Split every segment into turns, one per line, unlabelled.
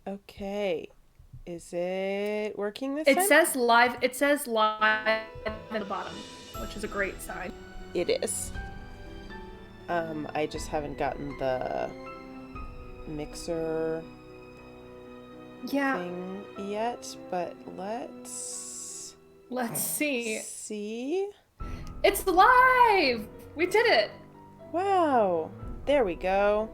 Okay. Is it working this
It
time?
says live. It says live at the bottom, which is a great sign.
It is. I just haven't gotten the mixer
Yeah,
thing yet, but let's
let's see.
see.
It's live. We did it.
Wow. There we go.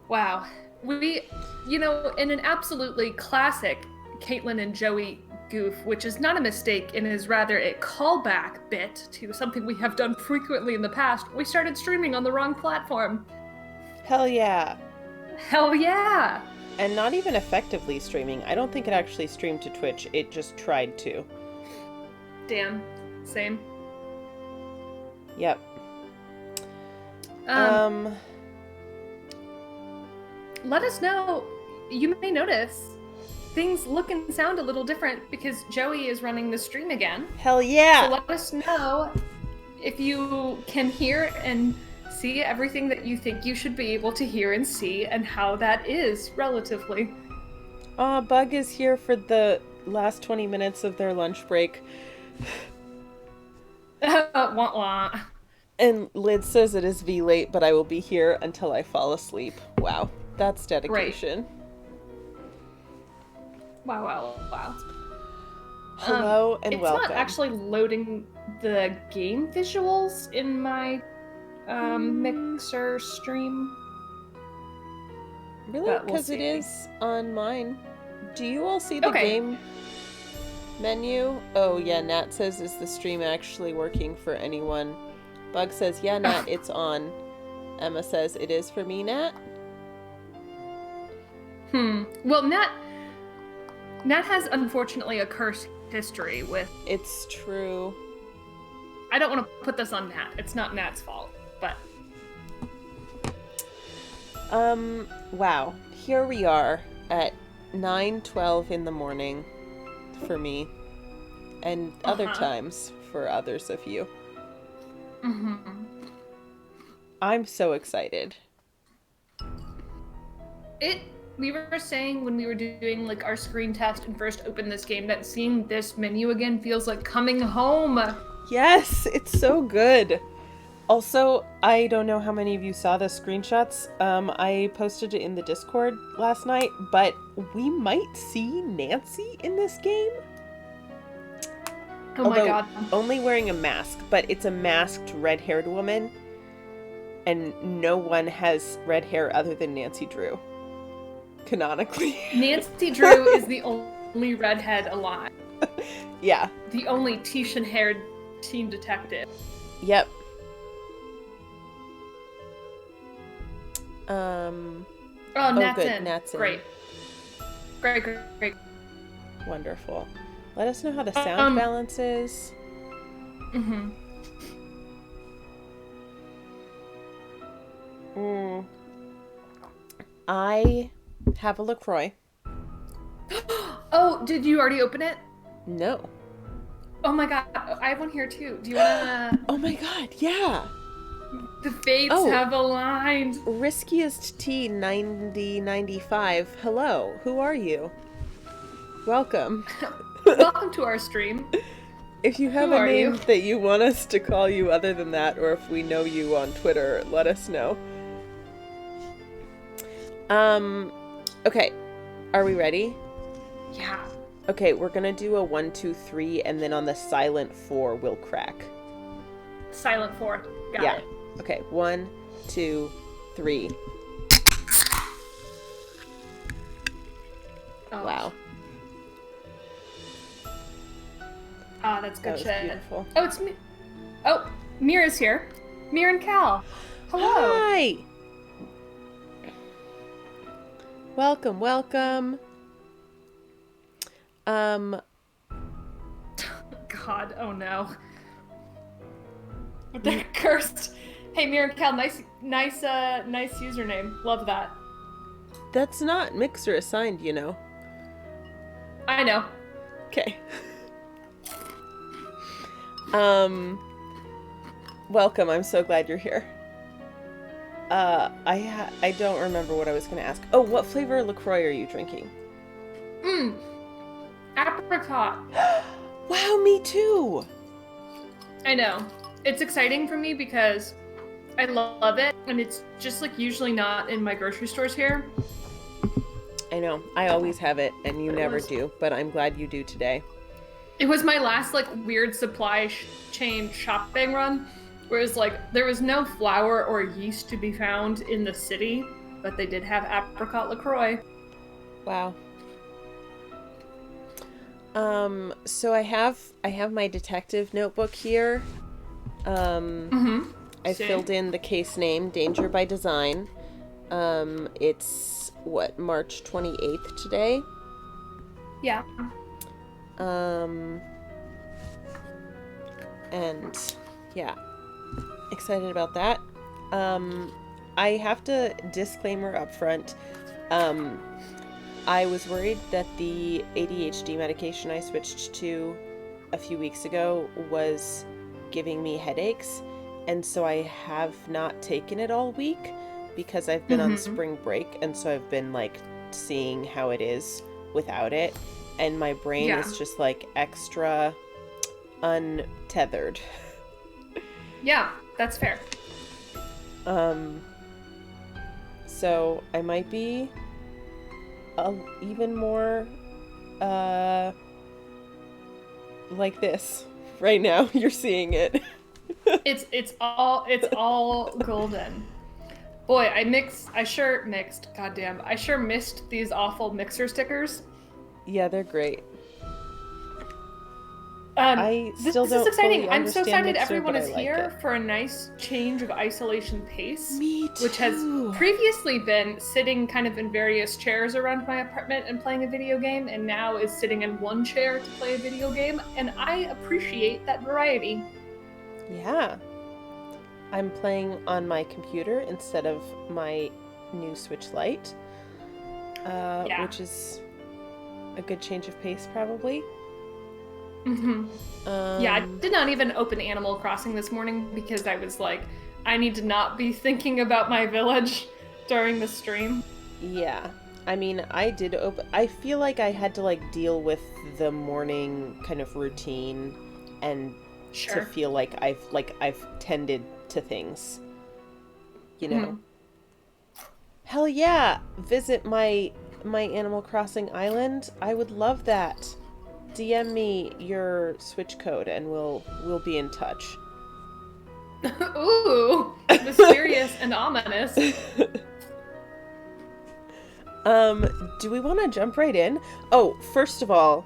Wow. In an absolutely classic Caitlin and Joey goof, which is not a mistake and is rather a callback bit to something we have done frequently in the past, we started streaming on the wrong platform.
Hell yeah.
Hell yeah!
And not even effectively streaming. I don't think it actually streamed to Twitch. It just tried to.
Damn. Same.
Yep.
Um,
Um,
Let us know. You may notice things look and sound a little different because Joey is running the stream again.
hell
So
yeah.
let us know if you can hear and see everything that you think you should be able to hear and see and how that is relatively.
Bug is here for the last 20 minutes of their lunch break.
Wah wah.
And Lid says it is V late, but I will be here until I fall asleep. Wow, that's dedication.
Wow, wow, wow.
Hello and
it's
welcome.
It's not actually loading the game visuals in my Mixer stream.
Really? Because it is on mine. Do you all see the game menu? Oh yeah, Nat says, is the stream actually working for anyone? Bug says, yeah, Nat, it's on. Emma says, it is for me, Nat?
Well, Nat has unfortunately a cursed history with...
It's true.
I don't want to put this on Nat. It's not Nat's fault, but...
Wow. Here we are at 9:12 in the morning for me. And other times for others of you. I'm so excited.
We were saying when we were doing like our screen test and first opened this game that seeing this menu again feels like coming home.
Yes, it's so good. Also, I don't know how many of you saw the screenshots. I posted it in the Discord last night, but we might see Nancy in this game.
Oh my god.
Only wearing a mask, but it's a masked red-haired woman. And no one has red hair other than Nancy Drew. Canonically.
Nancy Drew is the only redhead alive.
Yeah.
The only Tishan-haired teen detective.
Yep.
Nat's
good.
in.
Nat's in.
Great. Great.
Wonderful. Let us know how the sound balance is. I have a LaCroix.
Oh, did you already open it?
No.
Oh my god, I have one here too. Do you wanna...
Oh my god, yeah!
The fates have aligned.
Riskiest T 9095. Hello, who are you? Welcome.
Welcome to our stream.
If you have a name that you want us to call you other than that, or if we know you on Twitter, let us know. Okay. Are we ready?
Yeah.
Okay, we're gonna do a 1, 2, 3, and then on the silent 4, we'll crack.
Silent 4. Got it.
Okay, 1, 2, 3.
Oh.
Wow.
Ah, that's good shit.
Beautiful.
Oh, it's me. Oh, Mira's here. Mira and Cal. Hello.
Hi. Welcome.
God, oh no. They're cursed. Hey, Mira and Cal, nice username. Love that.
That's not Mixer assigned, you know.
I know.
Okay. Welcome. I'm so glad you're here. I don't remember what I was going to ask. Oh, what flavor LaCroix are you drinking?
Apricot.
Wow, me too.
I know. It's exciting for me because I love it, and it's just like usually not in my grocery stores here.
I know. I always have it, and you never do, but I'm glad you do today.
It was my last like weird supply chain shopping run, where it's like there was no flour or yeast to be found in the city, but they did have apricot LaCroix.
Wow. So I have my detective notebook here. I filled in the case name, Danger by Design. It's what, March 28th today?
Yeah.
And yeah, excited about that. I have to disclaimer up front. I was worried that the ADHD medication I switched to a few weeks ago was giving me headaches, and so I have not taken it all week because I've been on spring break, and so I've been like seeing how it is without it, and my brain is just like extra untethered.
Yeah, that's fair.
So I might be even more like this right now. You're seeing it.
It's all golden. Boy, I sure missed these awful mixer stickers.
Yeah, they're great.
This is exciting. I'm so excited
Mixer,
everyone is
like
here for a nice change of isolation pace.
Me too.
Which has previously been sitting kind of in various chairs around my apartment and playing a video game, and now is sitting in one chair to play a video game, and I appreciate that variety.
Yeah. I'm playing on my computer instead of my new Switch Lite, which is a good change of pace, probably.
Yeah, I did not even open Animal Crossing this morning because I was like, I need to not be thinking about my village during the stream.
Yeah. I mean, I feel like I had to like deal with the morning kind of routine and to feel like I've tended to things. You know. Hell yeah. Visit my Animal Crossing island. I would love that. DM me your Switch code and we'll be in touch.
Ooh, mysterious and ominous.
Do we want to jump right in? Oh, first of all,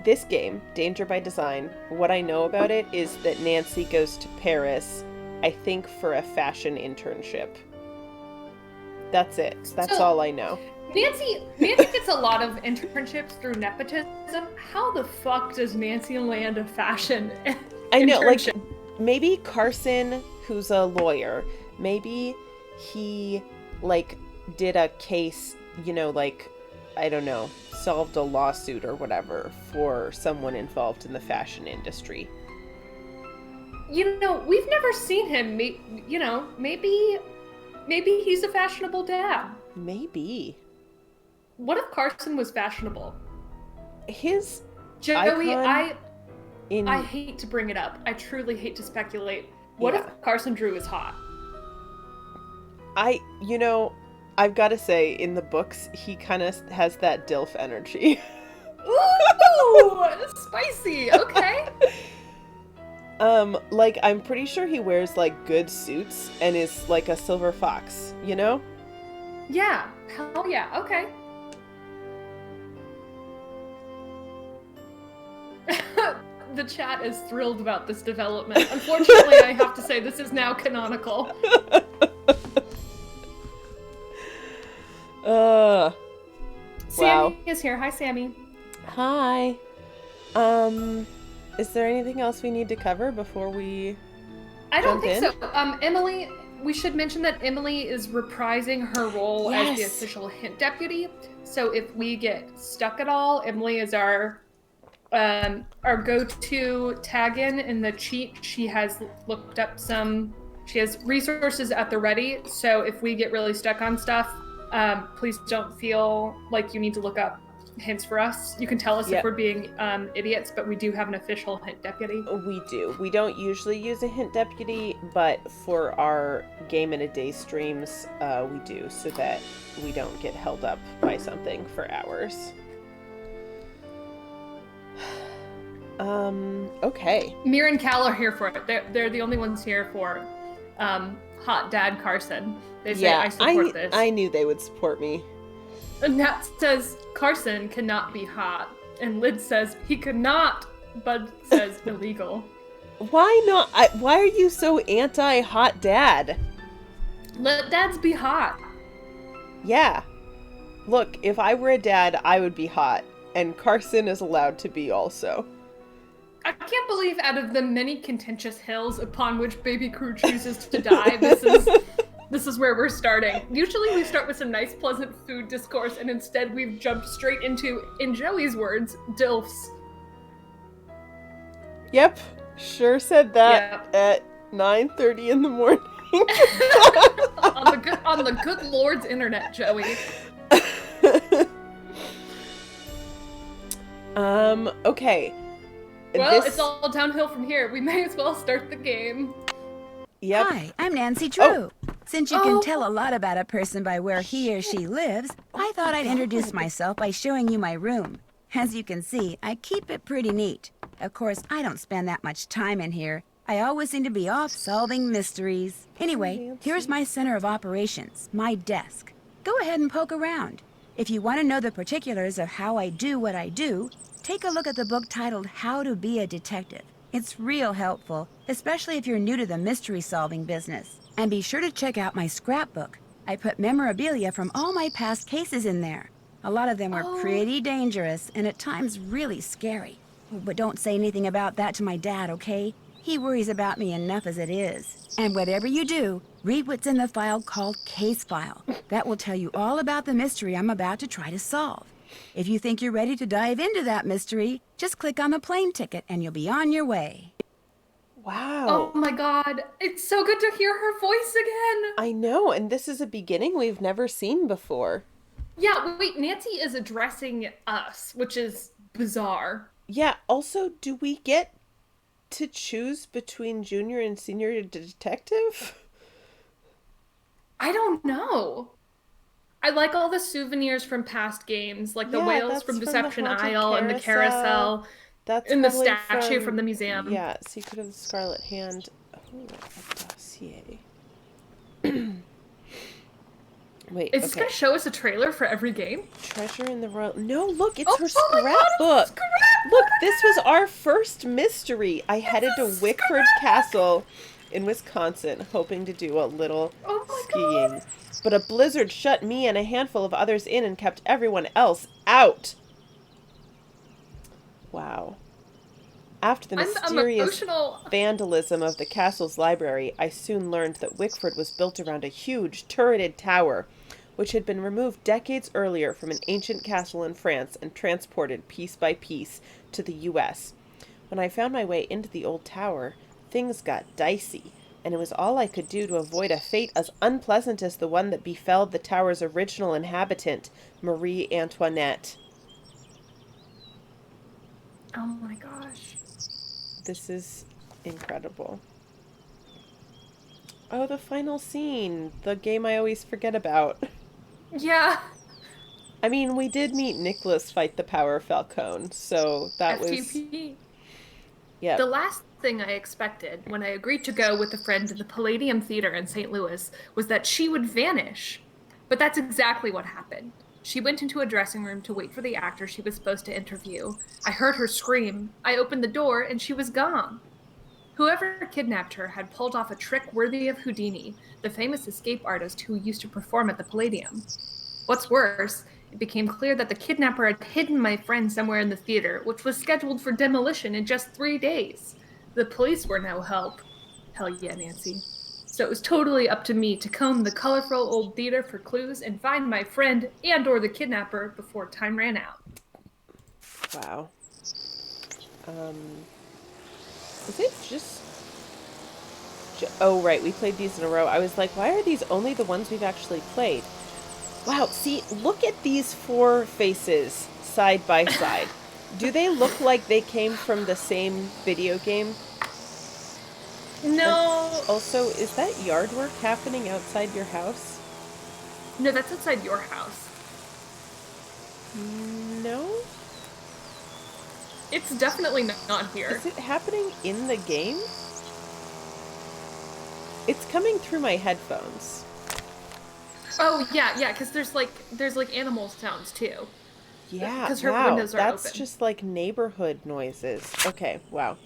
this game, Danger by Design, what I know about it is that Nancy goes to Paris, I think for a fashion internship. That's it. That's all I know.
Nancy gets a lot of internships through nepotism. How the fuck does Nancy land a fashion
I know,
internship?
like, maybe Carson, who's a lawyer, maybe he, like, did a case, you know, like, I don't know, solved a lawsuit or whatever for someone involved in the fashion industry.
You know, we've never seen him, you know, maybe he's a fashionable dad.
Maybe.
What if Carson was fashionable?
His
Joey, I hate to bring it up. I truly hate to speculate. What if Carson Drew is hot?
You know, I've got to say, in the books, he kind of has that DILF energy.
Ooh, spicy. Okay.
Like, I'm pretty sure he wears, like, good suits and is, like, a silver fox, you know?
Yeah. Hell yeah. Okay. The chat is thrilled about this development. Unfortunately, I have to say this is now canonical. Sammy is here. Hi, Sammy.
Hi. Is there anything else we need to cover before we
I don't think so. Emily, we should mention that Emily is reprising her role as the official hint deputy. So if we get stuck at all, Emily is our go-to tag in the cheat. She has looked up some She has resources at the ready, so if we get really stuck on stuff, please don't feel like you need to look up hints for us. You can tell us if we're being idiots, but we do have an official hint deputy.
We do. We don't usually use a hint deputy, but for our game in a day streams, we do, so that we don't get held up by something for hours. Okay.
Mir and Cal are here for it. They're the only ones here for hot dad Carson. They say, I support this.
I knew they would support me.
And Nat says, Carson cannot be hot. And Lid says, he could not. Bud says, illegal.
Why not? Why are you so anti-hot dad?
Let dads be hot.
Yeah. Look, if I were a dad, I would be hot. And Carson is allowed to be also.
I can't believe out of the many contentious hills upon which Baby Crew chooses to die, this is where we're starting. Usually we start with some nice, pleasant food discourse, and instead we've jumped straight into, in Joey's words, DILFs.
Yep, sure said that at 9:30 in the morning.
on the good Lord's internet, Joey.
Okay.
Well, it's all downhill from here. We may as well start the game.
Yep.
Hi, I'm Nancy Drew. Since you can tell a lot about a person by where he or she lives, I thought I'd introduce myself by showing you my room. As you can see, I keep it pretty neat. Of course, I don't spend that much time in here. I always seem to be off solving mysteries. Anyway, here's my center of operations, my desk. Go ahead and poke around. If you want to know the particulars of how I do what I do, take a look at the book titled How to Be a Detective. It's real helpful, especially if you're new to the mystery-solving business. And be sure to check out my scrapbook. I put memorabilia from all my past cases in there. A lot of them were pretty dangerous and at times really scary. But don't say anything about that to my dad, okay? He worries about me enough as it is. And whatever you do, read what's in the file called Case File. That will tell you all about the mystery I'm about to try to solve. If you think you're ready to dive into that mystery, just click on the plane ticket and you'll be on your way.
Wow.
Oh my god, it's so good to hear her voice again.
I know, and this is a beginning we've never seen before.
Yeah, wait, Nancy is addressing us, which is bizarre.
Yeah, also, do we get to choose between junior and senior detective?
I don't know. I like all the souvenirs from past games, like the whales from Deception Isle and the carousel.
That's
and the statue from the museum.
Yeah, Secret of the Scarlet Hand. Oh, a dossier. Wait,
is this going to show us a trailer for every game?
Treasure in the Royal... No, look, it's her scrapbook. Look, this was our first mystery. I headed to Wickford Castle in Wisconsin, hoping to do a little skiing. God. But a blizzard shut me and a handful of others in and kept everyone else out. Wow. After the mysterious vandalism of the castle's library, I soon learned that Wickford was built around a huge, turreted tower, which had been removed decades earlier from an ancient castle in France and transported piece by piece to the U.S. When I found my way into the old tower, things got dicey, and it was all I could do to avoid a fate as unpleasant as the one that befell the tower's original inhabitant, Marie Antoinette.
Oh my gosh.
This is incredible. Oh, the final scene. The game I always forget about.
Yeah.
I mean, we did meet Nicholas fight the Power Falcone, so that
FTP.
was... Yeah.
The last thing I expected when I agreed to go with a friend to the Palladium Theater in St. Louis was that she would vanish. But that's exactly what happened. She went into a dressing room to wait for the actor she was supposed to interview. I heard her scream. I opened the door, and she was gone. Whoever kidnapped her had pulled off a trick worthy of Houdini, the famous escape artist who used to perform at the Palladium. What's worse, it became clear that the kidnapper had hidden my friend somewhere in the theater, which was scheduled for demolition in just 3 days. The police were no help. Hell yeah, Nancy. So it was totally up to me to comb the colorful old theater for clues and find my friend and or the kidnapper before time ran out.
Wow. Is it just... Oh, right, we played these in a row. I was like, why are these only the ones we've actually played? Wow, see, look at these 4 faces side by side. Do they look like they came from the same video game?
No.
And also, is that yard work happening outside your house?
No, that's outside your house.
No?
It's definitely not here.
Is it happening in the game? It's coming through my headphones.
Oh, yeah, because there's animal sounds too.
Yeah,
because her
wow,
windows are
that's
open.
just like neighborhood noises. Okay, wow.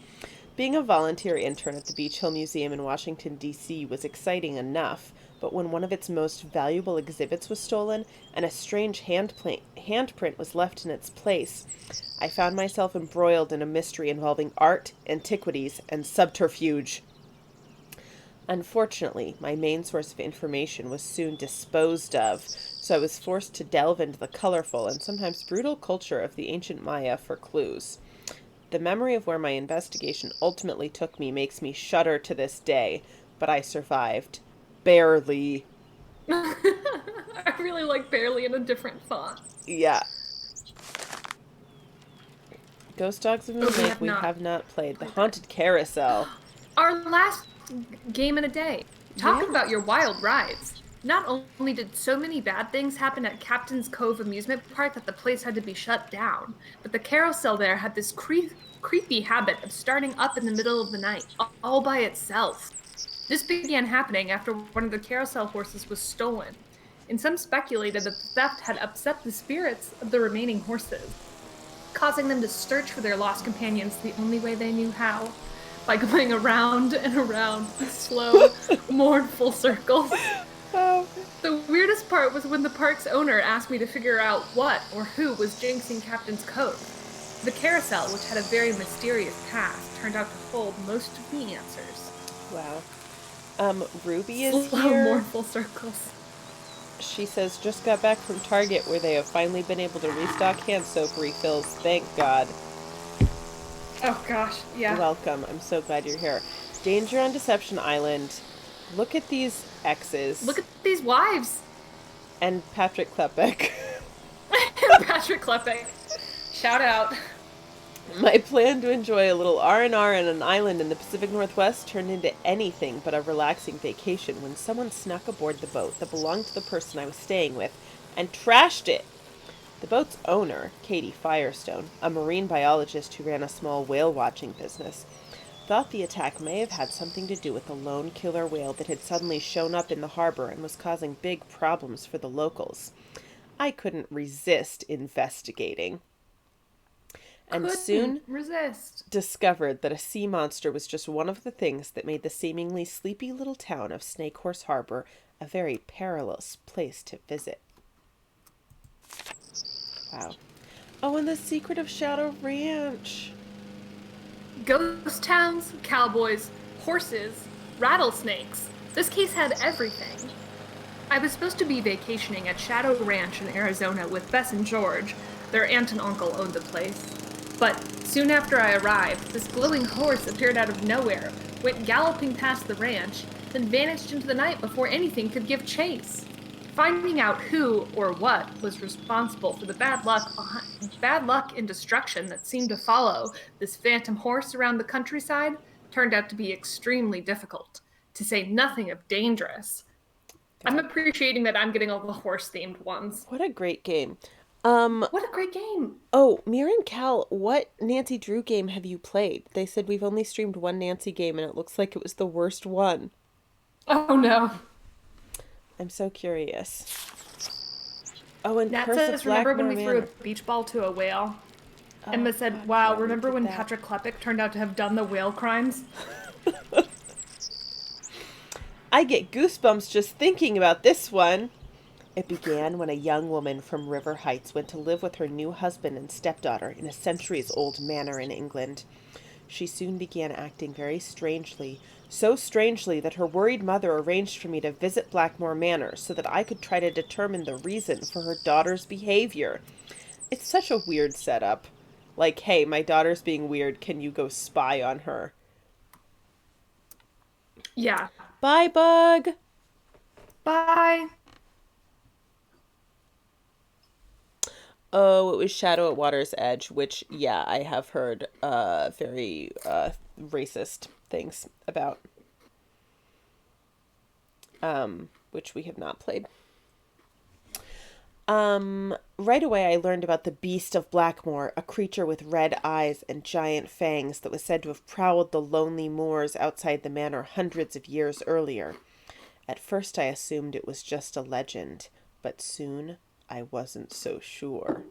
Being a volunteer intern at the Beach Hill Museum in Washington, D.C. was exciting enough, but when one of its most valuable exhibits was stolen and a strange handprint was left in its place, I found myself embroiled in a mystery involving art, antiquities, and subterfuge. Unfortunately, my main source of information was soon disposed of, so I was forced to delve into the colorful and sometimes brutal culture of the ancient Maya for clues. The memory of where my investigation ultimately took me makes me shudder to this day, but I survived. Barely.
I really like barely in a different font.
Yeah. Ghost Dogs of Moonlake, we have not played. The Haunted Carousel.
Our last game in a day. Talk about your wild rides. Not only did so many bad things happen at Captain's Cove amusement park that the place had to be shut down, but the carousel there had this creepy habit of starting up in the middle of the night, all by itself. This began happening after one of the carousel horses was stolen, and some speculated that the theft had upset the spirits of the remaining horses, causing them to search for their lost companions the only way they knew how, by going around and around in slow, mournful circles.
Oh.
The weirdest part was when the park's owner asked me to figure out what or who was jinxing Captain's Cove. The carousel, which had a very mysterious past, turned out to hold most of the answers.
Wow. Ruby is
Slow,
here.
mournful circles.
She says, just got back from Target where they have finally been able to restock hand soap refills. Thank God.
Oh gosh, yeah.
Welcome. I'm so glad you're here. Danger on Deception Island. Look at these X's.
Look at these wives.
And Patrick Klepek.
Patrick Klepek. Shout out.
My plan to enjoy a little R&R on an island in the Pacific Northwest turned into anything but a relaxing vacation when someone snuck aboard the boat that belonged to the person I was staying with and trashed it. The boat's owner, Katie Firestone, a marine biologist who ran a small whale watching business, thought the attack may have had something to do with the lone killer whale that had suddenly shown up in the harbor and was causing big problems for the locals. I couldn't resist investigating. And soon discovered that a sea monster was just one of the things that made the seemingly sleepy little town of Snake Horse Harbor a very perilous place to visit. Wow. Oh, and the secret of Shadow Ranch.
Ghost towns, cowboys, horses, rattlesnakes. This case had everything. I was supposed to be vacationing at Shadow Ranch in Arizona with Bess and George. Their aunt and uncle owned the place. But soon after I arrived, this glowing horse appeared out of nowhere, went galloping past the ranch, then vanished into the night before anything could give chase. Finding out who or what was responsible for the bad luck and destruction that seemed to follow this phantom horse around the countryside turned out to be extremely difficult, to say nothing of dangerous. I'm appreciating that I'm getting all the horse-themed ones.
What a great game.
What a great game.
Oh, Mir and Cal, what Nancy Drew game have you played? They said we've only streamed one Nancy game and it looks like it was the worst one.
Oh no.
I'm so curious. Oh, and
Nat
Curse
says,
of
remember when
Blackmore
we threw
Manor.
a beach ball to a whale?
Oh,
Emma said,
God,
wow,
yeah, we
remember
did
when
that.
Patrick Klepek turned out to have done the whale crimes?
I get goosebumps just thinking about this one. It began when a young woman from River Heights went to live with her new husband and stepdaughter in a centuries-old manor in England. She soon began acting very strangely, so strangely that her worried mother arranged for me to visit Blackmore Manor so that I could try to determine the reason for her daughter's behavior. It's such a weird setup. Like, hey, my daughter's being weird, can you go spy on her?
Yeah.
Bye, Bug.
Bye.
Oh, it was Shadow at Water's Edge, which, yeah, I have heard very racist things about. Which we have not played. Right away I learned about the Beast of Blackmoor, a creature with red eyes and giant fangs that was said to have prowled the lonely moors outside the manor hundreds of years earlier. At first I assumed it was just a legend, but soon I wasn't so sure.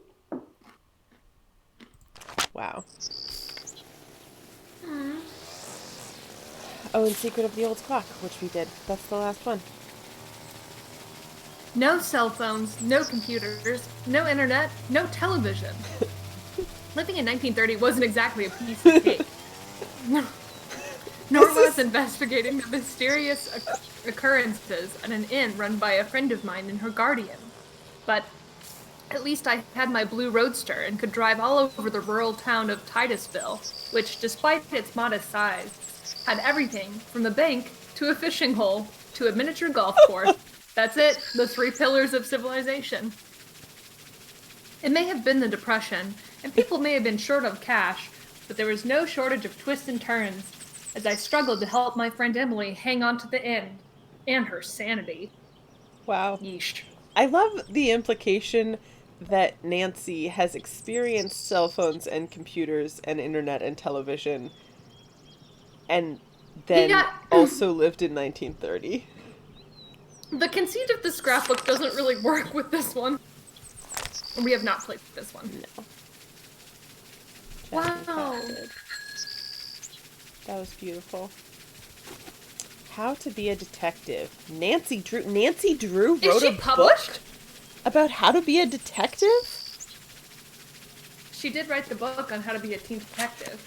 Wow. Oh, and Secret of the Old Clock, which we did. That's the last one.
No cell phones, no computers, no internet, no television. Living in 1930 wasn't exactly a piece of cake. Nor was investigating the mysterious occurrences at an inn run by a friend of mine and her guardian. But at least I had my blue roadster and could drive all over the rural town of Titusville, which, despite its modest size, had everything from a bank to a fishing hole to a miniature golf course. That's it, the 3 pillars of civilization. It may have been the Depression, and people may have been short of cash, but there was no shortage of twists and turns, as I struggled to help my friend Emily hang on to the end, and her sanity.
Wow.
Yeesh.
I love the implication that Nancy has experienced cell phones and computers and internet and television, and then also lived in 1930.
The conceit of the scrapbook doesn't really work with this one. We have not played this one.
No.
Wow.
That was beautiful. How to be a detective. Nancy Drew wrote a book about how to be a detective?
She did write the book on how to be a teen detective.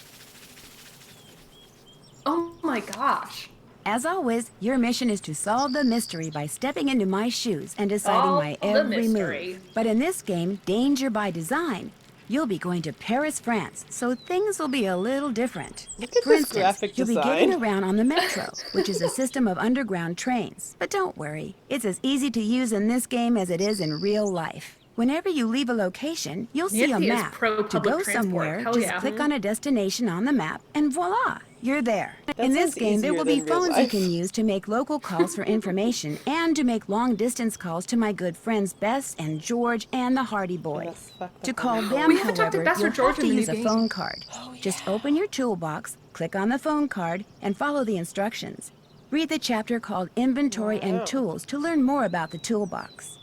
Oh my gosh.
As always, your mission is to solve the mystery by stepping into my shoes and deciding my every move. But in this game, Danger by Design, you'll be going to Paris, France, so things will be a little different.
Look at
For
this
instance,
graphic
you'll
design.
be getting around on the metro, which is a system of underground trains. But don't worry, it's as easy to use in this game as it is in real life. Whenever you leave a location, you'll see a map. To go somewhere, just click on a destination on the map, and voila, you're there. In this game, there will be phones you can use to make local calls for information and to make long-distance calls to my good friends Bess and George and the Hardy Boys. To call them, however, you'll have to use a phone card. Just open your toolbox, click on the phone card, and follow the instructions. Read the chapter called Inventory and Tools to learn more about the toolbox.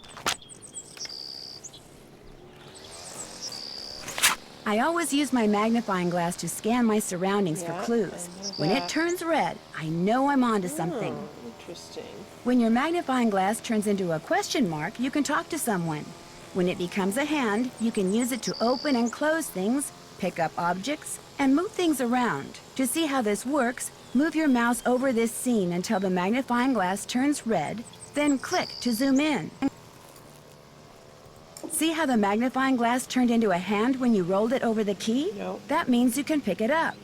I always use my magnifying glass to scan my surroundings for clues. When it turns red, I know I'm onto something.
Interesting.
When your magnifying glass turns into a question mark, you can talk to someone. When it becomes a hand, you can use it to open and close things, pick up objects, and move things around. To see how this works, move your mouse over this scene until the magnifying glass turns red, then click to zoom in. See how the magnifying glass turned into a hand when you rolled it over the key?
Nope.
That means you can pick it up.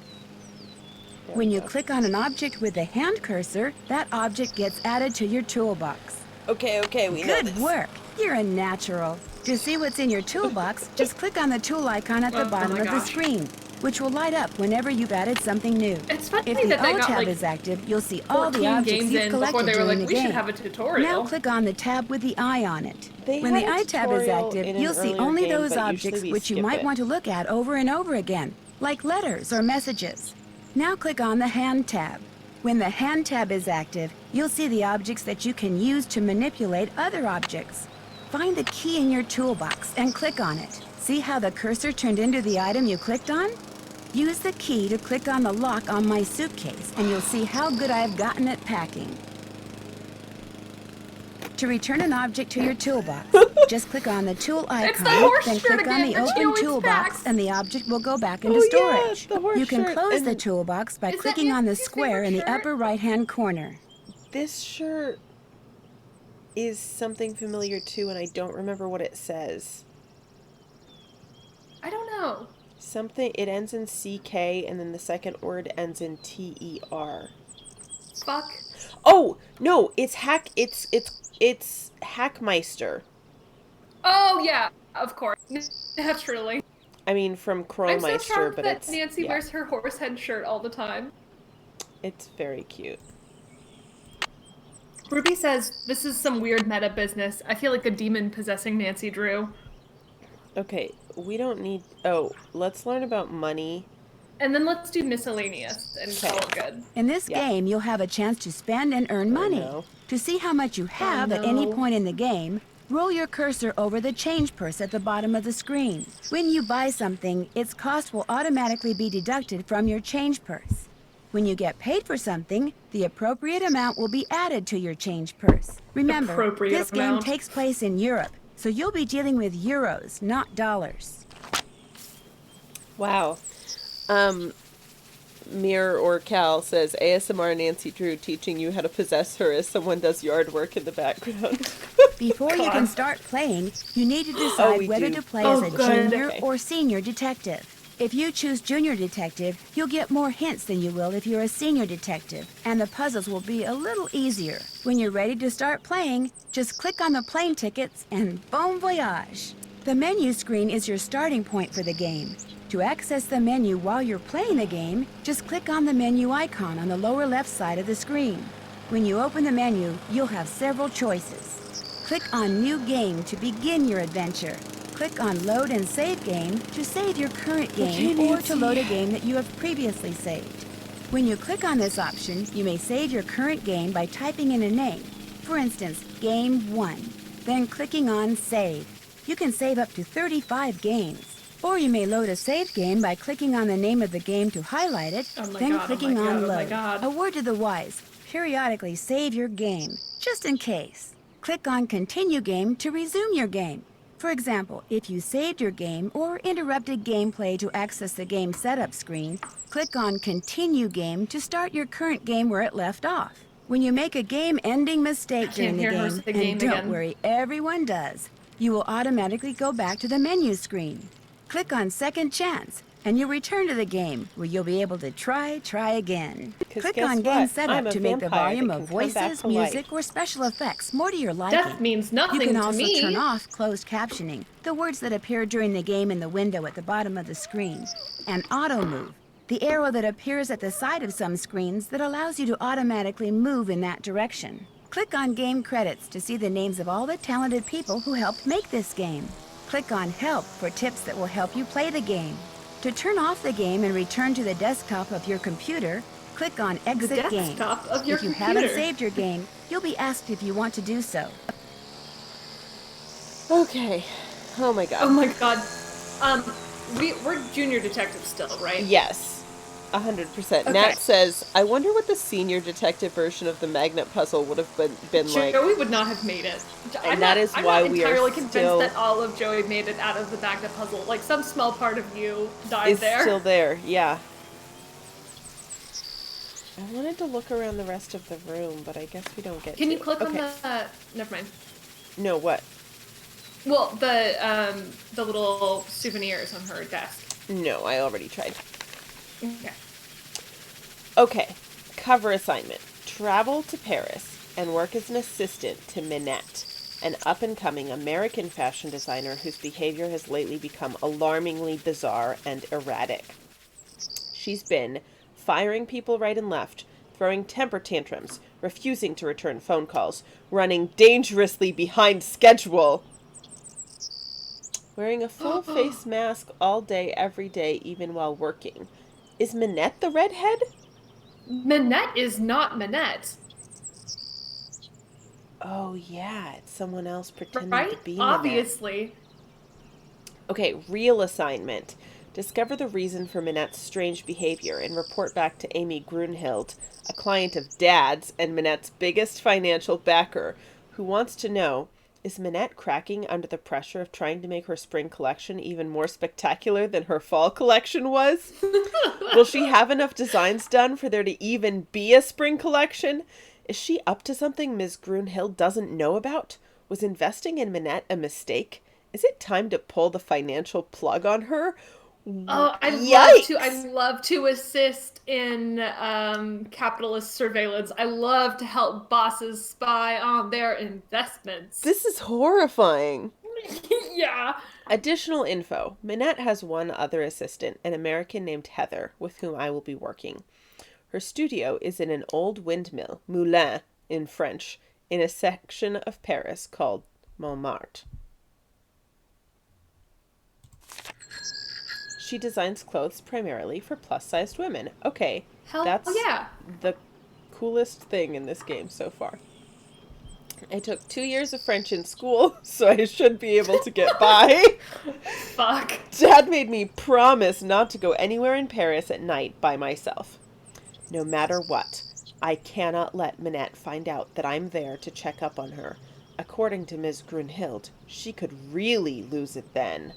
When you click on an object with the hand cursor, that object gets added to your toolbox.
Okay, we know this.
Good work. You're a natural. To see what's in your toolbox, just click on the tool icon at the bottom of the screen, which will light up whenever you've added something new.
It's funny
If the
that they
O
got
tab
like
is active, you'll see all the
14
objects
games
you've
in before
collected
they were
during
like,
the
we should
game.
have a tutorial.
Now click on the tab with the eye on it.
They
When the
had a
eye tab is
tutorial
active,
in an
you'll see
earlier
only
game,
those
but
objects
usually we
which you
skip
might
it.
want to look at over and over again, like letters or messages. Now click on the Hand tab. When the Hand tab is active, you'll see the objects that you can use to manipulate other objects. Find the key in your toolbox and click on it. See how the cursor turned into the item you clicked on? Use the key to click on the lock on my suitcase, and you'll see how good I've gotten at packing. To return an object to your toolbox, just click on the tool icon, then click on the open toolbox, and the object will go back into storage. You can close the toolbox by clicking on the square in the upper right-hand corner.
This shirt is something familiar too, and I don't remember what it says.
I don't know.
It ends in CK, and then the second word ends in TER.
Fuck.
Oh, no, it's Hackmeister.
Oh, yeah, of course. Naturally.
I mean, from
I'm so
Crowmeister,
charmed
but
that
it's...
Nancy
yeah,
wears her horse head shirt all the time.
it's very cute.
Ruby says, this is some weird meta business. I feel like a demon possessing Nancy Drew.
Okay, we don't need... Oh, let's learn about money.
And then let's do miscellaneous and call it good.
In this game, you'll have a chance to spend and earn money.
No.
To see how much you have at any point in the game, roll your cursor over the change purse at the bottom of the screen. When you buy something, its cost will automatically be deducted from your change purse. When you get paid for something, the appropriate amount will be added to your change purse. Remember, this game takes place in Europe, so you'll be dealing with euros, not dollars.
Wow. Mirror or Cal says, ASMR Nancy Drew teaching you how to possess her as someone does yard work in the background.
Before you can start playing, you need to decide whether to play as a junior or senior detective. If you choose junior detective, you'll get more hints than you will if you're a senior detective, and the puzzles will be a little easier. When you're ready to start playing, just click on the plane tickets and bon voyage. The menu screen is your starting point for the game. To access the menu while you're playing the game, just click on the menu icon on the lower left side of the screen. When you open the menu, you'll have several choices. Click on New Game to begin your adventure. Click on Load and Save Game to save your current game or to load a game that you have previously saved. When you click on this option, you may save your current game by typing in a name. For instance, Game 1. Then clicking on Save. You can save up to 35 games. Or you may load a saved game by clicking on the name of the game to highlight it, then clicking on Load. A word to the wise, periodically save your game, just in case. Click on Continue Game to resume your game. For example, if you saved your game or interrupted gameplay to access the game setup screen, click on Continue Game to start your current game where it left off. When you make a game-ending mistake during the game, and don't worry, everyone does, you will automatically go back to the menu screen. Click on Second Chance, and you'll return to the game, where you'll be able to try again. Click on Game Setup to make the volume of voices, music, or special effects more to your liking.
Death means nothing to me.
You can also turn off closed captioning, the words that appear during the game in the window at the bottom of the screen, and Auto Move, the arrow that appears at the side of some screens that allows you to automatically move in that direction. Click on Game Credits to see the names of all the talented people who helped make this game. Click on Help for tips that will help you play the game. To turn off the game and return to the desktop of your computer, click on Exit Game. If you haven't saved your game, you'll be asked if you want to do so.
Okay. Oh my god.
Oh my god. We're junior detectives still, right?
Yes. 100%. Nat says, I wonder what the senior detective version of the magnet puzzle would have been like.
Joey would not have made it.
And that is why we are
entirely convinced that all of Joey made it out of the magnet puzzle. Like, some small part of you died there.
Is still there, yeah. I wanted to look around the rest of the room, but I guess we don't get
Can you click on the... never mind.
No, what?
Well, the little souvenirs on her desk.
No, I already tried.
Okay.
Okay, cover assignment. Travel to Paris and work as an assistant to Minette, an up-and-coming American fashion designer whose behavior has lately become alarmingly bizarre and erratic. She's been firing people right and left, throwing temper tantrums, refusing to return phone calls, running dangerously behind schedule, wearing a full face mask all day, every day, even while working. Is Minette the redhead?
Minette is not Minette.
Oh, yeah. It's someone else pretending to be Minette.
Obviously.
Okay, real assignment. Discover the reason for Minette's strange behavior and report back to Amy Grunhild, a client of Dad's and Minette's biggest financial backer, who wants to know, is Minette cracking under the pressure of trying to make her spring collection even more spectacular than her fall collection was? Will she have enough designs done for there to even be a spring collection? Is she up to something Ms. Grunhild doesn't know about? Was investing in Minette a mistake? Is it time to pull the financial plug on her?
Oh,
Yikes!
I love to assist in capitalist surveillance. I love to help bosses spy on their investments.
This is horrifying.
Yeah.
Additional info. Minette has one other assistant, an American named Heather, with whom I will be working. Her studio is in an old windmill, moulin in French, in a section of Paris called Montmartre. She designs clothes primarily for plus-sized women. Okay, that's
yeah.
the coolest thing in this game so far. I took 2 years of French in school, so I should be able to get by.
Fuck.
Dad made me promise not to go anywhere in Paris at night by myself. No matter what, I cannot let Minette find out that I'm there to check up on her. According to Ms. Grunhild, she could really lose it then.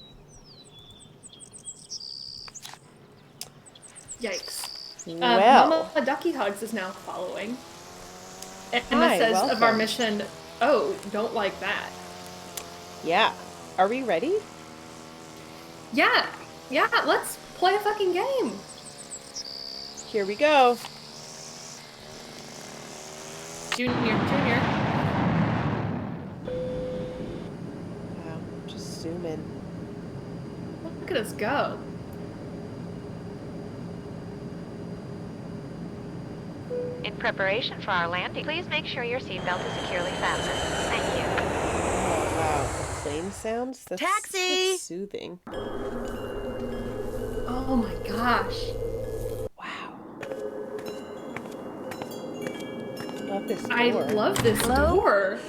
Yikes.
Well,
Mama Ducky Hugs is now following. And
Hi,
it says of our
welcome.
mission, oh, don't like that.
Yeah. Are we ready?
Yeah, let's play a fucking game.
Here we go.
Junior.
Wow, just zoom in.
Look at us go.
In preparation for our landing, please make sure your seatbelt is securely fastened. Thank you.
Oh, wow. Plane sounds? That's soothing.
Oh my gosh.
Wow. Love this door.
I love this door.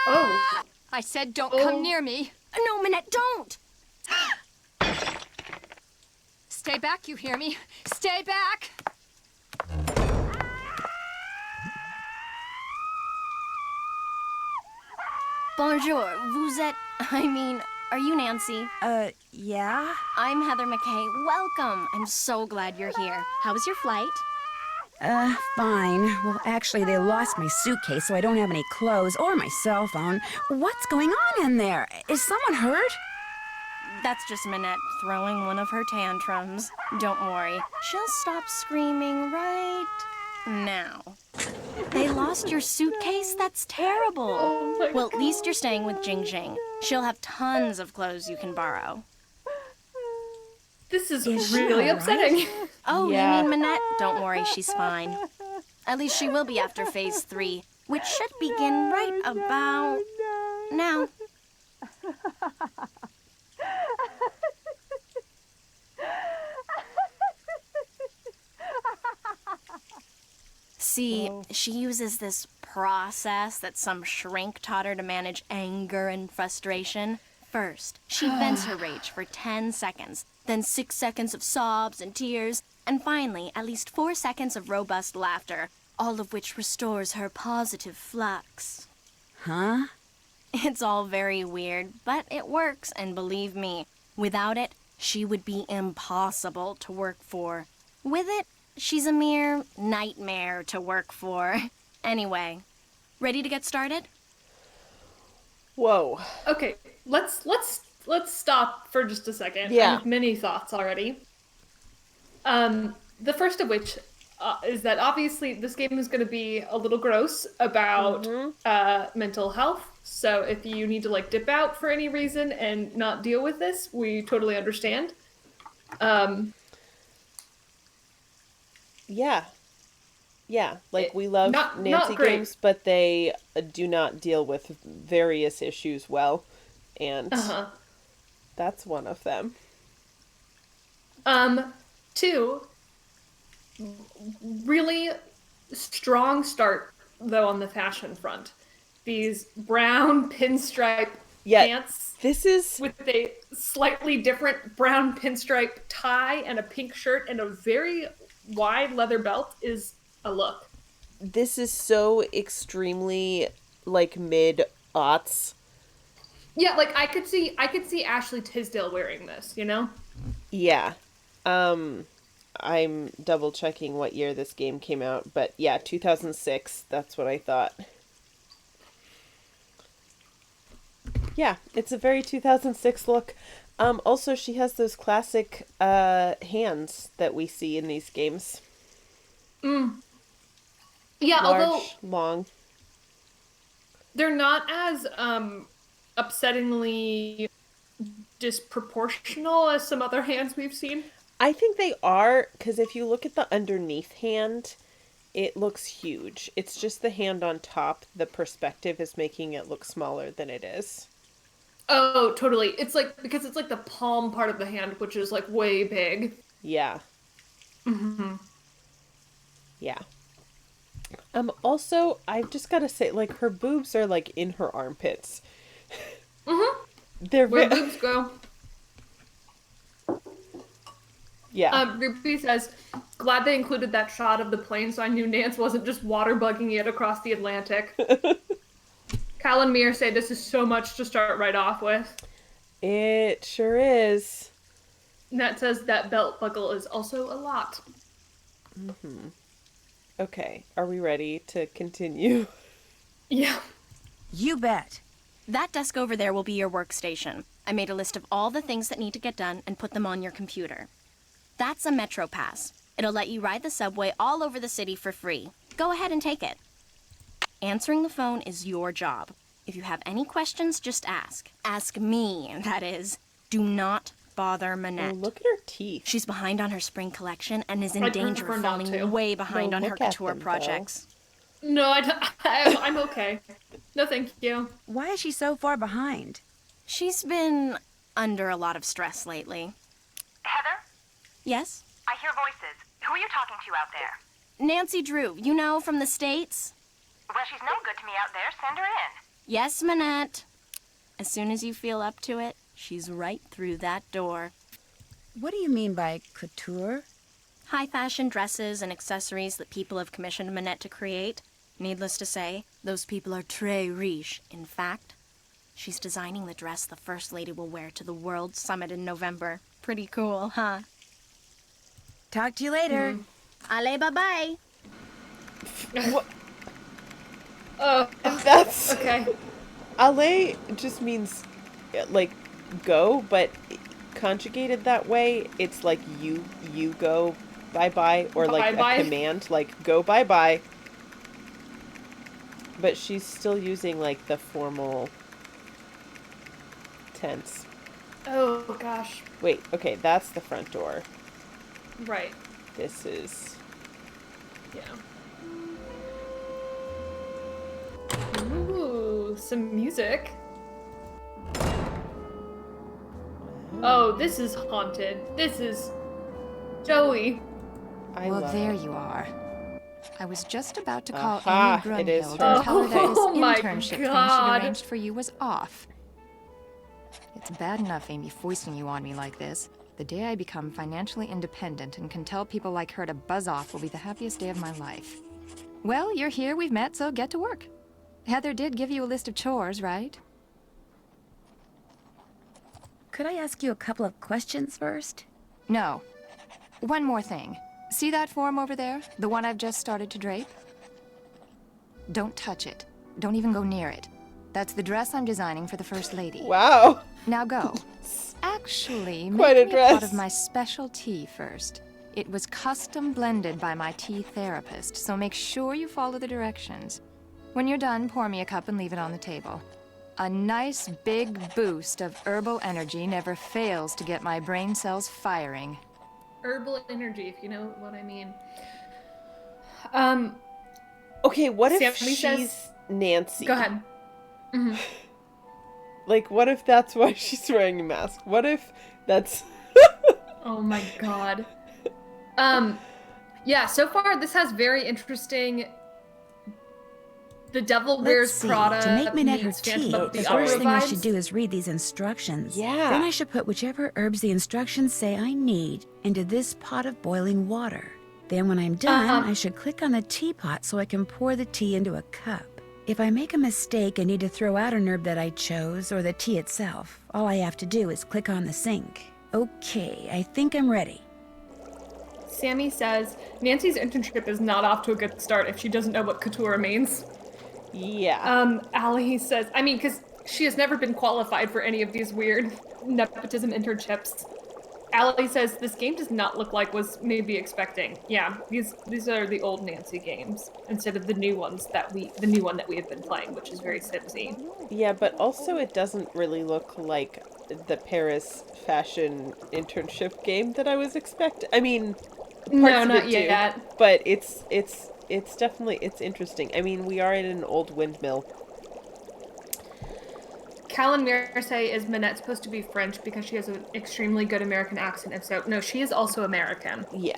Oh.
I said don't come near me.
No, Minette, don't!
Stay back, you hear me? Stay back!
Bonjour, vous êtes... are you Nancy?
Yeah?
I'm Heather McKay. Welcome. I'm so glad you're here. How was your flight?
Fine. Well, actually, they lost my suitcase, so I don't have any clothes or my cell phone. What's going on in there? Is someone hurt?
That's just Minette throwing one of her tantrums. Don't worry. She'll stop screaming right now. They lost your suitcase? That's terrible.
Oh my
Well, at least you're staying with Jing Jing. She'll have tons of clothes you can borrow.
This is
she
really
all right?
upsetting.
Oh,
Yeah.
you mean Minette? Don't worry, she's fine. At least she will be after phase 3, which should begin right about now. See, she uses this process that some shrink taught her to manage anger and frustration. First, she vents her rage for 10 seconds, then 6 seconds of sobs and tears, and finally, at least 4 seconds of robust laughter, all of which restores her positive flux.
Huh?
It's all very weird, but it works, and believe me, without it, she would be impossible to work for. With it, she's a mere nightmare to work for. Anyway, ready to get started?
Whoa.
Okay, let's stop for just a second.
Yeah.
I have many thoughts already. The first of which is that obviously this game is going to be a little gross about mental health. So if you need to like dip out for any reason and not deal with this, we totally understand.
Yeah, like we love
not
Nancy
great.
games, but they do not deal with various issues well, and that's one of them.
2, really strong start though on the fashion front. These brown pinstripe pants
This is
with a slightly different brown pinstripe tie and a pink shirt and a very wide leather belt is a look.
this is so extremely like mid-aughts.
Yeah, like I could see Ashley Tisdale wearing this, you know?
Yeah. I'm double checking what year this game came out, but yeah, 2006, that's what I thought. Yeah, it's a very 2006 look. Also, she has those classic hands that we see in these games.
Yeah, although
Large, long.
they're not as upsettingly disproportional as some other hands we've seen.
I think they are, because if you look at the underneath hand, it looks huge. It's just the hand on top, the perspective is making it look smaller than it is.
Oh, totally. It's like, because it's like the palm part of the hand, which is like way big.
Yeah. Yeah. Also, I've just got to say, like, her boobs are, like, in her armpits. They're
Where boobs go.
Yeah.
Ruby says, glad they included that shot of the plane so I knew Nance wasn't just water bugging it across the Atlantic. Cal and Mir say this is so much to start right off with.
It sure is.
Nat says that belt buckle is also a lot.
Okay, are we ready to continue?
Yeah.
You bet.
That desk over there will be your workstation. I made a list of all the things that need to get done and put them on your computer. That's a Metro Pass. It'll let you ride the subway all over the city for free. Go ahead and take it. Answering the phone is your job. If you have any questions, just ask. Ask me, that is. Do not bother
Oh,
Manette.
look at her teeth.
She's behind on her spring collection and is in
I'd
danger
prefer
of
not to.
falling way behind
No,
on her
look at
couture
them, though.
projects.
No, I'm okay. No, thank you.
Why is she so far behind?
She's been under a lot of stress lately.
Heather?
Yes?
I hear voices. Who are you talking to out there?
Nancy Drew, you know, from the States?
Well, she's no good to me out there. Send her in.
Yes, Manette. As soon as you feel up to it, she's right through that door.
What do you mean by couture?
High fashion dresses and accessories that people have commissioned Manette to create. Needless to say, those people are très riche. In fact, she's designing the dress the First Lady will wear to the World Summit in November. Pretty cool, huh?
Talk to you later.
Allez, bye-bye.
What?
Oh,
That's...
okay.
Ale just means, like, go, but conjugated that way, it's like you go bye-bye, or like
Bye-bye.
a command, like, go bye-bye. But she's still using, like, the formal tense.
Oh, gosh.
Wait, okay, that's the front door.
Right.
This is...
Yeah. Ooh, some music. Oh, this is haunted. This is Joey.
I
Well,
love
there
it.
you are. I was just about to call
Aha,
Amy
it is
Grunhild
her.
and tell her that this
Oh my
internship thing
God.
she'd arranged for you was off. It's bad enough Amy foisting you on me like this. The day I become financially independent and can tell people like her to buzz off will be the happiest day of my life. Well, you're here, we've met, so get to work. Heather did give you a list of chores, right?
Could I ask you a couple of questions first?
No. One more thing. See that form over there? The one I've just started to drape? Don't touch it. Don't even go near it. That's the dress I'm designing for the First Lady.
Wow!
Now go. Actually,
Quite a
make me a pot
dress.
of my special tea first. It was custom blended by my tea therapist, so make sure you follow the directions. When you're done, pour me a cup and leave it on the table. A nice big boost of herbal energy never fails to get my brain cells firing.
Herbal energy, if you know what I mean.
Okay, what if
Sammy
she's
says-
Nancy?
Go ahead.
Like, what if that's why she's wearing a mask? What if that's...
Oh my god. Yeah, so far this has very interesting. The Devil Wears
Let's see.
Prada.
To make Manette her
meets
tea,
Phantom of
the
the Opera
first thing I
vibes.
should do is read these instructions.
Yeah.
Then I should put whichever herbs the instructions say I need into this pot of boiling water. Then when I'm done, I should click on the teapot so I can pour the tea into a cup. If I make a mistake and need to throw out an herb that I chose, or the tea itself, all I have to do is click on the sink. Okay, I think I'm ready.
Sammy says Nancy's internship is not off to a good start if she doesn't know what couture means.
Yeah.
Ali says, I mean, because she has never been qualified for any of these weird nepotism internships. Allie says this game does not look like was maybe expecting. Yeah, these are the old Nancy games instead of the new one that we have been playing, which is very Simsy.
Yeah, but also it doesn't really look like the Paris fashion internship game that I was expecting. I mean,
no, not yet.
But it's definitely interesting. I mean, we are in an old windmill.
Callan Mirce is Minette supposed to be French because she has an extremely good American accent? If so, no, she is also American.
Yeah.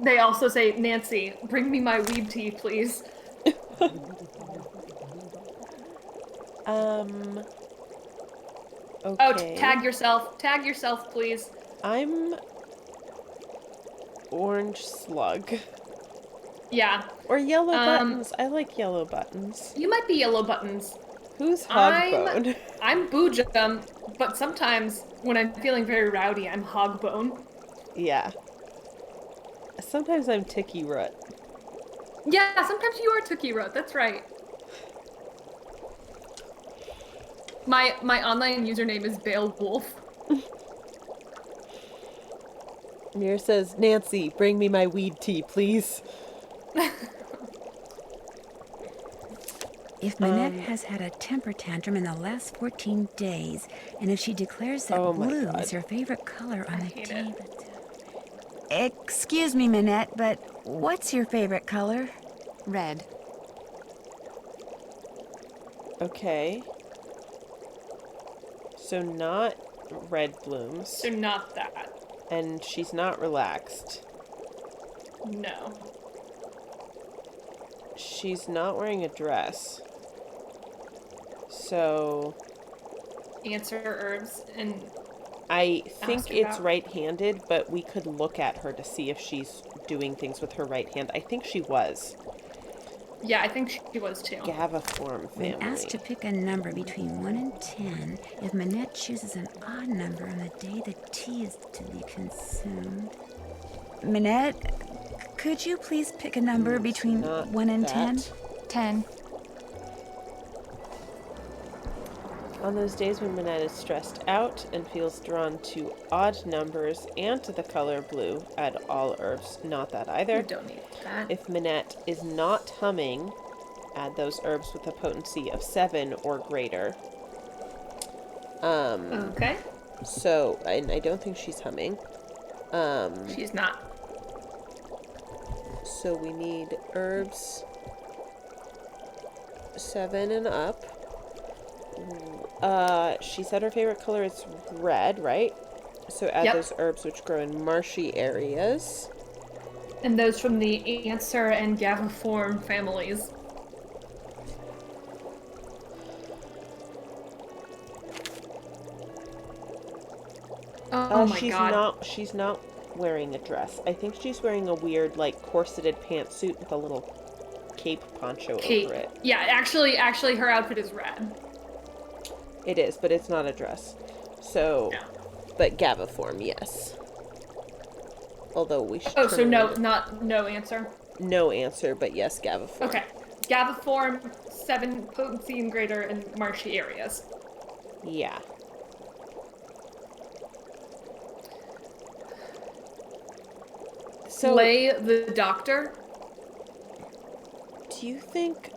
They also say, Nancy, bring me my weeb tea, please.
Okay.
Oh, tag yourself. Tag yourself, please.
I'm Orange Slug.
Yeah.
Or Yellow Buttons. I like Yellow Buttons.
You might be Yellow Buttons.
Who's Hogbone?
I'm Boojum, but sometimes when I'm feeling very rowdy, I'm Hogbone.
Yeah. Sometimes I'm Tiki Root.
Yeah, sometimes you are Tookie Root. That's right. My online username is Beowulf.
Mir says, Nancy, bring me my weed tea, please.
If Minette has had a temper tantrum in the last 14 days, and if she declares that blue is her favorite color on the day... Excuse me, Minette, but what's your favorite color?
Red.
Okay. So not red blooms.
So not that.
And she's not relaxed.
No.
She's not wearing a dress. So...
Answer herbs and...
I think it's right-handed, but we could look at her to see if she's doing things with her right hand. I think she was.
Yeah, I think she was too.
Gaviform family.
When asked to pick a number between 1 and 10, if Minette chooses an odd number on the day the tea is to be consumed... Minette, could you please pick a number between 1 and 10?
10.
On those days when Minette is stressed out and feels drawn to odd numbers and to the color blue, add all herbs. Not that either.
You don't need that.
If Minette is not humming, add those herbs with a potency of 7 or greater.
Okay.
So, I don't think she's humming.
She's not.
So we need herbs 7 and up. She said her favorite color is red, right? So add those herbs which grow in marshy areas.
And those from the Answer and Gaviform families. Oh my god.
She's not wearing a dress. I think she's wearing a weird, like, corseted pantsuit with a little cape poncho over it.
Yeah, actually her outfit is red.
It is, but it's not a dress. So, but Gaviform, yes. Although we should...
Oh, so no answer?
No answer, but yes, Gaviform.
Okay. Gaviform, 7 potency and greater in marshy areas.
Yeah. So,
Lay the doctor?
Do you think...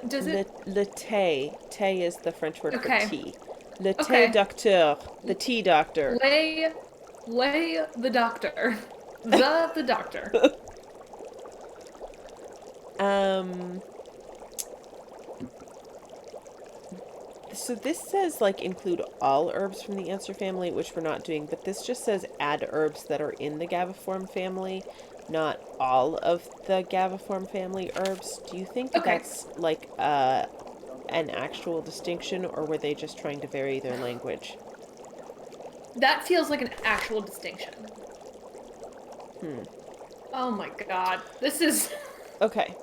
Does it...
Le thé. Thé is the French word for tea. Le thé docteur. The tea doctor.
Lay the doctor. The doctor.
So this says, like, include all herbs from the Answer family, which we're not doing, but this just says add herbs that are in the Gaviform family, not all of the Gaviform family herbs. Do you think that's, like, an actual distinction, or were they just trying to vary their language?
That feels like an actual distinction. Oh my god. This is...
Okay.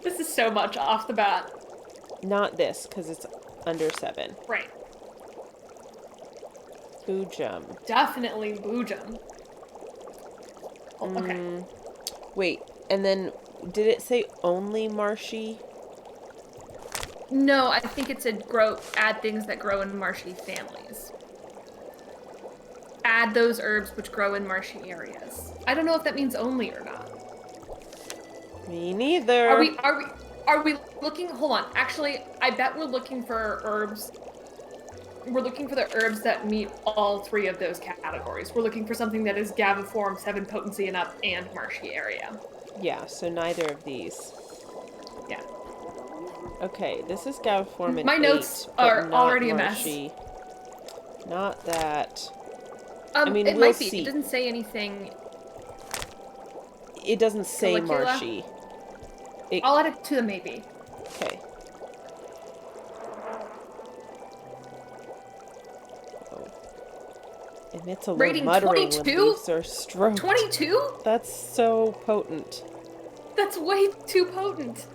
This is so much off the bat.
Not this, because it's under 7.
Right.
Boojum.
Definitely Boojum. Oh, okay.
Wait, and then Did it say only marshy?
No, I think it said add things that grow in marshy families. Add those herbs which grow in marshy areas. I don't know if that means only or not.
Me neither.
Are we looking? Hold on. Actually, I bet we're looking for herbs. We're looking for the herbs that meet all three of those categories. We're looking for something that is Gaviform, 7 potency and up, and marshy area.
Yeah, so neither of these.
Yeah.
Okay, this is Gaviform and
My notes
8, but
are
not
already
marshy. Not that.
I
mean,
it
we'll
might be.
see.
It doesn't say anything.
It doesn't say
Calicula?
marshy.
I'll add it to the maybe.
Okay. Oh. And it's a little
Rating
muttering
22?
when leaves are stroked.
22?
That's so potent.
That's way too potent.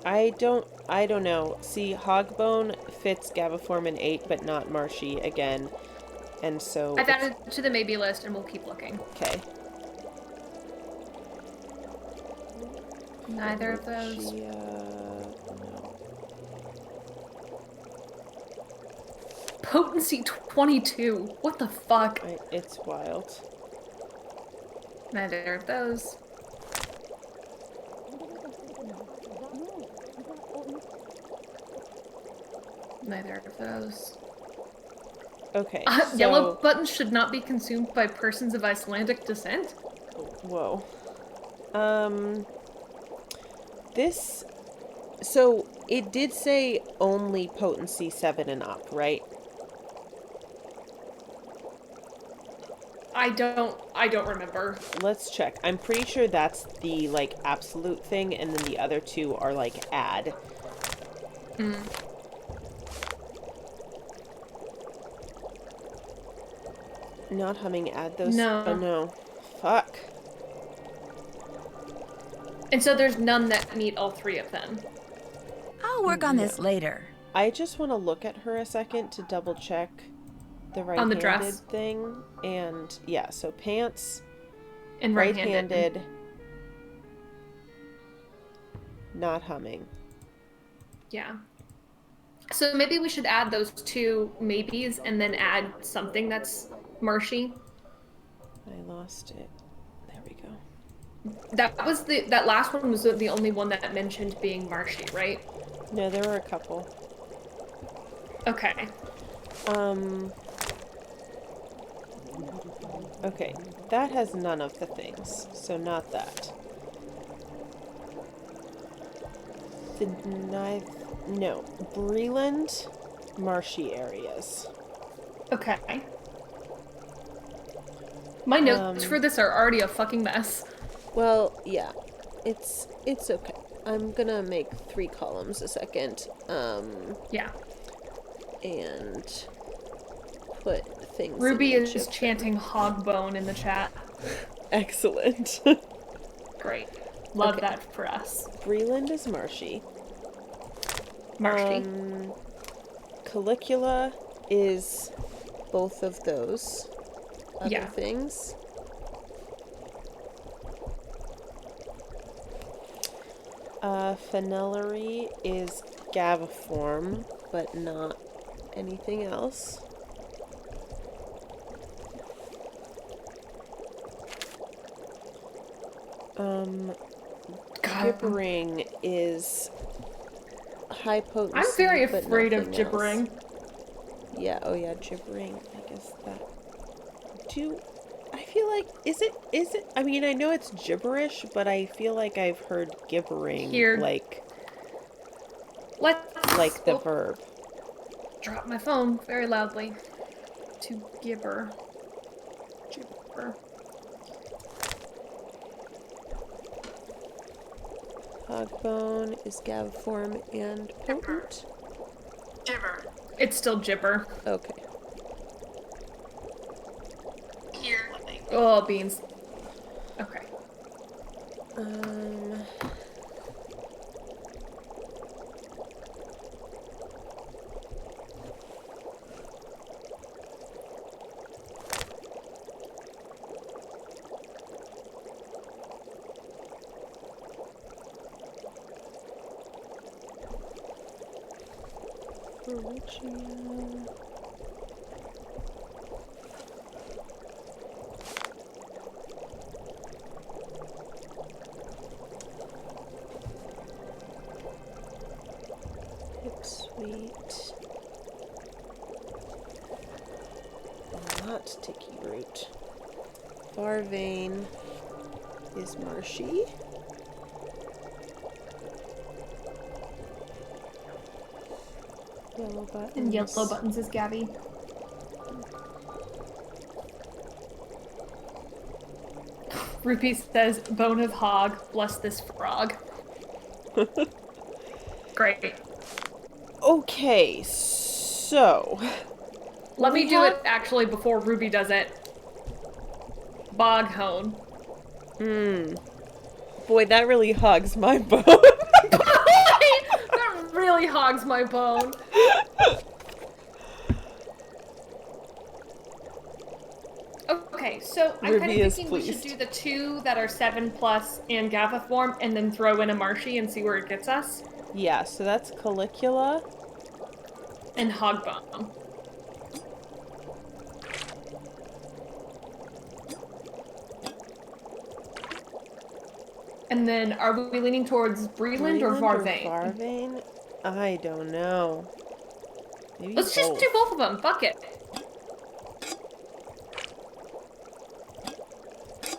I don't know. See, Hogbone fits Gaviform in 8, but not marshy again. And so
I've added it to the maybe list and we'll keep looking.
Okay.
Neither of those.
No.
Potency 22. What the fuck?
It's wild.
Neither of those. Neither of those.
Okay.
Yellow buttons should not be consumed by persons of Icelandic descent?
Whoa. This... So, it did say only potency 7 and up, right?
I don't remember.
Let's check. I'm pretty sure that's the, like, absolute thing, and then the other two are, like, add. Not humming, add those?
No.
Oh, no. Fuck.
And so there's none that meet all three of them.
I'll work on this later.
I just want to look at her a second to double check the right-handed
On the dress?
thing. And, yeah, so pants,
And right-handed.
Not humming.
Yeah. So maybe we should add those two maybes and then add something that's marshy.
I lost it. There we go.
That last one was the only one that mentioned being marshy, right?
No, there were a couple.
Okay.
Okay, that has none of the things, so not that. No, Breland, marshy areas.
Okay. My notes for this are already a fucking mess.
Well, yeah, it's okay. I'm gonna make 3 columns a second.
Yeah.
And put things.
Ruby
in
is chanting hogbone in the chat.
Excellent.
Great. Love that for us.
Breland is marshy.
Marshy.
Calicula is both of those other things. Phenillery is Gaviform, but not anything else. Gibbering is high potency.
I'm very
but
afraid of
nothing
gibbering.
else. Yeah, oh yeah, gibbering. I guess that. I feel like, is it, I mean, I know it's gibberish, but I feel like I've heard gibbering, like the verb.
Drop my phone very loudly. To gibber. Gibber.
Hogbone is Gaviform and potent.
Gibber. It's still gibber.
Okay.
Here. Oh, beans. Okay.
Piperichia. Pipsweet. Not sticky root. Farvane is marshy. Yellow buttons.
And yellow buttons is Gabby. Rupee says, bone of hog, bless this frog. Great.
Okay, so...
Let me do it actually before Ruby does it. Boghone.
Boy, that really hogs my bone.
That really hogs my bone. Okay, so I'm kind of thinking we should do the 2 that are 7+ and Gavaform, and then throw in a Marshy and see where it gets us.
Yeah, so that's Calicula.
And Hogbomb. And then, are we leaning towards Breland or Farvane?
Farvane? I don't know. Maybe
Let's just do both of them. Fuck it.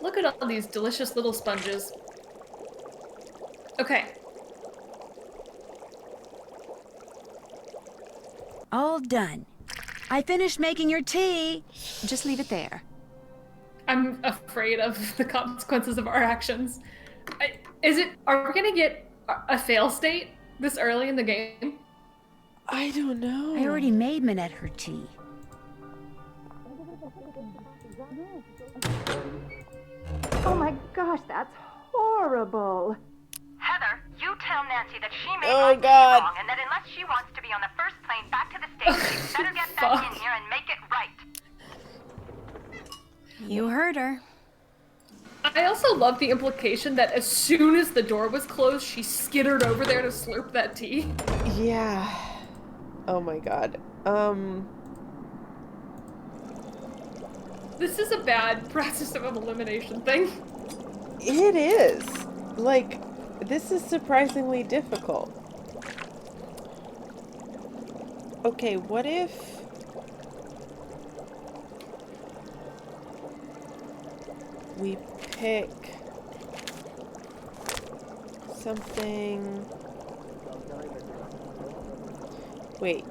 Look at all these delicious little sponges. Okay.
All done. I finished making your tea.
Just leave it there.
I'm afraid of the consequences of our actions. Are we gonna get a fail state this early in the game?
I don't know.
I already made Minette her tea.
Oh my gosh, that's horrible.
Heather, you tell Nancy that she made
Oh,
my tea
God.
wrong, and that unless she wants to be on the first plane back to the States, she better get back in here and make it right.
You heard her.
I also love the implication that as soon as the door was closed, she skittered over there to slurp that tea.
Yeah. Oh my god.
This is a bad process of elimination thing.
It is. Like, this is surprisingly difficult. Okay, what if... we pick something... Wait.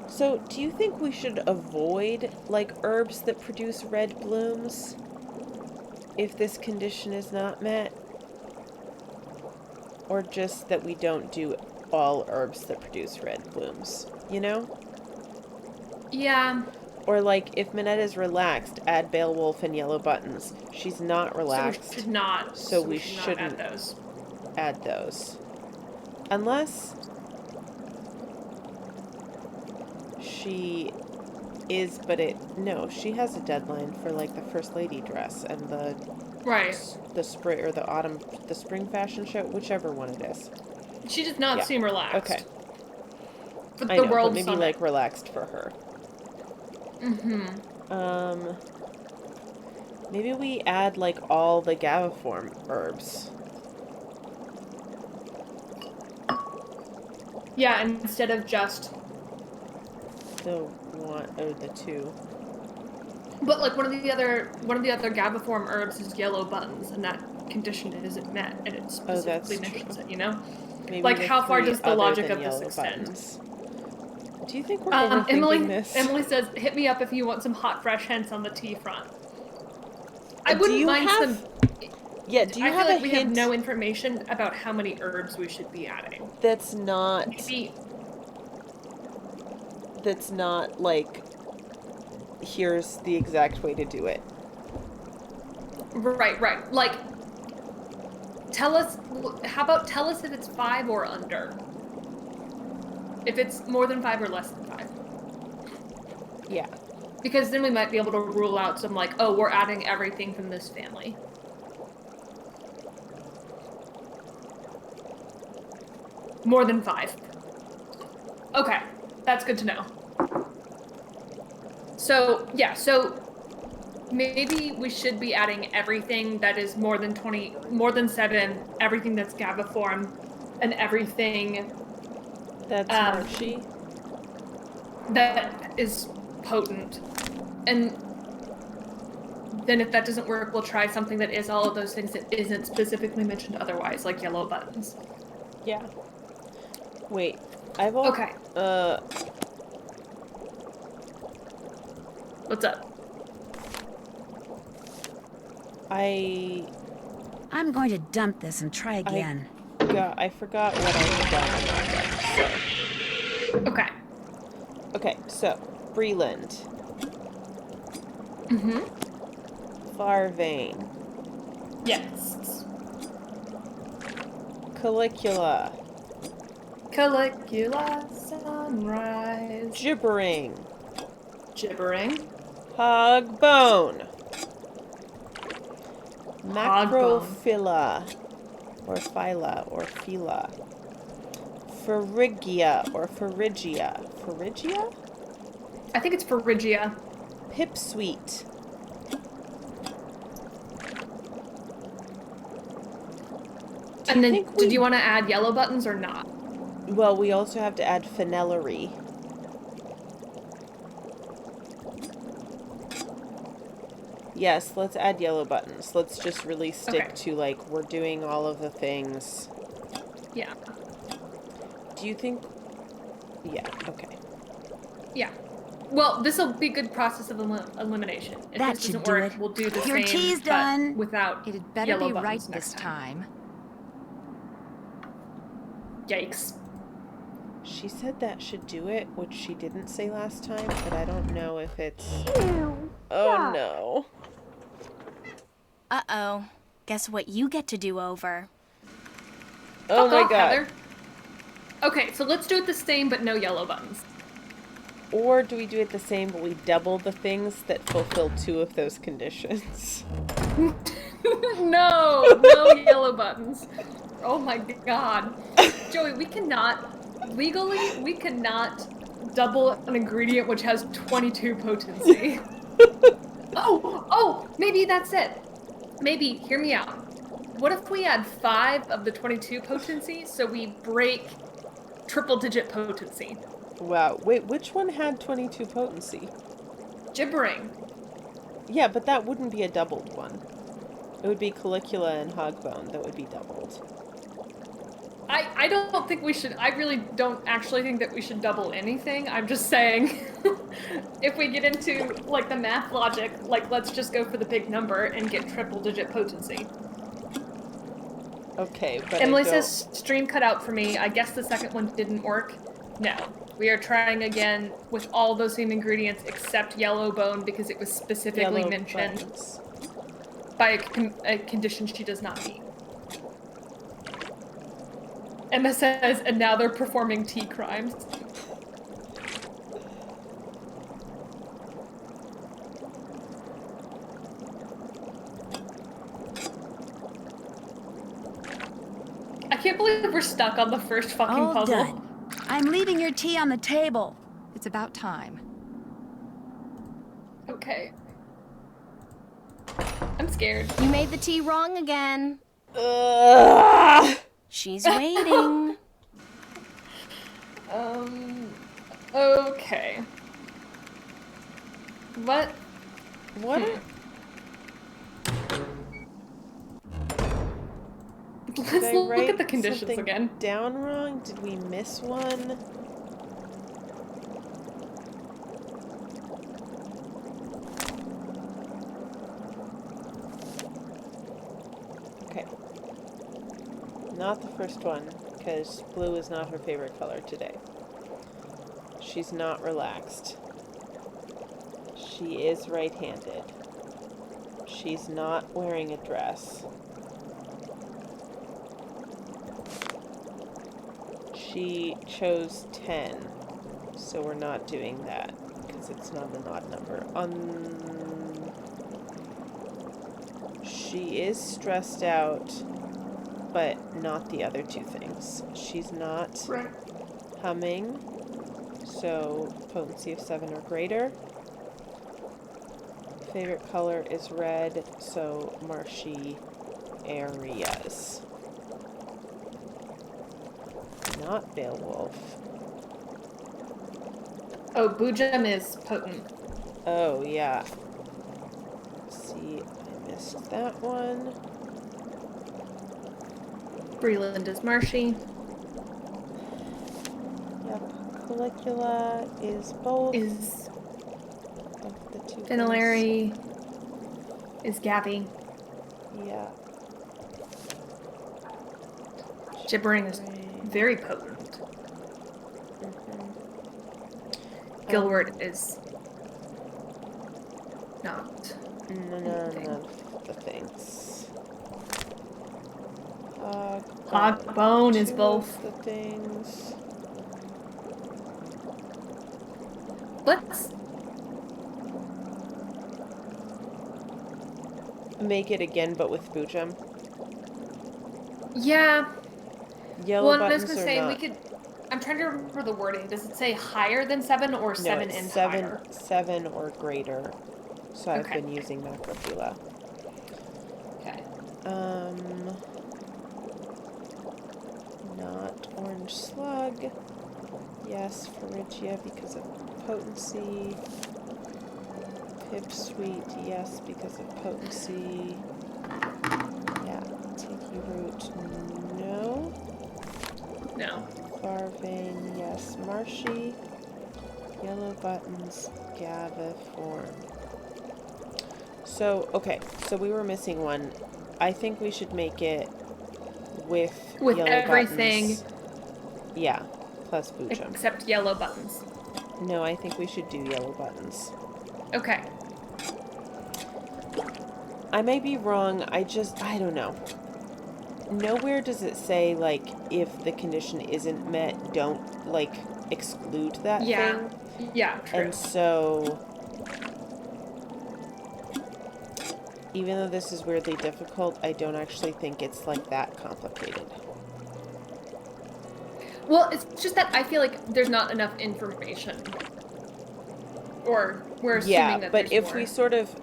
So, do you think we should avoid, like, herbs that produce red blooms if this condition is not met? Or just that we don't do all herbs that produce red blooms, you know?
Yeah.
Or, like, if Minette is relaxed, add Beowulf and Yellow Buttons. She's not relaxed.
So we should not.
So we
should
shouldn't
not add those.
Add those. Unless... she is, but no, she has a deadline for, like, the First Lady dress and the spring or the spring fashion show, whichever one it is.
She does not seem relaxed.
Okay.
But
I
the
know,
world
but maybe like relaxed for her. Maybe we add like all the Gaviform herbs.
Yeah, instead of just
the one or the 2.
But like one of the other Gaviform herbs is Yellow Buttons, and that condition isn't met, and it specifically mentions it. You know,
maybe
like how far does the logic of this extend?
Buttons. Do you think we're overthinking this?
Emily says, "Hit me up if you want some hot, fresh hints on the tea front." I wouldn't mind some.
Yeah, do you
I
have
feel
a
like we have
hint?
no information about how many herbs we should be adding.
That's not.
Maybe.
That's not like. Here's the exact way to do it.
Right. Like, tell us. How about tell us if it's 5 or under? If it's more than 5 or less than 5.
Yeah.
Because then we might be able to rule out some, like, oh, we're adding everything from this family. More than 5. Okay, that's good to know. So, yeah, so maybe we should be adding everything that is more than 7, everything that's Gaviform, and everything
that's marshy.
That is potent. And then if that doesn't work, we'll try something that is all of those things that isn't specifically mentioned otherwise, like yellow buttons.
Yeah. Wait, I've
okay. What's up?
I'm going to dump this and try again.
I forgot what I had done. So.
Okay.
Okay, so Breland.
Mm-hmm.
Farvane.
Yes.
Calicula.
Calicula sunrise.
Gibbering. Hogbone. Macrophylla. Or phyla or phyla. Phrygia or Phrygia. Phrygia?
I think it's Phrygia.
Pipsweet.
And then, did you want to add yellow buttons or not?
Well, we also have to add Fenellery. Yes, let's add yellow buttons. Let's just really stick to, like, we're doing all of the things.
Yeah.
Do you think... Yeah, okay.
Yeah. Well, this will be a good process of elimination. If
that
this
should
doesn't
do
work,
it.
we'll do the
Your
same,
tea's
but
done.
without
It'd better
yellow
be right
buttons
this time.
Yikes.
She said that should do it, which she didn't say last time, but I don't know if it's...
Ew,
oh, no.
Uh-oh. Guess what you get to do over?
Oh my god.
Heather. Okay, so let's do it the same, but no yellow buttons.
Or do we do it the same, but we double the things that fulfill 2 of those conditions?
No yellow buttons. Oh my god. Joey, we cannot double an ingredient which has 22 potency. Oh, maybe that's it. Maybe, hear me out. What if we add 5 of the 22 potency, so we break triple-digit potency?
Wow. Wait, which one had 22 potency?
Gibbering.
Yeah, but that wouldn't be a doubled one. It would be Calicula and Hogbone that would be doubled.
I don't think we should, I really don't actually think that we should double anything. I'm just saying, if we get into, like, the math logic, like, let's just go for the big number and get triple-digit potency.
Okay, but
Emily says, stream cut out for me. I guess the second one didn't work. No. We are trying again with all those same ingredients except yellow bone because it was specifically mentioned by a condition she does not meet. Emma says, and now they're performing tea crimes. I can't believe we're stuck on the first fucking puzzle.
All done. I'm leaving your tea on the table.
It's about time.
Okay. I'm scared.
You made the tea wrong again. She's waiting.
Okay. What? Let's look at the conditions again.
Down wrong? Did we miss one? Okay. Not the first one, because blue is not her favorite color today. She's not relaxed. She is right-handed. She's not wearing a dress. She chose 10, so we're not doing that, because it's not an odd number. She is stressed out, but not the other two things. She's not humming, so potency of 7 or greater. Favorite color is red, so marshy areas. Not Beowulf.
Oh, Boojum is potent.
Oh, yeah. See, I missed that one.
Breland is marshy.
Yep. Caligula is both.
Is
of the two
Finillary is Gabby.
things. Yeah.
Gibbering is very potent. Gilward is not.
None of the things.
Hogbone is
two
both.
of the things.
Let's
Make it again, but with Boojum.
Yeah.
Yellow
Well, I was
buttons
gonna
or
say
not?
we could. I'm trying to remember the wording. Does it say higher than 7 or 7
no, it's
and
7,
higher?
7 or greater. So I've
Okay.
been using Macrophylla.
Okay.
Not orange slug. Yes, Phrygia because of potency. Pipsqueak, yes, because of potency. Yeah, Tiki root, no.
No.
Farvane, yes. Marshy. Yellow buttons, Gaviform. So, okay, so we were missing one. I think we should make it with yellow
everything.
buttons. Yeah, plus Boojum.
Except yellow buttons.
No, I think we should do yellow buttons.
Okay.
I may be wrong, I don't know. Nowhere does it say, like, if the condition isn't met, don't, like, exclude that thing.
Yeah, true.
And so, even though this is weirdly difficult, I don't actually think it's, like, that complicated.
Well, it's just that I feel like there's not enough information. Or we're assuming that
but
there's
if
more.
we sort of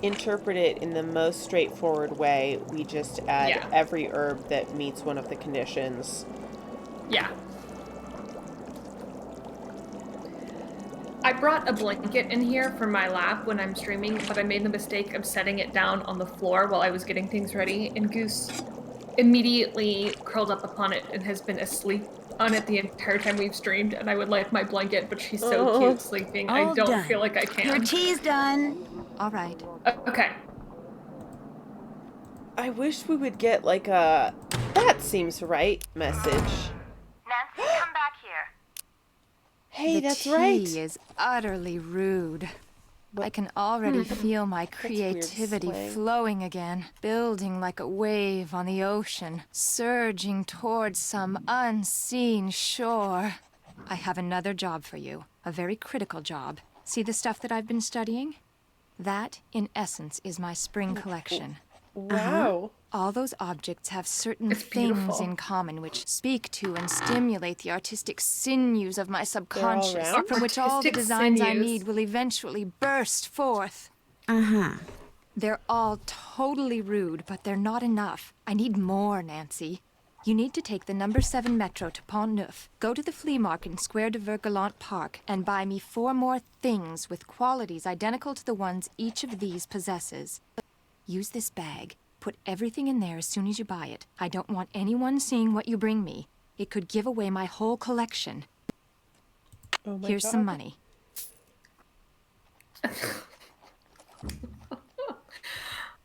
interpret it in the most straightforward way, we just add every herb that meets one of the conditions.
Yeah. I brought a blanket in here for my lab when I'm streaming, but I made the mistake of setting it down on the floor while I was getting things ready, and Goose immediately curled up upon it and has been asleep on it the entire time we've streamed, and I would like my blanket, but she's so cute sleeping. I
All
don't
done.
feel like I can.
Your tea's done.
All right.
Okay.
I wish we would get, like, a "that seems right" message.
Nancy, come back here.
Hey,
the
that's
tea
right.
is utterly rude. I can already feel my
weird
creativity
slang.
flowing again, building like a wave on the ocean, surging towards some unseen shore. I have another job for you, a very critical job. See the stuff that I've been studying? That, in essence, is my spring collection.
Wow.
All those objects have certain
It's
things
beautiful.
in common which speak to and stimulate the artistic sinews of my subconscious,
round?
from which all the
Artistic
designs I
sinews.
need will eventually burst forth. They're all totally rude, but they're not enough. I need more, Nancy. You need to take the number 7 metro to Pont Neuf, go to the flea market in Square de Vergalant Park, and buy me 4 more things with qualities identical to the ones each of these possesses. Use this bag. Put everything in there as soon as you buy it. I don't want anyone seeing what you bring me. It could give away my whole collection.
Oh my
Here's
God.
some money.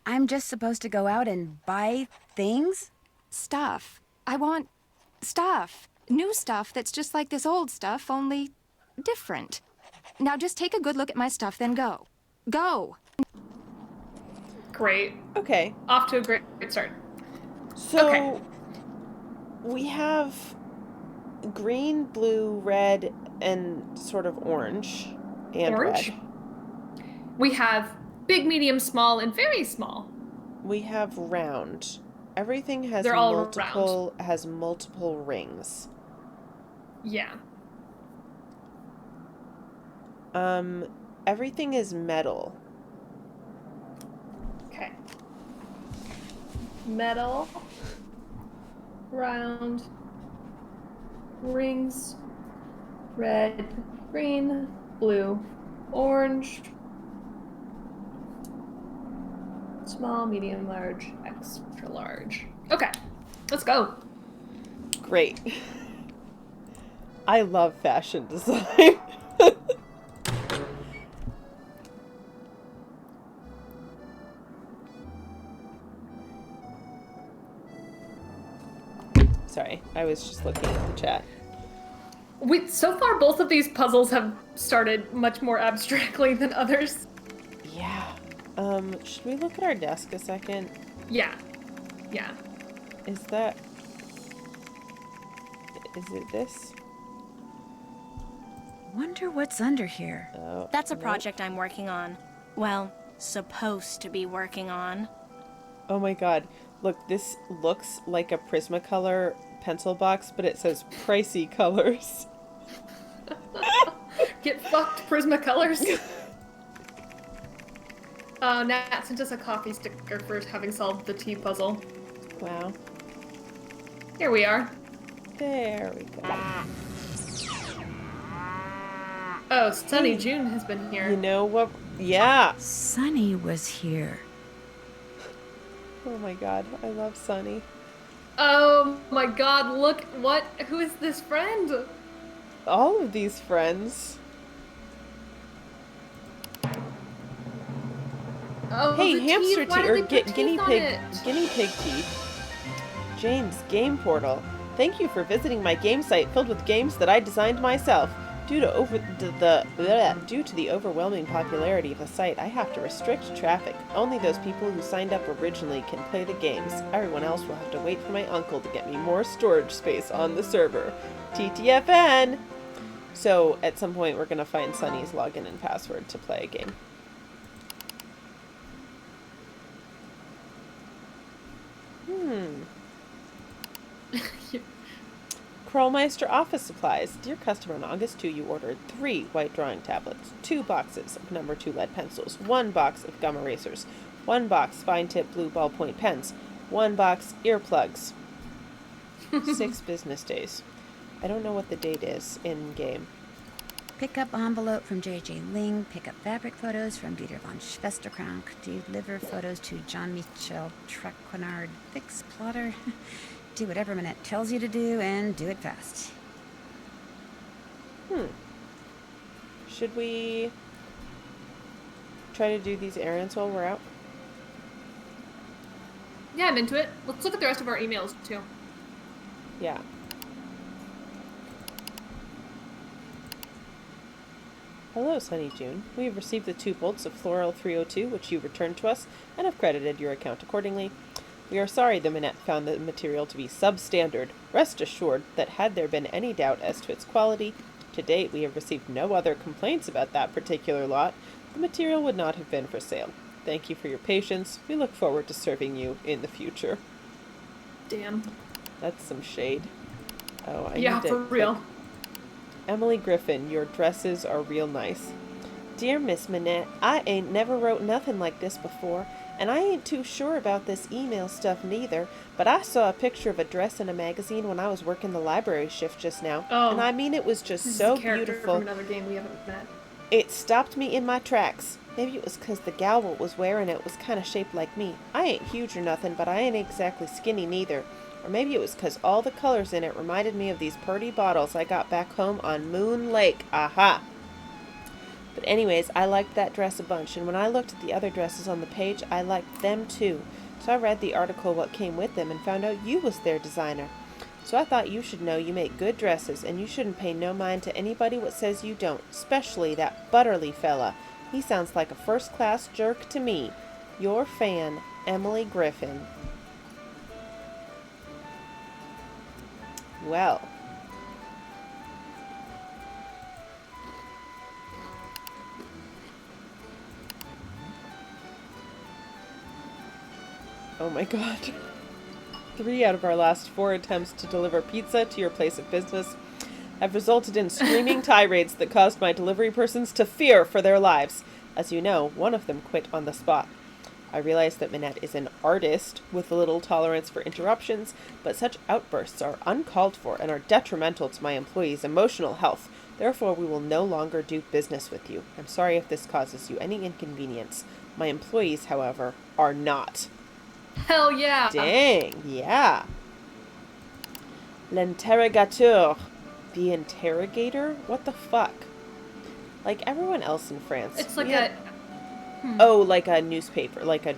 I'm just supposed to go out and buy things?
Stuff. I want stuff. New stuff that's just like this old stuff, only different. Now just take a good look at my stuff, then go. Go!
Great.
Okay.
Off to a great start.
So,
Okay.
we have green, blue, red, and sort of orange. And
orange.
red.
We have big, medium, small, and very small.
We have round. Everything has
They're all
multiple rings.
Yeah.
Everything is metal.
Okay. Metal. Round. Rings. Red. Green. Blue. Orange. Small, medium, large, extra large. Okay. Let's go.
Great. I love fashion design. Sorry, I was just looking at the chat.
So far, both of these puzzles have started much more abstractly than others.
Yeah. Should we look at our desk a second?
Yeah. Yeah.
Is it this?
Wonder what's under here.
Oh,
That's a project I'm working on. Well, supposed to be working on.
Oh my god. Look, this looks like a Prismacolor pencil box, but it says pricey colors.
Get fucked, Prismacolors. Nat sent us a coffee sticker for having solved the T puzzle.
Wow.
Here we are.
There we go.
Oh, Sunny June has been here.
You know what? Yeah.
Sunny was here.
Oh my god, I love Sunny.
Oh my god, look, who is this friend?
All of these friends.
Oh,
Hey,
the
hamster
teeth. Why
teeth, or
did they put
guinea
teeth on
pig,
it?
guinea pig teeth. James Game Portal. Thank you for visiting my game site filled with games that I designed myself. Due to the overwhelming popularity of the site, I have to restrict traffic. Only those people who signed up originally can play the games. Everyone else will have to wait for my uncle to get me more storage space on the server. TTFN! So, at some point, we're going to find Sunny's login and password to play a game. Krollmeister Office Supplies. Dear customer, on August 2, you ordered 3 white drawing tablets, 2 boxes of number 2 lead pencils, 1 box of gum erasers, 1 box fine tip blue ballpoint pens, 1 box earplugs. 6 business days. I don't know what the date is in game.
Pick up envelope from J.J. Ling. Pick up fabric photos from Dieter von Schwesterkrank. Deliver photos to Jean-Michel Traquenard. Fix plotter. Do whatever Manette tells you to do, and do it fast.
Should we try to do these errands while we're out?
Yeah, I'm into it. Let's look at the rest of our emails, too.
Yeah. Hello, Sunny June. We have received the 2 bolts of Floral 302, which you returned to us, and have credited your account accordingly. We are sorry the Manette found the material to be substandard. Rest assured that had there been any doubt as to its quality, to date we have received no other complaints about that particular lot. The material would not have been for sale. Thank you for your patience. We look forward to serving you in the future.
Damn.
That's some shade. Oh,
Yeah, for real.
Emily Griffin, your dresses are real nice. Dear Miss Manette, I ain't never wrote nothing like this before, and I ain't too sure about this email stuff neither, but I saw a picture of a dress in a magazine when I was working the library shift just now, and I mean it was just so beautiful.
From another game we haven't met.
It stopped me in my tracks. Maybe it was 'cause the gal what was wearing it was kind of shaped like me. I ain't huge or nothing, but I ain't exactly skinny neither. Or maybe it was 'cause all the colors in it reminded me of these purty bottles I got back home on Moon Lake. Aha! But anyways, I liked that dress a bunch, and when I looked at the other dresses on the page, I liked them too. So I read the article what came with them and found out you was their designer. So I thought you should know you make good dresses, and you shouldn't pay no mind to anybody what says you don't, especially that Butterly fella. He sounds like a first-class jerk to me. Your fan, Emily Griffin. Well. Oh my god. 3 out of our last 4 attempts to deliver pizza to your place of business have resulted in screaming tirades that caused my delivery persons to fear for their lives. As you know, one of them quit on the spot. I realize that Minette is an artist with little tolerance for interruptions, but such outbursts are uncalled for and are detrimental to my employees' emotional health. Therefore, we will no longer do business with you. I'm sorry if this causes you any inconvenience. My employees, however, are not.
Hell yeah.
Dang, yeah. L'interrogateur. The interrogator? What the fuck? Like everyone else in France.
It's like
Oh, like a newspaper, like a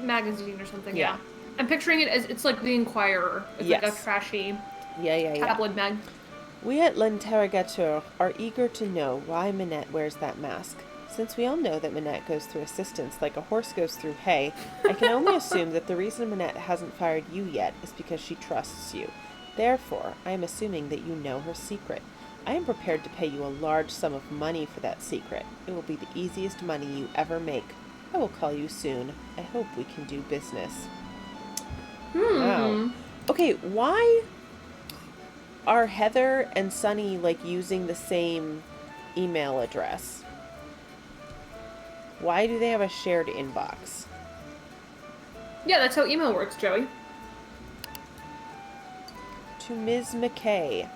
magazine or something. Yeah. I'm picturing it as it's like the Inquirer. It's like a trashy tabloid mag.
We at L'Interrogateur are eager to know why Minette wears that mask. Since we all know that Minette goes through assistance like a horse goes through hay, I can only assume that the reason Minette hasn't fired you yet is because she trusts you. Therefore, I am assuming that you know her secret. I am prepared to pay you a large sum of money for that secret. It will be the easiest money you ever make. I will call you soon. I hope we can do business. Wow. Okay, why are Heather and Sunny like using the same email address? Why do they have a shared inbox?
Yeah, that's how email works, Joey.
To Ms. McKay.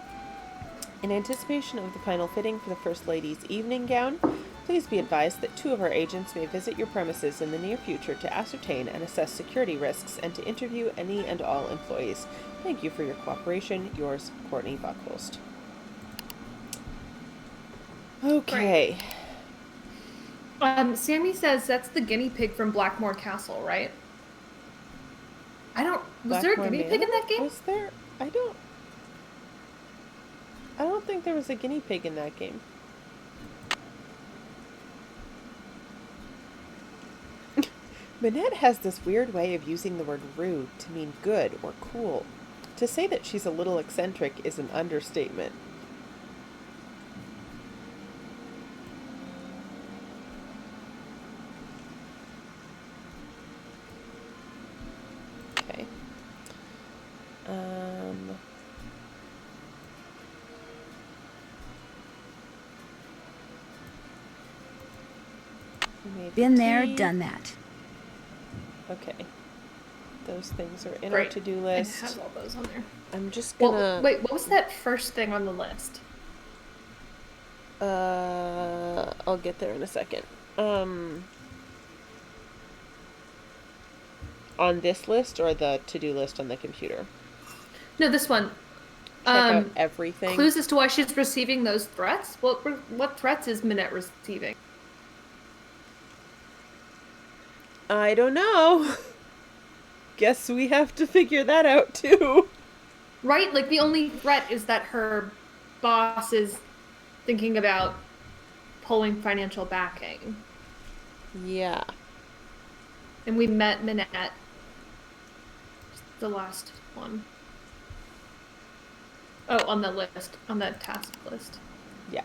In anticipation of the final fitting for the First Lady's evening gown, please be advised that 2 of our agents may visit your premises in the near future to ascertain and assess security risks and to interview any and all employees. Thank you for your cooperation. Yours, Courtney Buckholst. Okay.
Sammy says that's the guinea pig from Blackmore Castle, right? Was there a guinea pig in that game?
Was there? I don't think there was a guinea pig in that game. Minette has this weird way of using the word rude to mean good or cool. To say that she's a little eccentric is an understatement. Okay.
Been there, done that.
Okay. Those things are in our to-do list.
It has all those on there.
I'm just gonna...
Well, wait, what was that first thing on the list?
I'll get there in a second. On this list or the to-do list on the computer?
No, this one.
Check out everything.
Clues as to why she's receiving those threats? What threats is Minette receiving?
I don't know. Guess we have to figure that out too.
Right? Like the only threat is that her boss is thinking about pulling financial backing.
Yeah.
And we met Minette. The last one. Oh, on the list. On the task list.
Yeah.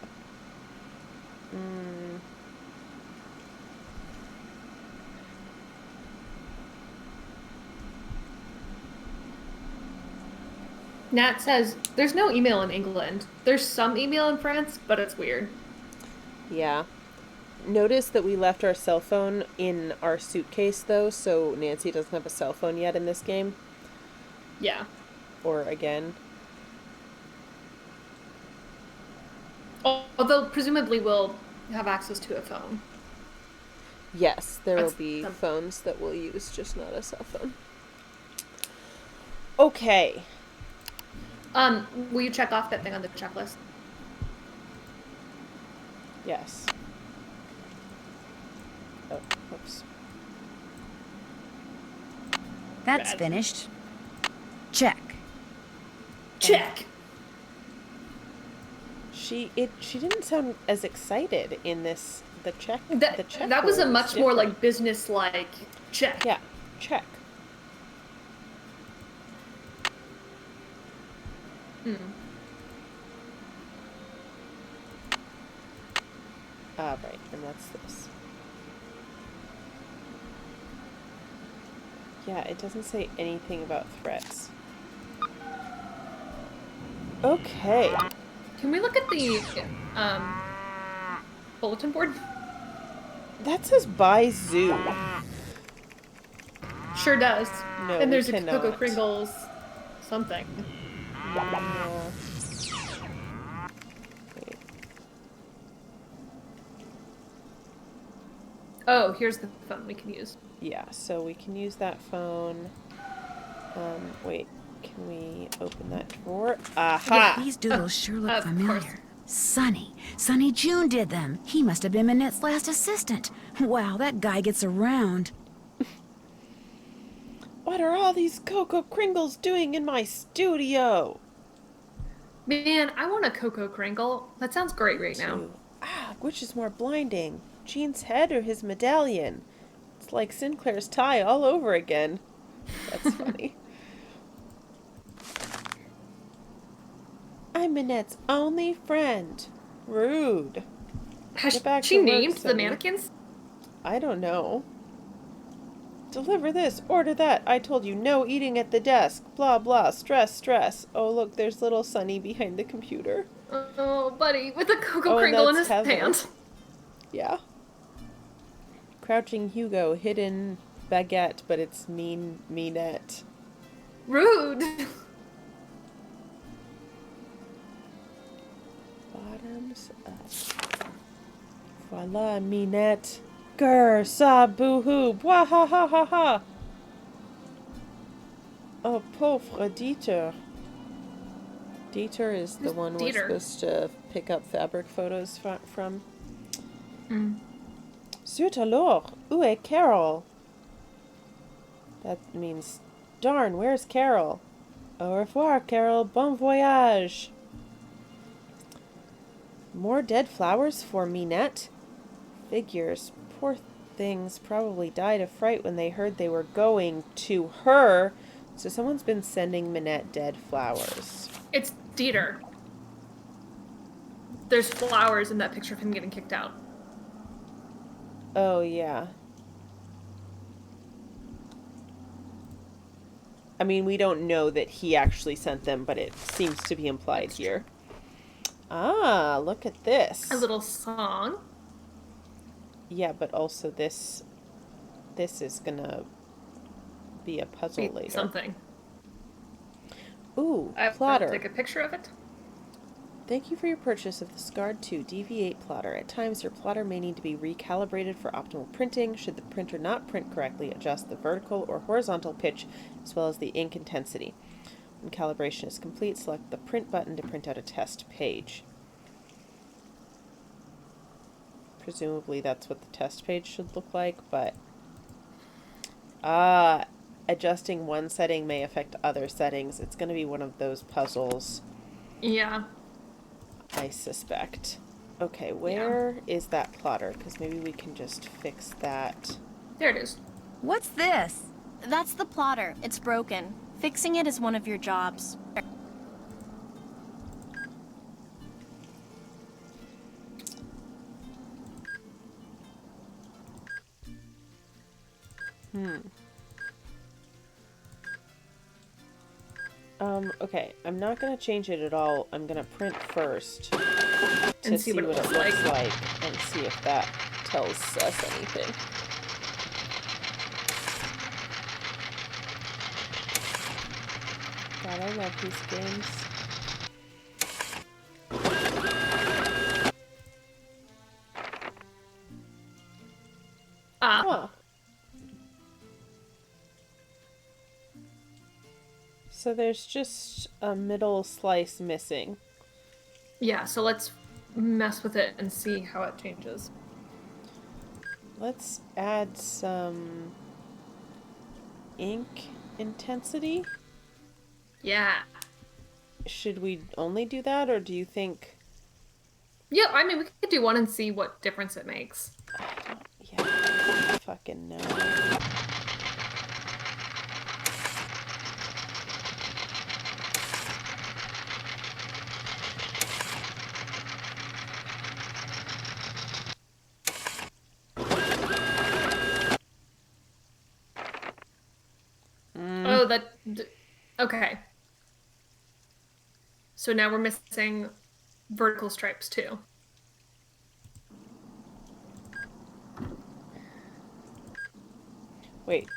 Nat says, there's no email in England. There's some email in France, but it's weird.
Yeah. Notice that we left our cell phone in our suitcase, though, so Nancy doesn't have a cell phone yet in this game.
Yeah.
Or again.
Although, presumably, we'll have access to a phone.
Yes, there will be phones that we'll use, just not a cell phone. Okay.
Will you check off that thing on the checklist?
Yes. Oh, oops.
That's finished. Check.
Check.
She didn't sound as excited in this the check.
That was a much more like business-like check.
Yeah, check. Right, and that's this. Yeah, it doesn't say anything about threats. Okay.
Can we look at the bulletin board?
That says by zoo.
Sure does.
No,
And
we
there's a Cocoa
cannot.
Kringles something.
Yeah. Wait.
Oh, here's the phone we can use.
Yeah, so we can use that phone. Wait. Can we open that drawer? Aha!
These doodles sure look
of
familiar.
course.
Sonny June did them. He must have been Minette's last assistant. Wow, that guy gets around.
What are all these Cocoa Kringles doing in my studio?
Man, I want a Cocoa Kringle. That sounds great right now.
Which is more blinding? Gene's head or his medallion? It's like Sinclair's tie all over again. That's funny. I'm Minette's only friend. Rude.
Has
Get back
she
to work,
named the
Sonny.
mannequins?
I don't know. Deliver this, order that. I told you no eating at the desk. Blah blah. Stress, stress. Oh look, there's little Sonny behind the computer.
Oh, buddy, with a Cocoa
Oh,
Kringle in
that's
his
Heather.
hand.
Yeah. Crouching Hugo, hidden baguette, but it's Minette.
Rude.
Bottoms up. Voila, Minette. Grr, sa, boo hoo, bwah ha ha ha ha. Oh, pauvre Dieter. Dieter is the
Who's
one we're
Dieter?
supposed to pick up fabric photos from.
Mm.
Zut alors, où est Carol? That means, darn, where's Carol? Au revoir, Carol, bon voyage. More dead flowers for Minette? Figures. Poor things probably died of fright when they heard they were going to her. So someone's been sending Minette dead flowers.
It's Dieter. There's flowers in that picture of him getting kicked out.
Oh, yeah. I mean, we don't know that he actually sent them, but it seems to be implied here. Ah, look at this.
A little song.
Yeah, but also this is gonna be a puzzle later.
Something.
Ooh,
I
plotter.
will take a picture of it.
Thank you for your purchase of the SCARD 2 DV8 plotter. At times, your plotter may need to be recalibrated for optimal printing. Should the printer not print correctly, adjust the vertical or horizontal pitch as well as the ink intensity. When calibration is complete, select the print button to print out a test page. Presumably that's what the test page should look like, but adjusting one setting may affect other settings. It's going to be one of those puzzles,
Yeah.
I suspect. Okay, where is that plotter? Because maybe we can just fix that.
There it is.
What's this?
That's the plotter. It's broken. Fixing it is one of your jobs.
Okay, I'm not gonna change it at all. I'm gonna print first to
And
see what it looks like and see if that tells us anything. God, I love these games. Huh. So there's just a middle slice missing.
Yeah, so let's mess with it and see how it changes.
Let's add some ink intensity.
Yeah.
Should we only do that, or do you think...
Yeah, I mean, we could do one and see what difference it makes.
Yeah, I don't fucking know.
Okay. So now we're missing vertical stripes too.
Wait.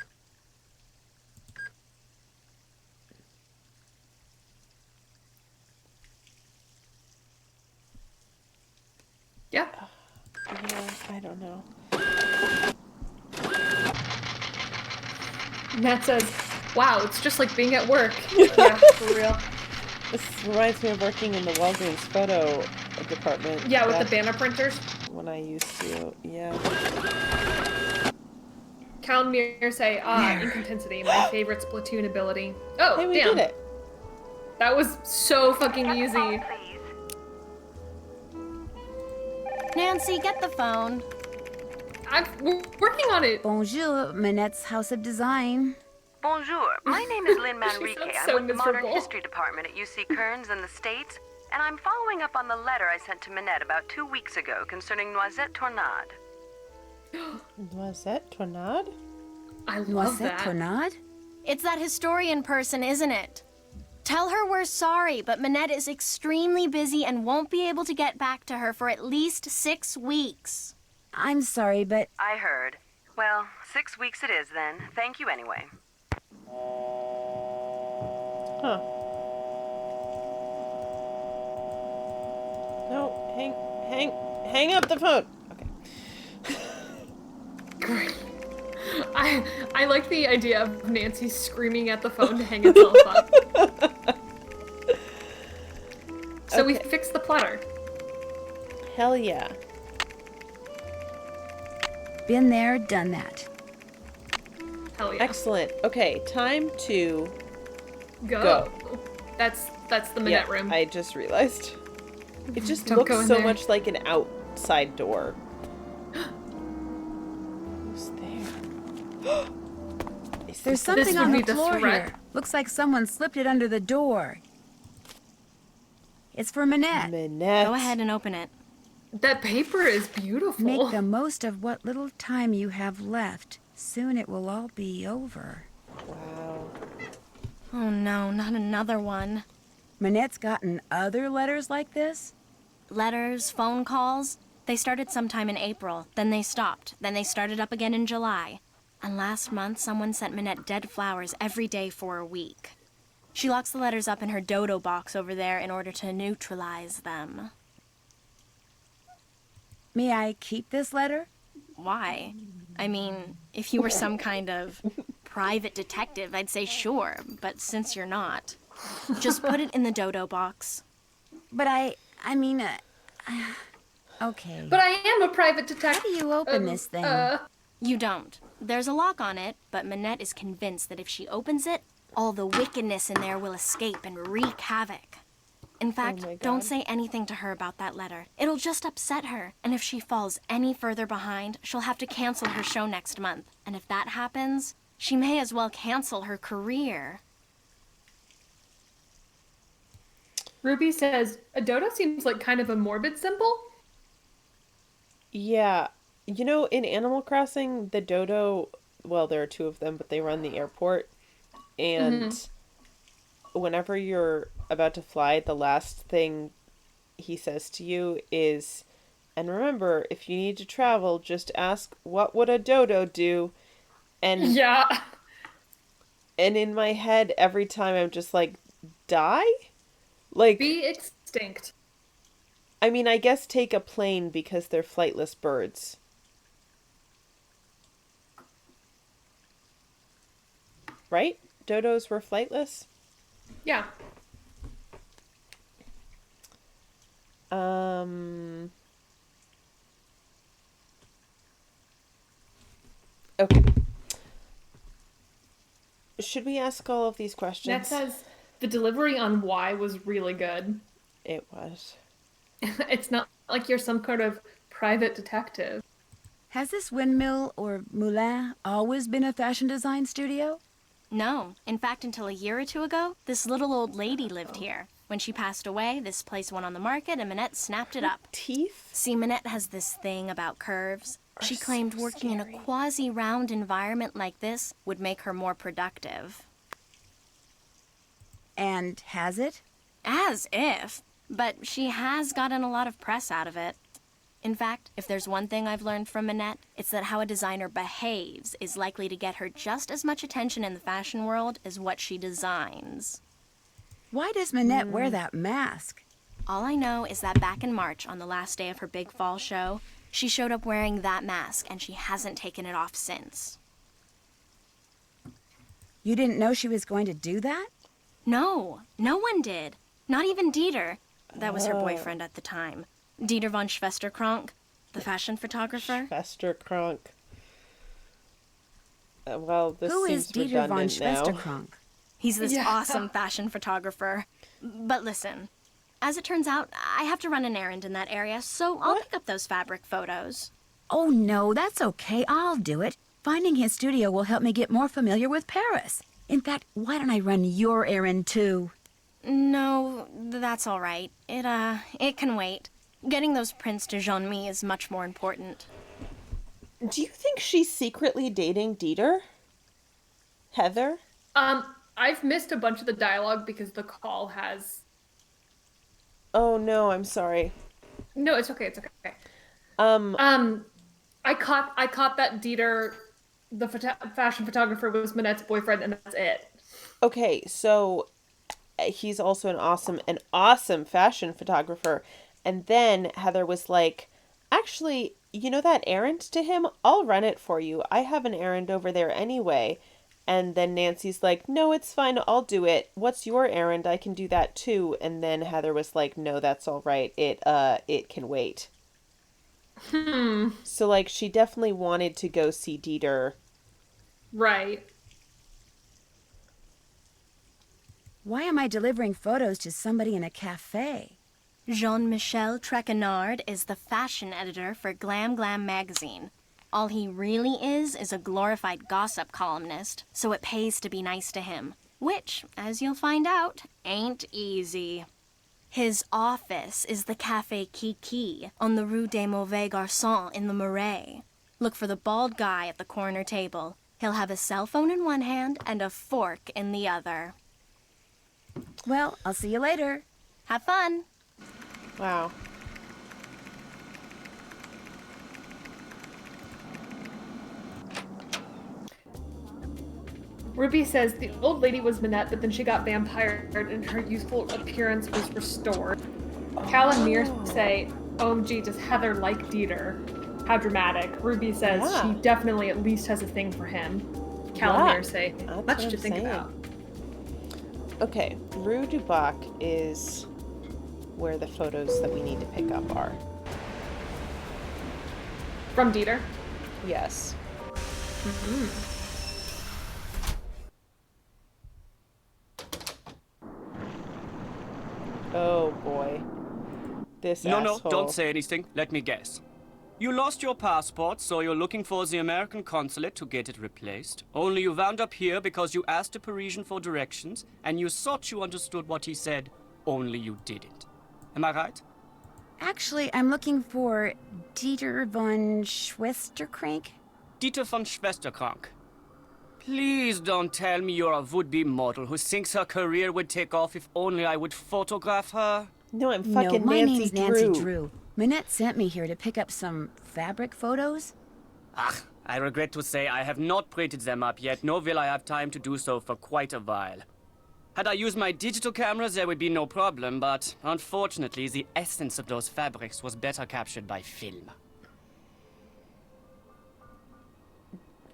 Yeah.
Yeah, I don't know.
Nat says, wow, it's just like being at work. Yeah, for real.
This reminds me of working in the Walgreens photo department.
Yeah, with the banner printers.
When I used to, yeah.
Cal and Mir say, Incontensity, my favorite Splatoon ability. Oh,
Hey, we
damn.
did it.
That was so fucking easy.
Nancy, get the phone.
We're working on it.
Bonjour, Manette's House of Design.
Bonjour, my name is Lynn
She
Manrique.
sounds
I'm
so
with the Modern
miserable.
History Department at UC Kearns in the States, and I'm following up on the letter I sent to Manette about 2 weeks ago concerning Noisette Tornade.
Noisette Tornade?
I love
Noisette
that.
Tornade?
It's that historian person, isn't it? Tell her we're sorry, but Manette is extremely busy and won't be able to get back to her for at least 6 weeks.
I'm sorry, but
I heard. Well, 6 weeks it is then. Thank you anyway.
Huh. No, hang up the phone. Okay.
Great. I like the idea of Nancy screaming at the phone to hang itself up. So we fixed the platter.
Hell yeah.
been there, done that.
Hell yeah.
Excellent. Okay, time to
Go. That's the Manette room.
I just realized. It just
Don't go
looks
in
so
there.
much like an outside door. Who's there? Is
There's
this
something
This
on
would
the
be the
floor
threat.
here. Looks like someone slipped it under the door. It's for Manette.
Manette.
Go ahead and open it.
That paper is beautiful.
Make the most of what little time you have left. Soon it will all be over.
Wow.
Oh no, not another one.
Manette's gotten other letters like this?
Letters, phone calls. They started sometime in April, then they stopped, then they started up again in July. And last month, someone sent Manette dead flowers every day for a week. She locks the letters up in her dodo box over there in order to neutralize them.
May I keep this letter?
Why? I mean, if you were some kind of private detective, I'd say sure, but since you're not, just put it in the dodo box.
But I mean, okay.
But I am a private detective.
How do you open this thing?
You don't. There's a lock on it, but Manette is convinced that if she opens it, all the wickedness in there will escape and wreak havoc. In fact,
my
don't
God.
say anything to her about that letter. It'll just upset her, and if she falls any further behind, she'll have to cancel her show next month. And if that happens, she may as well cancel her career.
Ruby says, a dodo seems like kind of a morbid symbol.
Yeah. You know, in Animal Crossing, the dodo, well, there are two of them, but they run the airport. And whenever you're about to fly, the last thing he says to you is, and remember, if you need to travel, just ask, what would a dodo do? And
Yeah.
and in my head, every time I'm just like, die? Like,
Be extinct.
I mean, I guess take a plane because they're flightless birds. Right? Dodos were flightless?
Yeah.
Okay. Should we ask all of these questions?
Nat says, the delivery on Y was really good.
It was.
It's not like you're some kind of private detective.
Has this windmill or moulin always been a fashion design studio?
No. In fact, until a year or two ago, this little old lady lived here. When she passed away, this place went on the market and Manette snapped it up.
Teeth?
See, Manette has this thing about curves. She claimed working in a quasi-round environment like this would make her more productive.
And has it?
As if. But she has gotten a lot of press out of it. In fact, if there's one thing I've learned from Minette, it's that how a designer behaves is likely to get her just as much attention in the fashion world as what she designs.
Why does Minette wear that mask?
All I know is that back in March, on the last day of her big fall show, she showed up wearing that mask, and she hasn't taken it off since.
You didn't know she was going to do that?
No, no one did. Not even Dieter. That was her boyfriend at the time. Dieter von Schwesterkrank, the fashion photographer.
Schwesterkrank. Well, this
Who
seems
is Dieter von
redundant now.
Schwesterkrank?
He's this awesome fashion photographer. But listen, as it turns out, I have to run an errand in that area, so I'll pick up those fabric photos.
Oh, no, that's okay. I'll do it. Finding his studio will help me get more familiar with Paris. In fact, why don't I run your errand, too?
No, that's all right. It can wait. Getting those prints to Jean-Mi is much more important.
Do you think she's secretly dating Dieter? Heather?
I've missed a bunch of the dialogue because the call has...
Oh, no, I'm sorry.
No, it's okay, it's okay. I caught that Dieter, the fashion photographer, was Minette's boyfriend, and that's it.
Okay, so he's also an awesome fashion photographer. And then Heather was like, actually, you know that errand to him? I'll run it for you. I have an errand over there anyway. And then Nancy's like, no, it's fine. I'll do it. What's your errand? I can do that too. And then Heather was like, no, that's all right. It can wait. So, like, she definitely wanted to go see Dieter.
Right.
Why am I delivering photos to somebody in a cafe?
Jean-Michel Trequenard is the fashion editor for Glam Glam magazine. All he really is a glorified gossip columnist, so it pays to be nice to him. Which, as you'll find out, ain't easy. His office is the Café Kiki on the Rue des Mauvais Garçons in the Marais. Look for the bald guy at the corner table. He'll have a cell phone in one hand and a fork in the other.
Well, I'll see you later.
Have fun.
Wow.
Ruby says the old lady was Minette, but then she got vampired and her youthful appearance was restored. Cal and Mir say, OMG, does Heather like Dieter? How dramatic. Ruby says she definitely at least has a thing for him. Cal and Mir say, much to think about.
Okay, Rue du Bac is where the photos that we need to pick up are.
From Dieter?
Yes.
Mm-hmm.
Oh boy. This asshole.
No, don't say anything. Let me guess. You lost your passport, so you're looking for the American consulate to get it replaced. Only you wound up here because you asked a Parisian for directions, and you thought you understood what he said, only you didn't. Am I right?
Actually, I'm looking for Dieter von Schwesterkrank.
Dieter von Schwesterkrank. Please don't tell me you're a would-be model who thinks her career would take off if only I would photograph her.
No, I'm fucking
my
Nancy
name's Nancy Drew. Minette sent me here to pick up some fabric photos.
I regret to say I have not printed them up yet, nor will I have time to do so for quite a while. Had I used my digital cameras, there would be no problem, but unfortunately, the essence of those fabrics was better captured by film.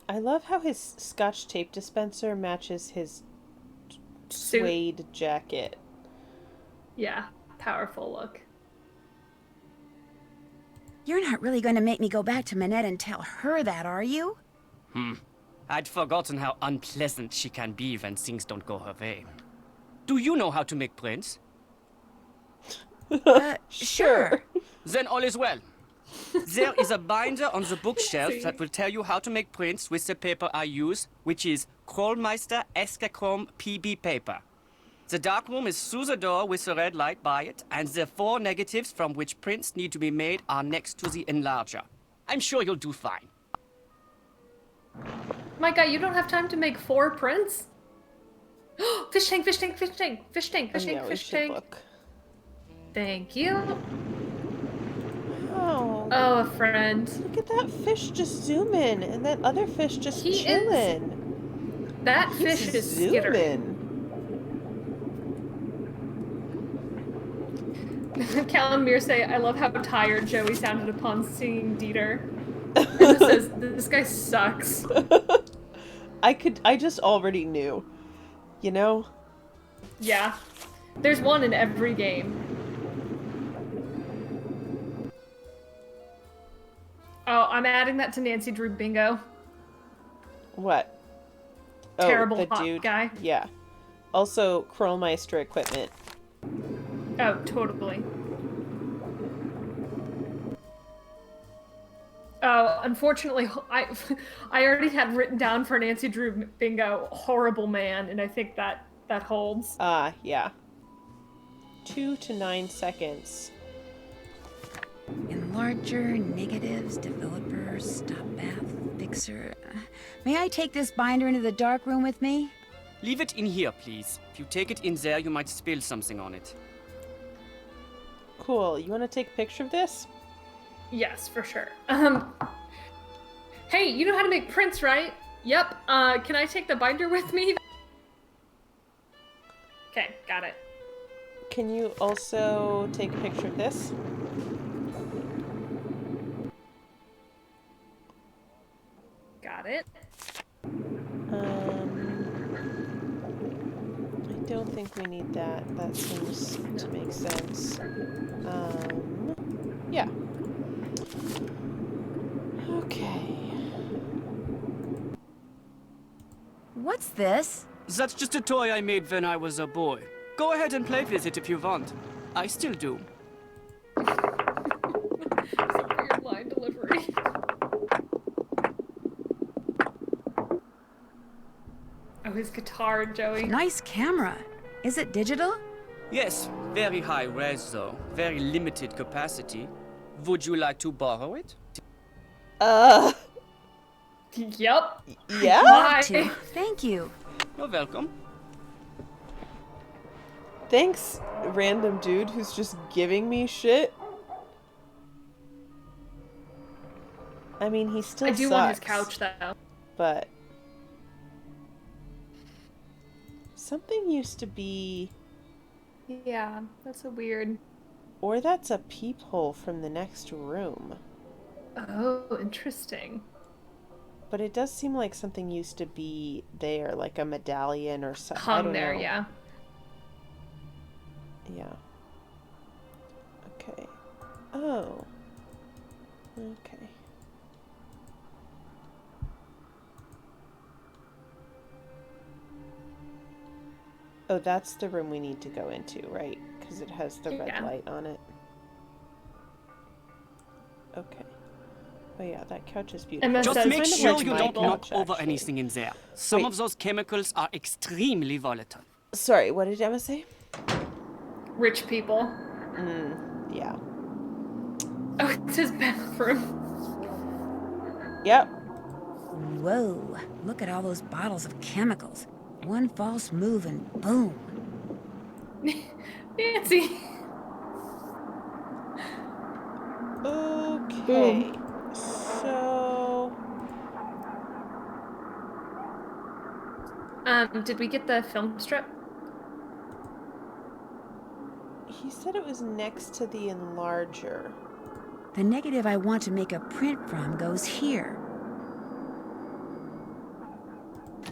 I love how his Scotch tape dispenser matches his suede jacket.
Yeah, powerful look.
You're not really going to make me go back to Minette and tell her that, are you?
I'd forgotten how unpleasant she can be when things don't go her way. Do you know how to make prints?
Sure.
Then all is well. There is a binder on the bookshelf that will tell you how to make prints with the paper I use, which is Krollmeister Escachrome PB paper. The darkroom is through the door with the red light by it, and the 4 negatives from which prints need to be made are next to the enlarger. I'm sure you'll do fine.
My guy, you don't have time to make 4 prints? Fish tank, fish tank, fish tank, fish tank, fish tank,
Yeah, we
fish
should
tank.
look.
Thank you.
Oh.
Oh, a friend.
Look at that fish just zoom in, and that other fish just chilling.
That
He's
fish is skittering. Callum Mearsay, I love how tired Joey sounded upon seeing Dieter. And this says, this guy sucks.
I just already knew. You know?
Yeah. There's one in every game. Oh, I'm adding that to Nancy Drew bingo.
What?
Terrible
the
hot
dude.
guy.
Yeah. Also, Krollmeister equipment.
Oh, totally. Oh, unfortunately, I already had written down for Nancy Drew bingo, horrible man, and I think that holds.
Yeah. 2 to 9 seconds.
Enlarger, negatives, developer, stop bath, fixer. May I take this binder into the dark room with me?
Leave it in here, please. If you take it in there, you might spill something on it.
Cool. You want to take a picture of this?
Yes, for sure. Hey, you know how to make prints, right? Yep. Can I take the binder with me? Okay, got it.
Can you also take a picture of this?
Got it.
I don't think we need that. That seems to make sense. Yeah. Okay.
What's this?
That's just a toy I made when I was a boy. Go ahead and play with it if you want. I still do.
Some weird line delivery. Oh, his guitar, Joey.
Nice camera. Is it digital?
Yes, very high res though. Very limited capacity. Would you like to borrow it?
Yep.
Yeah?
Why?
Thank you.
You're welcome.
Thanks, random dude who's just giving me shit. I mean, he still
I do
sucks,
want his couch, though.
But something used to be...
Yeah, that's a weird...
Or that's a peephole from the next room.
Oh, interesting.
But it does seem like something used to be there, like a medallion or something.
Hung there, yeah.
Yeah. Okay. Oh. Okay. Oh, that's the room we need to go into, right? Because it has the red light on it. Okay. Oh yeah, that couch is beautiful.
Just make sure you don't knock over
actually.
anything in there. Some of those chemicals are extremely volatile.
Sorry, what did Emma say?
Rich people.
Yeah.
Oh, it's his bathroom.
Yep.
Whoa, look at all those bottles of chemicals. One false move and boom.
Nancy.
Okay. So...
Did we get the film strip?
He said it was next to the enlarger.
The negative I want to make a print from goes here.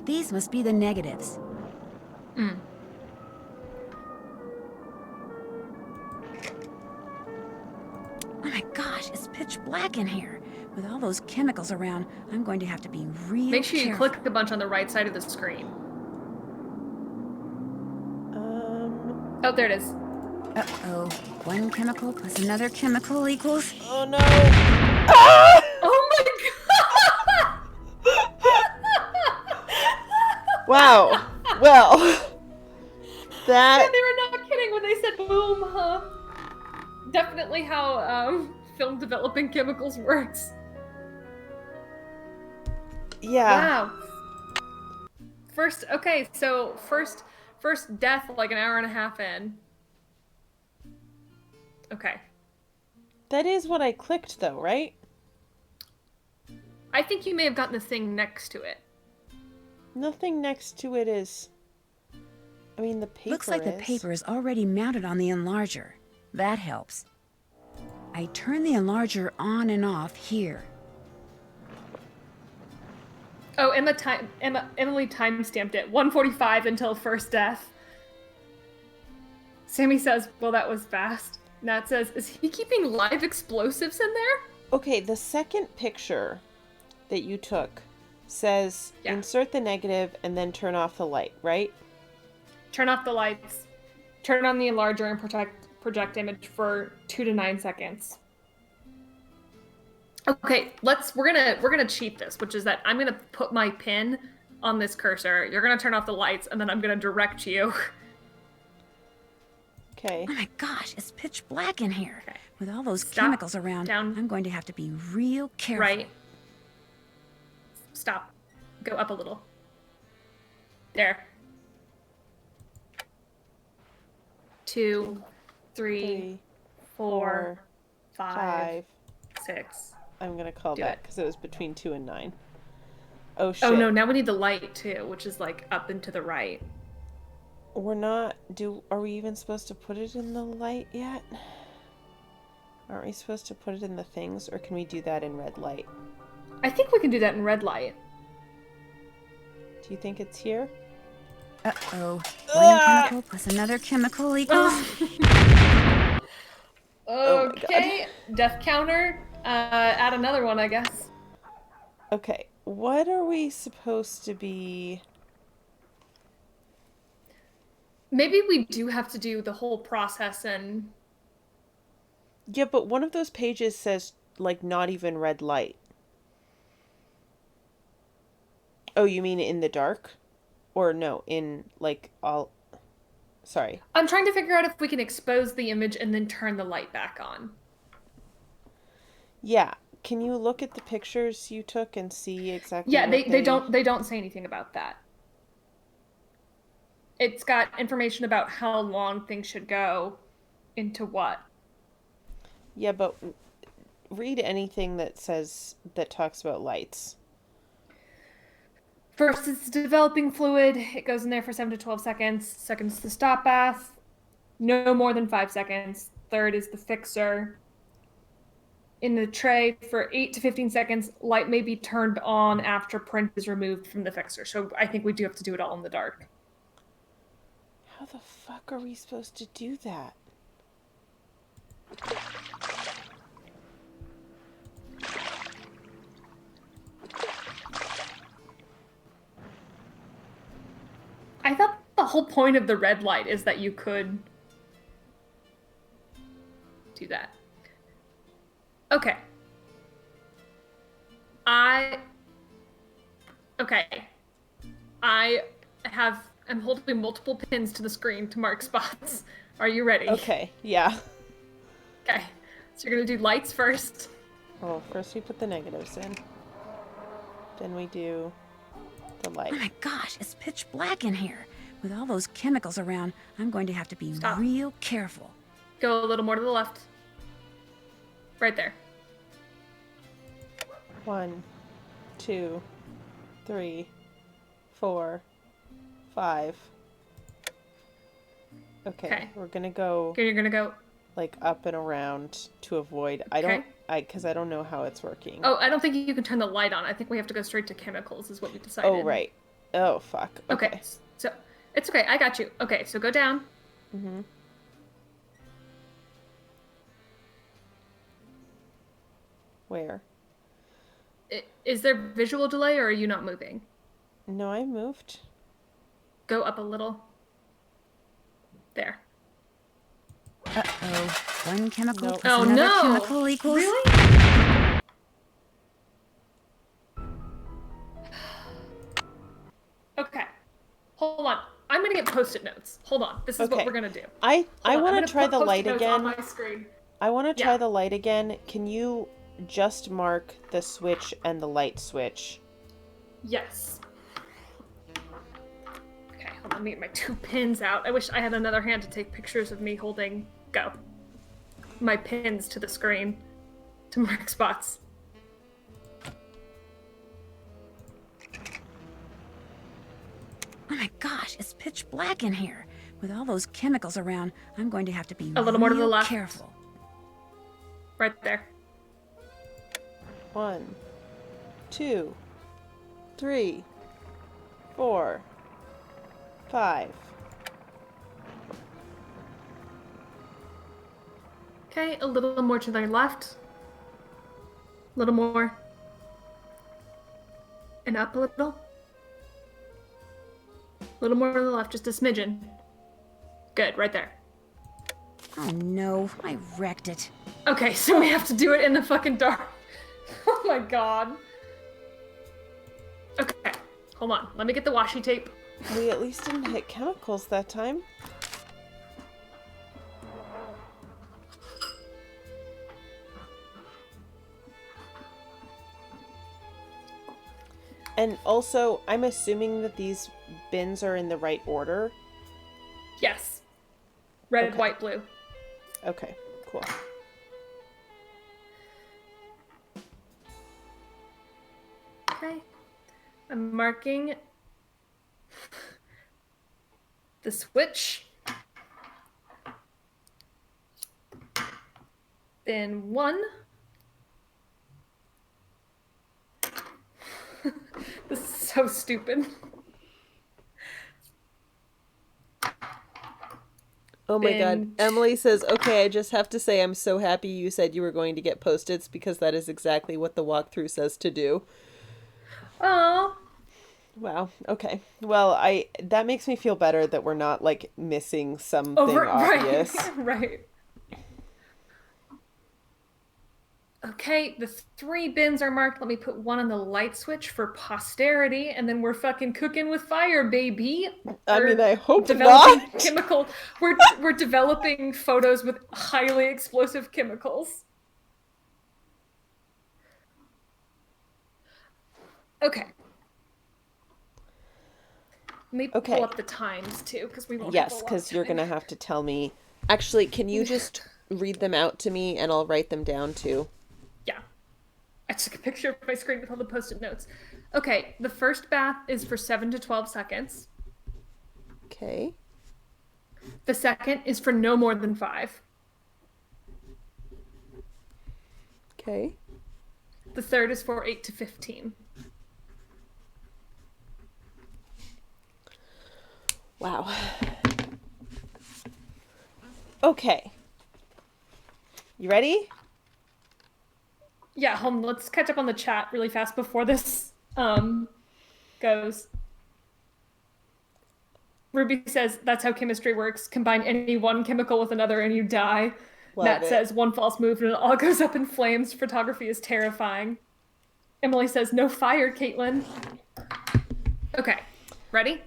These must be the negatives.
Mm.
Oh my gosh, it's pitch black in here. With all those chemicals around, I'm going to have to be real
Make sure you
careful.
click a bunch on the right side of the screen. Oh, there it is.
Uh-oh. One chemical plus another chemical equals...
Oh no!
Oh my god!
Wow. Well, that...
Yeah, they were not kidding when they said boom, huh? Definitely how film developing chemicals works.
Yeah.
Wow. First, okay, so first first death like an hour and a half in. Okay.
That is what I clicked, though, right?
I think you may have gotten the thing next to it.
Nothing next to it is... I mean, the paper
Looks like the paper is already mounted on the enlarger. That helps. I turn the enlarger on and off here.
Oh, Emily timestamped it. 1:45 until first death. Sammy says, well, that was fast. Nat says, is he keeping live explosives in there?
Okay, the second picture that you took says insert the negative and then turn off the light, right?
Turn off the lights. Turn on the enlarger and project image for 2 to 9 seconds. Okay, we're gonna cheat this, which is that I'm gonna put my pin on this cursor. You're gonna turn off the lights, and then I'm gonna direct you.
Okay.
Oh my gosh, it's pitch black in here. Okay. With all those chemicals around, I'm going to have to be real careful.
Right. Stop. Go up a little. There. 2, 3, 4, 5, 6.
I'm gonna call that because it was between 2 and 9. Oh shit.
Oh no, now we need the light too, which is like up and to the right.
We're not... Are we even supposed to put it in the light yet? Aren't we supposed to put it in the things, or can we do that in red light?
I think we can do that in red light.
Do you think it's here?
Uh-oh. One chemical plus another chemical equals...
Okay, death counter. Add another one, I guess.
Okay, what are we supposed to be...
Maybe we do have to do the whole process and...
Yeah, but one of those pages says, like, not even red light. Oh, you mean in the dark? Or no, in, like, all... Sorry.
I'm trying to figure out if we can expose the image and then turn the light back on.
Yeah. Can you look at the pictures you took and see exactly
Yeah,
what
they don't say anything about that. It's got information about how long things should go into what.
Yeah, but read anything that talks about lights.
First, it's developing fluid. It goes in there for 7 to 12 seconds. Second is the stop bath. No more than 5 seconds. Third is the fixer. In the tray for 8 to 15 seconds, light may be turned on after print is removed from the fixer. So I think we do have to do it all in the dark.
How the fuck are we supposed to do that?
I thought the whole point of the red light is that you could do that. Okay. I'm holding multiple pins to the screen to mark spots. Are you ready?
Okay, yeah.
Okay. So you're gonna do lights first.
Well, first we put the negatives in. Then we do the light.
Oh my gosh, it's pitch black in here. With all those chemicals around, I'm going to have to be real careful.
Go a little more to the left. Right there.
1, 2, 3, 4, 5. Okay, we're gonna go...
Okay, you're gonna go...
like, up and around to avoid... Because I don't know how it's working.
Oh, I don't think you can turn the light on. I think we have to go straight to chemicals is what we decided.
Oh, right. Oh, fuck.
Okay. So, it's okay. I got you. Okay, so go down.
Mm-hmm. Where?
Is there visual delay or are you not moving?
No, I moved.
Go up a little. There.
Uh-oh. One chemical plus
Oh,
another
no.
chemical equals...
Really? Okay. Hold on. I'm gonna get post-it notes. Hold on. This is what we're gonna do.
I want to try the light
Post-it notes
again.
on my screen.
I want to try the light again. Can you just mark the switch and the light switch?
Yes. Okay, Let me get my 2 pins out. I wish I had another hand to take pictures of me holding my pins to the screen to mark spots.
Oh my gosh, it's pitch black in here. With all those chemicals around, I'm going to have to be
a little more to the left.
Careful.
Right there.
1, 2, 3, 4, 5.
Okay, a little more to the left. A little more. And up a little. A little more to the left, just a smidgen. Good, right there.
Oh no, I wrecked it.
Okay, so we have to do it in the fucking dark. Oh my god. Okay, hold on. Let me get the washi tape.
We at least didn't hit chemicals that time. And also, I'm assuming that these bins are in the right order.
Yes. Red,
Okay.
white, blue.
Okay, cool.
Okay. I'm marking the switch. Bin 1. This is so stupid.
Oh my god.
Bin
Emily says, okay, I just have to say I'm so happy you said you were going to get Post-its because that is exactly what the walkthrough says to do.
Oh.
Wow. Okay. Well, that makes me feel better that we're not like missing something obvious.
Right. Okay, the 3 bins are marked. Let me put 1 on the light switch for posterity, and then we're fucking cooking with fire, baby.
I mean, I hope
developing
not.
chemical. We're developing photos with highly explosive chemicals. Okay. Let me
Okay.
pull up the times too, because we won't.
Yes, because you're gonna have to tell me. Actually, can you just read them out to me and I'll write them down too?
Yeah. I took a picture of my screen with all the post-it notes. Okay, the first bath is for 7 to 12 seconds.
Okay.
The second is for no more than 5.
Okay.
The third is for 8 to 15.
Wow. Okay. You ready?
Yeah, hold on, let's catch up on the chat really fast before this goes. Ruby says, that's how chemistry works. Combine any one chemical with another and you die.
Love
Matt
it.
says, one false move and it all goes up in flames. Photography is terrifying. Emily says, no fire, Caitlin. Okay, ready?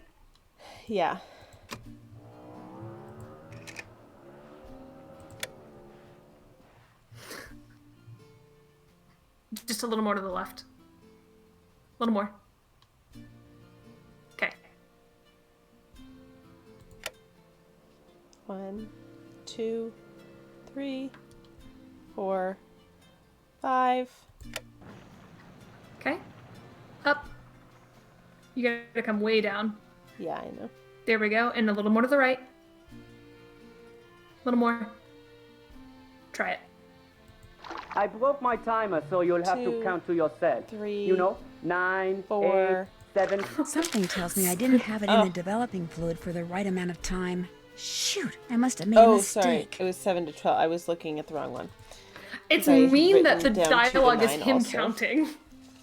Yeah.
Just a little more to the left. A little more. Okay.
1, 2, 3, 4, 5.
Okay. Up. You gotta come way down.
Yeah, I know.
There we go. And a little more to the right. A little more. Try it.
I broke my timer, so you'll have to
2,
count to yourself.
3,
You know, 9,
4,
8, 7.
Something tells me I didn't have it in the developing fluid for the right amount of time. Shoot, I must have made a mistake.
Sorry. It was 7 to 12. I was looking at the wrong one.
It's
I've
mean that the
written down 2 to
dialogue is
9
him
also.
counting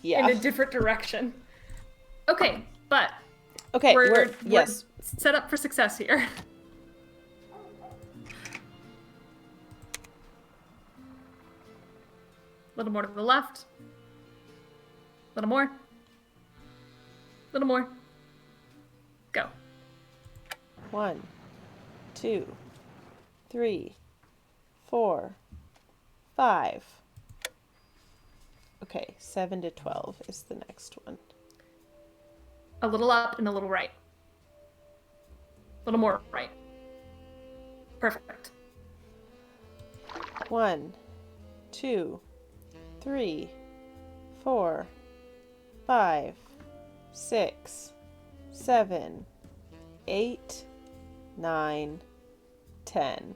Yeah.
in a different direction. Okay, but
Okay,
we're
yes.
set up for success here. A little more to the left. A little more. A little more. Go.
1, 2, 3, 4, 5. Okay, 7 to 12 is the next one.
A little up and a little right. little more right. Perfect.
1, 2, 3, 4, 5, 6, 7, 8, 9, 10.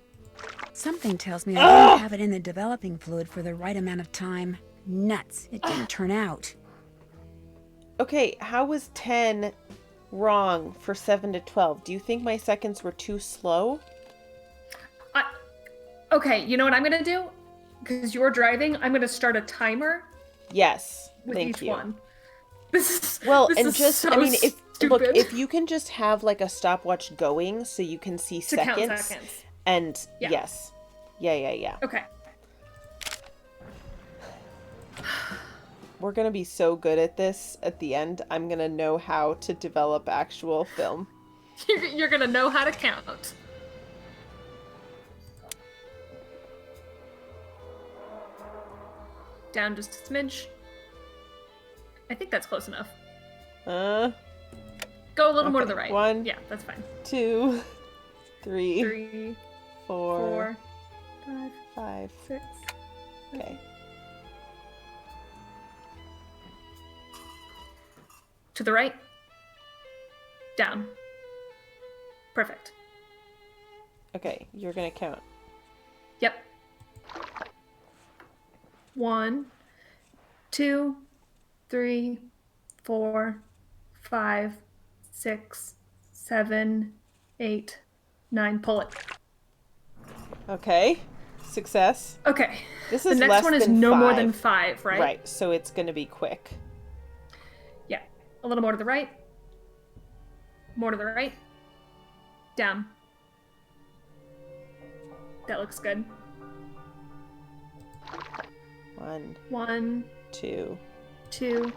Something tells me I didn't have it in the developing fluid for the right amount of time. Nuts. It didn't turn out.
Okay, how was 10 wrong for 7 to 12? Do you think my seconds were too slow?
Okay, you know what I'm gonna do? Because you're driving, I'm gonna start a timer.
Yes,
with
thank
each
you.
one. This
If
stupid.
if you can just have like a stopwatch going so you can see
To count
seconds,
seconds.
and
Yeah.
yes, yeah.
Okay.
We're gonna be so good at this at the end. I'm gonna know how to develop actual film.
You're gonna know how to count. Down just a smidge. I think that's close enough. Go a little more to the right.
1,
yeah, that's fine.
2, 3,
3,
4,
4,
5,
6.
Okay.
To the right. Down. Perfect.
Okay, you're gonna count.
Yep. 1, 2, 3, 4, 5, 6, 7, 8, 9. Pull it.
Okay. Success.
Okay.
This
The
is
next
less
one is
than
no more
5.
than 5, right?
Right, so it's gonna be quick.
Yeah. A little more to the right. More to the right. Down. That looks good.
1,
2,
2,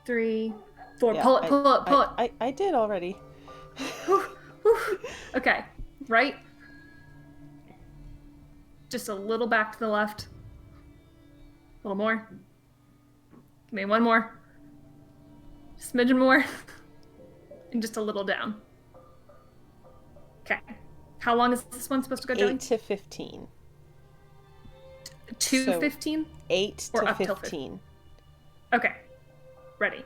3, 4.
Yeah,
pull it.
I did already.
Okay. Right. Just a little back to the left. A little more. Give me one more. Smidgen more. And just a little down. Okay. How long is this one supposed to go, Joey?
8 to 15.
To
So,
15?
8
Or
to
up till
15.
Okay. Ready.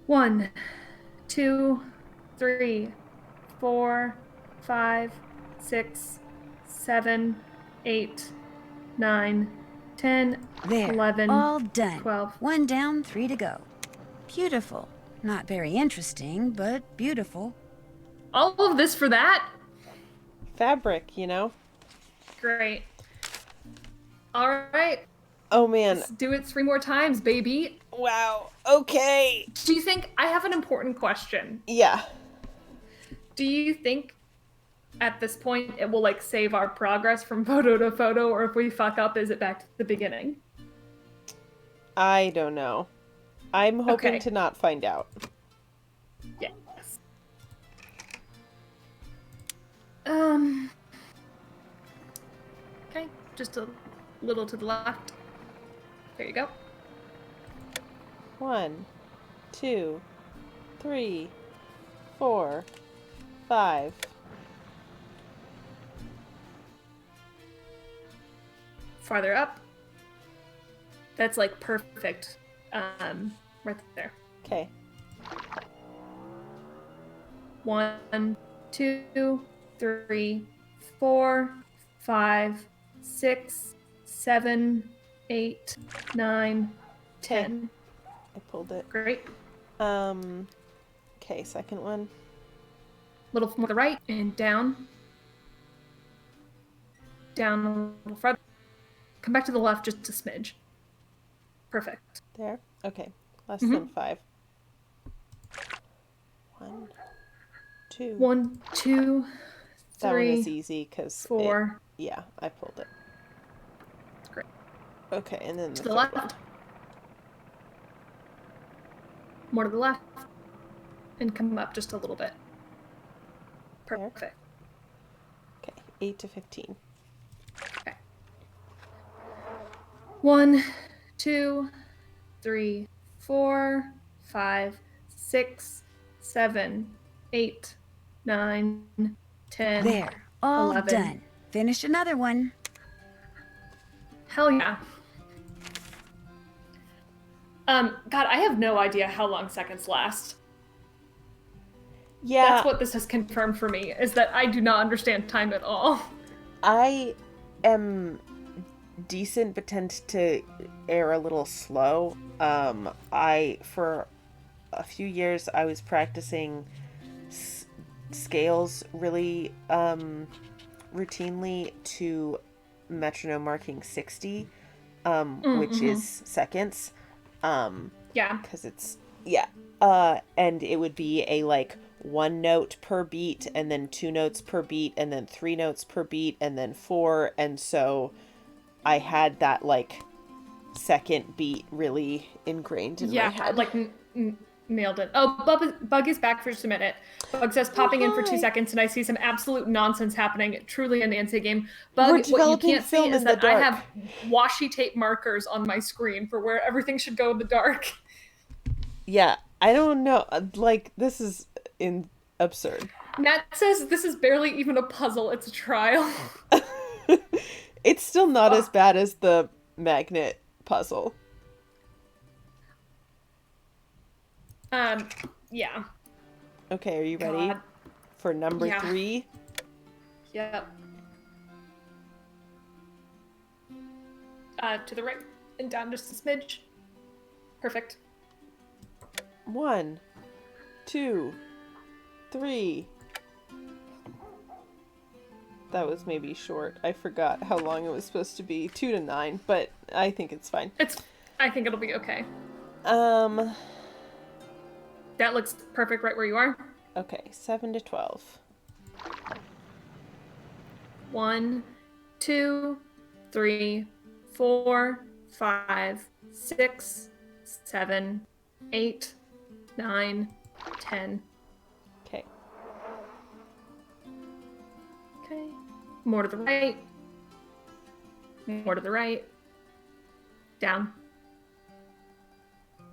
1, 2, 3, 4, 5, 6, 7, 8, 9, 10,
There.
11,
All done.
12.
1 down, 3 to go. Beautiful. Not very interesting, but beautiful.
All of this for that?
Fabric, you know?
Great. All right.
Oh man.
Let's do it 3 more times, baby.
Wow. Okay.
Do you think I have an important question?
Yeah.
Do you think at this point it will like save our progress from photo to photo, or if we fuck up, is it back to the beginning?
I don't know. I'm hoping
Okay.
to not find out.
Yes. Okay, just a little to the left. There you go.
1, 2, 3, 4, 5.
Farther up. That's like perfect. Right there.
Okay.
1, 2, 3, 4, 5, 6, 7, 8, 9, 10.
I pulled it.
Great.
Okay, second one.
Little more to the right and down. Down a little further. Come back to the left just a smidge. Perfect.
There. Okay. Less
Mhm.
than 5. 1, 2.
1, 2,
That one
3,
is easy because
4.
Yeah, I pulled it.
Great.
Okay, and then
To
the
the
third
left.
one.
More to the left. And come up just a little bit. Perfect.
Okay, 8 to 15.
Okay. 1, 2, 3, 4, 5, 6, 7, 8, 9, 10.
There, all
11.
done. Finish another one.
Hell yeah. God, I have no idea how long seconds last.
Yeah.
That's what this has confirmed for me, is that I do not understand time at all.
I am decent but tend to err a little slow. For a few years I was practicing scales really routinely to metronome marking 60, which is seconds.
Yeah.
Because it's, and it would be a, like, 1 note per beat, and then 2 notes per beat, and then 3 notes per beat, and then 4, and so I had that, like, second beat really ingrained in my head.
Like, nailed it. Oh, Bug is back for just a minute. Bug says, popping in for 2 seconds, and I see some absolute nonsense happening. Truly a Nancy game. Bug, what you can't see is that I have washi tape markers on my screen for where everything should go in the dark.
Yeah, I don't know. Like, this is absurd.
Nat says this is barely even a puzzle, it's a trial.
It's still not as bad as the magnet puzzle.
Yeah.
Okay, are you ready for number 3?
Yep. To the right and down just a smidge. Perfect.
1, 2, 3. That was maybe short. I forgot how long it was supposed to be. 2 to 9, but I think it's fine.
I think it'll be okay. That looks perfect right where you are.
Okay, 7 to 12.
1, 2, 3, 4, 5, 6, 7, 8, 9, 10.
Okay.
Okay. More to the right. More to the right. Down.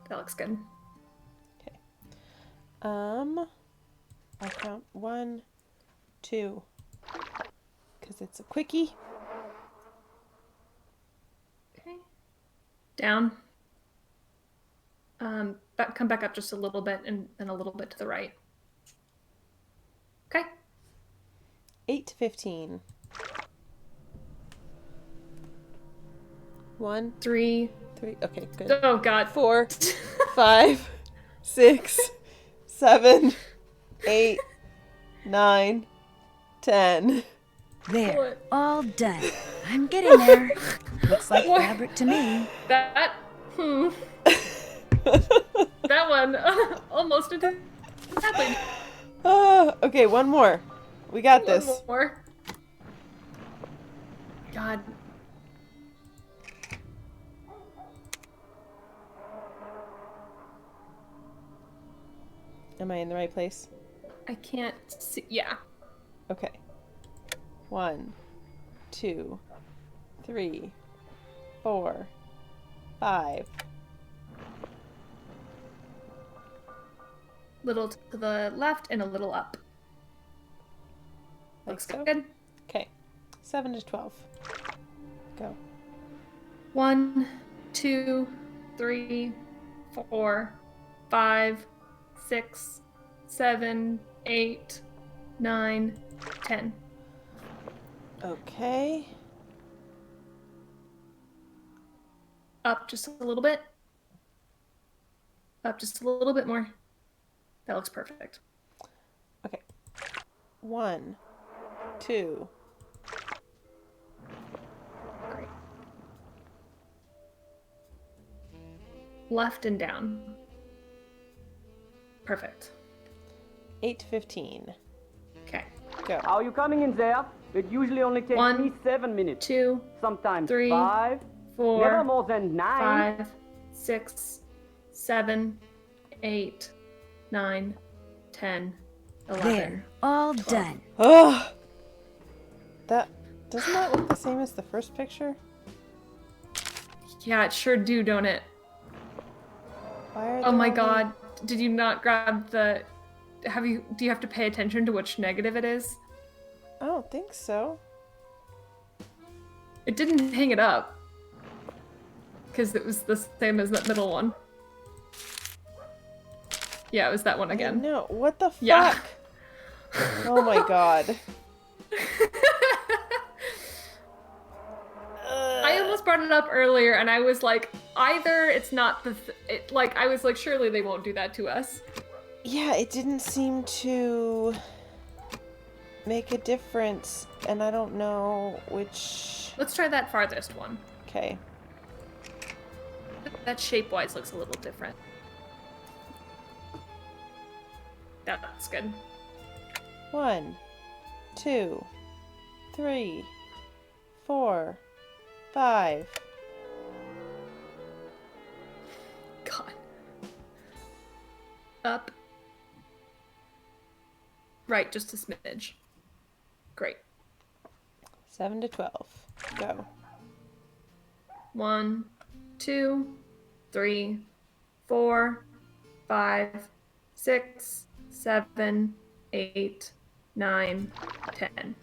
That looks good.
Okay. I'll count 1, 2. Because it's a quickie.
Okay. Down. Come back up just a little bit and then a little bit to the right. Okay.
8 to 15. 1, 3. Okay, good.
Oh God.
4, 5, 6, 7, 8, 9, 10.
There, all done. I'm getting there. Looks like fabric to me.
That one almost didn't happen.
Okay, one more. We got this.
One more. God.
Am I in the right place?
I can't see. Yeah.
Okay. 1, 2, 3, 4, 5.
Little to the left and a little up. Looks good.
Okay. 7 to 12. Go.
1, 2, 3, 4, 5, 6, 7, 8, 9, 10.
Okay.
Up just a little bit. Up just a little bit more. That looks perfect.
Okay. 1, 2.
Great. Left and down. Perfect.
8 to 15.
Okay.
Go.
Are you coming in there? It usually only takes
1,
me 7 minutes.
2,
sometimes
3,
5,
4,
never more than 9.
5, 6, 7, 8, 9, 10, 11.
There, all
12.
done.
Oh! Doesn't that look the same as the first picture?
Yeah, it sure do, don't it?
Why are
Oh my
there
God. Did you not grab the do you have to pay attention to which negative it is?
I don't think so.
It didn't hang it up. Because it was the same as that middle one. Yeah, it was that one again.
No, what the fuck?
Yeah.
Oh my god.
I almost brought it up earlier, and I was like, either it's not I was like, surely they won't do that to us.
Yeah, it didn't seem to make a difference, and I don't know which...
Let's try that farthest one.
Okay.
That shape-wise looks a little different. That's good.
1, 2, 3, 4, 5.
God. Up. Right, just a smidge. Great.
7 to 12. Go.
1, 2, 3, 4, 5, 6, 7, 8, 9, 10.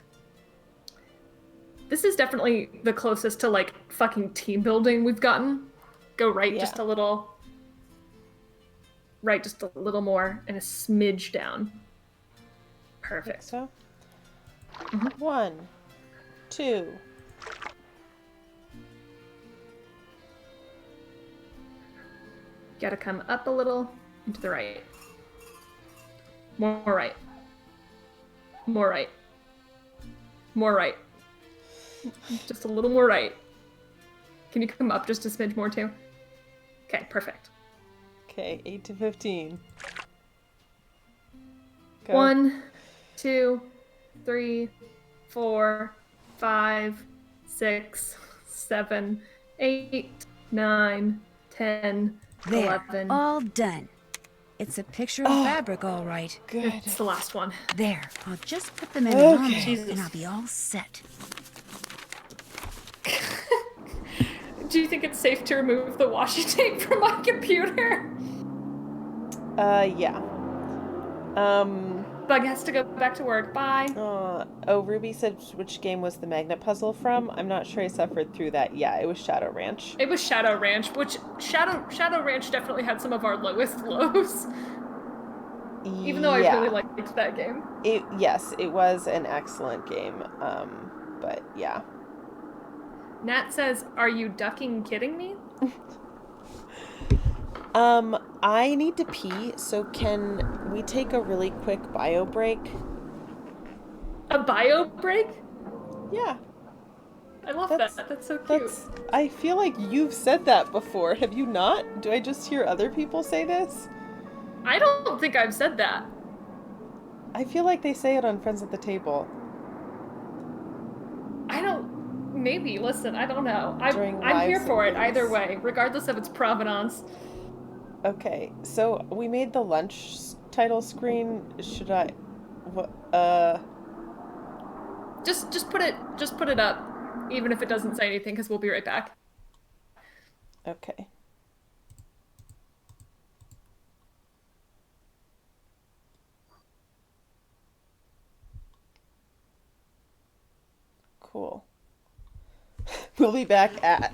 This is definitely the closest to, like, fucking team building we've gotten. Go right just a little. Right just a little more, and a smidge down. Perfect.
So, 1, 2.
Gotta come up a little, and to the right. More right. More right. More right. Just a little more right. Can you come up just a smidge more too? Okay, perfect.
Okay, 8 to 15. Go.
1, 2, 3, 4, 5, 6, 7, 8, 9, 10,
There,
11.
all done. It's a picture of fabric, all right.
Good.
It's the last one.
There, I'll just put them in an envelope and I'll be all set.
Do you think it's safe to remove the washi tape from my computer?
Yeah.
Bug has to go back to work. Bye.
Oh, Ruby said which game was the magnet puzzle from. I'm not sure I suffered through that. Yeah, it was Shadow Ranch.
It was Shadow Ranch, which Shadow Ranch definitely had some of our lowest lows. Even though I really liked that game.
Yes, it was an excellent game. But yeah.
Nat says, "Are you ducking kidding me?"
I need to pee, so can we take a really quick bio break?
A bio break?
Yeah.
I love that. That's so cute.
I feel like you've said that before. Have you not? Do I just hear other people say this?
I don't think I've said that.
I feel like they say it on Friends at the Table.
Maybe, listen, I don't know.
During
I'm here
lives
for
and
it either
things.
way, regardless of its provenance.
Okay, so we made the lunch title screen. Should I...
Just put it up, even if it doesn't say anything, because we'll be right back.
Okay. Cool. We'll be back at...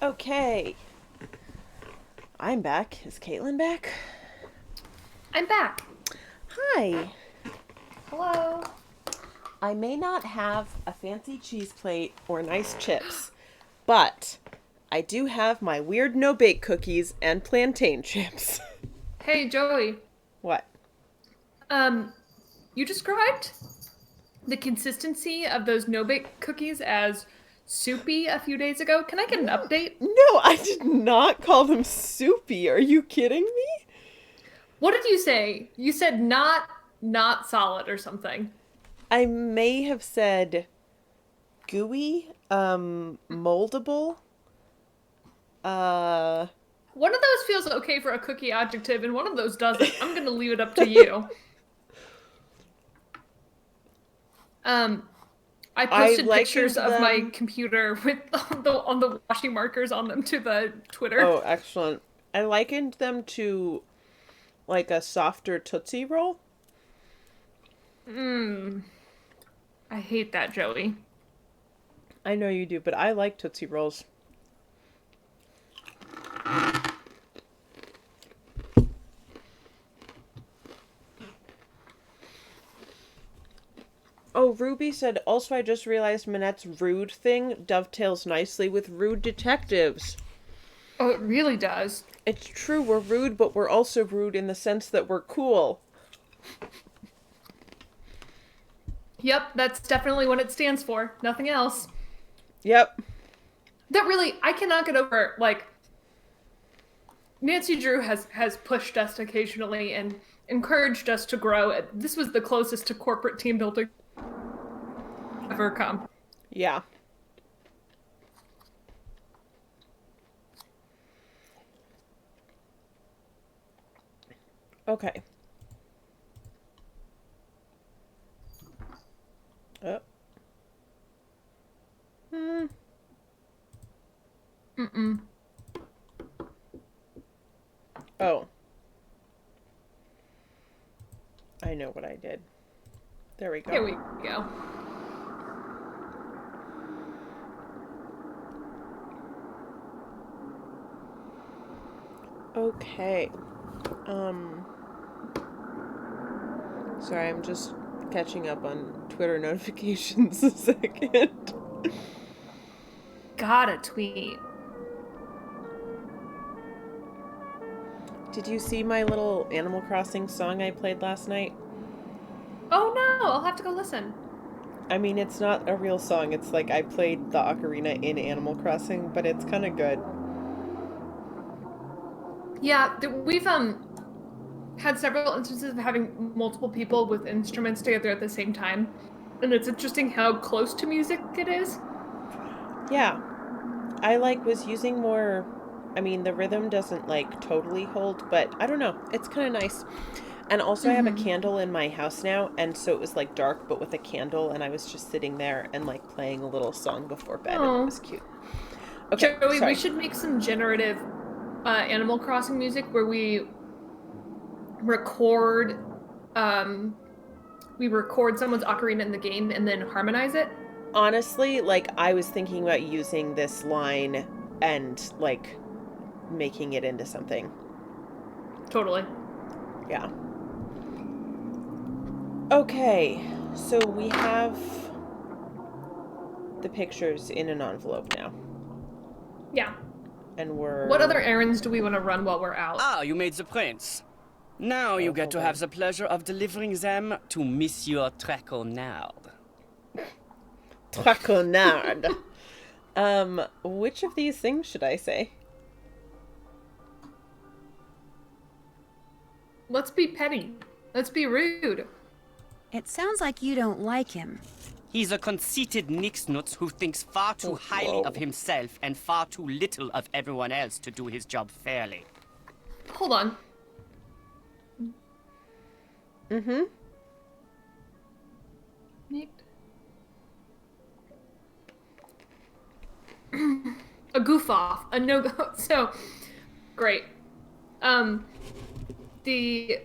Okay. I'm back. Is Caitlin back?
I'm back.
Hi.
Hello.
I may not have a fancy cheese plate or nice chips, but I do have my weird no-bake cookies and plantain chips.
Hey, Joey.
What?
You described the consistency of those no-bake cookies as soupy a few days ago. Can I get an update?
No, I did not call them soupy. Are you kidding me?
What did you say? You said not solid or something.
I may have said gooey, moldable.
One of those feels okay for a cookie adjective, and one of those doesn't. I'm gonna leave it up to you. I posted pictures of my computer with on the washing markers on them to the Twitter.
Oh, excellent. I likened them to like a softer Tootsie Roll.
I hate that, Joey.
I know you do, but I like Tootsie Rolls. Oh, Ruby said, also I just realized Minette's rude thing dovetails nicely with rude detectives.
Oh, it really does.
It's true, we're rude, but we're also rude in the sense that we're cool.
Yep, that's definitely what it stands for. Nothing else.
Yep.
That really, I cannot get over, like, Nancy Drew has pushed us occasionally and encouraged us to grow. This was the closest to corporate team building ever come.
Yeah. Okay. Oh. Oh. I know what I did. There we go.
Here we go.
Okay. Sorry, I'm just catching up on Twitter notifications a second.
Gotta tweet.
Did you see my little Animal Crossing song I played last night?
Oh no, I'll have to go listen.
I mean, it's not a real song. It's like I played the ocarina in Animal Crossing, but it's kind of good.
Yeah, we've had several instances of having multiple people with instruments together at the same time, and it's interesting how close to music it is.
Yeah. I was using more, I mean, the rhythm doesn't totally hold, but I don't know. It's kind of nice. And also I have a candle in my house now, and so it was dark but with a candle, and I was just sitting there and playing a little song before bed. And it was cute. Okay,
Joey,
sorry.
we should make some generative Animal Crossing music where we record someone's ocarina in the game and then harmonize it.
Honestly, I was thinking about using this line and making it into something.
Totally.
Yeah. Okay, so we have the pictures in an envelope now.
Yeah.
And we're...
What other errands do we want to run while we're out?
Ah, you made the prints. Now you get to have the pleasure of delivering them to Monsieur Traquenard.
Traquenard. Which of these things should I say?
Let's be petty. Let's be rude.
It sounds like you don't like him.
He's a conceited nixnuts who thinks far too highly of himself and far too little of everyone else to do his job fairly.
Hold on.
Mm-hmm.
Nick. A goof off. A no-go. So, great. The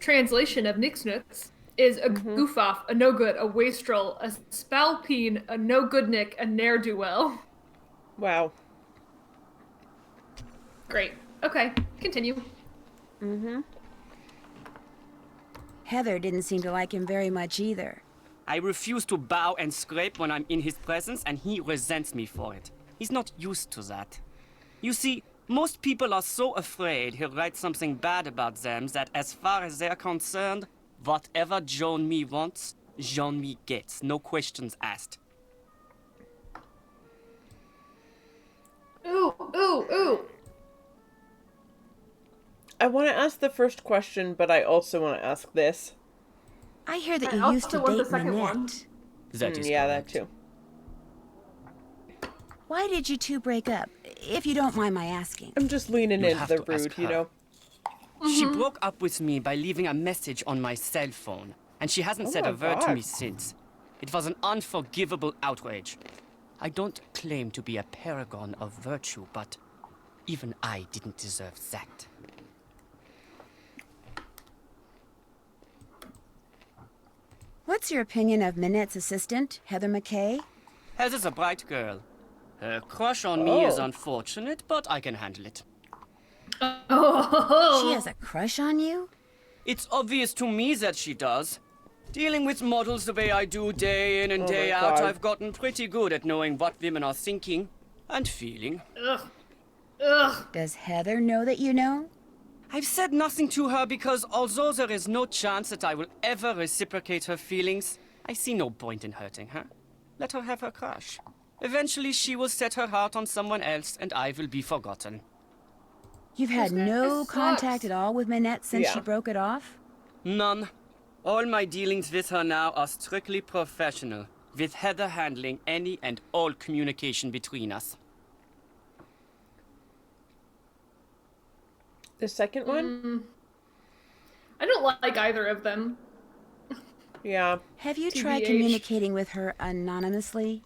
translation of nixnuts is a goof off, a no good, a wastrel, a spalpeen, a no good nick, a ne'er-do-well.
Wow.
Great. Okay, continue.
Mm-hmm.
Heather didn't seem to like him very much either.
I refuse to bow and scrape when I'm in his presence, and he resents me for it. He's not used to that. You see, most people are so afraid he'll write something bad about them that as far as they're concerned, whatever Jean-Mi wants, Jean-Mi gets. No questions asked.
Ooh, ooh, ooh.
I want to ask the first question, but I also want to ask this.
I hear that
I
you used to
also want the
date
second
Minette.
one.
That is
yeah,
correct.
that too.
Why did you two break up, if you don't mind my asking?
I'm just leaning
You'll
into
have
the
to ask
rude, you
her.
know.
She broke up with me by leaving a message on my cell phone, and she hasn't
Oh
said
my
a word to
God.
me since. It was an unforgivable outrage. I don't claim to be a paragon of virtue, but even I didn't deserve that.
What's your opinion of Minette's assistant, Heather McKay?
Heather's a bright girl. Her crush on me is
Oh.
unfortunate, but I can handle it.
Oh.
She has a crush on you?
It's obvious to me that she does. Dealing with models the way I do day in and
Oh
day
my
out,
God.
I've gotten pretty good at knowing what women are thinking and feeling.
Ugh. Ugh.
Does Heather know that you know?
I've said nothing to her because although there is no chance that I will ever reciprocate her feelings, I see no point in hurting her. Let her have her crush. Eventually she will set her heart on someone else and I will be forgotten.
You've had no
sucks.
contact at all with Minette since
Yeah.
she broke it off?
None. All my dealings with her now are strictly professional, with Heather handling any and all communication between us.
The second one?
I don't like either of them.
Yeah.
Have you tried
TBH.
communicating with her anonymously?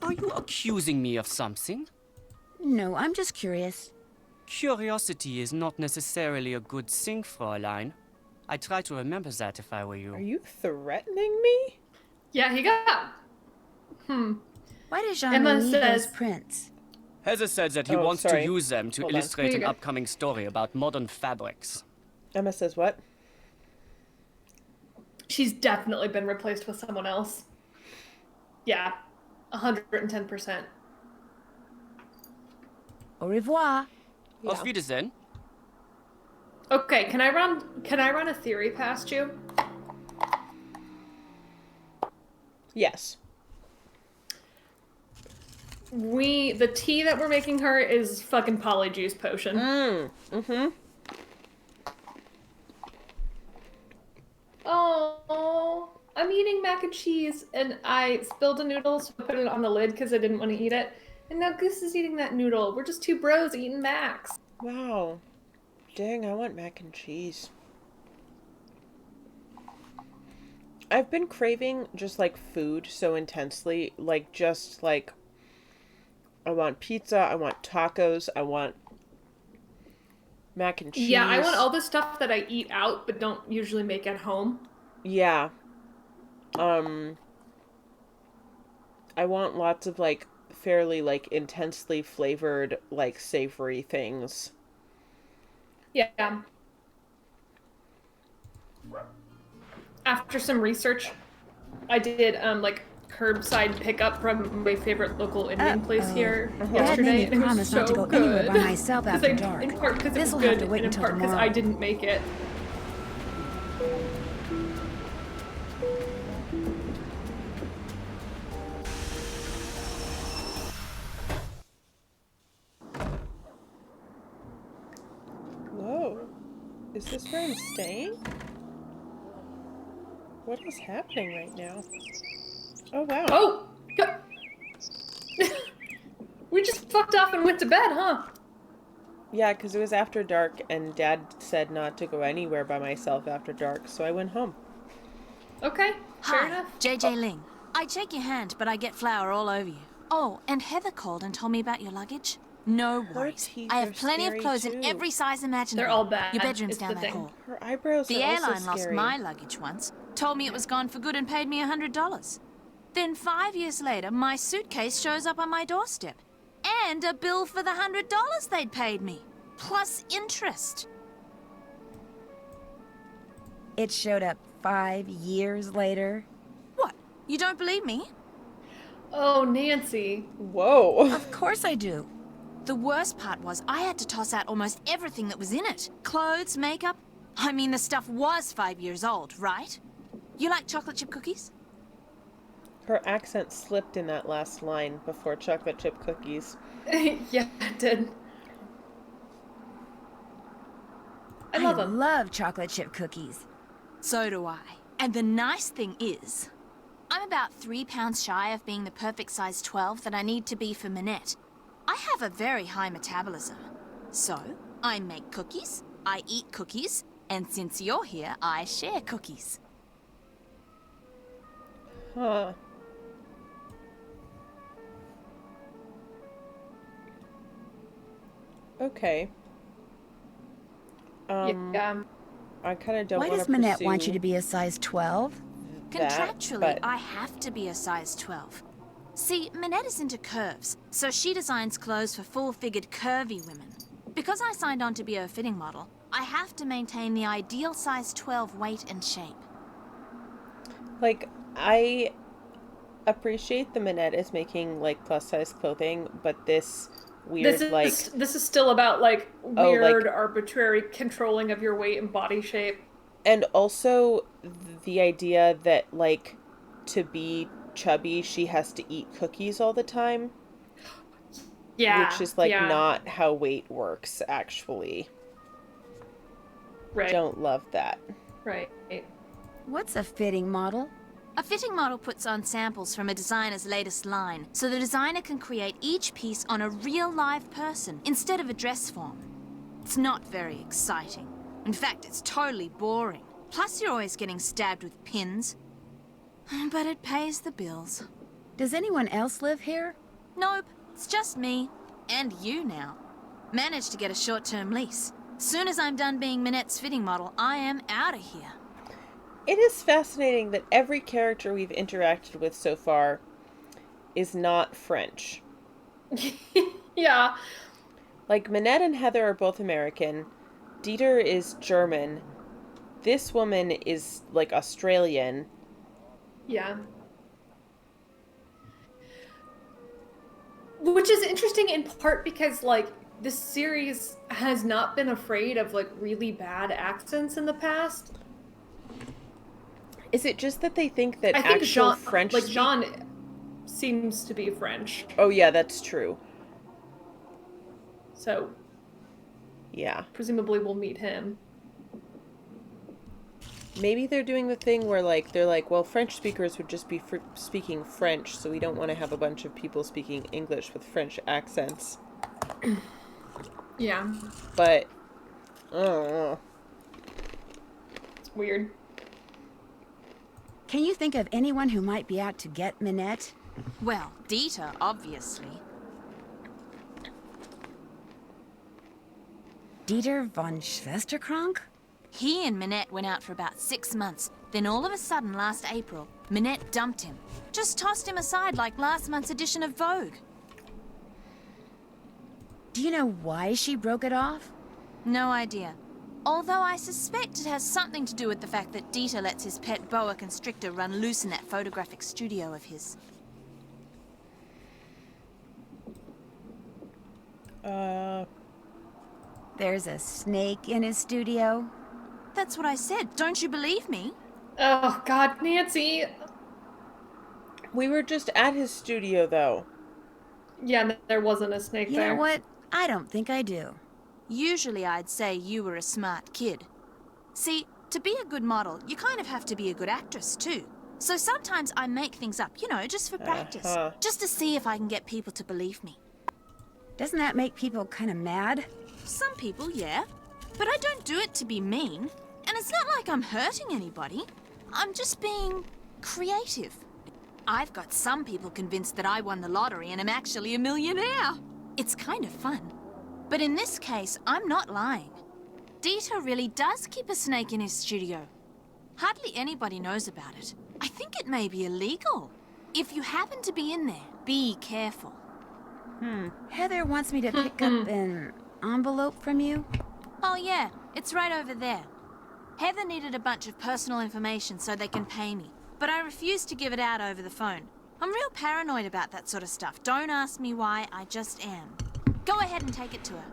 Are you accusing me of something?
No, I'm just curious.
Curiosity is not necessarily a good thing, Fräulein. I try to remember that if I were you.
Are you threatening me?
Yeah, he got.
Why does Jean
Emma
need those
says-
prints?
Heather said that he
Oh,
wants
sorry.
to use them to
Hold on.
illustrate
Here
an
you go.
upcoming story about modern fabrics.
Emma says what?
She's definitely been replaced with someone else. Yeah, 110%.
Au revoir.
Yeah.
Auf Wiedersehen.
Okay, can I run a theory past you?
Yes.
The tea that we're making her is fucking polyjuice potion.
Mm-hmm.
Oh, I'm eating mac and cheese, and I spilled a noodle, so I put it on the lid because I didn't want to eat it. And now Goose is eating that noodle. We're just two bros eating Macs.
Wow. Dang, I want mac and cheese. I've been craving just like food so intensely. Like, just like, I want pizza, I want tacos, I want mac and cheese.
Yeah, I want all the stuff that I eat out but don't usually make at home.
Yeah. I want lots of like fairly like intensely flavored like savory things.
Yeah. After some research, I did like curbside pickup from my favorite local Indian place here
Dad
yesterday,
made me
and it was
promise
so
not to go
good.
anywhere by myself
'Cause
after
I-
dark.
In part because it was
This'll have
good,
to wait
and in
until
part because I
tomorrow.
didn't make it.
Whoa. Is this where I'm staying? What is happening right now? Oh, wow.
Oh! We just fucked off and went to bed, huh?
Yeah, because it was after dark, and Dad said not to go anywhere by myself after dark, so I went home.
Okay, fair
Hi,
enough.
JJ Ling. I'd shake your hand, but I get flour all over you. Oh, and Heather called and told me about your luggage. No worries.
teeth
I
are
have plenty of
scary,
clothes
too.
in every size imaginable.
They're all bad,
Your bedroom's
is
down
the
that
thing.
hall.
Her eyebrows
The
are also
airline lost
scary.
my luggage once. Told me it was gone for good and paid me $100. Then 5 years later, my suitcase shows up on my doorstep. And a bill for the $100 they'd paid me. plus interest.
It showed up 5 years later.
What? You don't believe me?
Oh, Nancy.
Whoa.
Of course I do. The worst part was I had to toss out almost everything that was in it. Clothes, makeup. I mean, the stuff was 5 years old, right? You like chocolate chip cookies?
Her accent slipped in that last line before chocolate chip cookies.
Yeah, it did. I love them.
love chocolate chip cookies.
So do I. And the nice thing is, I'm about 3 pounds shy of being the perfect size 12 that I need to be for Minette. I have a very high metabolism. So, I make cookies, I eat cookies, and since you're here, I share cookies.
Huh. Okay.
Yeah.
I kind of don't want
Why
to
does Minette want you to be a size 12?
Contractually, I have to be a size 12. See, Minette is into curves, so she designs clothes for full-figured curvy women. Because I signed on to be a fitting model, I have to maintain the ideal size 12 weight and shape.
Like, I appreciate the Minette is making, like, plus-size clothing, but this weird,
this is still about, like, weird, arbitrary controlling of your weight and body shape.
And also the idea that, like, to be chubby, she has to eat cookies all the time.
Yeah.
Which is, like, not how weight works, actually.
Right.
Don't love that.
Right.
What's a fitting model?
A fitting model puts on samples from a designer's latest line, so the designer can create each piece on a real live person instead of a dress form. It's not very exciting. In fact, it's totally boring. Plus, you're always getting stabbed with pins. But it pays the bills.
Does anyone else live here?
Nope, it's just me. And you now. Managed to get a short-term lease. Soon as I'm done being Minette's fitting model, I am out of here.
It is fascinating that every character we've interacted with so far is not French.
Yeah.
Like, Minette and Heather are both American. Dieter is German. This woman is, like, Australian.
Yeah. Which is interesting in part because, like, this series has not been afraid of, like, really bad accents in the past.
Is it just that they think that
I think
actual
Jean,
French...
like, Jean seems to be French.
Oh, yeah, that's true.
So...
yeah.
Presumably we'll meet him.
Maybe they're doing the thing where, like, they're like, well, French speakers would just be speaking French, so we don't want to have a bunch of people speaking English with French accents.
Yeah.
But, I don't know.
It's weird.
Can you think of anyone who might be out to get Minette?
Well, Dieter, obviously.
Dieter von Schwesterkrank?
He and Minette went out for about 6 months. Then all of a sudden, last April, Minette dumped him. Just tossed him aside like last month's edition of Vogue.
Do you know why she broke it off?
No idea. Although I suspect it has something to do with the fact that Dieter lets his pet boa constrictor run loose in that photographic studio of his.
There's a snake in his studio?
That's what I said. Don't you believe me?
Oh, God, Nancy.
We were just at his studio, though.
Yeah, there wasn't a snake there.
You know what? I don't think I do.
Usually I'd say you were a smart kid. See, to be a good model, you kind of have to be a good actress, too. So sometimes I make things up, you know, just for practice. Just to see if I can get people to believe me.
Doesn't that make people kind of mad?
Some people, yeah. But I don't do it to be mean. And it's not like I'm hurting anybody. I'm just being creative. I've got some people convinced that I won the lottery and am actually a millionaire. It's kind of fun. But in this case, I'm not lying. Dieter really does keep a snake in his studio. Hardly anybody knows about it. I think it may be illegal. If you happen to be in there, be careful.
Heather wants me to pick up an envelope from you?
Oh yeah, it's right over there. Heather needed a bunch of personal information so they can pay me, but I refused to give it out over the phone. I'm real paranoid about that sort of stuff. Don't ask me why, I just am. Go ahead and take it to her.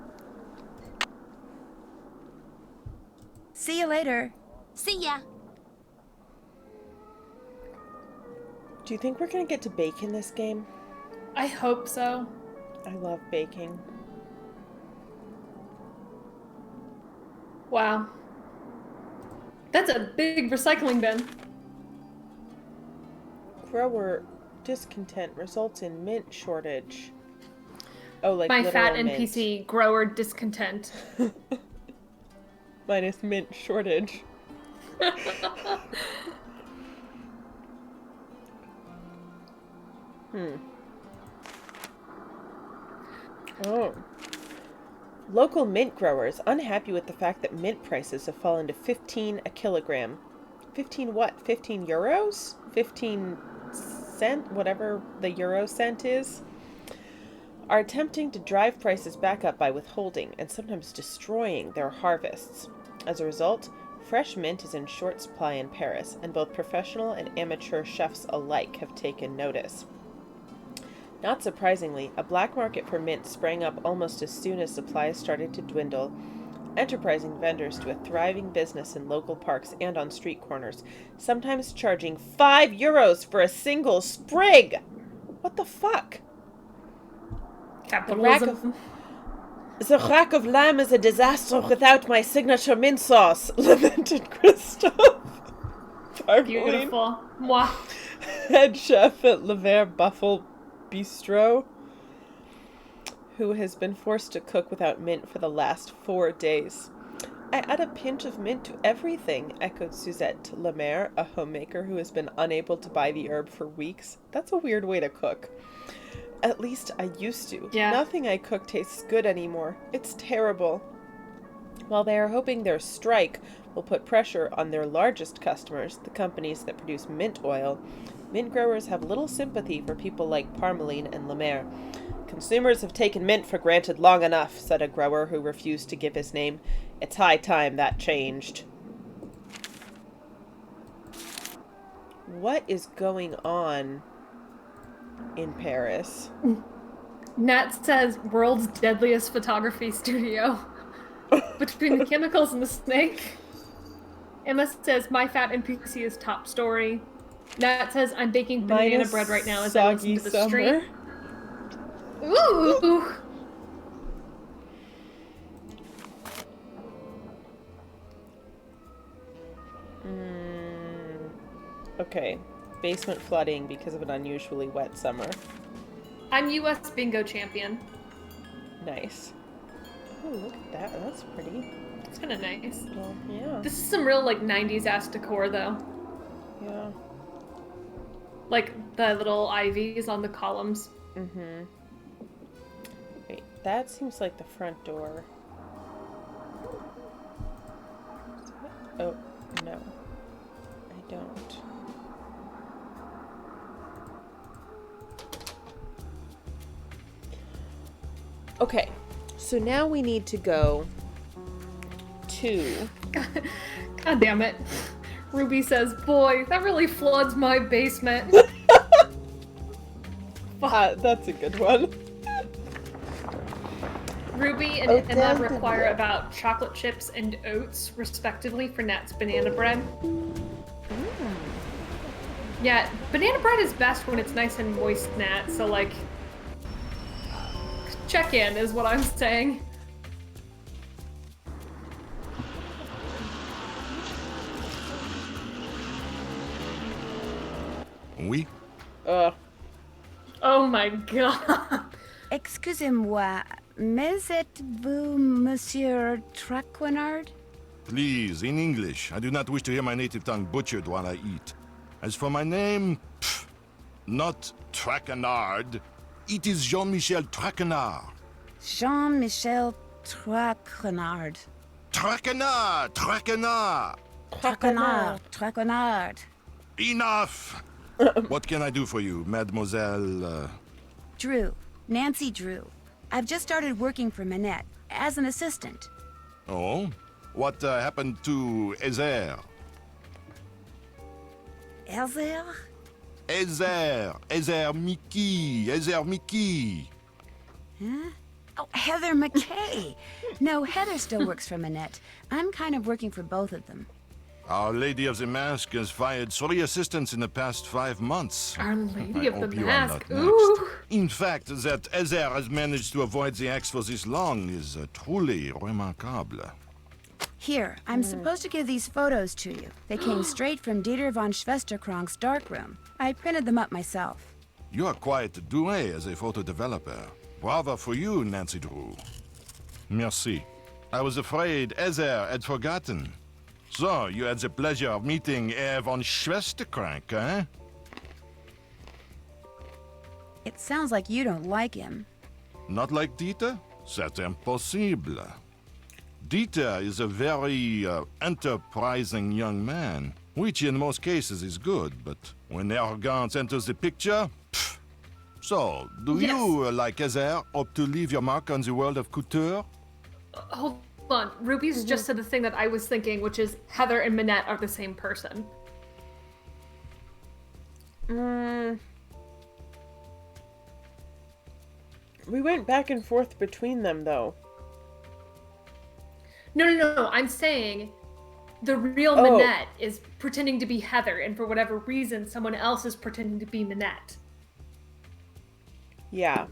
See you later.
See ya.
Do you think we're gonna get to bake in this game?
I hope so.
I love baking.
Wow. That's a big recycling bin.
Grower discontent results in mint shortage. Oh, like
my fat
mint.
NPC grower discontent.
Minus mint shortage. Oh. Local mint growers unhappy with the fact that mint prices have fallen to 15 a kilogram. 15 what? 15 euros? 15 cent? Whatever the euro cent is? Are attempting to drive prices back up by withholding and sometimes destroying their harvests. As a result, fresh mint is in short supply in Paris, and both professional and amateur chefs alike have taken notice. Not surprisingly, a black market for mint sprang up almost as soon as supplies started to dwindle. Enterprising vendors do a thriving business in local parks and on street corners, sometimes charging 5 euros for a single sprig! What the fuck?
Capitalism.
The rack of lamb is a disaster without my signature mint sauce, lamented Christophe.
Beautiful. Mwah.
Head chef at Le Vert Buffalo Bistro, who has been forced to cook without mint for the last 4 days. I add a pinch of mint to everything, echoed Suzette Lemaire, a homemaker who has been unable to buy the herb for weeks. That's a weird way to cook. At least I used to.
Yeah.
Nothing I cook tastes good anymore. It's terrible. While they are hoping their strike will put pressure on their largest customers, the companies that produce mint oil, mint growers have little sympathy for people like Parmeline and Lemaire. Consumers have taken mint for granted long enough, said a grower who refused to give his name. It's high time that changed. What is going on in Paris?
Nat says world's deadliest photography studio. Between the chemicals and the snake. Emma says my fat NPC is top story. Nat says I'm baking banana bread right now as I listen to the street. Ooh.
Okay. Basement flooding because of an unusually wet summer.
I'm US bingo champion.
Nice. Oh, look at that. That's pretty.
It's kind of nice.
Well, yeah.
This is some real, like, 90s ass decor, though.
Yeah.
Like, the little ivies on the columns.
Mm-hmm. Wait, that seems like the front door. Oh, no. I don't. Okay, so now we need to go to...
God damn it. Ruby says, boy, that really floods my basement.
That's a good one.
Ruby and Emma require about chocolate chips and oats, respectively, for Nat's banana bread. Yeah, banana bread is best when it's nice and moist, Nat, so, like, check in is what I'm saying.
Oui?
Oh my god.
Excusez-moi, mais êtes-vous Monsieur Traquenard?
Please, in English. I do not wish to hear my native tongue butchered while I eat. As for my name, not Traquenard. It is Jean-Michel Traquenard.
Jean-Michel Traquenard.
Traquenard! Traquenard!
Traquenard. Traquenard.
Enough! What can I do for you, Mademoiselle?
Drew. Nancy Drew. I've just started working for Manette, as an assistant.
Oh? What happened to Ezer?
Elzer?
Ezer Mickey.
Huh? Oh, Heather McKay. No, Heather still works for Manette. I'm kind of working for both of them.
Our Lady of the Mask has fired 3 assistants in the past 5 months.
Our Lady
I
of the
hope you are
Mask.
not
Ooh.
next. In fact, that Ezer has managed to avoid the axe for this long is truly remarkable.
Here, I'm supposed to give these photos to you. They came straight from Dieter von Schwesterkrank's darkroom. I printed them up myself.
You are quite doué as a photo developer. Bravo for you, Nancy Drew. Merci. I was afraid Ezer had forgotten. So, you had the pleasure of meeting Herr von Schwesterkrank, eh?
It sounds like you don't like him.
Not like Dieter? C'est impossible. Dieter is a very enterprising young man, which in most cases is good, but when arrogance enters the picture, pff. So, do you, like Ezer, hope to leave your mark on the world of couture?
Hold on. Ruby's just said the thing that I was thinking, which is Heather and Manette are the same person.
We went back and forth between them, though.
No. I'm saying the real Manette is pretending to be Heather, and for whatever reason, someone else is pretending to be Manette.
Yeah.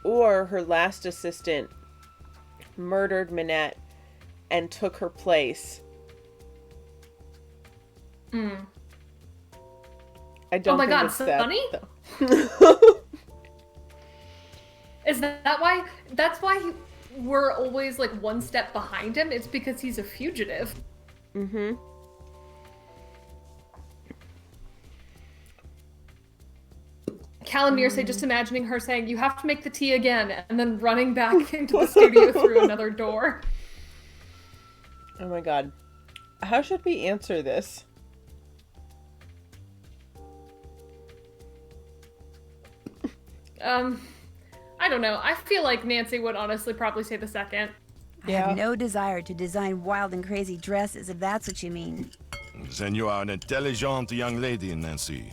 Or her last assistant murdered Manette and took her place. I don't
Oh my
think
god,
it's that,
Sonny?
though.
Is that why? That's why we're always like one step behind him? It's because he's a fugitive.
Mm-hmm.
Callum Mearsay, just imagining her saying, "You have to make the tea again," and then running back into the studio through another door.
Oh my god. How should we answer this?
I don't know. I feel like Nancy would honestly probably say the second.
I have no desire to design wild and crazy dresses, if that's what you mean.
Then you are an intelligent young lady, Nancy.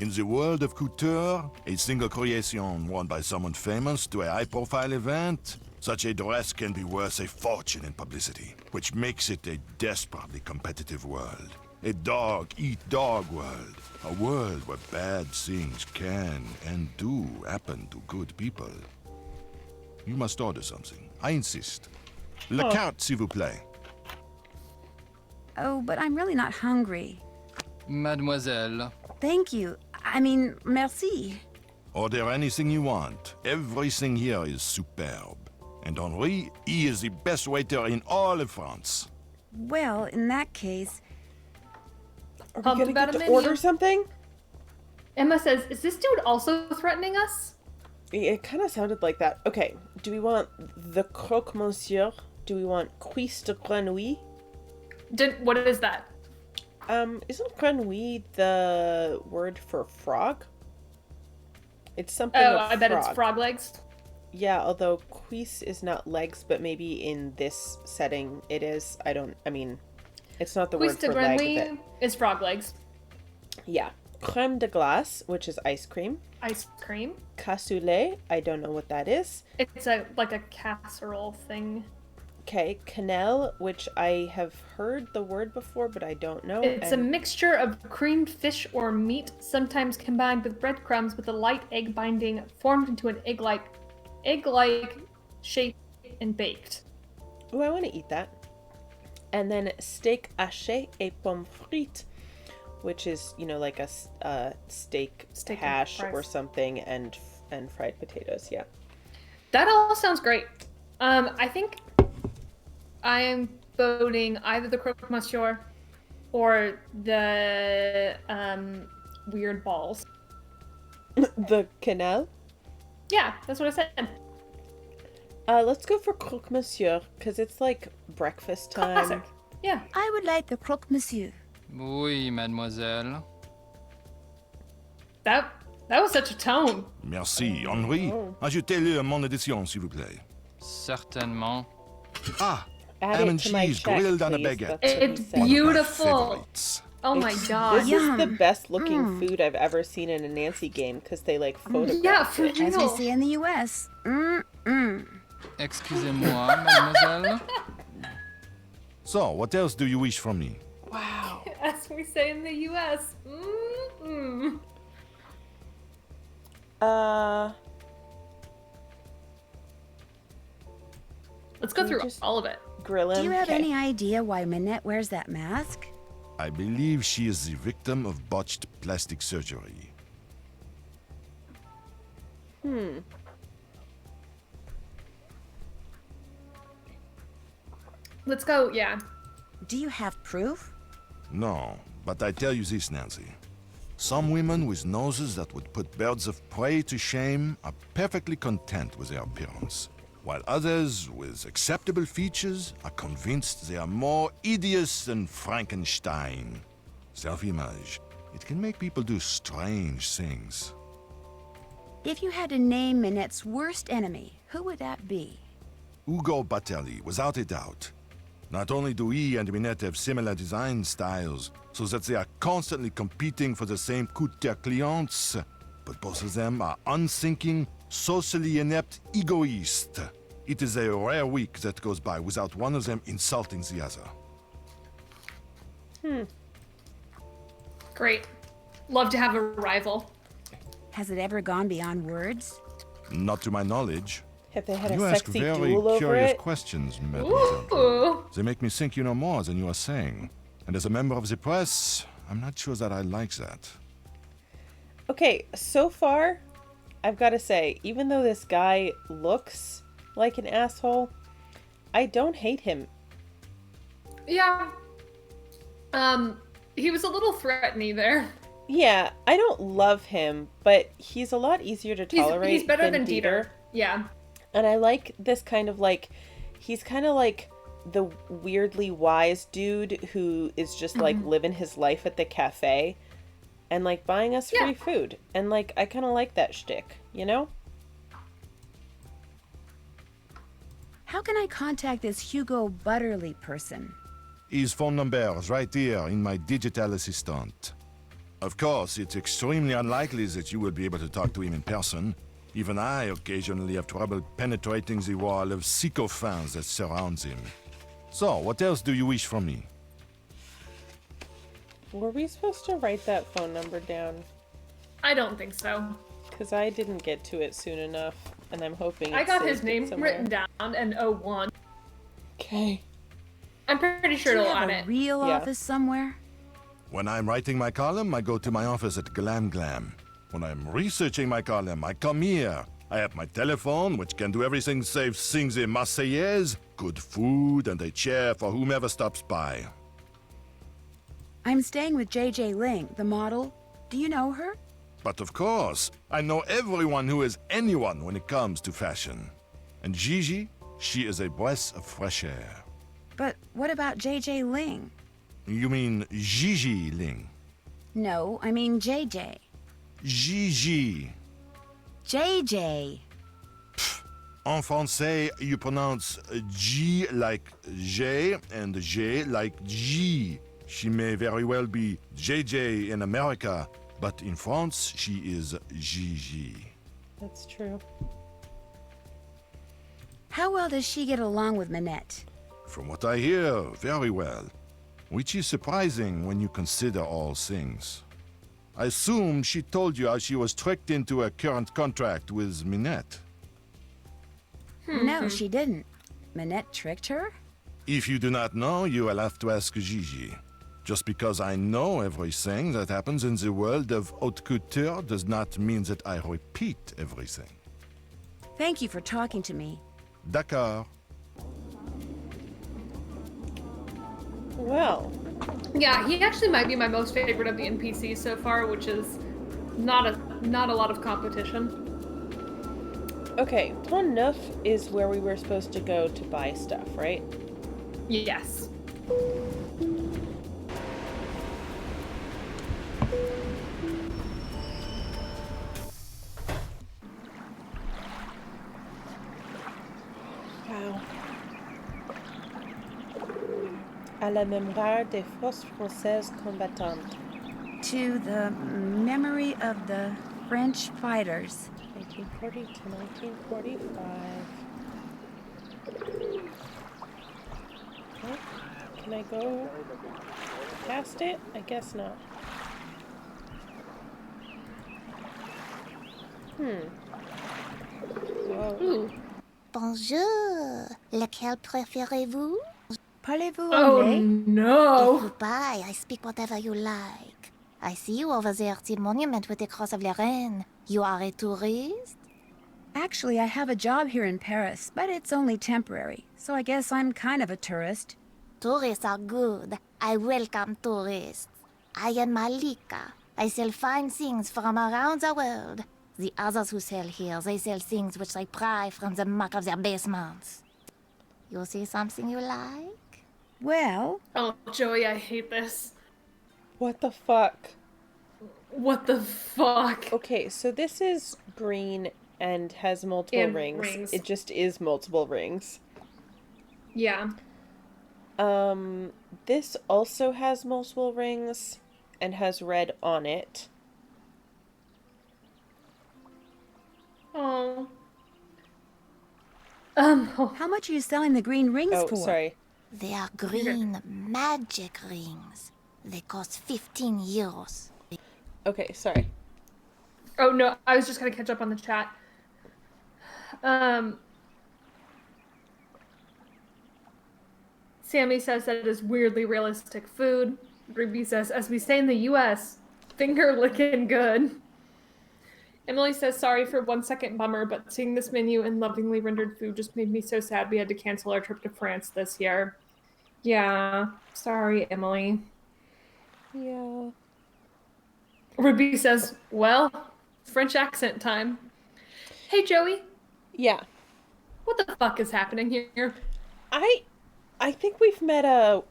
In the world of couture, a single creation worn by someone famous to a high-profile event, such a dress can be worth a fortune in publicity, which makes it a desperately competitive world. A dog-eat-dog world. A world where bad things can and do happen to good people. You must order something. I insist. La carte, s'il vous plaît.
Oh, but I'm really not hungry.
Mademoiselle.
Thank you. I mean, merci.
Order anything you want. Everything here is superb. And Henri, he is the best waiter in all of France.
Well, in that case...
Are we gonna get to order something?
Emma says, "Is this dude also threatening us?"
It kind of sounded like that. Okay, do we want the croque monsieur? Do we want cuisse de grenouille?
What is that?
Isn't grenouille the word for frog? It's something.
Oh,
of
I bet
frog.
it's frog legs.
Yeah, although cuisse is not legs, but maybe in this setting it is. I mean, it's not the
Cuisse
word
de
for leg.
grenouille is frog legs.
Yeah. Crème de glace, which is ice cream.
Ice cream.
Cassoulet, I don't know what that is.
It's like a casserole thing.
Okay, quenelle, which I have heard the word before, but I don't know.
It's a mixture of creamed fish or meat, sometimes combined with breadcrumbs with a light egg binding, formed into an egg-like shape and baked.
Oh, I want to eat that. And then steak haché et pommes frites, which is, like a steak hash or something, and fried potatoes. Yeah.
That all sounds great. I think I am voting either the croque monsieur or the weird balls.
The quenelle?
Yeah, that's what I said.
Let's go for croque monsieur, because it's like breakfast time.
Classic. Yeah.
I would like the croque monsieur.
Oui, mademoiselle.
That That was such a tone.
Merci. Henri, ajoutez-le mon addition, s'il vous plaît.
Certainement.
Ah,
Add
ham
it
and
to my
cheese
check,
grilled on a
please.
baguette.
That's what he
It's
said.
beautiful.
Favorites.
Oh my
This
god.
is the best looking food I've ever seen in a Nancy game because they like photographed
Yeah, for
it.
As we
real.
see in the U.S. Mm-mm.
Excusez-moi, mademoiselle.
So, what else do you wish from me?
Wow.
As we say in the US. Mm-mm. Let's go
Can we
through
just
all of it.
grill him.
Do you have
Okay.
any idea why Minette wears that mask?
I believe she is the victim of botched plastic surgery.
Let's go, yeah.
Do you have proof?
No, but I tell you this, Nancy. Some women with noses that would put birds of prey to shame are perfectly content with their appearance, while others with acceptable features are convinced they are more hideous than Frankenstein. Self-image. It can make people do strange things.
If you had to name Minette's worst enemy, who would that be?
Ugo Batelli, without a doubt. Not only do he and Minette have similar design styles, so that they are constantly competing for the same couture clients, but both of them are unthinking, socially inept egoists. It is a rare week that goes by without one of them insulting the other.
Great. Love to have a rival.
Has it ever gone beyond words?
Not to my knowledge.
Have they had
You
a
ask
sexy
very
duel over
curious
it?
questions, mademoiselle.
Ooh.
They make me think you know more than you are saying. And as a member of the press, I'm not sure that I like that.
Okay, so far, I've got to say, even though this guy looks like an asshole, I don't hate him.
Yeah. He was a little threatening there.
Yeah, I don't love him, but he's a lot easier to tolerate.
He's better than Dieter. Yeah.
And I like this kind of like, he's kind of like the weirdly wise dude who is just like living his life at the cafe and like buying us free food. And like, I kind of like that shtick, you know?
How can I contact this Hugo Butterly person?
His phone number is right here in my digital assistant. Of course, it's extremely unlikely that you will be able to talk to him in person. Even I occasionally have trouble penetrating the wall of sycophants that surrounds him. So, what else do you wish from me?
Were we supposed to write that phone number down?
I don't think so.
Because I didn't get to it soon enough, and I'm hoping
I
it's
got his
saved
name
somewhere.
written down and 01.
Okay.
I'm pretty sure
Do you
it'll
have
on
a
it.
real office somewhere?
When I'm writing my column, I go to my office at Glam Glam. When I'm researching my column, I come here. I have my telephone, which can do everything save sing the Marseillaise, good food, and a chair for whomever stops by.
I'm staying with JJ Ling, the model. Do you know her?
But of course, I know everyone who is anyone when it comes to fashion. And Gigi, she is a breath of fresh air.
But what about JJ Ling?
You mean Gigi Ling?
No, I mean JJ.
Gigi.
JJ.
En français, you pronounce G like J and J like G. She may very well be JJ in America, but in France, she is Gigi.
That's true.
How well does she get along with Minette?
From what I hear, very well. Which is surprising when you consider all things. I assume she told you how she was tricked into a current contract with Minette.
No, she didn't. Minette tricked her?
If you do not know, you will have to ask Gigi. Just because I know everything that happens in the world of haute couture does not mean that I repeat everything.
Thank you for talking to me.
D'accord.
Well.
Yeah, he actually might be my most favorite of the NPCs so far, which is not a lot of competition.
Okay, Pont Neuf is where we were supposed to go to buy stuff, right?
Yes.
À la mémoire des forces françaises combattantes.
To the memory of the French fighters.
1940 to 1945. Oh, can I go past it? I guess not. Whoa.
Bonjour. Lequel préférez-vous?
Parlez-vous
Oh
anglais?
no!
If you buy, I speak whatever you like. I see you over there at the monument with the Cross of Lorraine. You are a tourist?
Actually, I have a job here in Paris, but it's only temporary, so I guess I'm kind of a tourist.
Tourists are good. I welcome tourists. I am Malika. I sell fine things from around the world. The others who sell here, they sell things which they pry from the muck of their basements. You see something you like?
Well...
Oh, Joey, I hate this.
What the fuck?
What the fuck?
Okay, so this is green and has multiple
And
rings. It just is multiple rings.
Yeah.
This also has multiple rings and has red on it.
Oh.
How much are you selling the green rings for?
Oh, sorry.
They are green magic rings. They cost 15 euros.
Okay, sorry.
Oh no, I was just gonna catch up on the chat. Sammy says that it is weirdly realistic food. Ruby says, as we say in the US, finger licking good. Emily says, sorry for 1 second bummer, but seeing this menu and lovingly rendered food just made me so sad we had to cancel our trip to France this year. Yeah, sorry, Emily.
Yeah.
Ruby says, well, French accent time. Hey, Joey.
Yeah.
What the fuck is happening here?
I think we've met a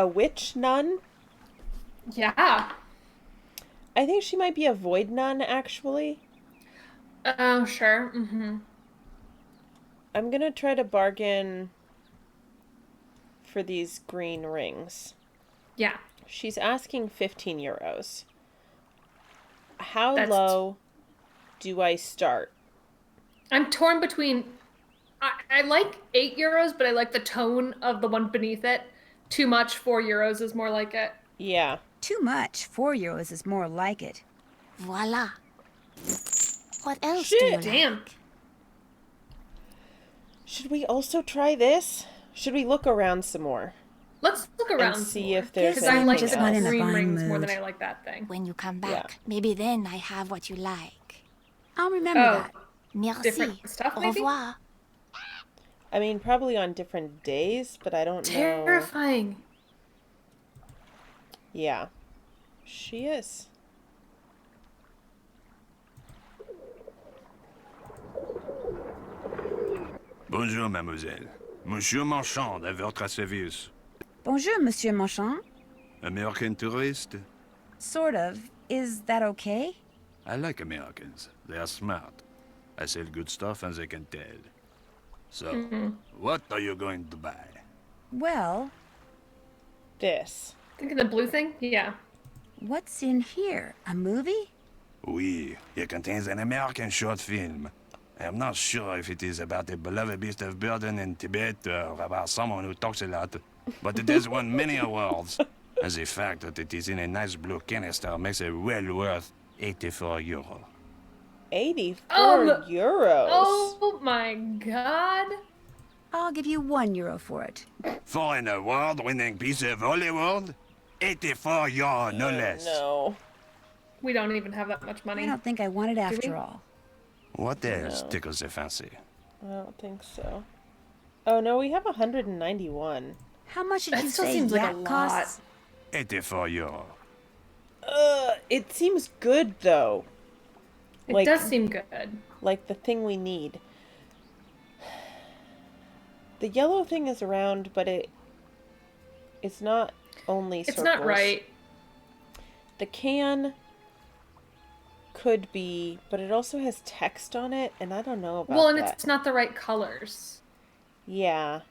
witch nun.
Yeah.
I think she might be a void nun, actually.
Oh, sure. Mm-hmm.
I'm gonna try to bargain for these green rings.
Yeah.
She's asking 15 euros. How
That's
low do I start?
I'm torn between... I like 8 euros, but I like the tone of the one beneath it. Too much, 4 euros is more like it.
Yeah.
Too much, 4 euros is more like it.
Voila. What else
Shit.
do you
Damn.
like?
Should we also try this? Should we look around some more?
Let's look around
and see
some more.
if there's
Because I like
just
the
not in a
green
buying
rings more
mood.
than I like that thing.
When you come back,
Yeah.
maybe then I have what you like.
I'll remember
Oh.
that.
Merci.
Different stuff,
Au
maybe?
revoir.
I mean, probably on different days, but I don't know.
Terrifying.
Yeah. She is.
Bonjour, mademoiselle. Monsieur Marchand, à votre service.
Bonjour, Monsieur Marchand.
American tourist?
Sort of. Is that okay?
I like Americans. They are smart. I sell good stuff and they can tell. So, what are you going to buy?
Well,
This.
Thinking the blue thing? Yeah.
what's in here? A movie?
Oui, it contains an American short film. I'm not sure if it is about a beloved beast of burden in Tibet or about someone who talks a lot, but it has won many awards. And the fact that it is in a nice blue canister makes it well worth 84 euro.
84 euros.
Oh my god.
I'll give you €1 for it.
For an award-winning piece of Hollywood, 84 euro, no less.
No.
We don't even have that much money.
I don't think I want it after
we?
all.
What else
No.
tickles the fancy?
I don't think so. Oh no, we have 191.
How much did
That
you
still
say
seems like a
yacht
lot.
costs?
84 euro.
It seems good though.
It does seem good.
Like the thing we need. The yellow thing is around, but it's not only
It's
circles.
not right.
The can could be, but it also has text on it, and I don't know about
Well, and
that.
it's not the right colors.
Yeah.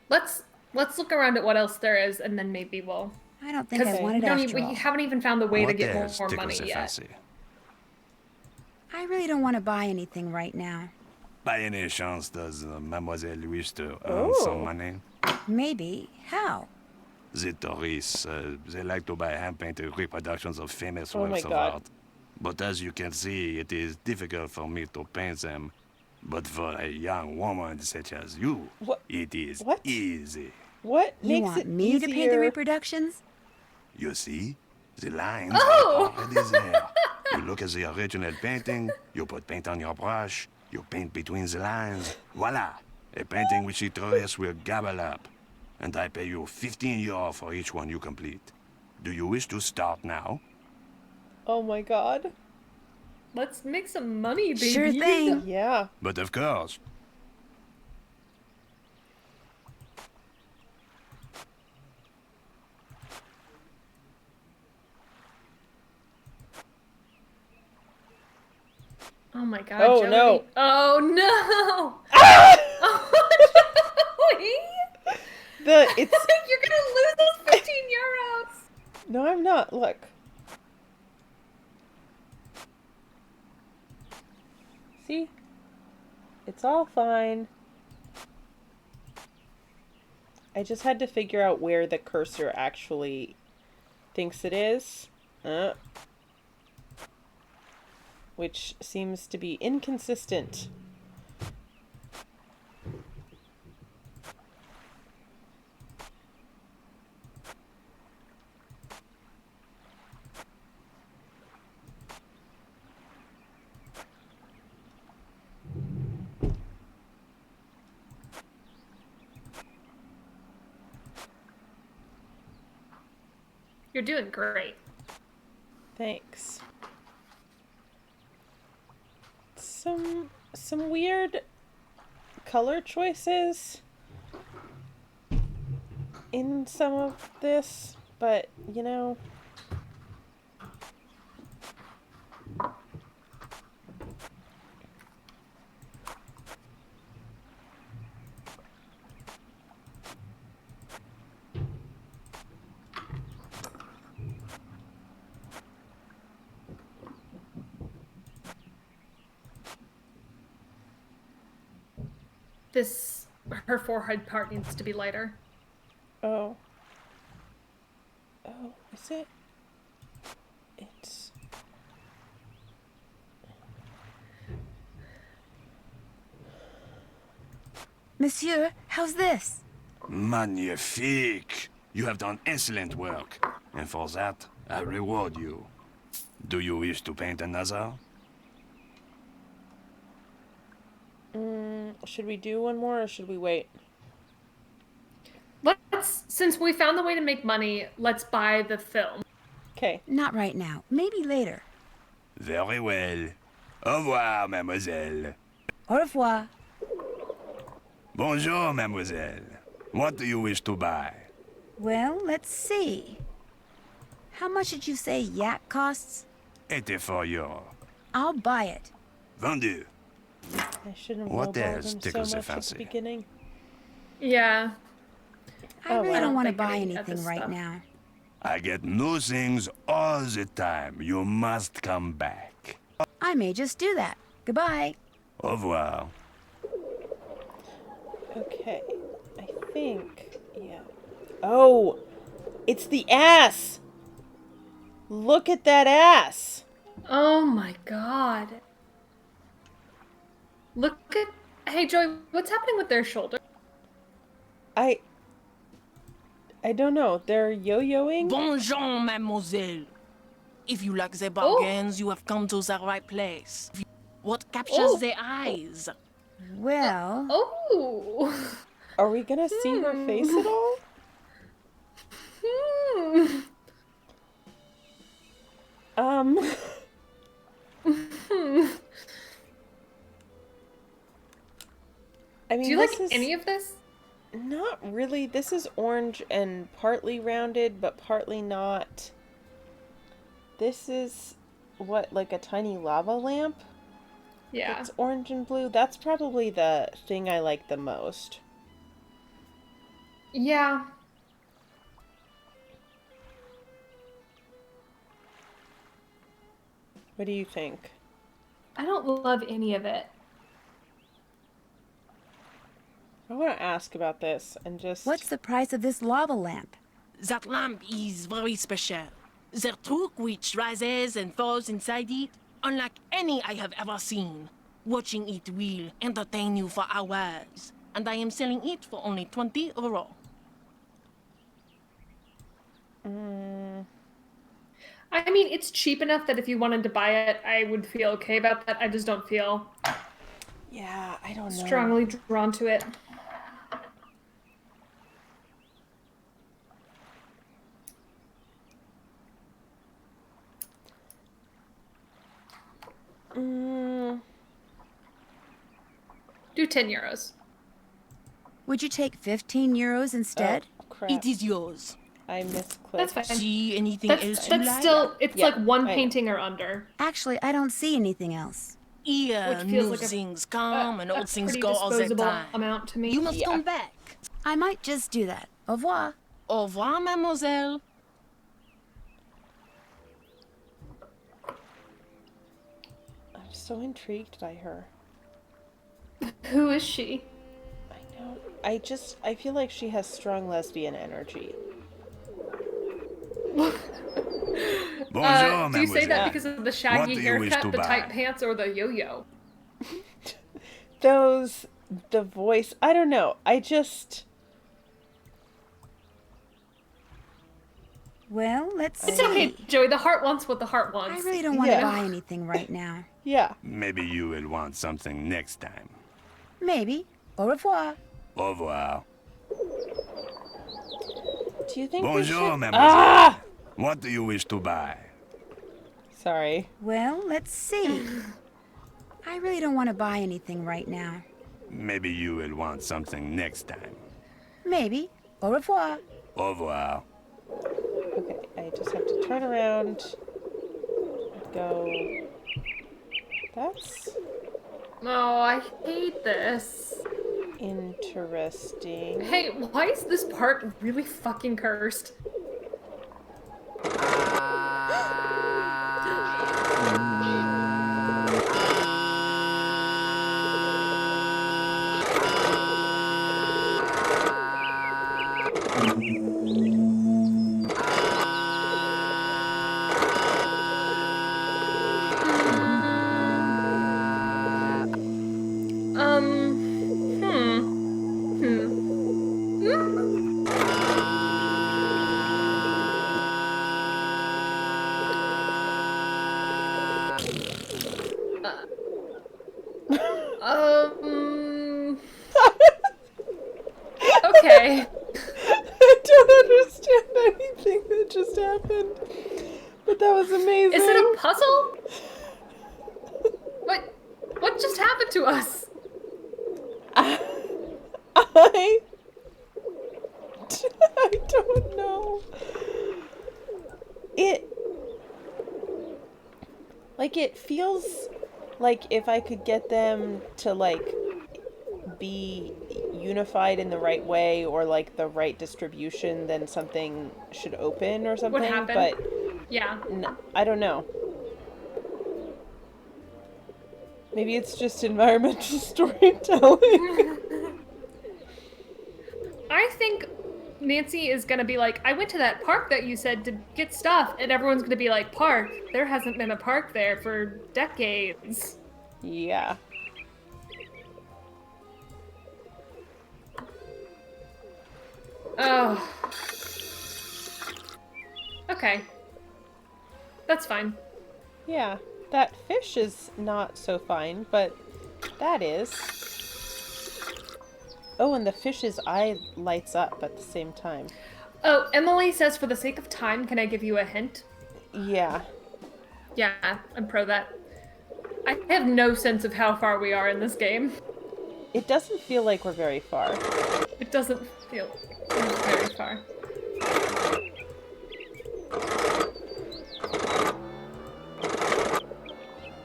Let's Let's look around at what else there is, and then maybe we'll...
I don't think I want it after all.
We haven't even found the way to
What
get
else
more
tickles
money
your
yet.
fancy?
I really don't want to buy anything right now.
By any chance, does Mademoiselle wish to earn
Oh.
some money?
Maybe. How?
The tourists, they like to buy hand-painted reproductions of famous
Oh my
works of
God.
art. But as you can see, it is difficult for me to paint them. But for a young woman such as you, it is easy.
What
You
makes
want
it
me
easier?
to paint the reproductions?
You see? The lines
Oh!
are already there. You look at the original painting, you put paint on your brush, you paint between the lines. Voila! A painting which the tourists will gobble up. And I pay you 15 euros for each one you complete. Do you wish to start now?
Oh my God.
Let's make some money, baby.
Sure thing.
Yeah.
But of course.
Oh my God,
Oh,
Jody.
no.
Oh no!
It's
You're gonna lose those 15 euros!
No, I'm not. Look. See? It's all fine. I just had to figure out where the cursor actually thinks it is. Which seems to be inconsistent.
You're doing great.
Thanks. Some weird color choices in some of this, but you know,
her forehead part needs to be lighter.
Oh, is it? It's...
Monsieur, how's this?
Magnifique! You have done excellent work. And for that, I reward you. Do you wish to paint another?
Should we do one more or should we wait?
Since we found the way to make money, let's buy the film.
Okay.
Not right now. Maybe later.
Very well. Au revoir, mademoiselle.
Au revoir.
Bonjour, mademoiselle. What do you wish to buy?
Well, let's see. How much did you say yak costs?
84 euros.
I'll buy it.
Vendu.
I shouldn't have
What
lowballed
else
him
tickles
so
your
much at
fancy?
the beginning.
Yeah.
I really
well.
don't want to
think
buy
any of
anything
this
right
stuff.
now.
I get new things all the time. You must come back.
I may just do that. Goodbye.
Au revoir.
Okay, I think, yeah. Oh, it's the ass! Look at that ass!
Oh my God. Look at... Hey, Joy, what's happening with their shoulder?
I don't know. They're yo-yoing?
Bonjour, mademoiselle. If you like the bargains, you have come to the right place. What captures the eyes?
Well...
Oh!
Are we gonna see her face at all? I mean,
do you like
this is
any of this?
not really. This is orange and partly rounded, but partly not. This is what, like a tiny lava lamp?
Yeah.
It's orange and blue. That's probably the thing I like the most.
Yeah.
What do you think?
I don't love any of it.
I want to ask about this and just...
What's the price of this lava lamp?
That lamp is very special. The truck which rises and falls inside it, unlike any I have ever seen. Watching it will entertain you for hours. And I am selling it for only 20 euro.
I mean, it's cheap enough that if you wanted to buy it, I would feel okay about that. I just don't feel
Yeah, I don't know.
strongly drawn to it. Do 10 euros.
Would you take 15 euros instead?
Oh, crap.
It is yours.
I misclicked.
That's fine.
See anything
That's
else you like?
still, it's
Yeah,
like one
I know.
painting or under.
Actually, I don't see anything else.
Here,
Which feels
new
like
things come and
a
old things
pretty
go all the
disposable
time.
amount to me.
You must
Yeah.
come back.
I might just do that. Au revoir.
Au revoir, mademoiselle.
I'm so intrigued by her.
Who is she?
I know. I feel like she has strong lesbian energy.
Bonjour,
Do you say
mademoiselle.
that because of the
What
shaggy
do you wish
haircut,
to
the tight
buy?
pants, or the yo-yo?
The voice, I don't know.
Well, let's see.
It's okay, Joey. The heart wants what the heart wants.
I really don't want to
Yeah.
buy anything right now.
Yeah.
Maybe you will want something next time.
Maybe. Au revoir.
Au revoir.
Do you think we
Bonjour,
should...
mademoiselle.
Ah!
What do you wish to buy?
Sorry.
Well, let's see. I really don't want to buy anything right now.
Maybe you will want something next time.
Maybe. Au revoir.
Au revoir.
Okay, I just have to turn around and go... That's
Oh, I hate this.
interesting.
Hey, why is this part really fucking cursed? Okay.
I don't understand anything that just happened. But that was amazing.
Is it a puzzle? What just happened to us?
I don't know. It feels like if I could get them to be unified in the right way or the right distribution, then something should open or something.
What happened?
But
Yeah.
I don't know. Maybe it's just environmental storytelling.
I think Nancy is gonna be like, I went to that park that you said to get stuff, and everyone's gonna be like, park? There hasn't been a park there for decades.
Yeah.
Oh. Okay. That's fine.
Yeah. That fish is not so fine, but that is. Oh, and the fish's eye lights up at the same time.
Oh, Emily says, for the sake of time, can I give you a hint?
Yeah.
Yeah, I'm pro that. I have no sense of how far we are in this game.
It doesn't feel like we're very far.
It doesn't feel very far.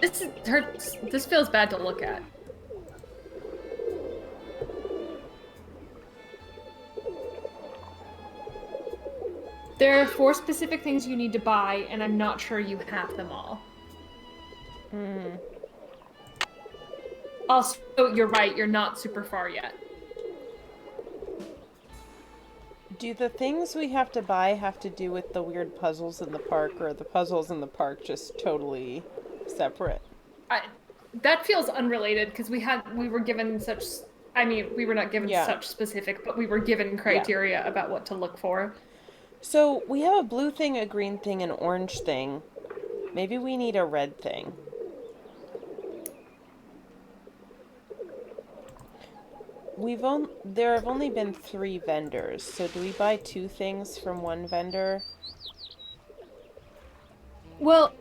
This hurts. This feels bad to look at. There are 4 specific things you need to buy, and I'm not sure you have them all. Also, you're right, you're not super far yet.
Do the things we have to buy have to do with the weird puzzles in the park, or are the puzzles in the park just totally separate?
That feels unrelated, because we were given such... I mean, we were not given such specific, but we were given criteria about what to look for.
So, we have a blue thing, a green thing, an orange thing. Maybe we need a red thing. There have only been 3 vendors, so do we buy 2 things from one vendor?
Well,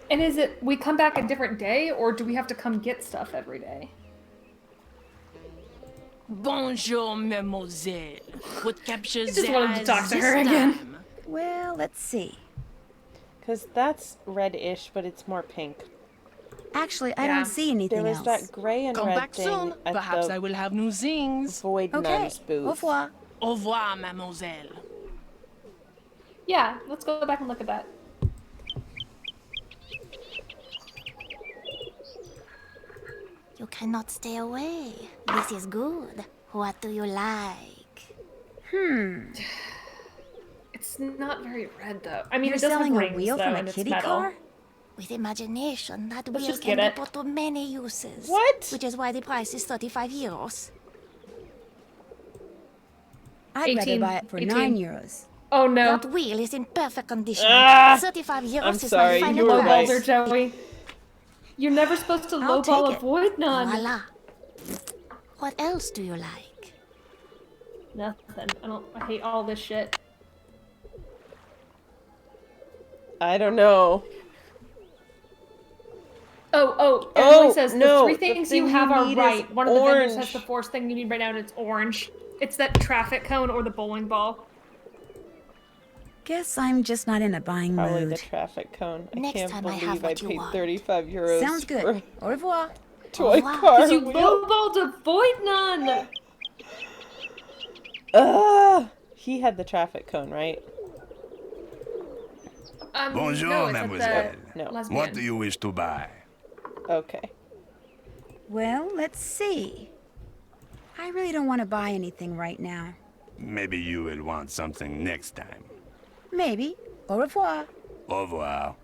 and is it we come back a different day, or do we have to come get stuff every day?
Bonjour, mademoiselle. What captures
I just wanted to talk to her again.
Well, let's see.
Because that's red-ish, but it's more pink.
Actually, I don't see anything
else. There was that gray and
Come
red
back
thing
soon.
at
Perhaps
the
I will have new things.
Void Nuns booth.
Au revoir.
Au revoir, mademoiselle.
Yeah, let's go back and look at that.
You cannot stay away. This is good. What do you like?
It's not very red, though. I mean,
You're
it does
selling
have
a
rings,
wheel
though,
from a
and it's
kiddie
metal.
car?
With imagination, that
Let's
wheel
just
can
get
be
it.
put to many uses.
What?
Which is why the price is 35 euros.
I'd rather
18,
buy it for
18.
9 euros.
Oh, no.
That wheel is in perfect condition.
Ah!
35 euros
I'm
is
sorry,
my
you
final
were
price.
right.
Joey. You're never supposed to
I'll
lowball
take
a
it.
void nun.
Voila. What else do you like?
Nothing. I hate all this shit.
I don't know.
Emily says
no,
the 3 things
thing
you have
you
are
need
right.
is
One of the vendors
orange.
has the 4th thing you need right now, and it's orange. It's that traffic cone or the bowling ball.
Guess I'm just not in a buying
Probably the
mood.
traffic cone.
Next
I can't
time I
believe
have
I
what you
paid
want.
35 euros
Sounds
for
good. Au revoir.
a toy
revoir.
car
Because you
wheel.
lowballed a void nun!
He had the traffic cone, right?
Bonjour,
no, it's
mademoiselle.
No.
Lesbian.
What do you wish to buy?
Okay.
Well, let's see. I really don't want to buy anything right now.
Maybe you will want something next time.
Maybe. Au revoir.
Au revoir.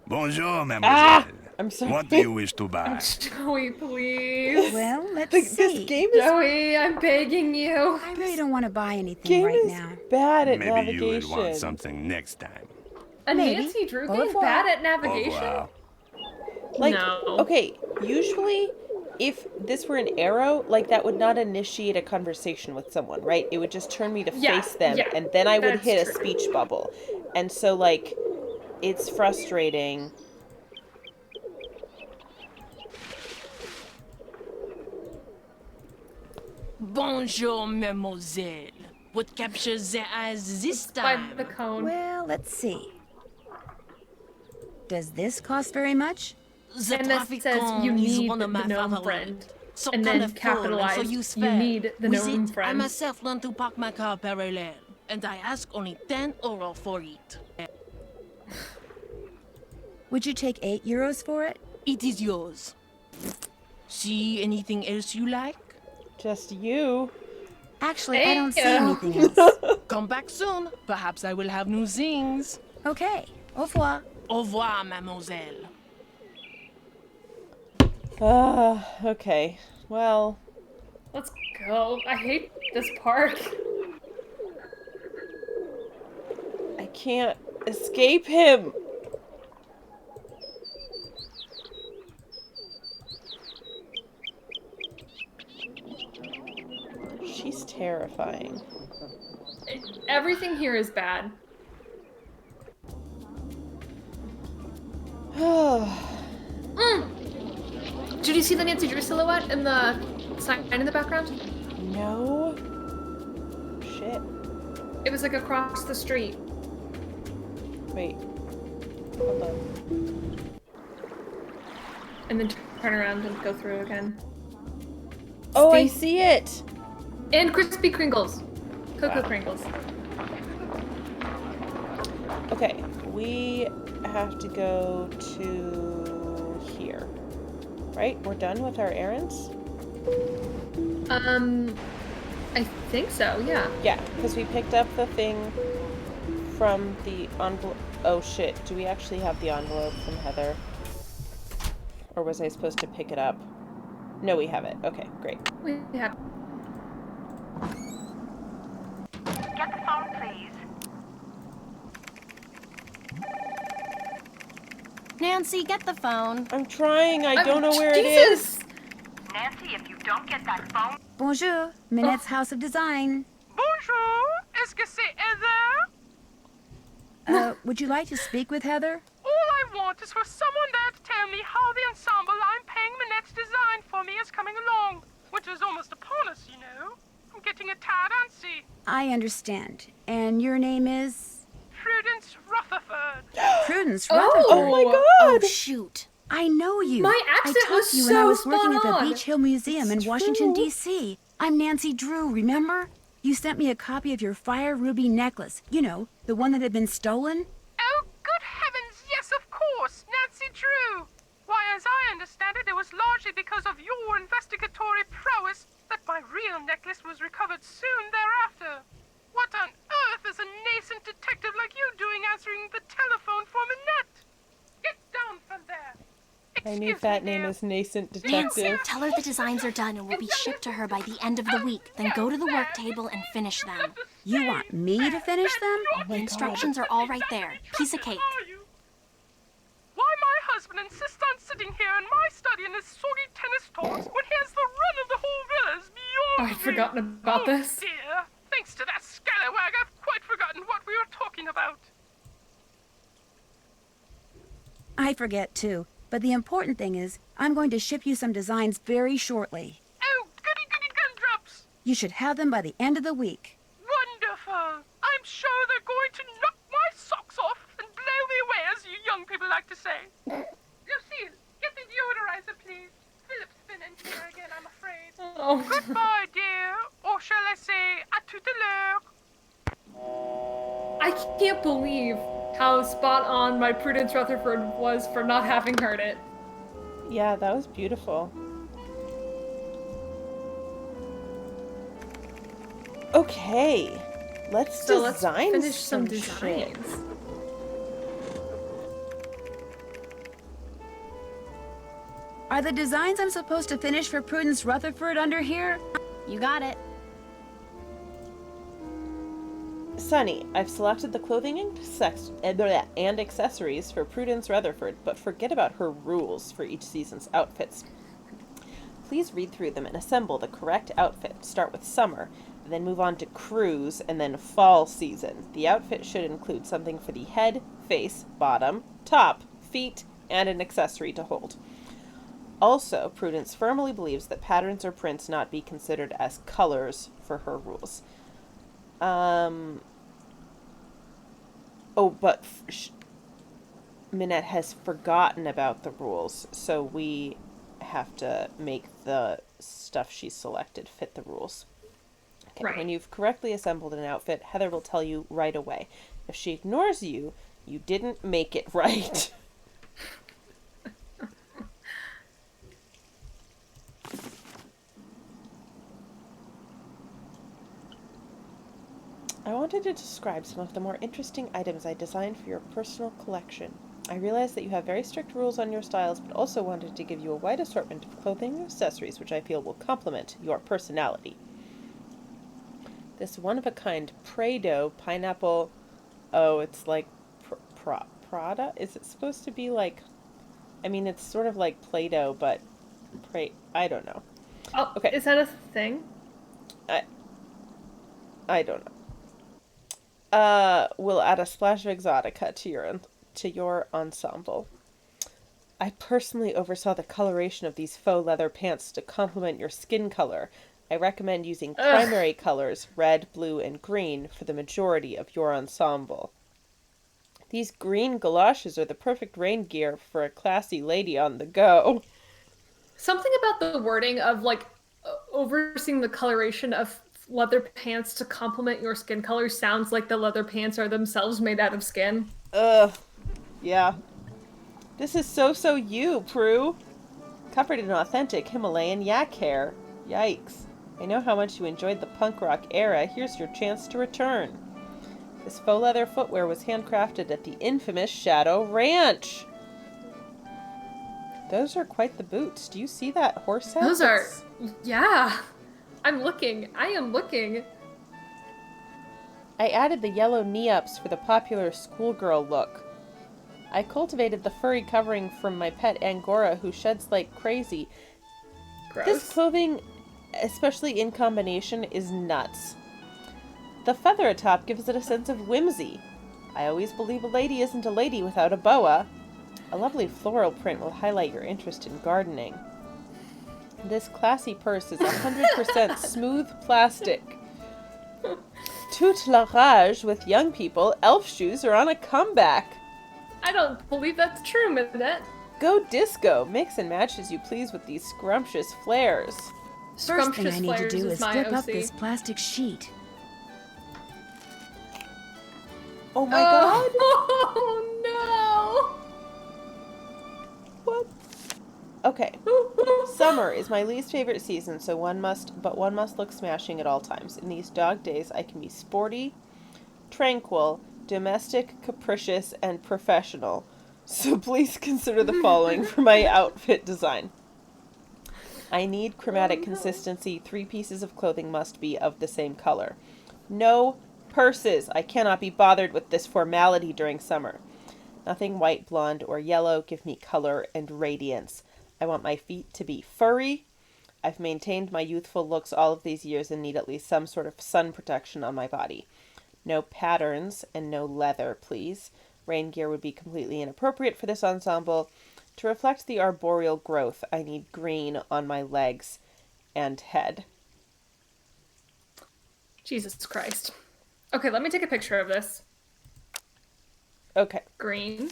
Bonjour, mademoiselle.
I'm sorry.
What do you wish to buy?
Joey, please.
Well, let's
This
see.
game is
Joey, I'm begging you.
I really don't want to buy anything
game
right
is
now.
bad at
Maybe you will
navigation.
want something next time.
A
Maybe.
Nancy Drew
Au
game
revoir.
bad at
Au
navigation?
revoir.
Like,
No.
okay, usually if this were an arrow, like that would not initiate a conversation with someone, right? It would just turn me to
Yeah,
face them,
yeah,
and then I would
that's
hit a
true.
speech bubble. And so, like, it's frustrating.
Bonjour, mademoiselle. What captures the eyes this
By
time?
the cone.
Well, let's see. Does this cost very much?
The
And this
traffic
says
cone
you
is
need
one
the
of my
gnome
favorite.
friend.
So
And then
colorful and so
capitalized,
useful.
you need the
With
gnome
it, I
friend.
myself learned to park my car parallel, and I ask only 10 euro for it.
Would you take 8 euros for it?
It is yours. See anything else you like?
Just you.
Actually, I don't see
Hey,
anything else.
Come back soon. Perhaps I will have new things.
Okay. Au revoir.
Au revoir, mademoiselle.
Okay. Well,
Let's go. I hate this park.
I can't escape him. She's terrifying.
Everything here is bad. Did you see the Nancy Drew silhouette in the sign in the background?
No. Shit.
It was like across the street.
Wait. Hold on.
And then turn around and go through again.
Oh, I
Steve-
see it.
And Krispy Kringles. Cocoa
Wow.
Pringles.
Okay, we have to go to here. Right? We're done with our errands?
I think so, yeah.
Yeah, because we picked up the thing from the envelope. Oh shit, do we actually have the envelope from Heather? Or was I supposed to pick it up? No, we have it. Okay, great.
We have.
Get the phone, please.
Nancy, get the phone.
I'm trying. I don't know where it is.
Nancy, if you don't get that phone...
Bonjour, Minette's House of Design.
Bonjour, est-ce que c'est Heather?
Would you like to speak with Heather?
All I want is for someone there to tell me how the ensemble I'm paying Minette's design for me is coming along. Winter's almost upon us, you know. I'm getting a tad antsy.
I understand. And your name is?
Prudence Rutherford.
Prudence
Oh!
Rutherford.
Oh my god!
Oh, shoot.
I know you.
My accent
I
was
taught you when I
so
was working at
spot
the
on.
Beach Hill Museum in
It's
Washington,
true.
D.C. I'm Nancy Drew, remember? You sent me a copy of your fire ruby necklace. You know, the one that had been stolen.
Oh, good heavens, yes, of course, Nancy Drew. Why, as I understand it, it was largely because of your investigatory prowess that my real necklace was recovered soon thereafter. What on earth is a nascent detective like you doing answering the telephone for Minette? Get down from there.
My new fat name is Nascent
Nancy,
Detective.
tell her the designs are done and will be shipped to her by the end of the week. Then go to the work table and finish them.
You want me to finish them?
The instructions are all right there. Piece of cake.
Why my husband insists on sitting here in my study in his soggy tennis talks when he has the run of the whole villa is beyond
I'd forgotten about
oh,
this.
Dear. Thanks to that scallywag, I've quite forgotten what we were talking about.
I forget too. But the important thing is, I'm going to ship you some designs very shortly.
Oh, goody gumdrops!
You should have them by the end of the week.
Wonderful! I'm sure they're going to knock my socks off and blow me away, as you young people like to say. Lucille, get the deodorizer, please. Philip's been in here again, I'm afraid.
Oh.
Goodbye, dear. Or shall I say, à tout à l'heure.
I can't believe how spot on my Prudence Rutherford was for not having heard it.
Yeah, that was beautiful. Okay, let's
So let's
design
finish some
shit.
designs.
Are the designs I'm supposed to finish for Prudence Rutherford under here?
You got it.
Sunny, I've selected the clothing and accessories for Prudence Rutherford, but forget about her rules for each season's outfits. Please read through them and assemble the correct outfit. Start with summer, then move on to cruise, and then fall season. The outfit should include something for the head, face, bottom, top, feet, and an accessory to hold. Also, Prudence firmly believes that patterns or prints not be considered as colors for her rules. Oh, but Minette has forgotten about the rules, so we have to make the stuff she's selected fit the rules. Okay,
Right.
When you've correctly assembled an outfit, Heather will tell you right away. If she ignores you, you didn't make it right. I wanted to describe some of the more interesting items I designed for your personal collection. I realize that you have very strict rules on your styles, but also wanted to give you a wide assortment of clothing and accessories which I feel will complement your personality. This one-of-a-kind Prado pineapple... Oh, it's like Prada? Is it supposed to be like... I mean, it's sort of like Play-Doh, but... I don't know.
Oh,
okay.
Is that a thing?
I don't know. We'll add a splash of exotica to your ensemble. I personally oversaw the coloration of these faux leather pants to complement your skin color. I recommend using primary colors, red, blue, and green, for the majority of your ensemble. These green galoshes are the perfect rain gear for a classy lady on the go.
Something about the wording of, like, overseeing the coloration of leather pants to complement your skin color sounds like the leather pants are themselves made out of skin.
Ugh. Yeah. This is so you, Prue. Covered in authentic Himalayan yak hair. Yikes. I know how much you enjoyed the punk rock era. Here's your chance to return. This faux leather footwear was handcrafted at the infamous Shadow Ranch. Those are quite the boots. Do you see that horse head?
Those are... Yeah. I'm looking. I am looking.
I added the yellow knee-ups for the popular schoolgirl look. I cultivated the furry covering from my pet Angora, who sheds like crazy.
Gross.
This clothing, especially in combination, is nuts. The feather atop gives it a sense of whimsy. I always believe a lady isn't a lady without a boa. A lovely floral print will highlight your interest in gardening. This classy purse is 100% smooth plastic. Toute la rage with young people, elf shoes are on a comeback.
I don't believe that's true, Minette.
Go disco. Mix and match as you please with these scrumptious flares.
First thing I need to do is flip up this plastic sheet.
Oh my god!
Oh no!
What? Okay. Summer is my least favorite season, so one must look smashing at all times. In these dog days, I can be sporty, tranquil, domestic, capricious, and professional. So please consider the following for my outfit design. I need chromatic consistency. 3 pieces of clothing must be of the same color. No purses. I cannot be bothered with this formality during summer. Nothing white, blonde, or yellow. Give me color and radiance. I want my feet to be furry. I've maintained my youthful looks all of these years and need at least some sort of sun protection on my body. No patterns and no leather, please. Rain gear would be completely inappropriate for this ensemble. To reflect the arboreal growth, I need green on my legs and head.
Jesus Christ. Okay, let me take a picture of this.
Okay.
Green.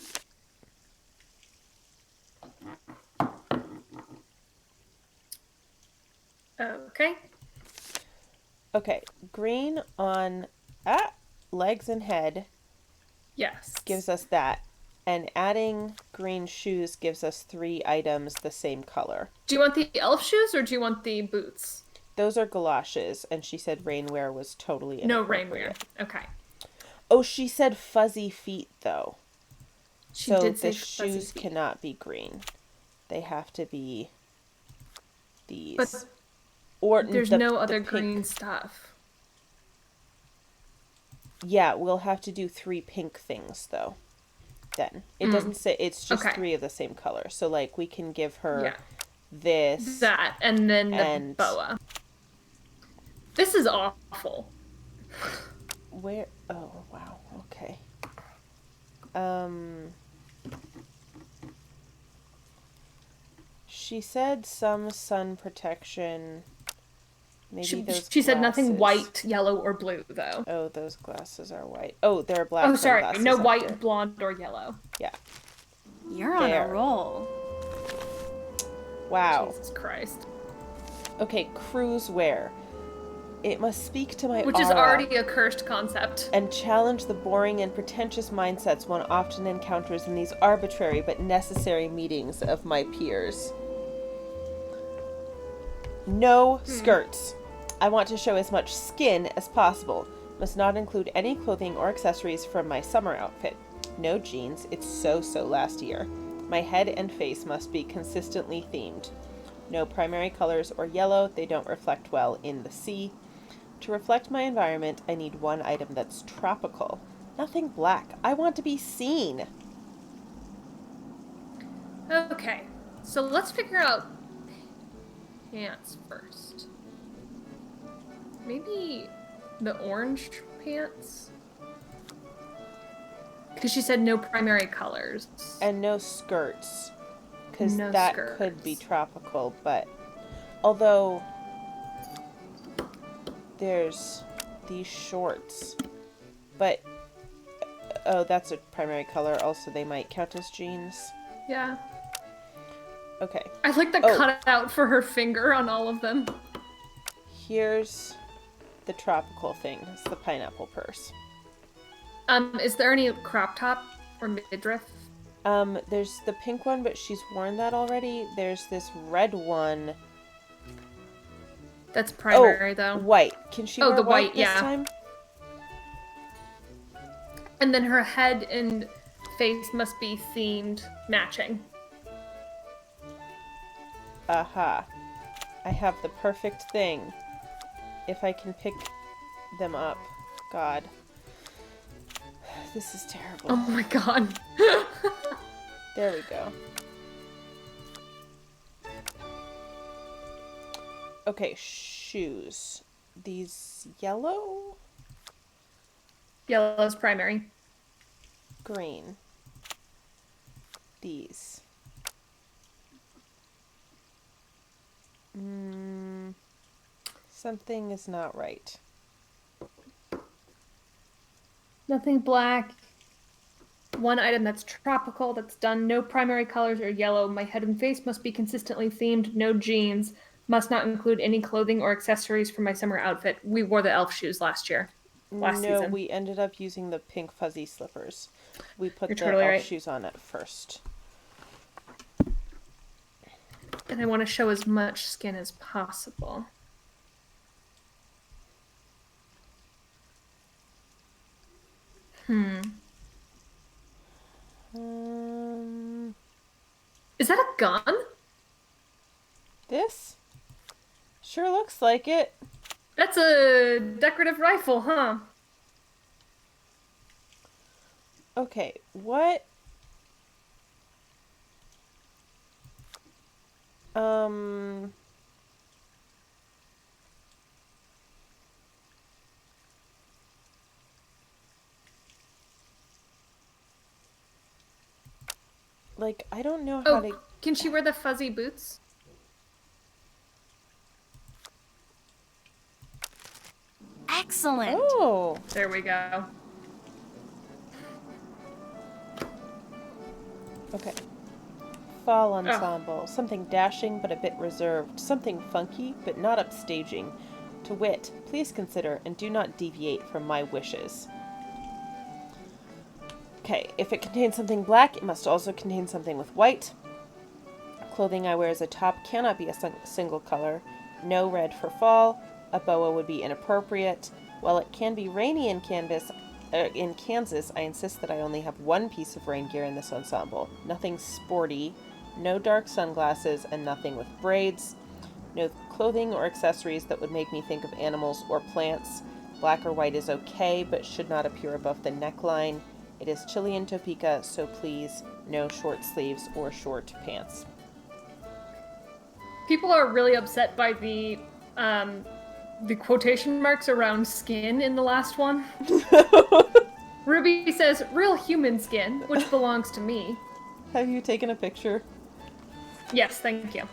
Okay.
Okay, green on legs and head.
Yes.
Gives us that. And adding green shoes gives us 3 items the same color.
Do you want the elf shoes or do you want the boots?
Those are galoshes, and she said rainwear was totally inappropriate.
No rainwear. Okay.
Oh, she said fuzzy feet, though.
She
so
did say
the
fuzzy
shoes
feet.
cannot be green. They have to be these.
But
or
there's no other green stuff.
Yeah, we'll have to do 3 pink things, though. Then. It doesn't say, it's just 3 of the same color. So, like, we can give her this.
That, and then the boa. This is awful.
Where? Oh, wow. Okay. She said some sun protection. Maybe those
she said nothing
glasses.
white, yellow, or blue, though.
Oh, those glasses are white. Oh, they're black.
Oh, sorry.
sunglasses
No
up
white,
there.
blonde, or yellow.
Yeah.
You're on
There.
a roll.
Wow.
Jesus Christ.
Okay, cruise wear. It must speak to my
Which is
aura
already a cursed concept.
and challenge the boring and pretentious mindsets one often encounters in these arbitrary but necessary meetings of my peers. No skirts. I want to show as much skin as possible. Must not include any clothing or accessories from my summer outfit. No jeans. It's so last year. My head and face must be consistently themed. No primary colors or yellow. They don't reflect well in the sea. To reflect my environment, I need 1 item that's tropical. Nothing black. I want to be seen.
Okay, so let's figure out pants first. Maybe the orange pants? Because she said no primary colors.
And no skirts. Because
No
that
skirts.
could be tropical, but... Although... There's these shorts. But... Oh, that's a primary color. Also, they might count as jeans.
Yeah.
Okay.
I like the cutout for her finger on all of them.
Here's the tropical thing. It's the pineapple purse.
Is there any crop top or midriff?
There's the pink one, but she's worn that already. There's this red one.
That's primary, though.
White. Can she wear
the
white this
yeah.
time?
And then her head and face must be themed matching.
Aha. I have the perfect thing. If I can pick them up. God. This is terrible.
Oh my god.
There we go. Okay, shoes. These yellow?
Yellow's primary.
Green. These. Something is not right.
Nothing black. One item that's tropical, that's done. No primary colors or yellow. My head and face must be consistently themed. No jeans. Must not include any clothing or accessories for my summer outfit. We wore the elf shoes last year. Last season.
We ended up using the pink fuzzy slippers. We put
You're
the
totally
elf
right.
shoes on at first.
And I want to show as much skin as possible. Is that a gun?
This? Sure looks like it.
That's a decorative rifle, huh?
Okay, what? Like, I don't know how to...
Can she wear the fuzzy boots?
Excellent.
Oh.
There we go.
Okay. Fall ensemble. Something dashing but a bit reserved. Something funky but not upstaging. To wit, please consider and do not deviate from my wishes. Okay, if it contains something black, it must also contain something with white. Clothing I wear as a top cannot be a single color. No red for fall. A boa would be inappropriate. While it can be rainy in Kansas, I insist that I only have one piece of rain gear in this ensemble. Nothing sporty, no dark sunglasses, and nothing with braids. No clothing or accessories that would make me think of animals or plants. Black or white is okay, but should not appear above the neckline. It is chilly in Topeka, so please, no short sleeves or short pants.
People are really upset by the quotation marks around skin in the last one. Ruby says, real human skin, which belongs to me.
Have you taken a picture?
Yes, thank you.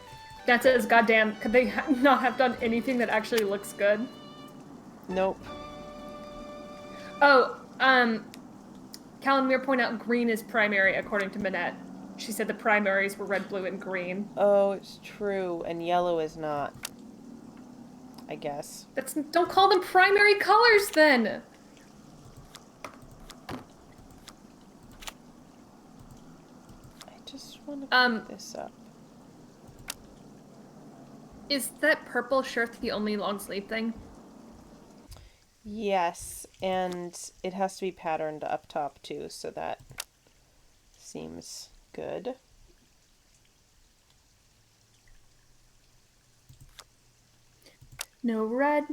That says, goddamn, could they not have done anything that actually looks good?
Nope.
Oh, Callan Muir pointed out green is primary, according to Minette. She said the primaries were red, blue, and green.
Oh, it's true, and yellow is not. I guess.
Don't call them primary colors, then!
I just want to pick this up.
Is that purple shirt the only long sleeve thing?
Yes, and it has to be patterned up top too, so that seems good.
No red.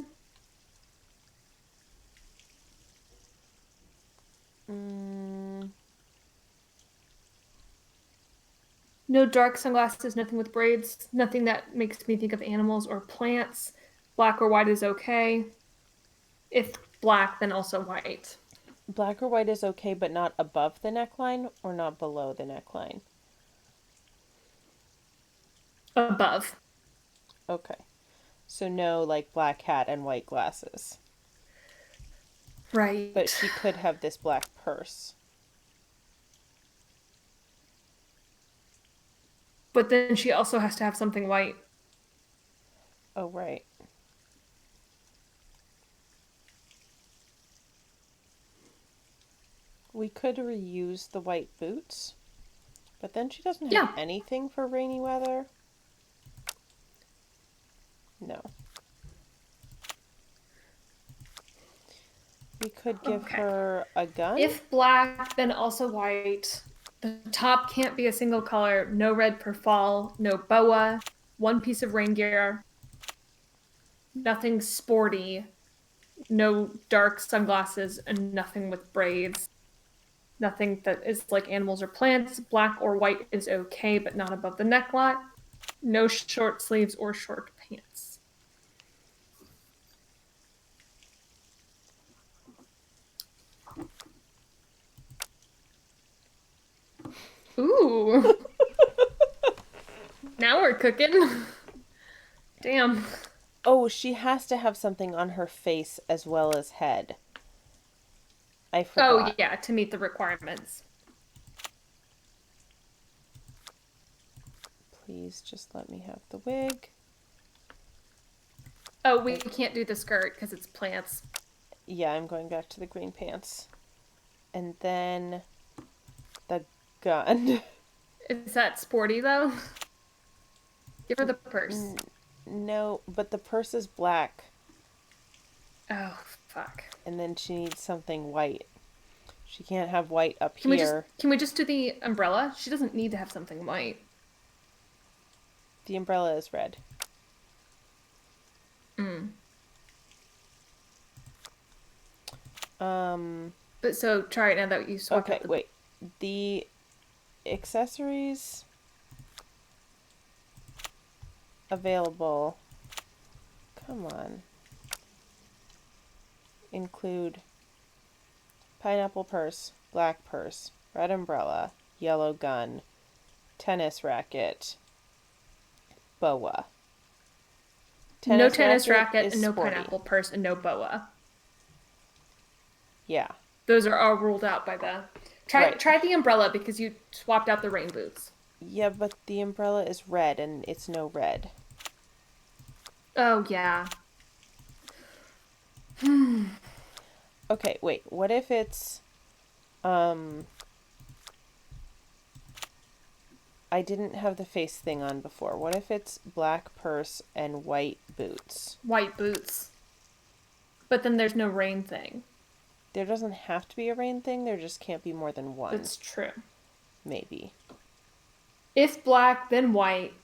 No dark sunglasses, nothing with braids, nothing that makes me think of animals or plants. Black or white is okay. If black, then also white.
Black or white is okay, but not above the neckline or not below the neckline?
Above.
Okay. So no, like, black hat and white glasses.
Right.
But she could have this black purse.
But then she also has to have something white.
Oh, right. We could reuse the white boots, but then she doesn't have anything for rainy weather. No. We could give her a gun.
If black, then also white. The top can't be a single color. No red per fall. No boa. One piece of rain gear. Nothing sporty. No dark sunglasses, and nothing with braids. Nothing that is like animals or plants. Black or white is okay, but not above the neckline. No short sleeves or short pants. Ooh. Now we're cooking. Damn.
Oh, she has to have something on her face as well as head. I forgot.
Oh, yeah, to meet the requirements.
Please just let me have the wig.
Oh, we can't do the skirt because it's plants.
Yeah, I'm going back to the green pants. And then the gun.
Is that sporty, though? Give her the purse.
No, but the purse is black.
Oh, fuck.
And then she needs something white. She can't have white up here.
Can we just do the umbrella? She doesn't need to have something white.
The umbrella is red.
But so try it now that you swapped.
Okay, wait. The accessories available, come on, include pineapple purse, black purse, red umbrella, yellow gun, tennis racket, boa.
No tennis racket and no pineapple purse and no boa.
Yeah.
Those are all ruled out by the... Try the umbrella because you swapped out the rain boots.
Yeah, but the umbrella is red and it's no red.
Oh, yeah.
Okay, wait. What if it's... I didn't have the face thing on before. What if it's black purse and white boots?
White boots. But then there's no rain thing.
There doesn't have to be a rain thing. There just can't be more than one.
That's true.
Maybe.
If black, then white.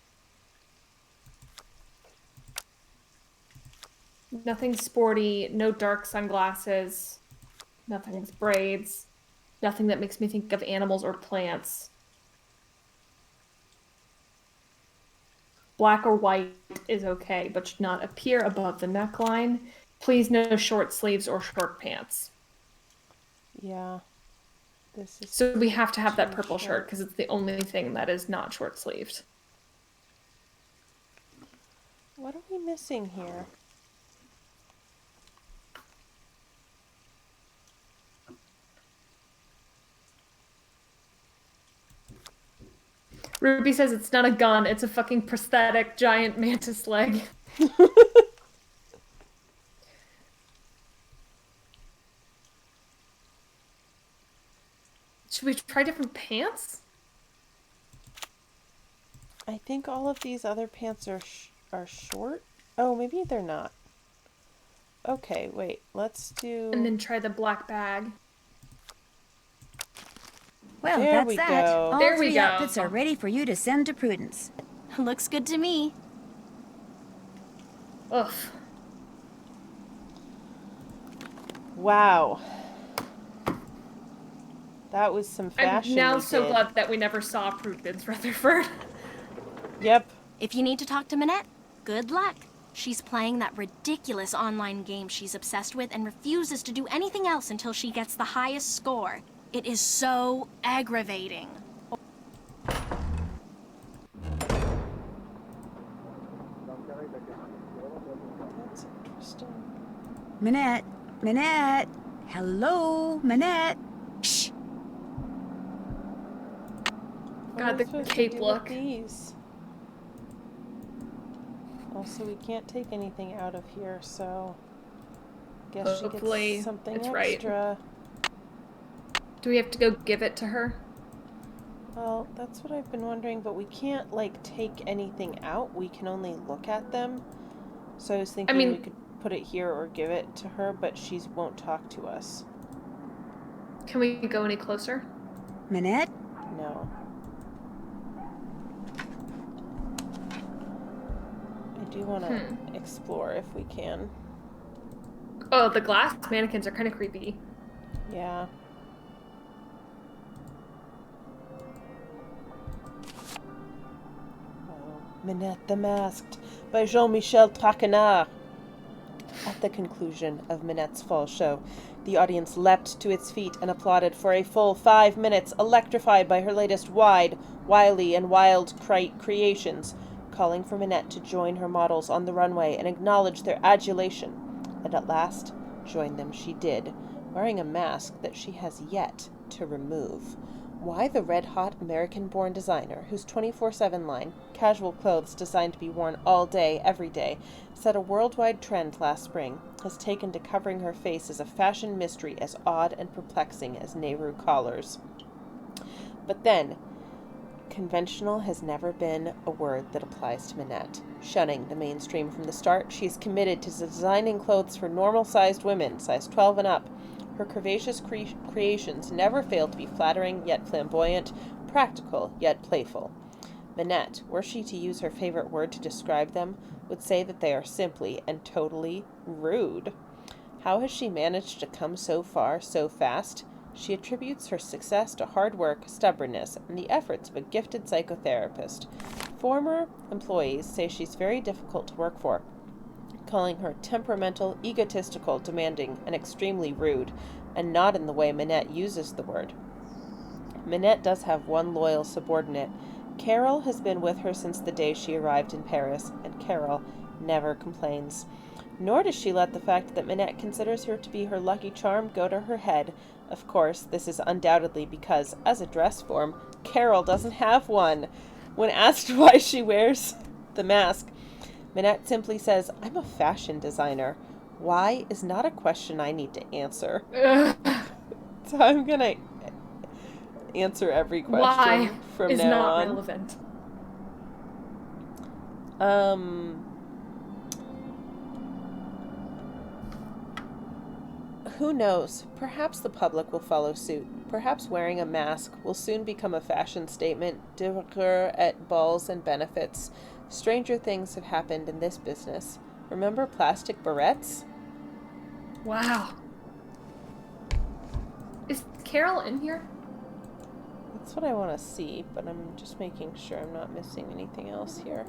Nothing sporty. No dark sunglasses. Nothing with braids. Nothing that makes me think of animals or plants. Black or white is okay, but should not appear above the neckline. Please no short sleeves or short pants.
Yeah. This is
so we have to have that purple shirt because it's the only thing that is not short sleeved.
What are we missing here?
Ruby says it's not a gun, it's a fucking prosthetic giant mantis leg. Should we try different pants?
I think all of these other pants are short. Oh, maybe they're not. Okay, wait. Let's do...
And then try the black bag.
Well,
there
that's that.
Go.
All
there we
three
go.
outfits are ready for you to send to Prudence.
Looks good to me.
Ugh.
Wow. That was some fashion.
I'm now so glad that we never saw Prudence Rutherford.
Yep.
If you need to talk to Minette, good luck. She's playing that ridiculous online game she's obsessed with and refuses to do anything else until she gets the highest score. It is so aggravating.
That's interesting.
Minette! Minette! Hello, Minette!
Shh!
God, the cape look.
These? Also, we can't take anything out of here, so... Guess
Hopefully
she gets something
it's
extra.
right. Do we have to go give it to her?
Well, that's what I've been wondering, but we can't, like, take anything out. We can only look at them. So I was thinking we could put it here or give it to her, but she won't talk to us.
Can we go any closer?
Minette?
No. I do want to explore if we can.
Oh, the glass mannequins are kind of creepy.
Yeah. Oh, Minette the Masked by Jean-Michel Traquenard. At the conclusion of Minette's fall show, the audience leapt to its feet and applauded for a full 5 minutes, electrified by her latest wily and wild creations, calling for Minette to join her models on the runway and acknowledge their adulation. And at last, join them she did, wearing a mask that she has yet to remove. Why the red-hot American-born designer, whose 24/7 line, casual clothes designed to be worn all day, every day, set a worldwide trend last spring, has taken to covering her face as a fashion mystery as odd and perplexing as Nehru collars. But then, conventional has never been a word that applies to Minette. Shunning the mainstream from the start, she is committed to designing clothes for normal-sized women, size 12 and up. Her curvaceous creations never fail to be flattering yet flamboyant, practical yet playful. Minette, were she to use her favorite word to describe them, would say that they are simply and totally rude. How has she managed to come so far so fast? She attributes her success to hard work, stubbornness, and the efforts of a gifted psychotherapist. Former employees say she's very difficult to work for, calling her temperamental, egotistical, demanding, and extremely rude, and not in the way Minette uses the word. Minette does have one loyal subordinate. Carol has been with her since the day she arrived in Paris, and Carol never complains. Nor does she let the fact that Minette considers her to be her lucky charm go to her head. Of course, this is undoubtedly because, as a dress form, Carol doesn't have one. When asked why she wears the mask, Minette simply says, "I'm a fashion designer. Why is not a question I need to answer." So I'm gonna answer every question
Why
from
is
now
not
on.
relevant.
Who knows? Perhaps the public will follow suit. Perhaps wearing a mask will soon become a fashion statement, de rigueur at balls and benefits. Stranger things have happened in this business. Remember plastic barrettes?
Wow. Is Carol in here?
That's what I want to see, but I'm just making sure I'm not missing anything else here.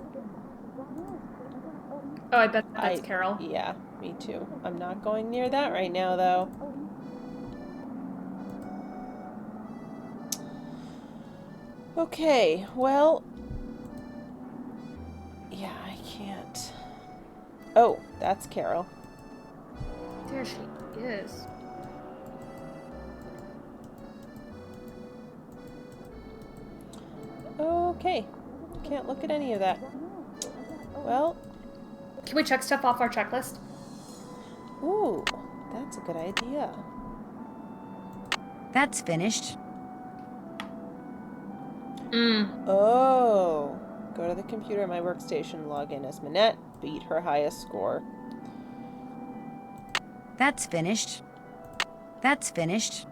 Oh, I bet that's Carol.
Yeah, me too. I'm not going near that right now, though. Okay, well... Yeah, I can't... Oh, that's Carol.
There she is.
Okay, can't look at any of that. Well...
Can we check stuff off our checklist?
Ooh, that's a good idea.
That's finished.
Oh. Go to the computer at my workstation, log in as Minette, beat her highest score.
That's finished. That's finished.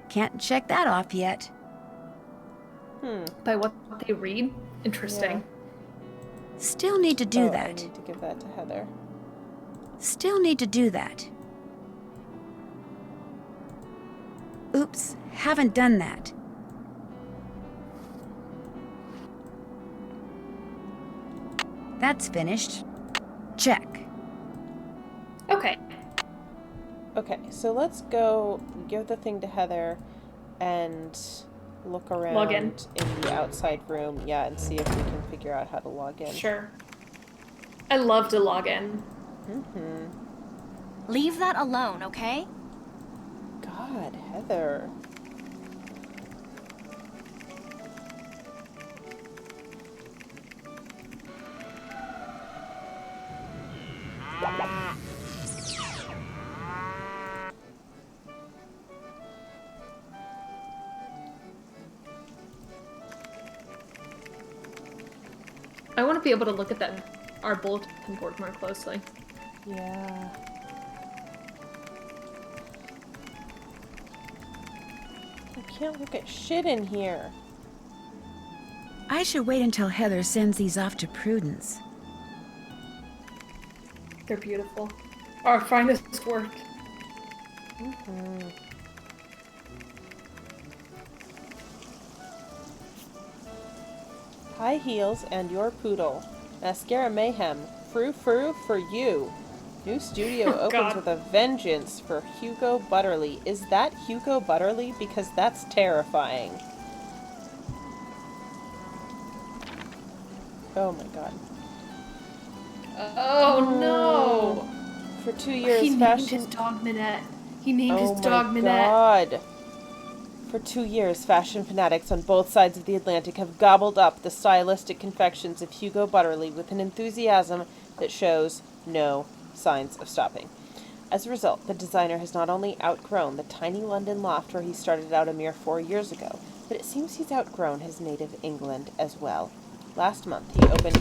Can't check that off yet.
By what they read? Interesting.
Yeah.
Still need to do
I
that.
need to give that to Heather.
Still need to do that. Oops, haven't done that. That's finished. Check.
Okay.
Okay, so let's go give the thing to Heather and look around
Log in
the outside room, yeah, and see if we can figure out how to log in.
Sure. I love to log in.
Leave that alone, okay?
God, Heather.
I want to be able to look at our bulletin board more closely.
Yeah. I can't look at shit in here.
I should wait until Heather sends these off to Prudence.
They're beautiful. Our finest work.
Mm-hmm. High heels and your poodle. Mascara mayhem. Frou-frou for you. New studio opens with a vengeance for Hugo Butterly. Is that Hugo Butterly? Because that's terrifying. Oh my god.
Oh no!
For 2 years,
he named
fashion...
his dog Minette. He named his dog Minette.
Oh my god. For 2 years, fashion fanatics on both sides of the Atlantic have gobbled up the stylistic confections of Hugo Butterly with an enthusiasm that shows no signs of stopping. As a result, the designer has not only outgrown the tiny London loft where he started out a mere 4 years ago, but it seems he's outgrown his native England as well. Last month, he opened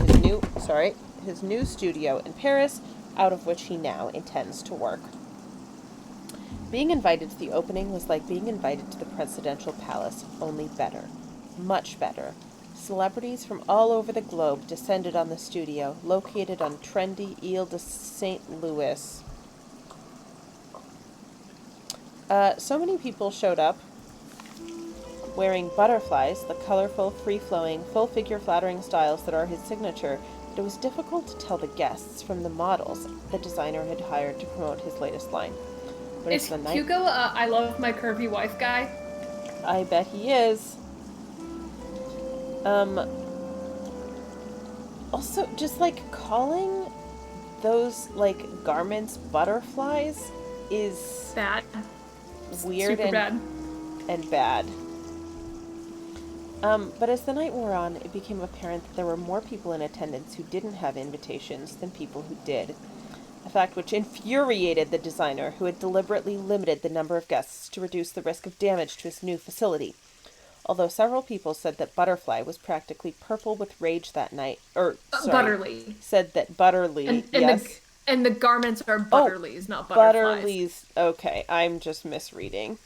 his new studio in Paris, out of which he now intends to work. Being invited to the opening was like being invited to the presidential palace, only better. Much better. Celebrities from all over the globe descended on the studio, located on trendy Ile de St. Louis. So many people showed up wearing butterflies, the colorful, free-flowing, full-figure flattering styles that are his signature, that it was difficult to tell the guests from the models the designer had hired to promote his latest line. But
Is Hugo I love my curvy wife guy?
I bet he is. Also, just like calling those like garments butterflies is
bad.
Weird
Super
and bad. But as the night wore on, it became apparent that there were more people in attendance who didn't have invitations than people who did. A fact which infuriated the designer, who had deliberately limited the number of guests to reduce the risk of damage to his new facility. Although several people said that Butterfly was practically purple with rage that night,
Butterly.
Said that Butterly, yes.
And the garments are Butterly's, not butterflies.
Butterly's, okay, I'm just misreading.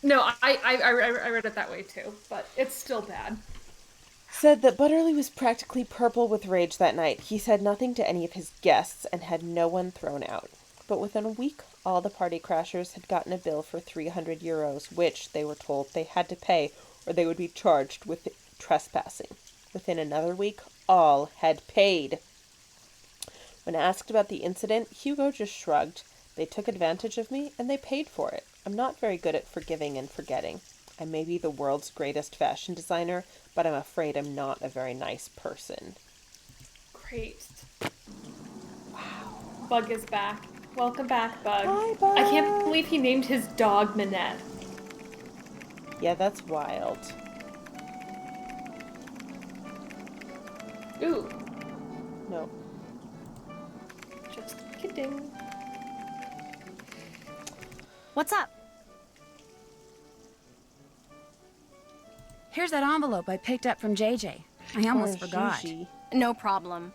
No, I read it that way too, but it's still bad.
Said that Butterly was practically purple with rage that night. He said nothing to any of his guests and had no one thrown out. But within a week, all the party crashers had gotten a bill for 300 euros, which, they were told, they had to pay or they would be charged with trespassing. Within another week, all had paid. When asked about the incident, Hugo just shrugged. They took advantage of me and they paid for it. I'm not very good at forgiving and forgetting. I may be the world's greatest fashion designer, but I'm afraid I'm not a very nice person.
Great. Wow. Bug is back. Welcome back, Bug.
Hi, Bug.
I can't believe he named his dog Minette.
Yeah, that's wild.
Ooh.
No.
Just kidding.
What's up?
Here's that envelope I picked up from JJ. I almost forgot.
Gigi. No problem.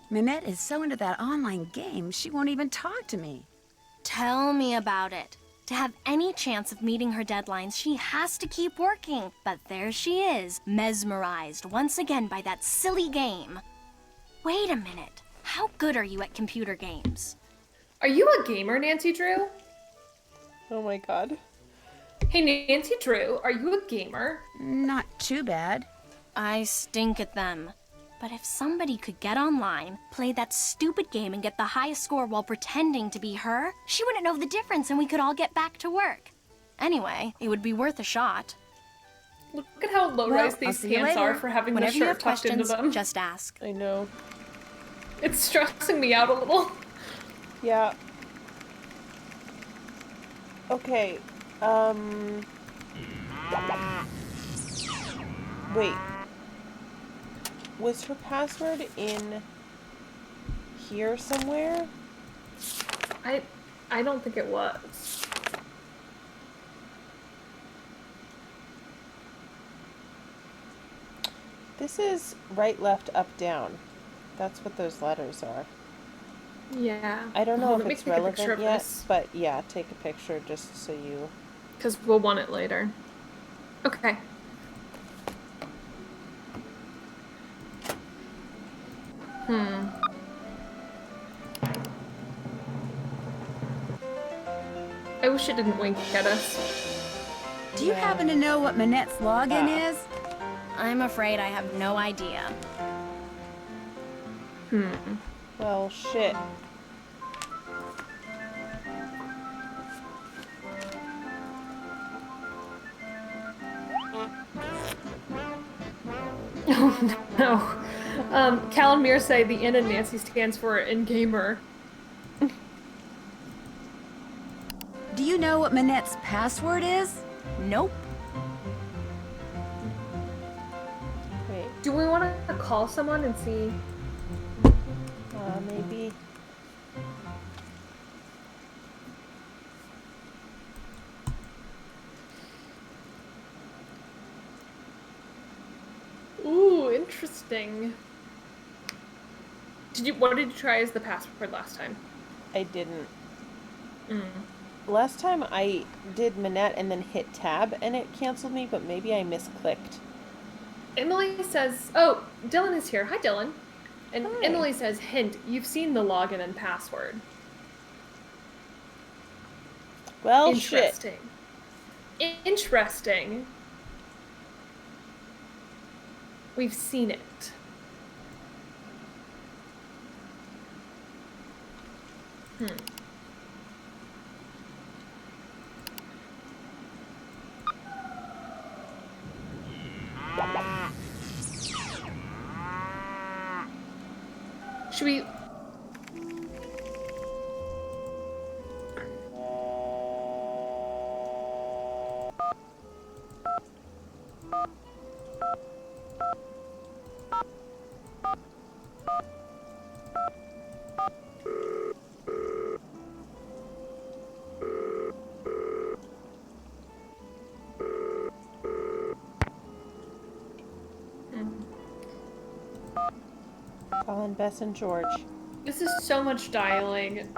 Minette is so into that online game, she won't even talk to me.
Tell me about it. To have any chance of meeting her deadlines, she has to keep working. But there she is, mesmerized once again by that silly game. Wait a minute. How good are you at computer games?
Are you a gamer, Nancy Drew?
Oh my god.
Hey, Nancy Drew, are you a gamer?
Not too bad.
I stink at them. But if somebody could get online, play that stupid game and get the highest score while pretending to be her, she wouldn't know the difference and we could all get back to work. Anyway, it would be worth a shot.
Look at how low-rise these pants are for having the shirt tucked into them.
Just ask.
I know.
It's stressing me out a little.
Yeah. Okay. Wait. Was her password in here somewhere?
I don't think it was.
This is right, left, up, down. That's what those letters are.
Yeah.
I don't know
Let
if
me
it's
take a picture
relevant
of
yet,
this.
but yeah, take a picture just so you...
Because we'll want it later. Okay. I wish it didn't wink at us.
Do you happen to know what Manette's login is?
I'm afraid I have no idea.
Well, shit.
Oh, no. Cal and Mir say the N in Nancy stands for in-gamer.
Do you know what Manette's password is?
Nope.
Wait.
Do we want to call someone and see?
Maybe.
Ooh, interesting. What did you try as the password last time?
I didn't. Last time I did Manette and then hit tab and it canceled me, but maybe I misclicked.
Emily says, oh, Dylan is here. Hi, Dylan. And
Hi.
Emily says, hint, you've seen the login and password.
Well, shit.
Interesting. Interesting. We've seen it. Should we...
Colin, Bess, and George.
This is so much dialing.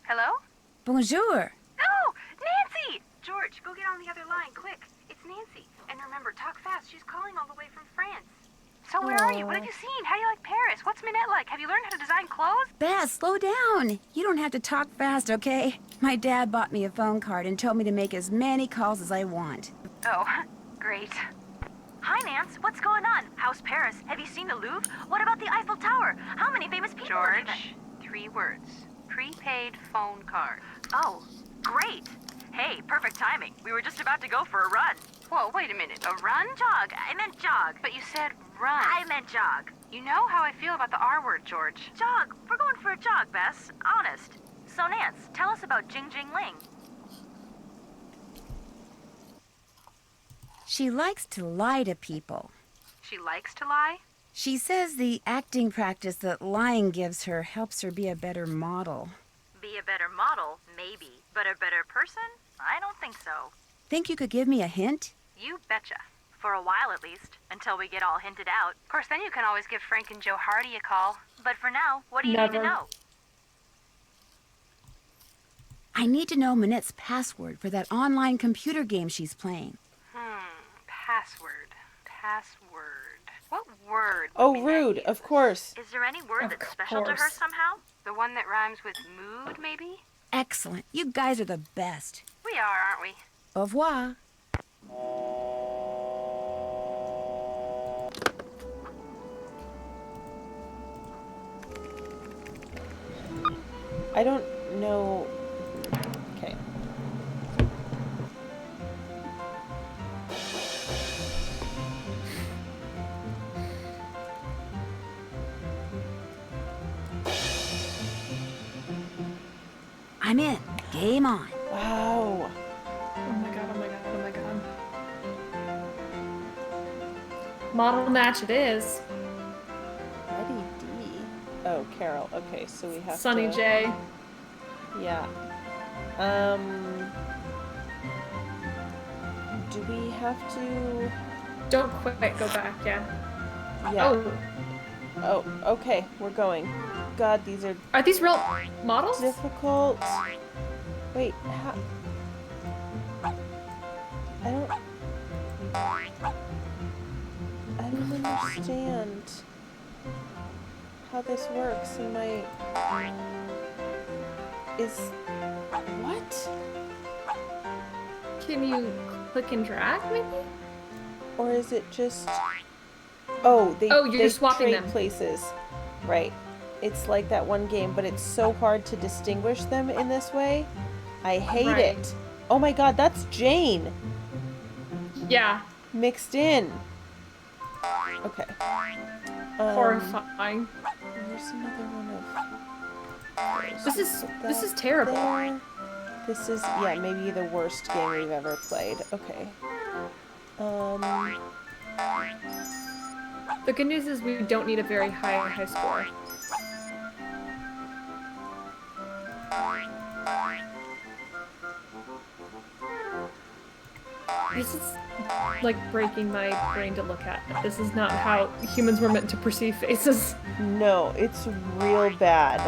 Hello?
Bonjour.
Oh, Nancy! George, go get on the other line, quick. It's Nancy. And remember, talk fast. She's calling all the way from France. So where are you? What have you seen? How do you like Paris? What's Minette like? Have you learned how to design clothes?
Bess, slow down. You don't have to talk fast, okay? My dad bought me a phone card and told me to make as many calls as I want.
Oh, great. Hi, Nance. What's going on? How's Paris? Have you seen the Louvre? What about the Eiffel Tower? How many famous people have you met?
George, 3 words. Prepaid phone card.
Oh, great. Hey, perfect timing. We were just about to go for a run.
Whoa, wait a minute. A run?
Jog. I meant jog.
But you said run.
I meant jog.
You know how I feel about the R word, George.
Jog. We're going for a jog, Bess. Honest. So, Nance, tell us about Jing Jing Ling.
She likes to lie to people.
She likes to lie?
She says the acting practice that lying gives her helps her be a better model.
Be a better model, maybe. But a better person? I don't think so.
Think you could give me a hint?
You betcha. For a while, at least. Until we get all hinted out.
Of course, then you can always give Frank and Joe Hardy a call.
But for now, what do you need to
Never.
know?
I need to know Manette's password for that online computer game she's playing.
Password. Password. What word?
Oh,
would
rude,
Minette
of
use?
course.
Is there any word
Of
that's special to her
course.
somehow?
The one that rhymes with mood, maybe?
Excellent. You guys are the best.
We are, aren't we?
Au revoir.
I don't know. Okay.
I'm in. Game on.
Wow.
Oh my god, oh my god, oh my god. Model match it is.
Eddie D. Oh, Carol. Okay, so we have
Sunny
to...
J.
Yeah. Do we have to...
Don't quite go back, yeah.
Yeah. Oh, okay, we're going. God, these are...
Are these real models?
Difficult. Wait, how... I don't understand how this works in my... What?
Can you click and drag, maybe?
Or is it just... Oh,
you're swapping
trade
them.
places. Right. It's like that one game, but it's so hard to distinguish them in this way. I hate it. Oh my god, that's Jane.
Yeah.
Mixed in. Okay.
Horrifying.
There's another one of...
This is terrible.
There. This is, yeah, maybe the worst game we've ever played. Okay.
The good news is we don't need a very high score. This is like breaking my brain to look at. This is not how humans were meant to perceive faces.
No, it's real bad.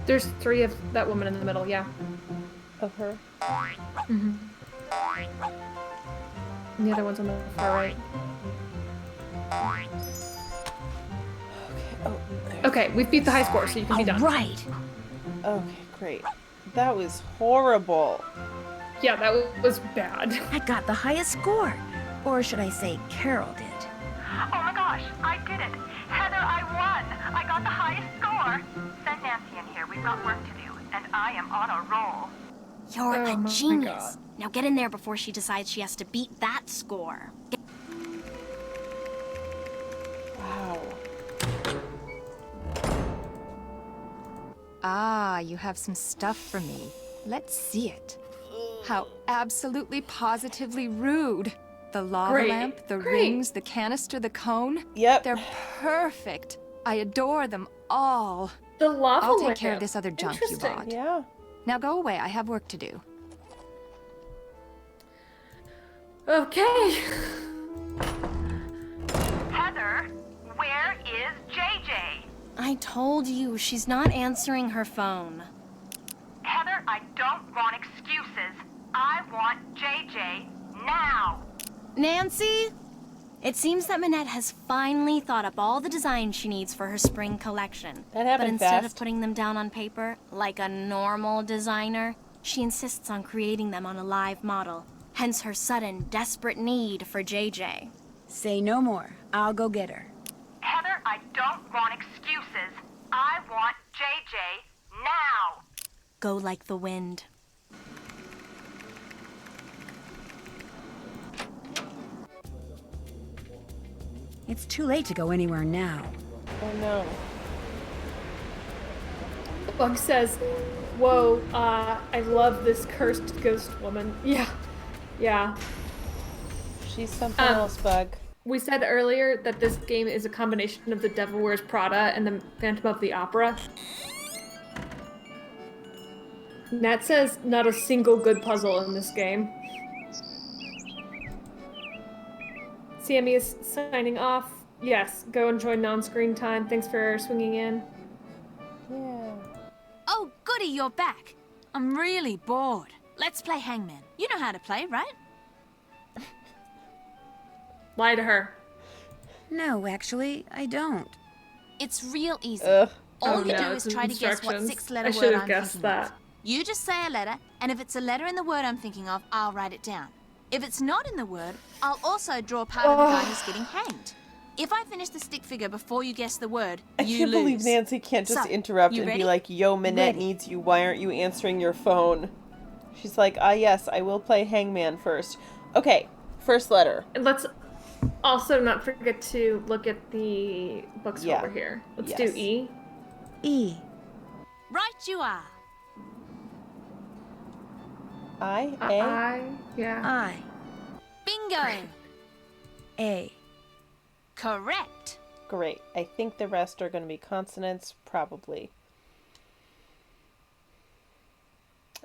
There's 3 of that woman in the middle, yeah.
Of her?
Mm-hmm. And the other one's on the far right. Okay, we've beat the high score, so you can be done.
Right.
Okay, great. That was horrible.
Yeah, that was bad.
I got the highest score. Or should I say Carol did.
Oh my gosh, I did it. Heather, I won. I got the highest score. Send Nancy in here. We've got work to do, and I am on a roll.
You're a genius. Now get in there before she decides she has to beat that score.
Wow.
Ah, you have some stuff for me. Let's see it. How absolutely positively rude. The lava lamp, the rings, the canister, the cone.
Yep.
They're perfect. I adore them all.
The lava
I'll take
lamp.
care of this other junk you bought.
Yeah.
Now go away. I have work to do.
Okay.
Heather, where is JJ?
I told you, she's not answering her phone.
Heather, I don't want excuses. I want JJ now.
Nancy? It seems that Minette has finally thought up all the designs she needs for her spring collection.
That happened
But instead
fast.
of putting them down on paper, like a normal designer, she insists on creating them on a live model. Hence her sudden, desperate need for JJ.
Say no more. I'll go get her.
Heather, I don't want excuses. I want JJ now.
Go like the wind.
It's too late to go anywhere now.
Oh no.
Bug says, whoa, I love this cursed ghost woman. Yeah. Yeah.
She's something else, Bug.
We said earlier that this game is a combination of The Devil Wears Prada and The Phantom of the Opera. Nat says not a single good puzzle in this game. Sammy is signing off. Yes, go enjoy non-screen time. Thanks for swinging in.
Yeah.
Oh, goody, you're back. I'm really bored. Let's play Hangman. You know how to play, right?
Lie to her.
No, actually, I don't.
It's real easy.
Ugh.
All
Oh,
you
no,
do
it's
is try to guess what
instructions.
6-letter
I
word
should have
I'm
guessed
thinking
that.
of. You just say a letter, and if it's a letter in the word I'm thinking of, I'll write it down. If it's not in the word, I'll also draw part of the guy who's getting hanged. If I finish the stick figure before you guess the word,
I
you
can't
lose.
believe Nancy can't just
So,
interrupt
you
and
ready?
be like, yo, Minette needs you. Why aren't you answering your phone? She's like, ah, yes, I will play Hangman first. Okay, first letter.
And let's also not forget to look at the books
Yeah.
over here. Let's
Yes.
do E.
E.
Right you are.
I, A?
Yeah.
I.
Bingo.
A.
Correct.
Great. I think the rest are going to be consonants, probably.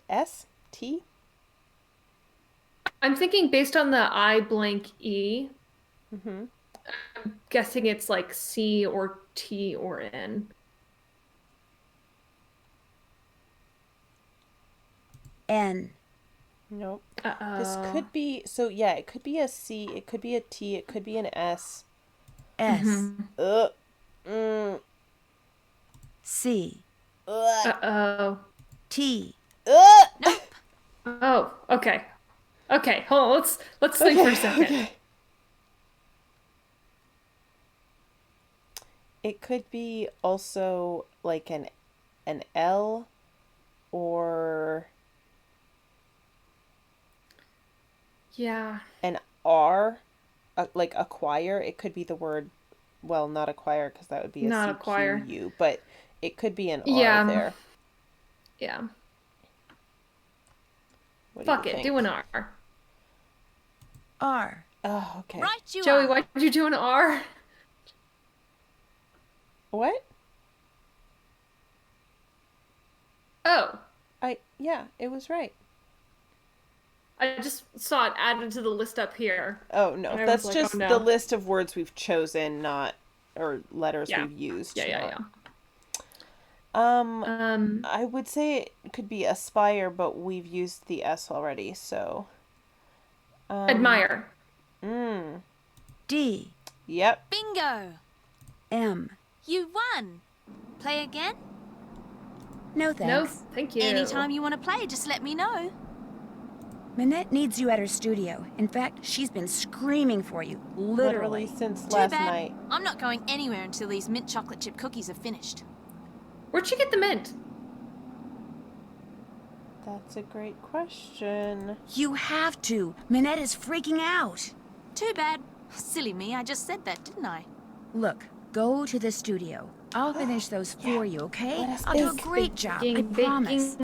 S? T?
I'm thinking based on the I blank E,
Mm-hmm.
I'm guessing it's like C or T or N.
N.
Nope.
Uh-oh.
This could be, so yeah, it could be a C, it could be a T, it could be an S.
S.
Mm.
C.
Uh-oh.
T.
Oh, okay. Okay, hold on. Let's think for a second.
Okay. It could be also like an L or
Yeah.
an R, like acquire. It could be the word, well, not acquire because that would be a
Not acquire.
CQU, but it could be an R
Yeah.
there.
Yeah.
What
Fuck
do you
it.
think?
Do an R.
R.
Oh, okay.
Right you
Joey,
are.
why did you do an R?
What?
Oh.
Yeah, it was right.
I just saw it added to the list up here.
Oh no,
And I
that's
was like,
just
oh, no.
the list of words we've chosen, not or letters
Yeah.
we've used.
Yeah.
I would say it could be aspire, but we've used the S already, so.
Admire.
D.
Yep.
Bingo.
M.
You won. Play again?
No
No,
thanks.
thank you.
Anytime you want to play, just let me know.
Minette needs you at her studio. In fact, she's been screaming for you. Literally.
since
Too
last
bad.
night.
I'm not going anywhere until these mint chocolate chip cookies are finished.
Where'd you get the mint?
That's a great question.
You have to. Minette is freaking out.
Too bad. Silly me, I just said that, didn't I?
Look, go to the studio. I'll finish those for you, okay?
Let us
I'll do a
bake.
great job. I
Baking,
promise.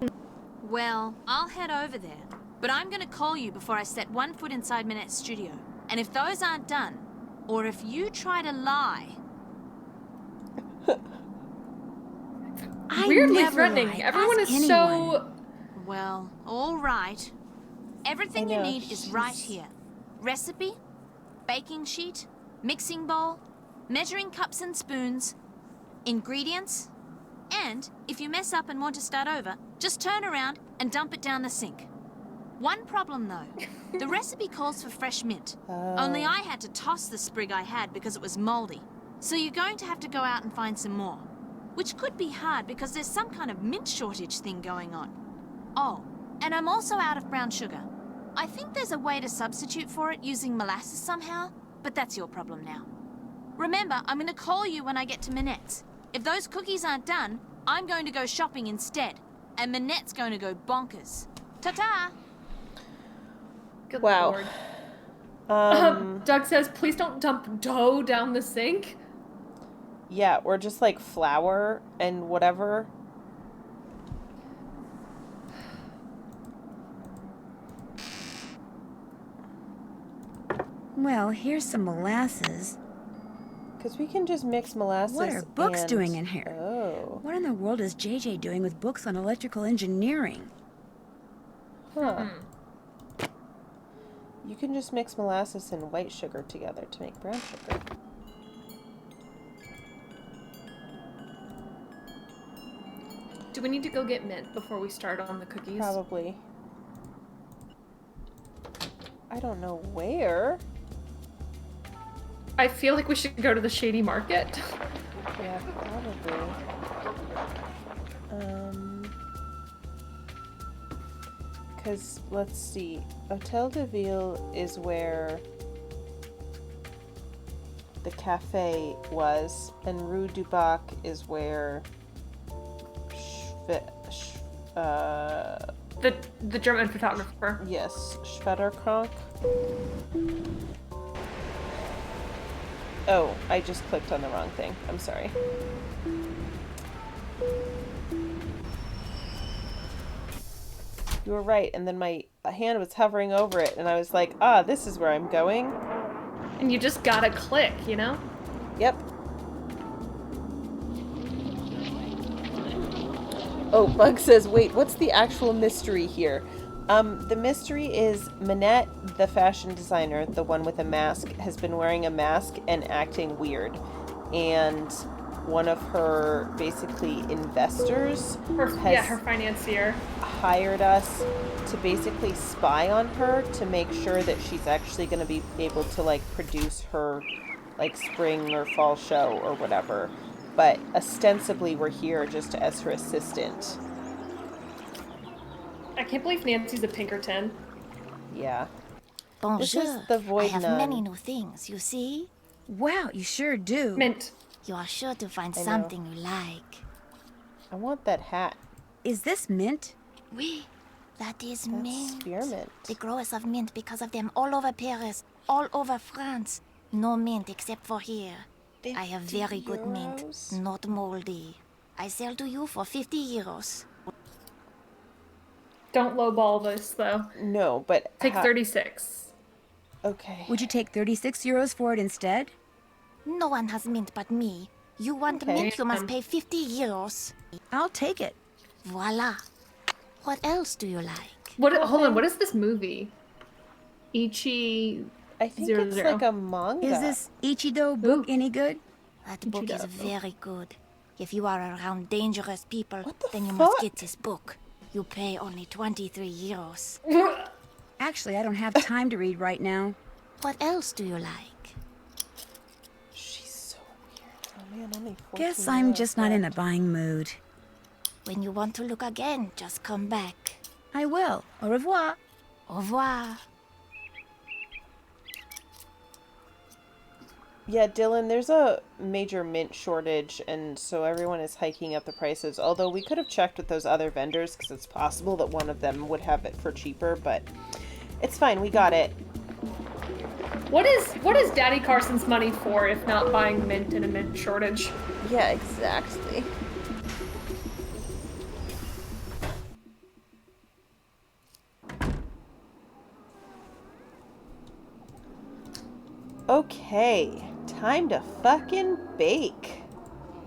Well, I'll head over there. But I'm gonna call you before I set one foot inside Minette's studio. And if those aren't done, or if you try to lie...
I
Weirdly
never
threatening.
lie.
Everyone
Ask
is
anyone.
so...
Well, all right. Everything
I
you
know,
need is right here. Recipe, baking sheet, mixing bowl, measuring cups and spoons, ingredients, and if you mess up and want to start over, just turn around and dump it down the sink. One problem though, the recipe calls for fresh mint. Only I had to toss the sprig I had because it was moldy. So you're going to have to go out and find some more. Which could be hard because there's some kind of mint shortage thing going on. Oh, and I'm also out of brown sugar. I think there's a way to substitute for it using molasses somehow, but that's your problem now. Remember, I'm going to call you when I get to Minette's. If those cookies aren't done, I'm going to go shopping instead. And Minette's going to go bonkers. Ta-ta!
Good
Wow.
Lord. Doug says, please don't dump dough down the sink.
Yeah, or just like flour and whatever.
Well, here's some molasses.
Because we can just mix molasses.
What are books
and-
doing in here?
Oh.
What in the world is JJ doing with books on electrical engineering?
Huh. You can just mix molasses and white sugar together to make brown sugar.
Do we need to go get mint before we start on the cookies?
Probably. I don't know where.
I feel like we should go to the Shady Market.
Yeah, probably. Because, let's see. Hotel de Ville is where the cafe was, and Rue du
The German photographer.
Yes, Schwederkrank. Oh, I just clicked on the wrong thing. I'm sorry. You were right, and then my hand was hovering over it, and I was like, ah, this is where I'm going.
And you just gotta click, you know?
Yep. Oh, Bug says, wait, what's the actual mystery here? The mystery is Minette, the fashion designer, the one with a mask, has been wearing a mask and acting weird. And one of her, basically, investors
her financier
hired us to basically spy on her to make sure that she's actually going to be able to, like, produce her, like, spring or fall show or whatever. But ostensibly we're here just as her assistant.
I can't believe Nancy's a Pinkerton.
Yeah.
Bonjour.
This is the Void
I have
Nun.
many new things, you see?
Wow, you sure do.
Mint.
You are sure to find
I know.
something you like.
I want that hat.
Is this mint?
Oui, that is
That's
mint.
spearmint.
The growers of mint because of them all over Paris, all over France. No mint except for here. I have very good mint, not moldy. I sell to you for 50 euros.
Don't lowball this, though.
No, but...
Take 36.
Okay.
Would you take 36 euros for it instead?
No one has mint but me. You want
Okay.
mint, you must pay 50 euros.
I'll take it.
Voila. What else do you like?
Hold on, what is this movie? Ichi...
I think it's like a manga.
Is this Ichido book any good?
That book is very good. If you are around dangerous people, then you
fuck?
must get this book. You pay only 23 euros.
Actually, I don't have time to read right now.
What else do you like?
She's so weird. Oh man, only 14
Guess I'm
euros
just not in a
left.
buying mood.
When you want to look again, just come back.
I will. Au revoir.
Au revoir.
Yeah, Dylan, there's a major mint shortage, and so everyone is hiking up the prices. Although we could have checked with those other vendors, because it's possible that one of them would have it for cheaper, but it's fine. We got it.
What is Daddy Carson's money for if not buying mint in a mint shortage?
Yeah, exactly. Okay, time to fucking bake.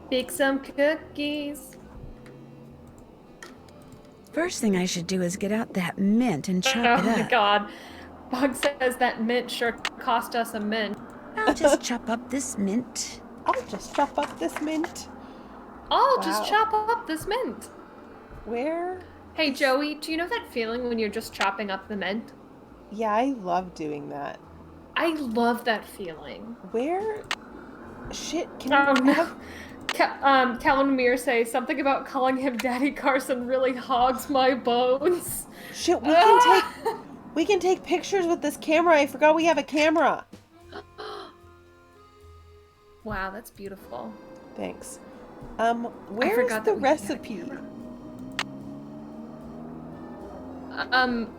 Bake some cookies.
First thing I should do is get out that mint and chop
Oh
it
my
up.
god. Bug says that mint sure cost us a mint.
I'll just chop up this mint.
I'll just chop up this mint.
I'll just
Wow.
chop up this mint.
Where?
Hey Joey, do you know that feeling when you're just chopping up the mint?
Yeah, I love doing that.
I love that feeling.
Where? Shit, can
Oh
you
no.
have...
Calvin Meir says something about calling him Daddy Carson really hogs my bones.
Shit, we can take pictures with this camera. I forgot we have a camera.
Wow, that's beautiful.
Thanks. Where's
forgot
the
that we had a
recipe?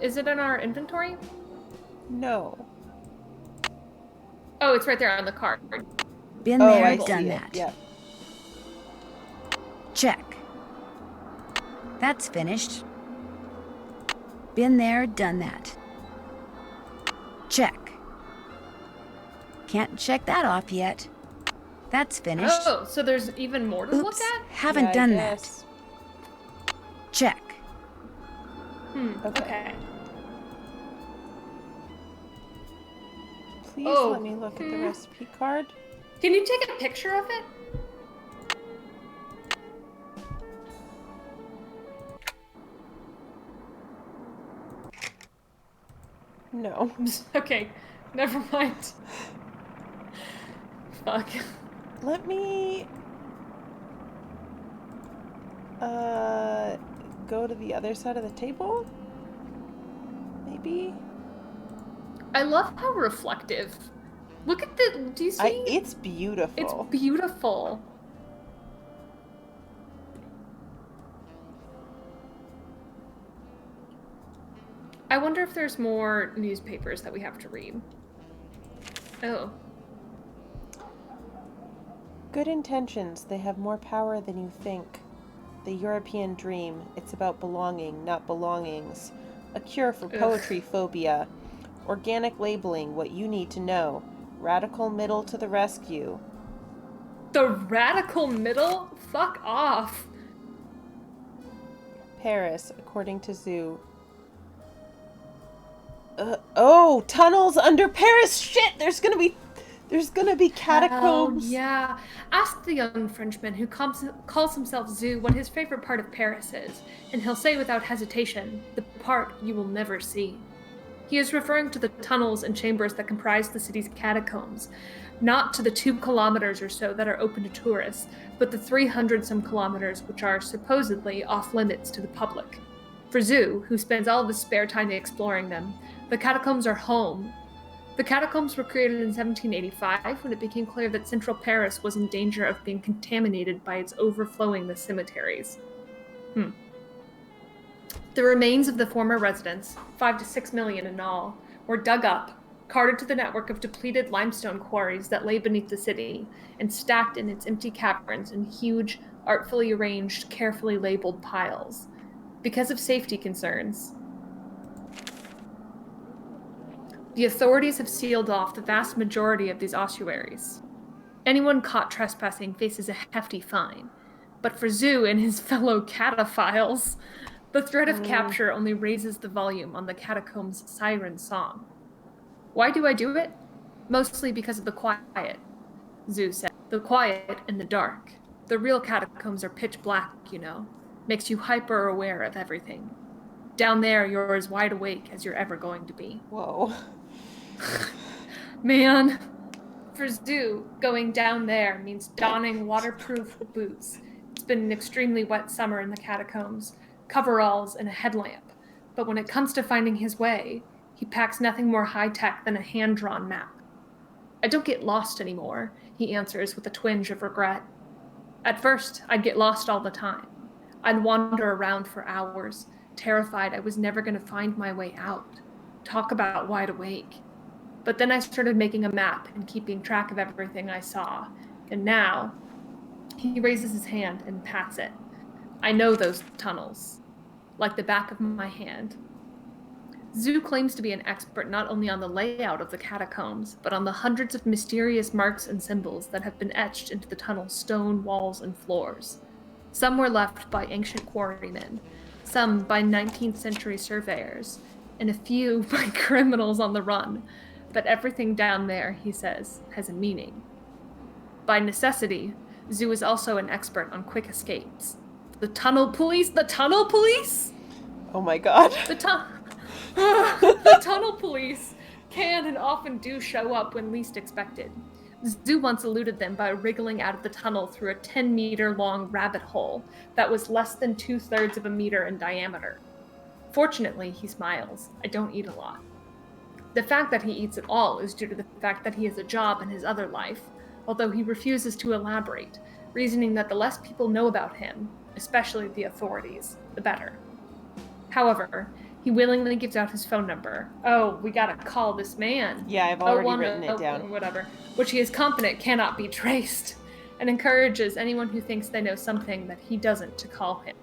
Is it in our inventory?
No.
Oh, it's right there on the card.
Been
Oh,
there,
I
done
see it.
that.
Yep.
Check. That's finished. Been there, done that. Check. Can't check that off yet. That's finished.
Oh, so there's even more to look
Oops,
at?
haven't
Yeah, I
done
guess.
that. Check.
Okay.
Please
Oh,
let me look at the recipe card.
Can you take a picture of it?
No.
Okay, never mind. Fuck.
Let me go to the other side of the table? Maybe?
I love how reflective. Look at the. Do you see?
It's beautiful.
It's beautiful. I wonder if there's more newspapers that we have to read. Oh.
Good intentions, they have more power than you think. The European dream, it's about belonging, not belongings. A cure for poetry phobia. Organic labeling, what you need to know. Radical middle to the rescue.
The radical middle? Fuck off.
Paris, according to Zoo. Oh, tunnels under Paris! Shit! There's gonna be catacombs.
Oh, yeah. Ask the young Frenchman who calls himself Zoo what his favorite part of Paris is, and he'll say without hesitation, the part you will never see. He is referring to the tunnels and chambers that comprise the city's catacombs, not to the 2 kilometers or so that are open to tourists, but the 300-some kilometers which are supposedly off-limits to the public. For Zoo, who spends all of his spare time exploring them, the catacombs are home. The catacombs were created in 1785 when it became clear that central Paris was in danger of being contaminated by its overflowing the cemeteries. The remains of the former residents, 5 to 6 million in all, were dug up, carted to the network of depleted limestone quarries that lay beneath the city, and stacked in its empty caverns in huge, artfully arranged, carefully labeled piles. Because of safety concerns, the authorities have sealed off the vast majority of these ossuaries. Anyone caught trespassing faces a hefty fine, but for Zoo and his fellow cataphiles, the threat of capture only raises the volume on the catacombs' siren song. Why do I do it? Mostly because of the quiet, Zoo said. The quiet and the dark. The real catacombs are pitch black, you know. Makes you hyper-aware of everything. Down there, you're as wide awake as you're ever going to be.
Whoa.
Man. For Zoo, going down there means donning waterproof boots. It's been an extremely wet summer in the catacombs. Coveralls and a headlamp. But when it comes to finding his way, he packs nothing more high-tech than a hand-drawn map. I don't get lost anymore, he answers with a twinge of regret. At first, I'd get lost all the time. I'd wander around for hours, terrified I was never going to find my way out. Talk about wide awake. But then I started making a map and keeping track of everything I saw. And now, he raises his hand and pats it. I know those tunnels, like the back of my hand. Zoo claims to be an expert not only on the layout of the catacombs, but on the hundreds of mysterious marks and symbols that have been etched into the tunnel's stone walls and floors. Some were left by ancient quarrymen, some by 19th century surveyors, and a few by criminals on the run. But everything down there, he says, has a meaning. By necessity, Zoo is also an expert on quick escapes. The tunnel police? The tunnel police?
Oh my god.
The tunnel police can and often do show up when least expected. Zoo once eluded them by wriggling out of the tunnel through a 10-meter-long rabbit hole that was less than 2/3 of a meter in diameter. Fortunately, he smiles. I don't eat a lot. The fact that he eats at all is due to the fact that he has a job in his other life, although he refuses to elaborate, reasoning that the less people know about him, especially the authorities, the better. However, he willingly gives out his phone number. Oh, we gotta call this man.
Yeah, I've already written it down.
Whatever, which he is confident cannot be traced, and encourages anyone who thinks they know something that he doesn't to call him.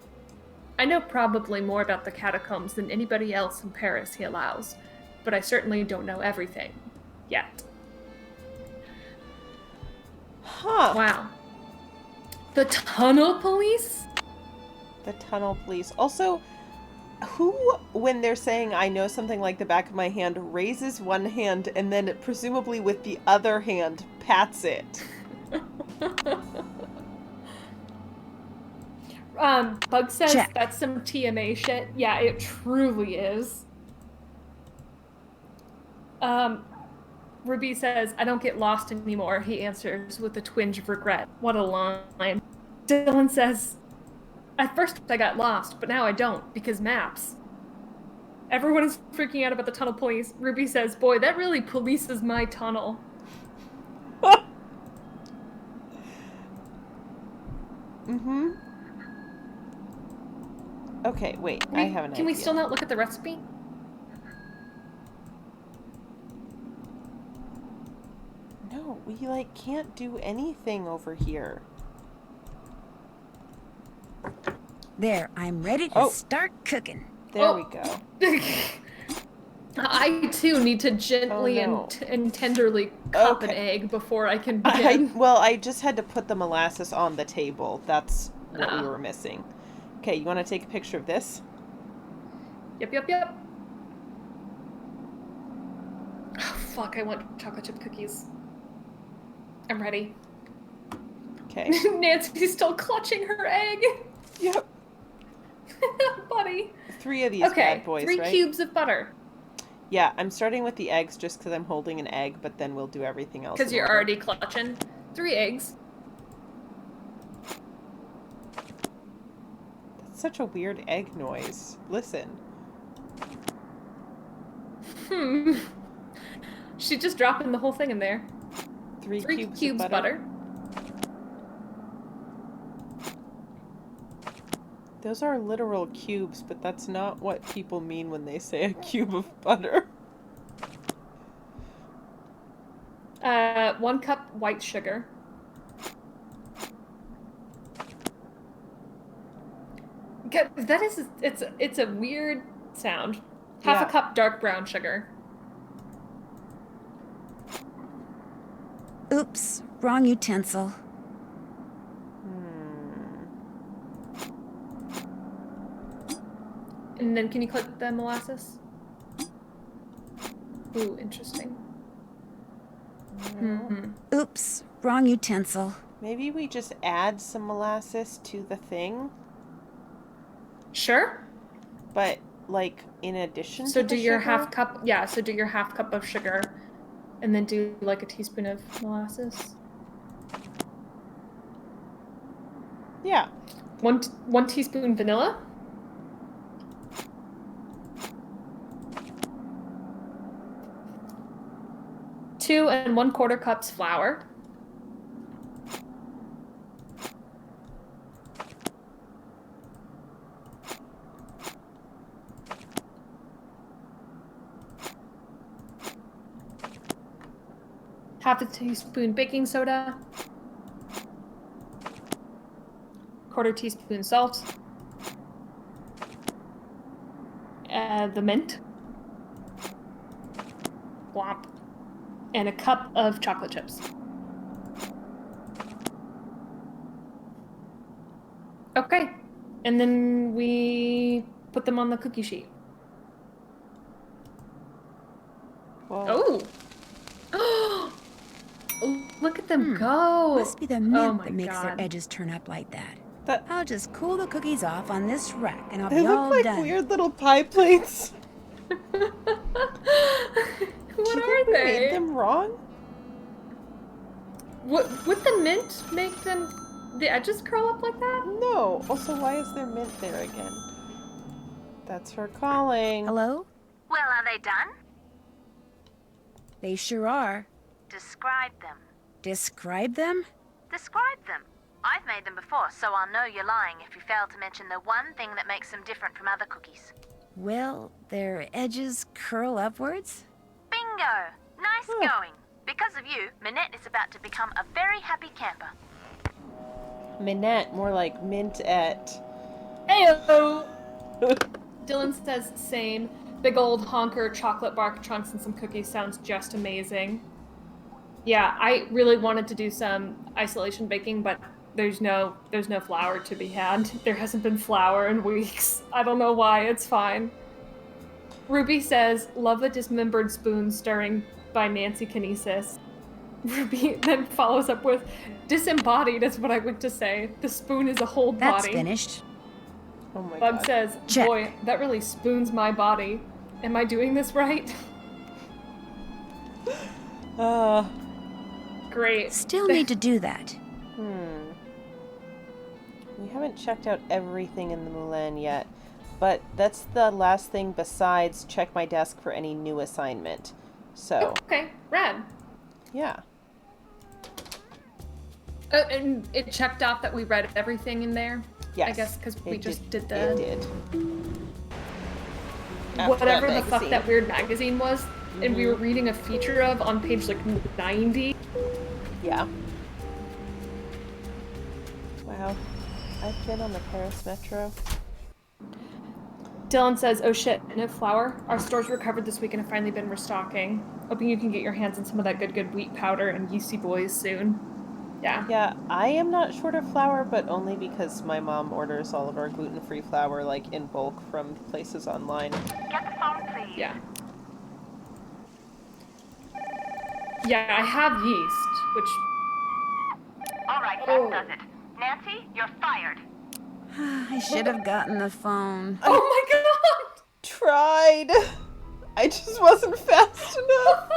I know probably more about the catacombs than anybody else in Paris, he allows, but I certainly don't know everything. Yet.
Huh.
Wow. The tunnel police?
The tunnel police. Also, who, when they're saying I know something like the back of my hand, raises one hand and then presumably with the other hand pats it?
Bug says
Check.
That's some TMA shit. Yeah, it truly is. Ruby says, I don't get lost anymore, he answers with a twinge of regret. What a line. Dylan says, at first I got lost, but now I don't, because maps. Everyone is freaking out about the tunnel police. Ruby says, boy, that really polices my tunnel.
Mm-hmm. Okay, wait, I have an idea.
Can we still not look at the recipe?
No, we, like, can't do anything over here.
There, I'm ready to start cooking.
There we go.
I, too, need to gently and tenderly cup an egg before I can begin.
I just had to put the molasses on the table. That's what we were missing. Okay, you want to take a picture of this?
Yep. Oh, fuck, I want chocolate chip cookies. I'm ready.
Okay.
Nancy's still clutching her egg.
Yep.
Buddy.
3 of these bad boys, right?
3 cubes of butter.
Yeah, I'm starting with the eggs just because I'm holding an egg, but then we'll do everything else.
Because you're already clutching. 3 eggs.
That's such a weird egg noise. Listen.
She's just dropping the whole thing in there.
3 cubes
of butter.
Those are literal cubes, but that's not what people mean when they say a cube of butter.
1 cup white sugar. That is, it's a weird sound. Half a cup dark brown sugar.
Oops, wrong utensil.
And then can you click the molasses? Ooh, interesting.
Oops, wrong utensil.
Maybe we just add some molasses to the thing?
Sure.
But, like, in addition to
So
the
do your
sugar?
half cup, so do your half cup of sugar, and then do like a teaspoon of molasses.
Yeah.
1 teaspoon vanilla. 2 1/4 cups flour. Half a teaspoon baking soda. 1/4 teaspoon salt. The mint. Womp. And a cup of chocolate chips. Okay. And then we put them on the cookie sheet.
Whoa.
Oh! Oh, look at them go!
Must be the mint
my
that makes
God.
their edges turn up like that. I'll just cool the cookies off on this rack and I'll
They
be all
look like
done.
weird little pie plates.
What are
we
they?
made them wrong?
Would the mint make the edges curl up like that?
No. Also, why is there mint there again? That's her calling.
Hello?
Well, are they done?
They sure are.
Describe them.
Describe them?
Describe them. I've made them before, so I'll know you're lying if you fail to mention the one thing that makes them different from other cookies.
Well, their edges curl upwards?
Bingo! Nice going. Because of you, Minette is about to become a very happy camper.
Minette, more like mint-ette.
Heyo! Dylan says same. Big old honker, chocolate bark chunks, and some cookies sounds just amazing. Yeah, I really wanted to do some isolation baking, but there's no flour to be had. There hasn't been flour in weeks. I don't know why, it's fine. Ruby says, love a dismembered spoon stirring by Nancy Kinesis. Ruby then follows up with, disembodied is what I went to say. The spoon is a whole body.
That's finished.
Oh my
Bug
God.
says,
Check.
boy, that really spoons my body. Am I doing this right? Great.
Still need to do that.
We haven't checked out everything in the Moulin yet, but that's the last thing besides check my desk for any new assignment. So.
Okay, rad.
Yeah.
And it checked off that we read everything in there?
Yes.
I guess because we just did
It
the...
did.
Whatever
After
the
that
fuck
magazine.
that weird magazine was, and we were reading a feature of on page like 90.
Yeah. Wow. I've been on the Paris Metro.
Dylan says, oh shit, no flour. Our store's recovered this week and have finally been restocking. Hoping you can get your hands on some of that good wheat powder and yeasty boys soon. Yeah.
Yeah, I am not short of flour, but only because my mom orders all of our gluten-free flour, like, in bulk from places online.
Get the phone, please.
Yeah. Yeah, I have yeast, which...
All right, that does it. Nancy, you're fired.
I should have gotten the phone.
Oh my god!
Tried. I just wasn't fast enough.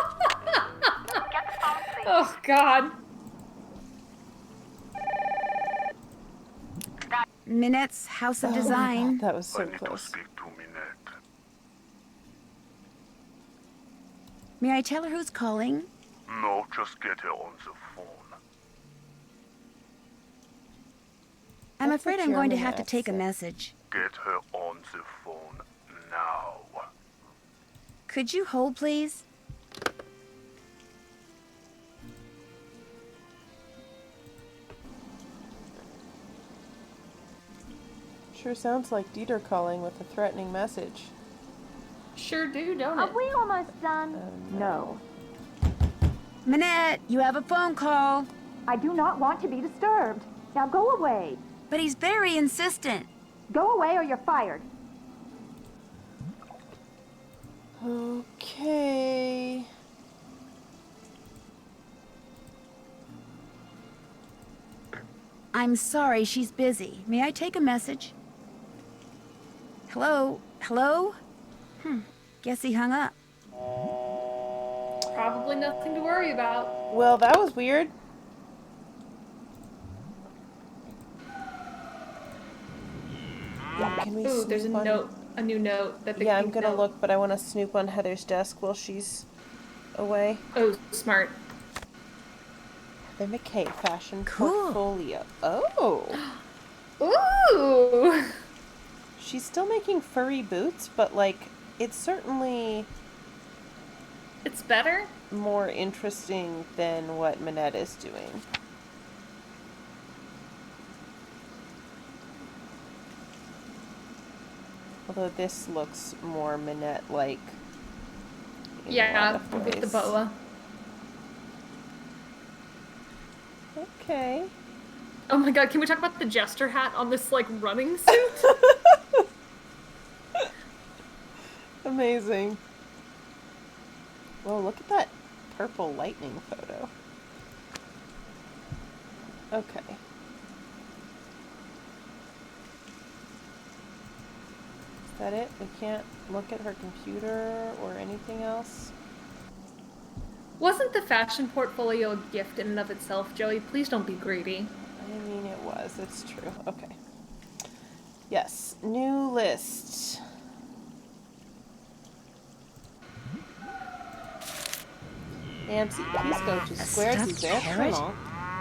Get the phone, please.
Oh god.
Minette's House of Design.
God, that was so close.
May I tell her who's calling?
No, just get her on the phone.
I'm
That's
afraid
a
I'm going to
German
have to take a
accent.
message.
Get her on the phone now.
Could you hold, please?
Sure sounds like Dieter calling with a threatening message.
Sure do, don't
Are
it?
we almost done? No.
Minette, you have a phone call.
I do not want to be disturbed. Now go away.
But he's very insistent.
Go away or you're fired.
Okay.
I'm sorry, she's busy. May I take a message? Hello? Hello? Guess he hung up.
Probably nothing to worry about.
Well, that was weird. Can we
Ooh, there's a
snoop on-
note, a new note that the
Yeah, I'm
pink
gonna
note.
look, but I want to snoop on Heather's desk while she's away.
Oh, smart.
Heather McKay Fashion
Cool.
Portfolio. Oh.
Ooh.
She's still making furry boots, but like, it's certainly
It's better?
more interesting than what Minette is doing. Although this looks more Minette-like. in a lot
Yeah,
of
with the
ways.
boa.
Okay.
Oh my god, can we talk about the jester hat on this, like, running suit?
Amazing. Whoa, look at that purple lightning photo. Okay. Is that it? We can't look at her computer or anything else?
Wasn't the fashion portfolio a gift in and of itself, Joey? Please don't be greedy.
I mean, it was. It's true. Okay. Yes. New list. Nancy, please go to Square
stuffed
Dessert
parrot?
Cremant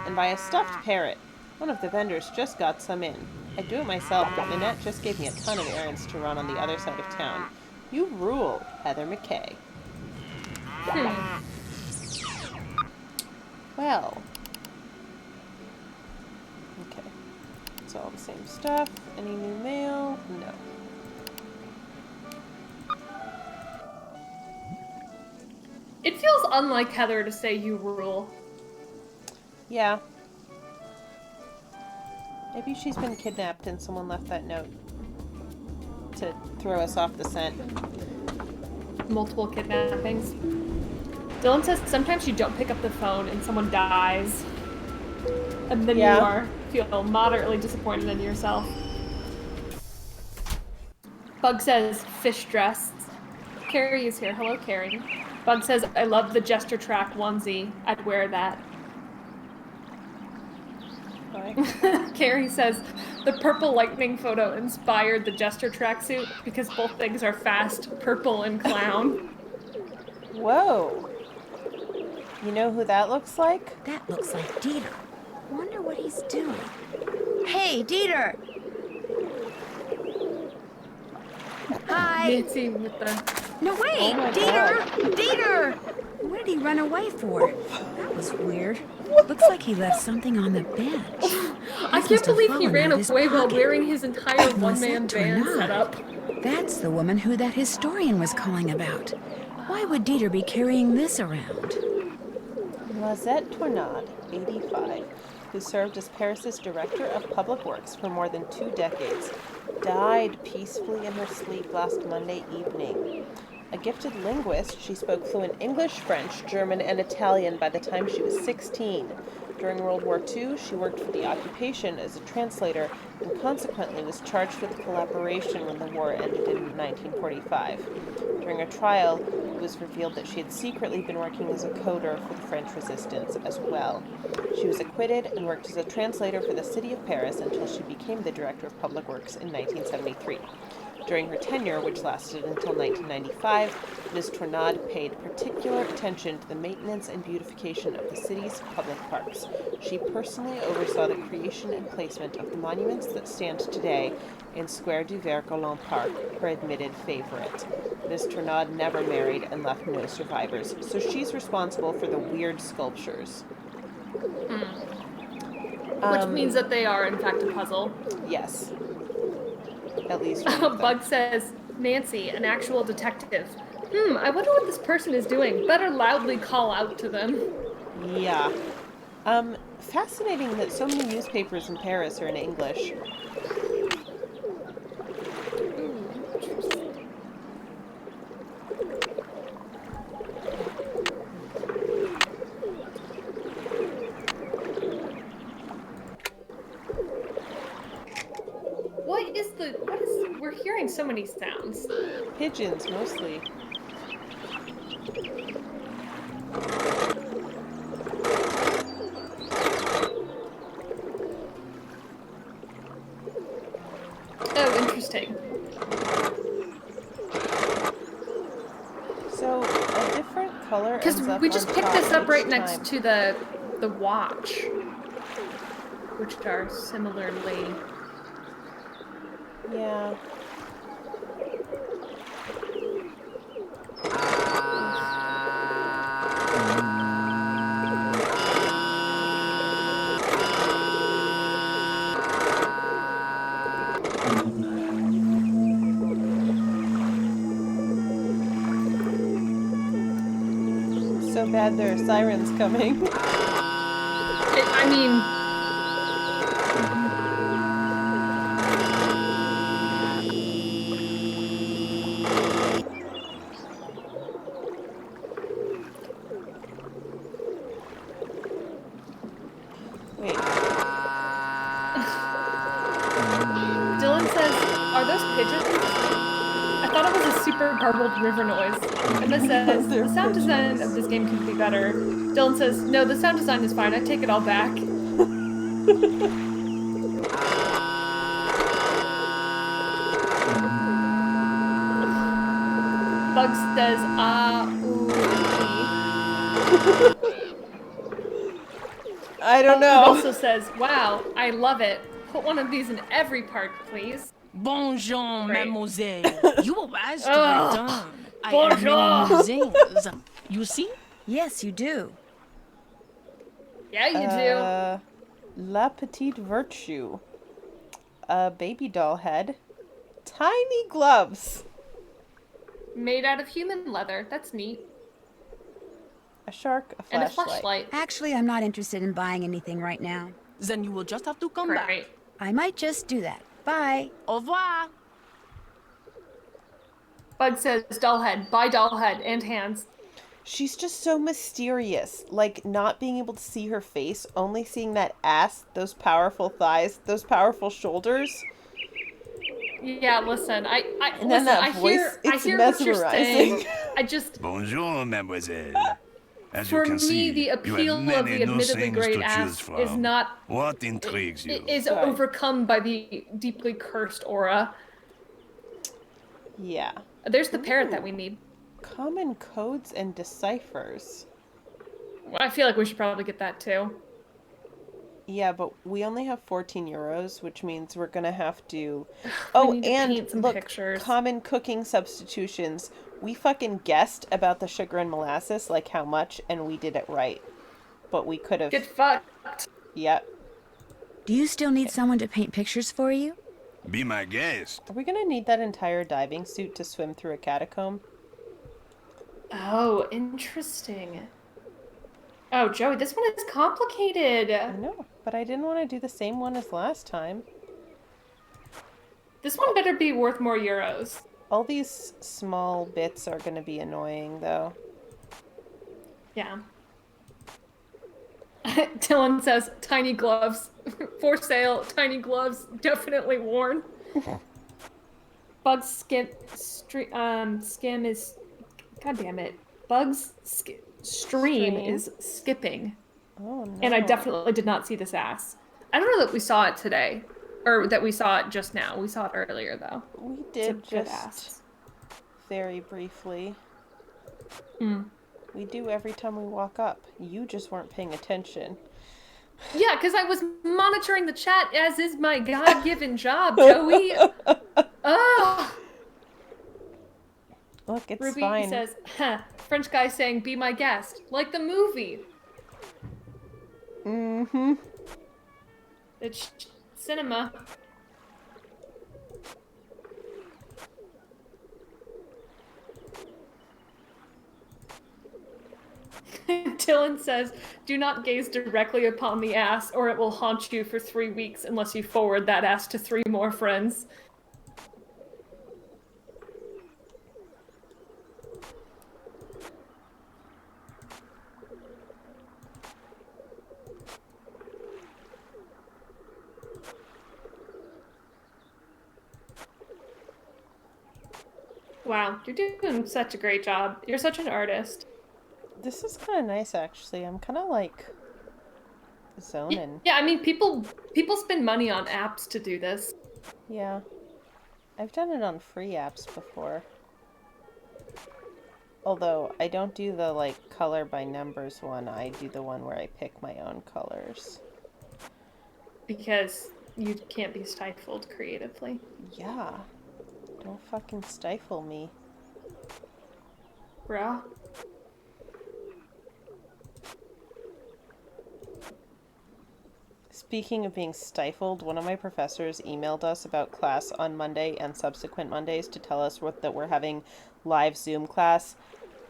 and buy a stuffed parrot. One of the vendors just got some in. I do it myself, but Minette just gave me a ton of errands to run on the other side of town. You rule, Heather McKay. Well. Okay. It's all the same stuff. Any new mail? No.
It feels unlike Heather to say you rule.
Yeah. Maybe she's been kidnapped and someone left that note to throw us off the scent.
Multiple kidnappings. Dylan says sometimes you don't pick up the phone and someone dies. And then
Yeah.
feel moderately disappointed in yourself. Bug says fish dress. Carrie is here. Hello, Carrie. Bug says, I love the Jester Track onesie. I'd wear that. Carrie says, the purple lightning photo inspired the Jester tracksuit because both things are fast, purple, and clown.
Whoa. You know who that looks like?
That looks like Dieter. Wonder what he's doing. Hey, Dieter! Hi!
Nancy with the
No, wait!
Oh my
Dieter!
God.
Dieter! What did he run away for? That was weird. Looks like he left something on the bench.
I can't believe he ran away while wearing his entire one-man band setup.
That's the woman who that historian was calling about. Why would Dieter be carrying this around?
Noisette Tournade, 85, who served as Paris's Director of Public Works for more than 2 decades, died peacefully in her sleep last Monday evening. A gifted linguist, she spoke fluent English, French, German, and Italian by the time she was 16. During World War II, she worked for the occupation as a translator and consequently was charged with collaboration when the war ended in 1945. During a trial, it was revealed that she had secretly been working as a coder for the French resistance as well. She was acquitted and worked as a translator for the city of Paris until she became the Director of Public Works in 1973. During her tenure, which lasted until 1995, Ms. Tournade paid particular attention to the maintenance and beautification of the city's public parks. She personally oversaw the creation and placement of the monuments that stand today in Square du Vert-Galant Park, her admitted favorite. Ms. Tournade never married and left no survivors, so she's responsible for the weird sculptures.
Which means that they are, in fact, a puzzle.
Yes. At least one of them.
Bug says, Nancy, an actual detective. I wonder what this person is doing. Better loudly call out to them.
Yeah. Fascinating that so many newspapers in Paris are in English.
We're hearing so many sounds.
Pigeons, mostly.
Oh, interesting.
So, a different color
Because
ends up
we just
on
picked
top
this up
each
right
time.
next to the watch, which are similarly.
Yeah. So bad there are sirens coming.
I mean.
Wait.
Dylan says, "Are those pigeons?" I thought it was a super garbled river noise. Emma says, "The sound design of this game could be better." Dylan says, "No, the sound design is fine. I take it all back." Bugs says,
I don't know.
It also says, "Wow, I love it. Put one of these in every park, please."
Bonjour,
Great.
mademoiselle. You arrived to
Ugh.
return. I
Bonjour.
have many museums. You see?
Yes, you do.
Yeah, you do.
La Petite Virtue. A baby doll head. Tiny gloves.
Made out of human leather. That's neat.
A shark, a
And a
flashlight.
flashlight.
Actually, I'm not interested in buying anything right now.
Then you will just have to come back.
I might just do that. Bye.
Au revoir.
Bug says, "Doll head. Buy doll head and hands."
She's just so mysterious. Like, not being able to see her face, only seeing that ass, those powerful thighs, those powerful shoulders.
Yeah, listen. I
And then
listen,
that
I
voice,
hear
it's
what you're saying.
mesmerizing.
I just
Bonjour, mademoiselle. As you
for
can
me
see,
the
you
appeal
have
of
many
the
new
admittedly
things
great
to
ass
choose from.
is not
What intrigues you?
is overcome by the deeply cursed aura.
Yeah.
There's the parrot that we need.
Common codes and deciphers.
I feel like we should probably get that too.
Yeah, but we only have 14 euros, which means we're gonna have to...
We
Oh,
need to
and
paint some
look,
pictures.
common cooking substitutions. We fucking guessed about the sugar and molasses, like how much, and we did it right. But we could have...
Get fucked.
Yep.
Do you still need someone to paint pictures for you?
Be my guest.
Are we gonna need that entire diving suit to swim through a catacomb?
Oh, interesting. Oh, Joey, this one is complicated.
I know, but I didn't want to do the same one as last time.
This one better be worth more euros.
All these small bits are gonna be annoying, though.
Yeah. Dylan says, tiny gloves. For sale, tiny gloves, definitely worn. Bug's skim is... God damn it. Bug's stream is skipping.
Oh, no.
And I definitely did not see this ass. I don't know that we saw it today. Or that we saw it just now. We saw it earlier, though.
We did just very briefly. We do every time we walk up. You just weren't paying attention.
Yeah, because I was monitoring the chat, as is my God-given job, Joey. Oh.
Look, it's
Ruby
fine.
says, French guy saying, be my guest. Like the movie.
Mm-hmm.
It's cinema. Dylan says, do not gaze directly upon the ass or it will haunt you for 3 weeks unless you forward that ass to 3 more friends. Wow, you're doing such a great job. You're such an artist.
This is kind of nice, actually. I'm kind of like zoning.
Yeah, I mean, people spend money on apps to do this.
Yeah. I've done it on free apps before. Although, I don't do the, like, color by numbers one. I do the one where I pick my own colors.
Because you can't be stifled creatively.
Yeah. Don't fucking stifle me.
Bruh.
Speaking of being stifled, one of my professors emailed us about class on Monday and subsequent Mondays to tell us that we're having live Zoom class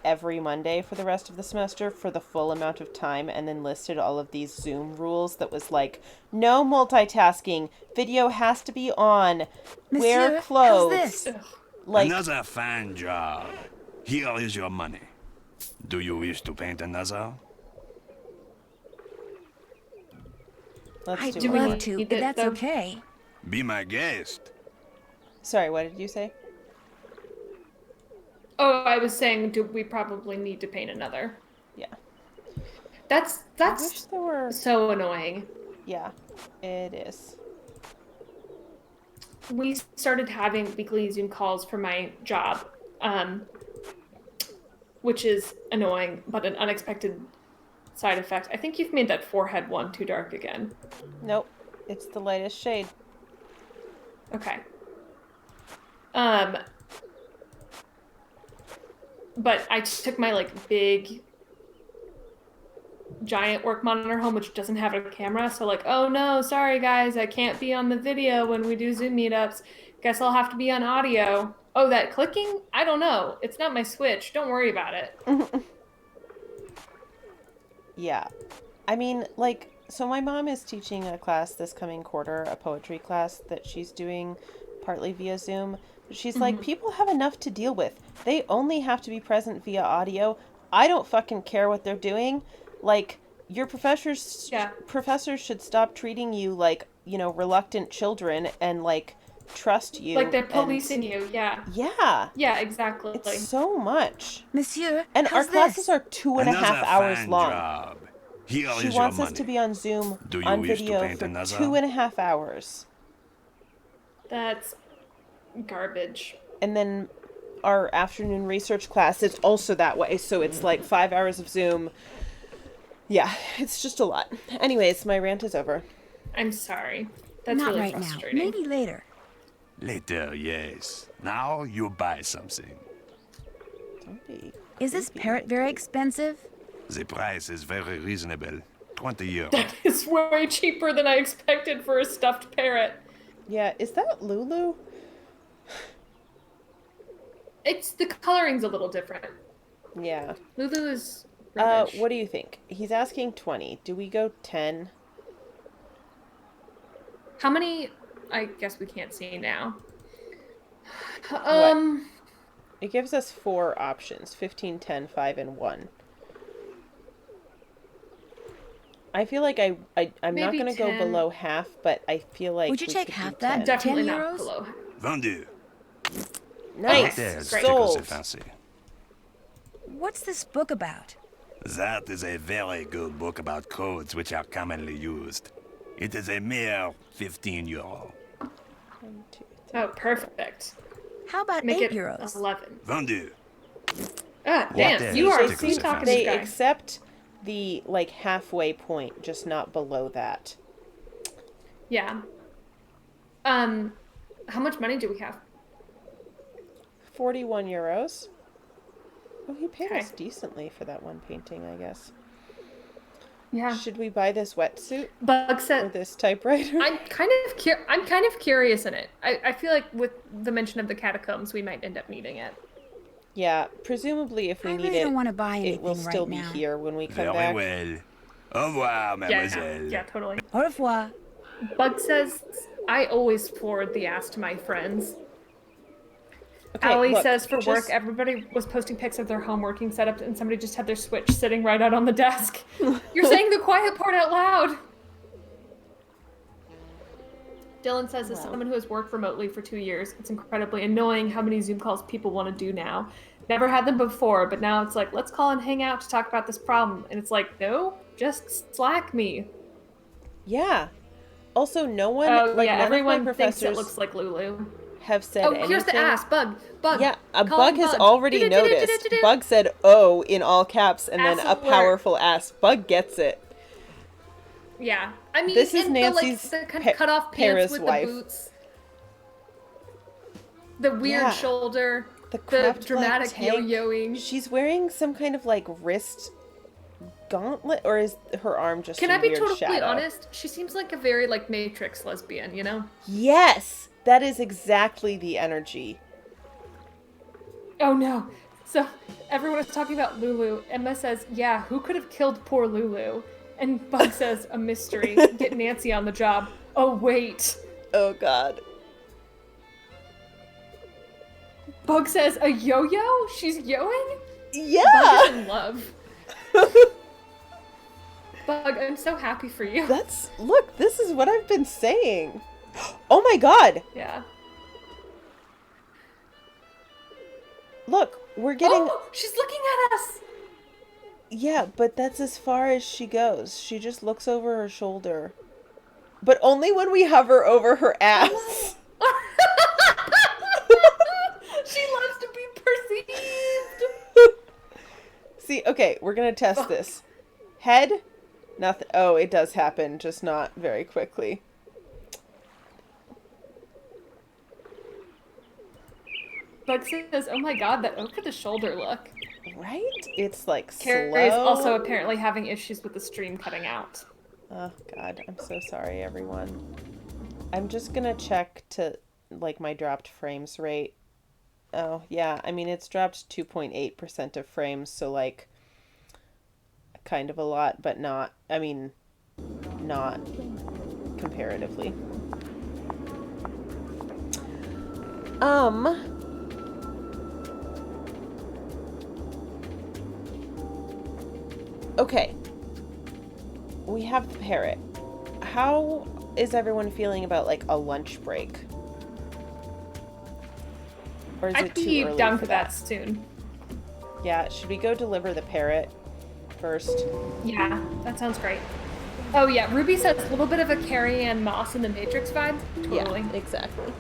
every Monday for the rest of the semester for the full amount of time, and then listed all of these Zoom rules that was like, no multitasking, video has to be on, wear clothes.
How's this?
Like,
another fine job. Here is your money. Do you wish to paint another?
let's
I'd
do
love
it.
to, but that's okay.
Be my guest.
Sorry, what did you say?
Oh, I was saying, do we probably need to paint another?
Yeah.
That's
I wish there were...
so annoying.
Yeah, it is.
We started having weekly Zoom calls for my job, which is annoying, but an unexpected side effect. I think you've made that forehead one too dark again.
Nope, it's the lightest shade.
Okay. But I took my, like, big, giant work monitor home, which doesn't have a camera, so, like, oh no, sorry guys, I can't be on the video when we do Zoom meetups. Guess I'll have to be on audio. Oh, that clicking? I don't know. It's not my Switch. Don't worry about it.
Yeah. I mean, like, so my mom is teaching a class this coming quarter, a poetry class that she's doing partly via Zoom. She's like, people have enough to deal with. They only have to be present via audio. I don't fucking care what they're doing. Like, your professors should stop treating you like, you know, reluctant children and, like, trust you.
Like they're policing you, yeah.
Yeah.
Yeah, exactly.
It's so much.
Monsieur,
and our classes are 2.5 hours
fine
long.
Job. Here
She
is
wants
your
us
money.
to be on Zoom
Do you
on
wish to
video
paint
for
another?
2.5 hours.
That's garbage.
And then our afternoon research class is also that way. So it's like 5 hours of Zoom, Yeah, it's just a lot. Anyways, my rant is over.
I'm sorry. That's
Not
really
right
frustrating.
now. Maybe later.
Later, yes. Now you buy something.
Don't be.
Is this parrot very expensive?
The price is very reasonable. 20 euros.
That is way cheaper than I expected for a stuffed parrot.
Yeah, is that Lulu?
It's the coloring's a little different.
Yeah.
Lulu is reddish.
What do you think? He's asking 20. Do we go 10?
How many? I guess we can't see now.
What? It gives us 4 options. 15, 10, 5, and 1. I feel like I'm not
Maybe
going to go
10.
below half, but I feel like
Would you
we
take
could
half
do
that?
10.
Definitely
10
not
euros?
below.
Vendu.
Nice.
There's
Sold.
tickles fancy.
What's this book about?
That is a very good book about codes which are commonly used. It is a mere 15 euro.
Oh, perfect.
How about
Make
8
it
euros?
11.
Vendu.
Ah,
What
damn.
is
You are
tickles
talking
They
to guy.
accept the like halfway point, just not below that.
Yeah. How much money do we have?
41 euros. Oh, he paid
Okay.
us decently for that one painting, I guess.
Yeah.
Should we buy this wetsuit
Bug
or
said
this typewriter?
I'm kind of curious in it. I feel like with the mention of the catacombs, we might end up needing it.
Yeah, presumably if we
I
need
really
it,
don't want to buy
it will
anything
still
right
be
now.
here when we come
Very
back.
well. Au revoir, mademoiselle.
Yeah, totally.
Au revoir.
Bug says, I always forward the ass to my friends.
Okay,
Allie
look,
says for work,
just-
everybody was posting pics of their home working setup and somebody just had their Switch sitting right out on the desk. You're saying the quiet part out loud. Dylan says, as someone who has worked remotely for 2 years, it's incredibly annoying how many Zoom calls people want to do now. Never had them before, but now it's like, let's call and hang out to talk about this problem. And it's like, no, just Slack me.
Yeah. Also, no one,
Oh,
like
yeah,
none
everyone
of my
thinks
professors
it looks like Lulu.
have said
Oh,
anything.
here's the ass. Bug.
Yeah, a
Call
Bug
him
has
Bug.
already noticed. Bug said "oh" in all caps and then
Ass
a
alert.
powerful ass. Bug gets it.
Yeah. I mean,
This is
and
Nancy's
the kind of cut off pants
Paris
with
wife.
the boots. The weird
Yeah.
shoulder.
The,
The
cropped
dramatic
black tank.
yo-yoing.
She's wearing some kind of like wrist gauntlet, or is her arm just
Can
a
I be
weird
totally
shadow?
honest? She seems like a very like Matrix lesbian, you know?
Yes, that is exactly the energy.
Oh no. So everyone is talking about Lulu. Emma says, yeah, who could have killed poor Lulu? And Bug says, a mystery. Get Nancy on the job. Oh wait.
Oh god.
Bug says, a yo-yo? She's yoing?
Yeah.
Bug is in love. Bug, I'm so happy for you.
Look, this is what I've been saying. Oh my god.
Yeah.
Look, we're getting...
Oh, she's looking at us!
Yeah, but that's as far as she goes. She just looks over her shoulder. But only when we hover over her ass.
She loves to be perceived!
See, okay, we're gonna test this. Head? Nothing. Oh, it does happen, just not very quickly.
Bug says, oh my god, that look at the shoulder look.
Right? It's like
Carrie
slow.
is also apparently having issues with the stream cutting out.
Oh god, I'm so sorry, everyone. I'm just gonna check to, like, my dropped frames rate. Oh, yeah, I mean, it's dropped 2.8% of frames, so, like, kind of a lot, but not, I mean, not comparatively. Okay. We have the parrot. How is everyone feeling about, like, a lunch break? Or is
I'd
it too
be
early
down for that soon.
Yeah, should we go deliver the parrot first?
Yeah, that sounds great. Oh yeah, Ruby says a little bit of a Carrie Ann Moss in the Matrix vibe. Totally.
Yeah, exactly.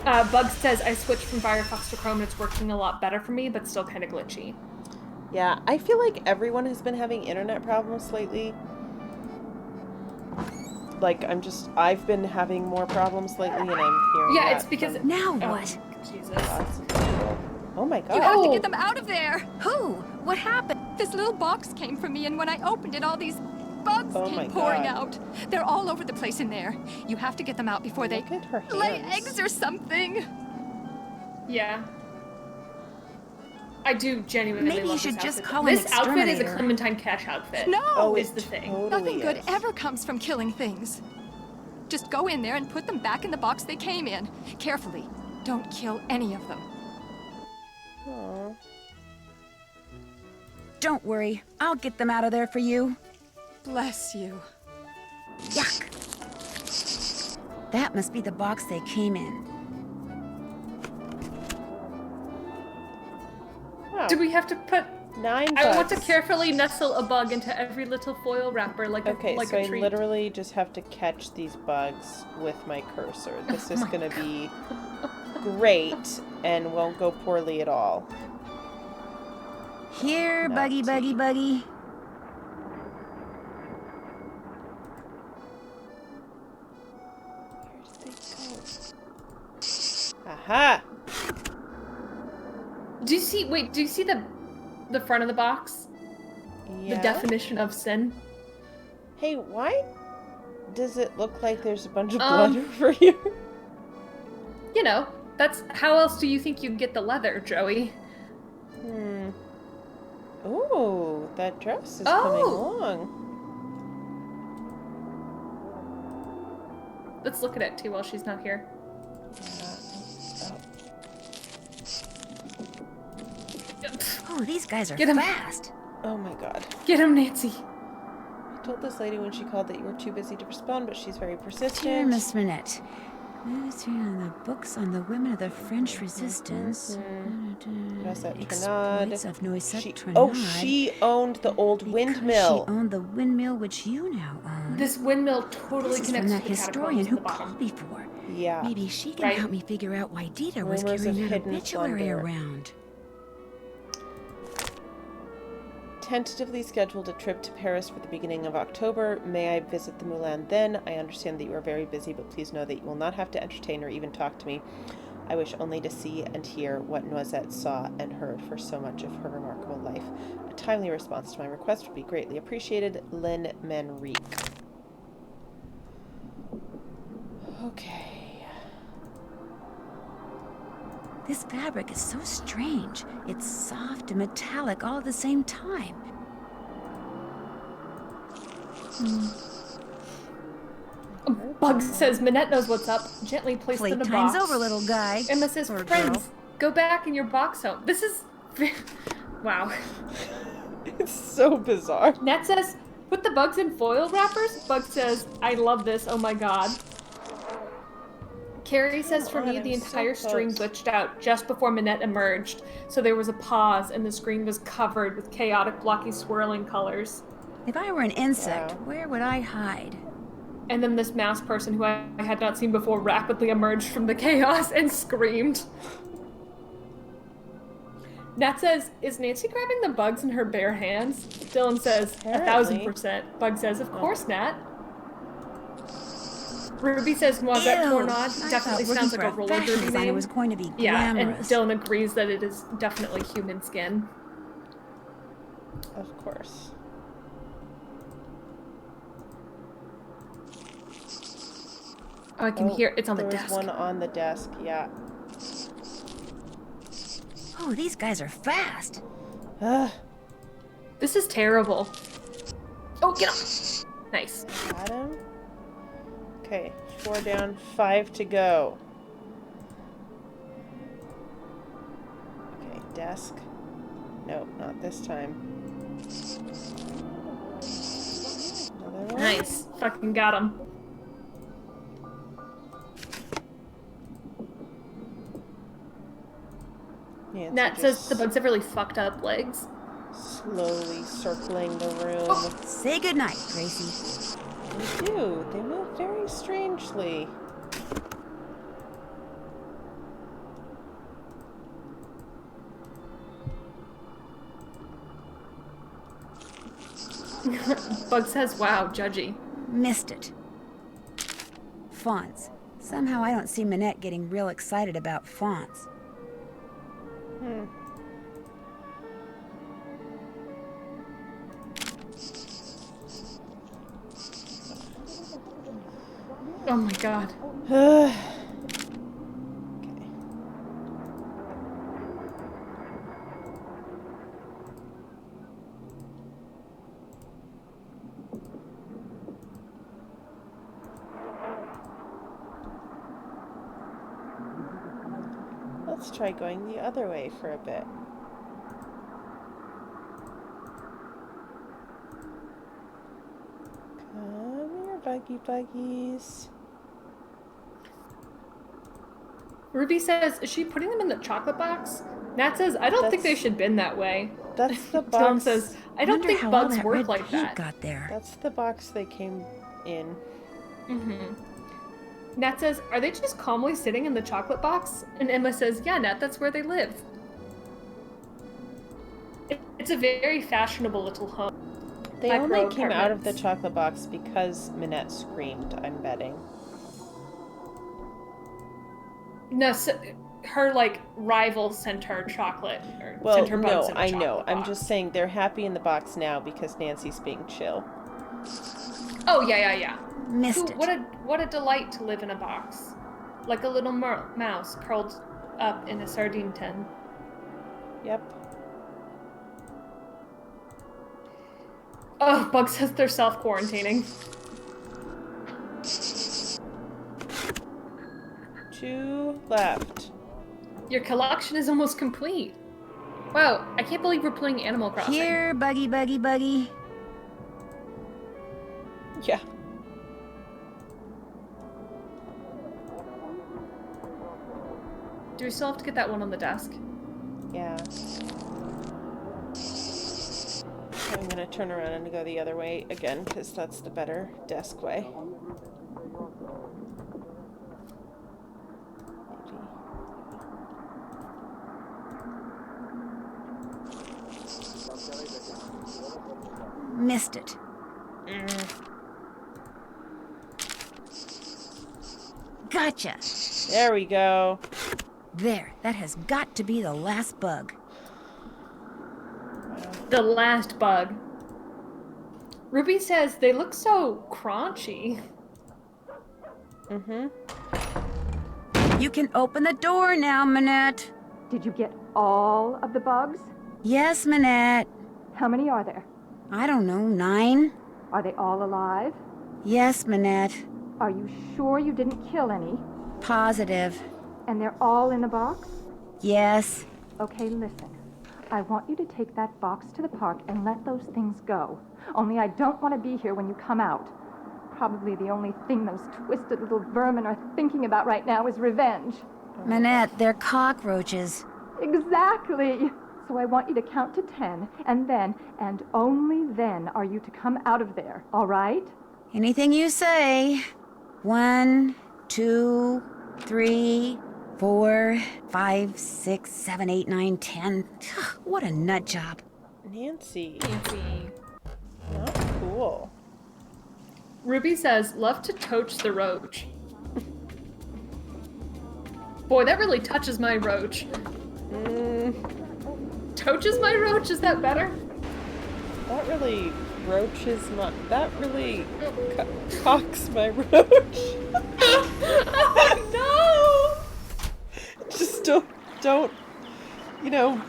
Bug says I switched from Firefox to Chrome and it's working a lot better for me, but still kind of glitchy.
Yeah, I feel like everyone has been having internet problems lately. Like, I've been having more problems lately, and I'm hearing
Yeah,
that
it's because...
from
Now what?
Jesus.
lots of people. Oh my god.
You have to get them out of there! Who? What happened? This little box came from me, and when I opened it, all these bugs came pouring out. They're all over the place in there. You have to get them out before they lay eggs or something.
Yeah. I do genuinely
Maybe you
love
should
this
just
outfit.
call an
This outfit is a
exterminator.
Clementine Cash outfit.
No!
Is the thing.
Nothing good ever comes from killing things. Just go in there and put them back in the box they came in. Carefully. Don't kill any of them.
Aww.
Don't worry. I'll get them out of there for you.
Bless you.
Yuck. That must be the box they came in.
Wow.
Do we have to put...
9 bugs.
I want to carefully nestle a bug into every little foil wrapper like a
Okay,
like
so
a
I
treat.
literally just have to catch these bugs with my cursor. This is gonna be great and won't go poorly at all.
Here, buggy, buggy, buggy.
Aha!
Do you see... Wait, do you see the front of the box?
Yeah.
The definition of sin?
Hey, why does it look like there's a bunch of blood over here?
You know, that's... How else do you think you'd get the leather, Joey?
Ooh, that dress is coming along.
Let's look at it, too, while she's not here.
Oh, these guys are
Get 'em.
fast.
Oh my god.
Get him, Nancy.
I told this lady when she called that you were too busy to respond, but she's very persistent.
Dear Miss Minette, notice here in the books on the women of the French Resistance.
Noisette
Exploits
Tornade.
of Noisette
Oh,
Tornade.
she owned the old windmill.
She owned the windmill which you now own.
This windmill totally
This is from
connects
that
to the
historian
catacombs
who
at the bottom.
called before.
Yeah.
Maybe she can
Right.
help me figure out why Dita was
Rumors of
carrying that
hidden
obituary
plunder.
around.
Tentatively scheduled a trip to Paris for the beginning of October. May I visit the Moulin then? I understand that you are very busy, but please know that you will not have to entertain or even talk to me. I wish only to see and hear what Noisette saw and heard for so much of her remarkable life. A timely response to my request would be greatly appreciated. Lynn Manrique. Okay.
This fabric is so strange. It's soft and metallic all at the same time.
Bug says Minette knows what's up. Gently placed in a
Playtime's
box.
over, little guy.
Emma says,
Or
friends,
girl.
go back in your box home. This is... wow.
It's so bizarre.
Nat says, put the bugs in foil wrappers. Bug says, I love this. Oh my god. Carrie says, for me,
on,
the
I'm so
entire string
close.
glitched out just before Minette emerged. So there was a pause and the screen was covered with chaotic, blocky, swirling colors.
If I were an insect, where would I hide?
And then this mouse person who I had not seen before rapidly emerged from the chaos and screamed. Nat says, is Nancy grabbing the bugs in her bare hands? Dylan says,
Apparently.
1000%. Bug says, of course, Nat. Ruby says Noisette
Ew,
Tornade
I
definitely
thought
sounds
working
like a
for
roller
fashion
derby
designer
name.
was going to be
Yeah, and
glamorous.
Dylan agrees that it is definitely human skin.
Of course.
Oh, I can hear it's on the
there was
desk.
one on the desk, yeah.
Oh, these guys are fast.
This is terrible. Oh, get him! Nice.
Got him. Okay, 4 down, 5 to go. Okay, desk. Nope, not this time. Another one.
Nice. Fucking got him.
Nancy
Nat says
just
the bugs have really fucked up legs.
slowly circling the room.
Oh.
Say goodnight, Gracie.
They do. They move very strangely.
Bug says, wow, judgy.
Missed it. Fonts. Somehow I don't see Minette getting real excited about fonts.
Oh my god.
Let's try going the other way for a bit. Come here, buggy buggies.
Ruby says, is she putting them in the chocolate box? Nat says, I don't think they should bin that way.
That's the box.
Tom says, I don't think bugs work like that.
Got there.
That's the box they came in.
Nat says, are they just calmly sitting in the chocolate box? And Emma says, yeah, Nat, that's where they live. It's a very fashionable little home.
They only came out of the chocolate box because Minette screamed, I'm betting.
No, so her, like, rival sent her chocolate. Or
Well,
sent her bugs
no,
in a
I know.
chocolate
I'm
box.
just saying they're happy in the box now because Nancy's being chill.
Oh, yeah.
Missed it.
What a delight to live in a box. Like a little mouse curled up in a sardine tin.
Yep.
Oh, Bug says they're self-quarantining.
2 left.
Your collection is almost complete. Wow, I can't believe we're playing Animal Crossing.
Here, buggy, buggy, buggy.
Yeah.
Do we still have to get that one on the desk?
Yeah. I'm gonna turn around and go the other way again because that's the better desk way.
Missed it. Gotcha.
There we go.
There, that has got to be the last bug.
The last bug. Ruby says they look so crunchy.
You can open the door now, Minette.
Did you get all of the bugs?
Yes, Minette.
How many are there?
I don't know, 9?
Are they all alive?
Yes, Minette.
Are you sure you didn't kill any?
Positive.
And they're all in the box?
Yes.
Okay, listen. I want you to take that box to the park and let those things go. Only I don't want to be here when you come out. Probably the only thing those twisted little vermin are thinking about right now is revenge.
Minette, they're cockroaches.
Exactly. So I want you to count to 10, and then, and only then, are you to come out of there, all right?
Anything you say. 1, 2, 3, 4, 5, 6, 7, 8, 9, 10. What a nut job.
Nancy. Not cool.
Ruby says, love to toach the roach. Boy, that really touches my roach. Toaches my roach? Is that better?
That really roaches my... That really cocks my roach.
Oh,
no! Just don't, you know,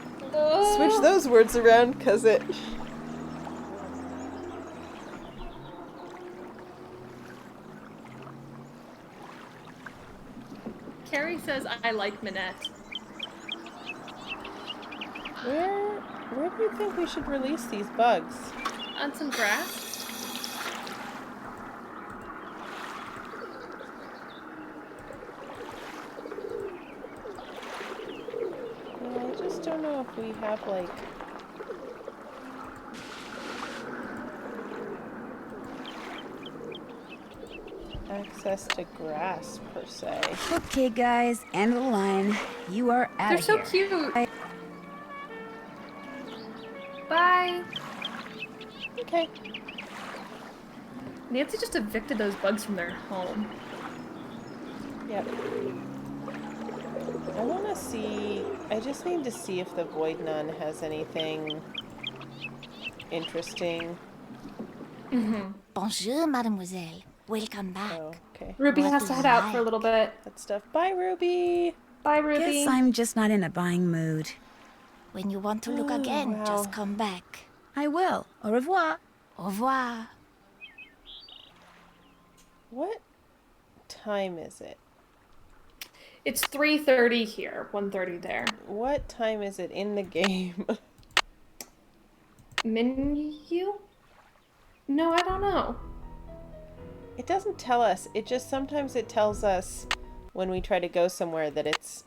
switch those words around, because it...
Carrie says, I like Minette.
Where do you think we should release these bugs?
On some grass?
Well, I just don't know if we have, like... access to grass, per se.
Okay, guys, end of the line. You are out
They're
of
so
here.
cute. Bye.
Okay.
Nancy just evicted those bugs from their home.
Yep. I want to see... I just need to see if the Void Nun has anything interesting.
Bonjour, mademoiselle. Welcome back.
Oh, okay.
Ruby
What
has
do
to
you
head out for a
like?
little bit.
That stuff. Bye, Ruby.
Bye, Ruby.
Guess I'm just not in a buying mood.
When you want to look again, just come back.
I will. Au revoir.
Au revoir.
What time is it?
It's 3:30 here, 1:30 there.
What time is it in the game?
Menu? No, I don't know.
It doesn't tell us. It just sometimes it tells us when we try to go somewhere that it's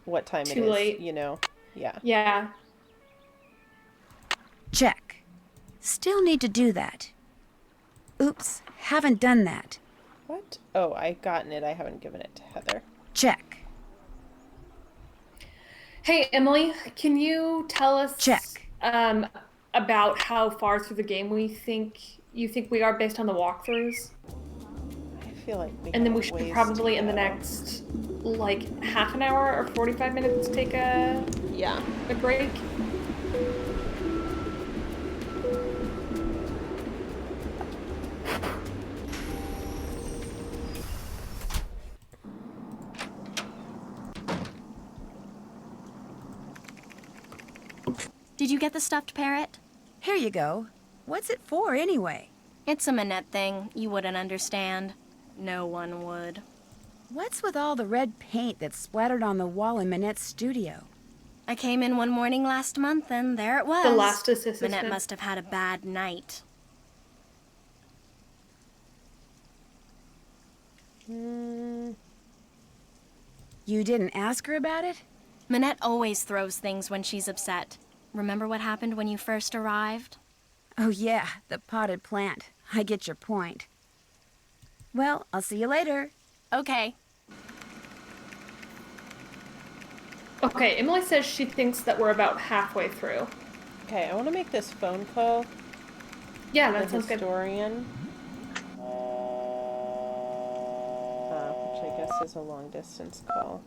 what time it is.
Too late.
You know? Yeah.
Yeah.
Check. Still need to do that. Oops, haven't done that.
What? Oh, I've gotten it. I haven't given it to Heather.
Check.
Hey, Emily, can you tell us about how far through the game you think we are based on the walkthroughs?
I feel like
and then we should probably in the next like half an hour or 45 minutes take a break.
Did you get the stuffed parrot?
Here you go. What's it for, anyway?
It's a Minette thing. You wouldn't understand. No one would.
What's with all the red paint that's splattered on the wall in Minette's studio?
I came in one morning last month, and there it was.
The last assistant.
Minette must have had a bad night.
You didn't ask her about it?
Minette always throws things when she's upset. Remember what happened when you first arrived?
Oh yeah, the potted plant. I get your point. Well, I'll see you later.
Okay.
Okay, Emily says she thinks that we're about halfway through.
Okay, I want to make this phone call.
Yeah,
to
that
the
sounds
historian. Which I guess is a long distance call.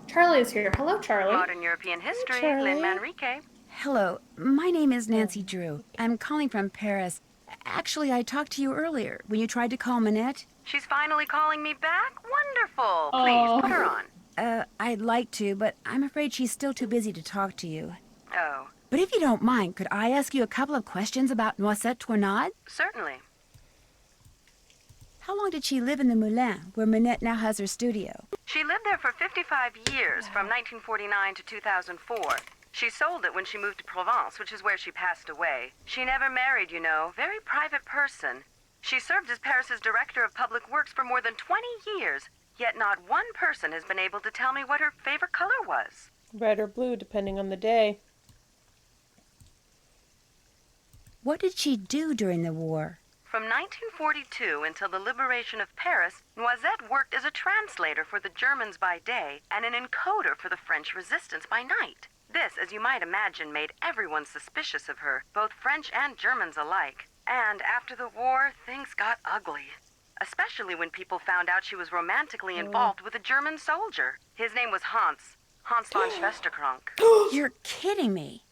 Charlie is here. Hello, Charlie.
Modern European history,
Charlie.
Lynn Manrique.
Hello, my name is Nancy Drew. I'm calling from Paris. Actually, I talked to you earlier when you tried to call Minette.
She's finally calling me back? Wonderful. Please, put her on.
I'd like to, but I'm afraid she's still too busy to talk to you.
Oh,
But if you don't mind, could I ask you a couple of questions about Noisette Tournade?
certainly.
How long did she live in the Moulin, where Minette now has her studio?
She lived there for 55 years, from 1949 to 2004. She sold it when she moved to Provence, which is where she passed away. She never married, you know. Very private person. She served as Paris's director of public works for more than 20 years, yet not one person has been able to tell me what her favorite color was.
Red or blue, depending on the day.
What did she do during the war?
From 1942 until the liberation of Paris, Noisette worked as a translator for the Germans by day and an encoder for the French resistance by night. This, as you might imagine, made everyone suspicious of her, both French and Germans alike. And after the war, things got ugly. Especially when people found out she was romantically involved with a German soldier. His name was Hans von Schwesterkrank.
You're kidding me.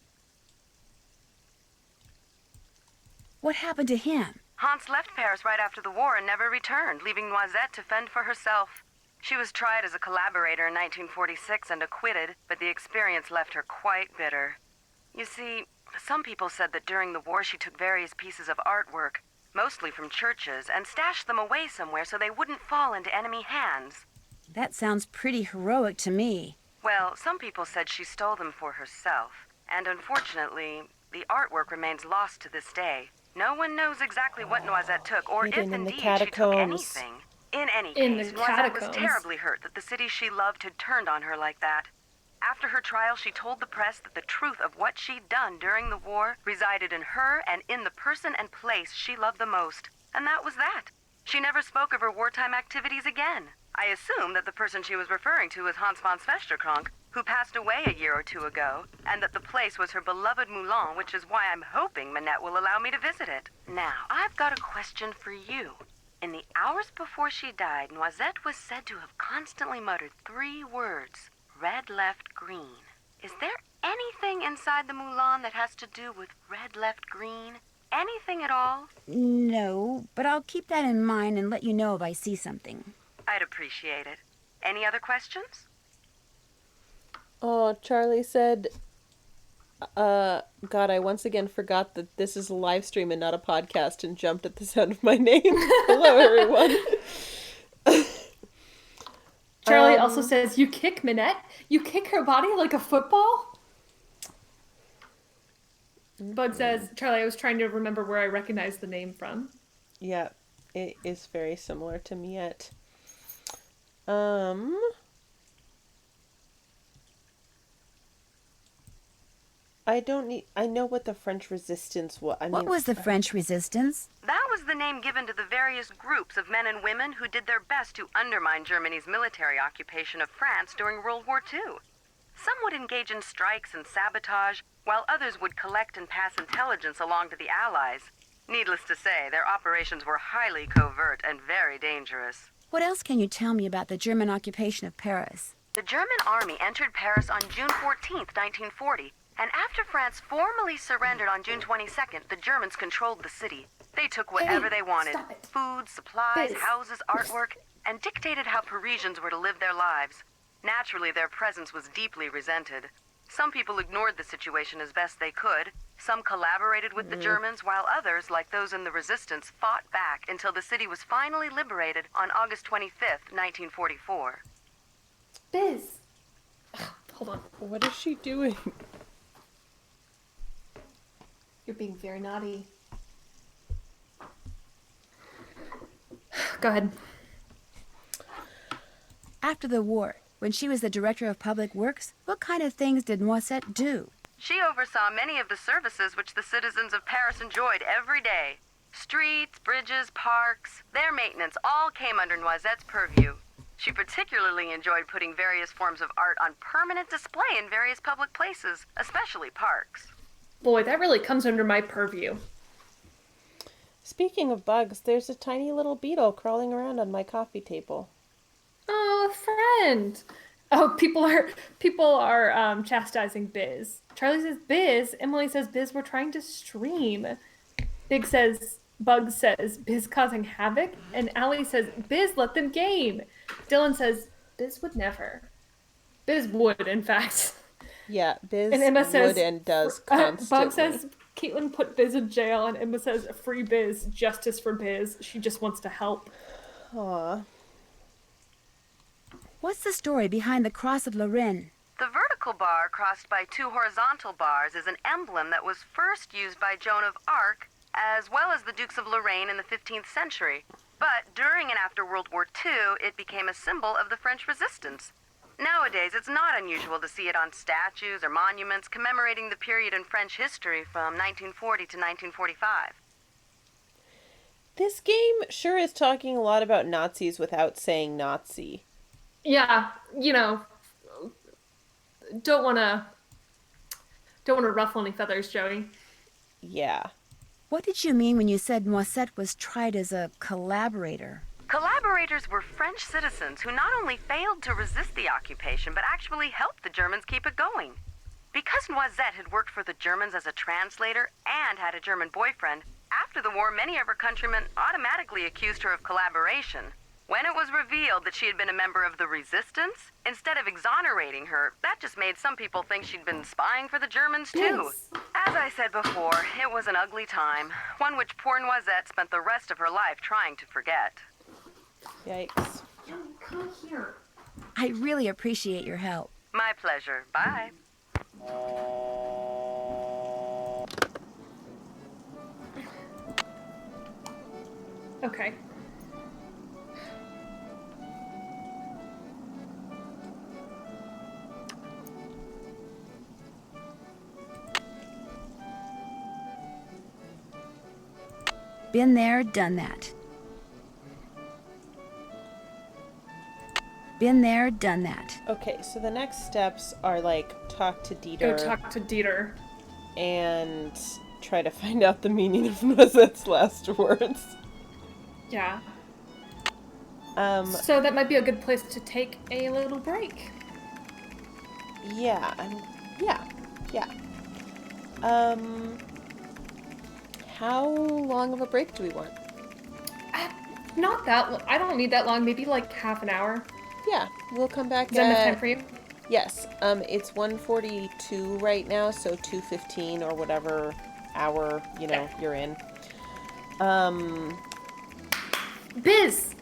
What happened to him?
Hans left Paris right after the war and never returned, leaving Noisette to fend for herself. She was tried as a collaborator in 1946 and acquitted, but the experience left her quite bitter. You see, some people said that during the war she took various pieces of artwork, mostly from churches, and stashed them away somewhere so they wouldn't fall into enemy hands.
That sounds pretty heroic to me.
Well, some people said she stole them for herself, and unfortunately, the artwork remains lost to this day. No one knows exactly what Noisette took, or
Hidden
if
in the
indeed she took
catacombs.
anything. In any
In
case,
the
Noisette was
catacombs.
terribly hurt that the city she loved had turned on her like that. After her trial, she told the press that the truth of what she'd done during the war resided in her and in the person and place she loved the most. And that was that. She never spoke of her wartime activities again. I assume that the person she was referring to was Hans von Svesterkrank, who passed away a year or two ago, and that the place was her beloved Moulin, which is why I'm hoping Manette will allow me to visit it. Now, I've got a question for you. In the hours before she died, Noisette was said to have constantly muttered 3 words. Red, left, green. Is there anything inside the Moulin that has to do with red, left, green? Anything at all?
No, but I'll keep that in mind and let you know if I see something.
I'd appreciate it. Any other questions?
Oh, Charlie said, God, I once again forgot that this is a live stream and not a podcast and jumped at the sound of my name. Hello, everyone.
Charlie also says, you kick Manette? You kick her body like a football? Bug says, Charlie, I was trying to remember where I recognize the name from.
Yeah, it is very similar to Miette. I know what the French resistance was.
What was the French resistance?
That was the name given to the various groups of men and women who did their best to undermine Germany's military occupation of France during World War II. Some would engage in strikes and sabotage, while others would collect and pass intelligence along to the Allies. Needless to say, their operations were highly covert and very dangerous.
What else can you tell me about the German occupation of Paris?
The German army entered Paris on June 14th, 1940, and after France formally surrendered on June 22nd, the Germans controlled the city. They took whatever they wanted, food, supplies, houses, artwork, and dictated how Parisians were to live their lives. Naturally, their presence was deeply resented. Some people ignored the situation as best they could. Some collaborated with the Germans, while others, like those in the resistance, fought back until the city was finally liberated on August 25th, 1944.
Biz. Hold on.
What is she doing?
You're being very naughty. Go ahead.
After the war, when she was the director of public works, what kind of things did Noisette do?
She oversaw many of the services which the citizens of Paris enjoyed every day. Streets, bridges, parks, their maintenance all came under Noisette's purview. She particularly enjoyed putting various forms of art on permanent display in various public places, especially parks.
Boy, that really comes under my purview.
Speaking of bugs, there's a tiny little beetle crawling around on my coffee table.
Oh, a friend. Oh, people are chastising Biz. Charlie says Biz. Emily says Biz, we're trying to stream. Bug says Biz causing havoc, and Allie says Biz, let them game. Dylan says Biz would never. Biz would, in fact.
Yeah, Biz
and Emma says,
would and does constantly.
Bug says Caitlin put Biz in jail, and Emma says free Biz, justice for Biz. She just wants to help.
Aw.
What's the story behind the Cross of Lorraine?
The vertical bar crossed by 2 horizontal bars is an emblem that was first used by Joan of Arc, as well as the Dukes of Lorraine in the 15th century. But during and after World War II, it became a symbol of the French resistance. Nowadays, it's not unusual to see it on statues or monuments commemorating the period in French history from 1940 to 1945.
This game sure is talking a lot about Nazis without saying Nazi.
Yeah, don't want to ruffle any feathers, Joey.
Yeah.
What did you mean when you said Noisette was tried as a collaborator?
Collaborators were French citizens who not only failed to resist the occupation, but actually helped the Germans keep it going. Because Noisette had worked for the Germans as a translator and had a German boyfriend, after the war, many of her countrymen automatically accused her of collaboration. When it was revealed that she had been a member of the resistance, instead of exonerating her, that just made some people think she'd been spying for the Germans too.
Yes.
As I said before, it was an ugly time, one which poor Noisette spent the rest of her life trying to forget.
Yikes.
Come here.
I really appreciate your help.
My pleasure. Bye.
Okay.
Been there, done that. Been there, done that.
Okay, so the next steps are like talk to Dieter.
Go talk to Dieter.
And try to find out the meaning of Noisette's last words.
Yeah. So that might be a good place to take a little break.
Yeah, yeah. How long of a break do we want?
Not that I don't need that long, maybe like half an hour.
Yeah, we'll come back.
Is that enough time for you?
Yes. It's 1:42 right now, so 2:15 or whatever hour, you're in.
Biz!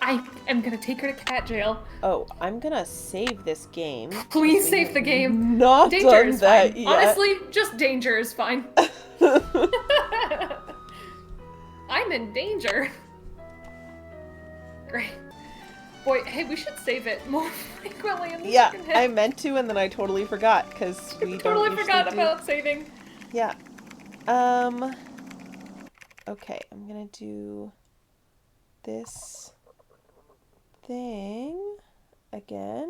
I am gonna take her to cat jail.
Oh, I'm gonna save this game.
Please save the game.
Not
danger
done
is
that
fine.
yet.
Honestly, just danger is fine. I'm in danger. Great. Boy, hey, we should save it more frequently in the second hit.
I meant to, and then I totally forgot, because we
totally forgot about saving.
Yeah. Okay, I'm gonna do this thing again.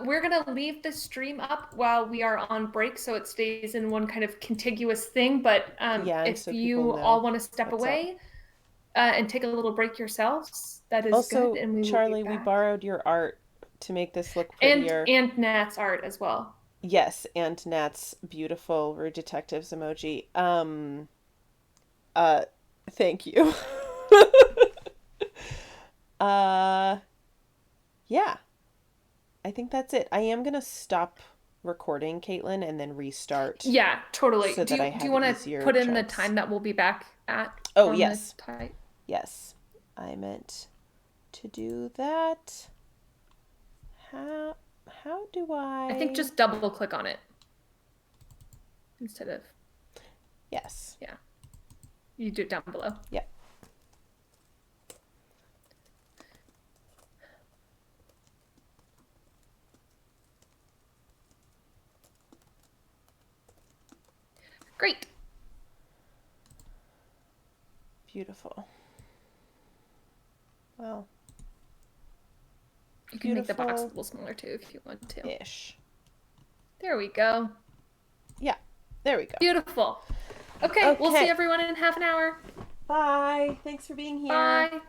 We're gonna leave the stream up while we are on break, so it stays in one kind of contiguous thing. But if
so
you all want to step away and take a little break yourselves, that is
also,
good. And we
Charlie, we borrowed your art to make this look prettier.
And Nat's art as well.
Yes, and Nat's beautiful Rude Detectives emoji. Thank you. Yeah. I think that's it. I am gonna stop recording, Caitlin, and then restart.
Yeah, totally.
So
do you want to put in the time that we'll be back at?
Oh, yes. Yes. I meant to do that. How do I...
I think just double click on it. Instead of...
Yes.
Yeah. You do it down below.
Yeah.
Great.
Beautiful. Well.
You can make the box a little smaller too if you want to.
Ish.
There we go.
Yeah. There we go.
Beautiful. Okay, we'll see everyone in half an hour.
Bye. Thanks for being here.
Bye.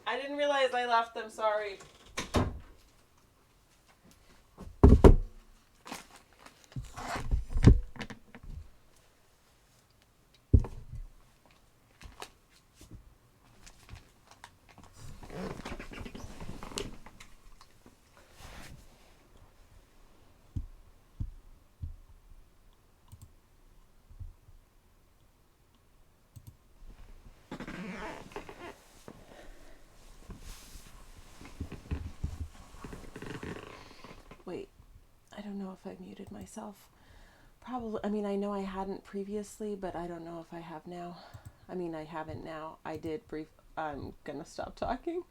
I didn't realize I left them, sorry. Wait, I don't know if I muted myself. Probably, I mean, I know I hadn't previously, but I don't know if I have now. I mean, I haven't now. I did I'm gonna stop talking.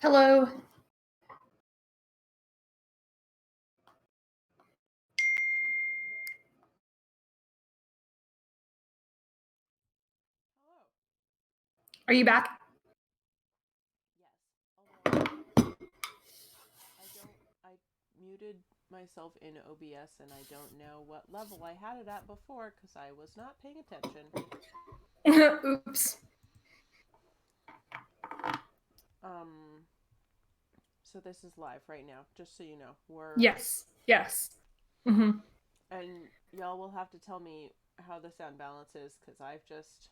Hello. Are you back?
I muted myself in OBS and I don't know what level I had it at before because I was not paying attention.
Oops.
So this is live right now, just so you know. We're
Yes. Mm-hmm.
And y'all will have to tell me how the sound balance is because I've just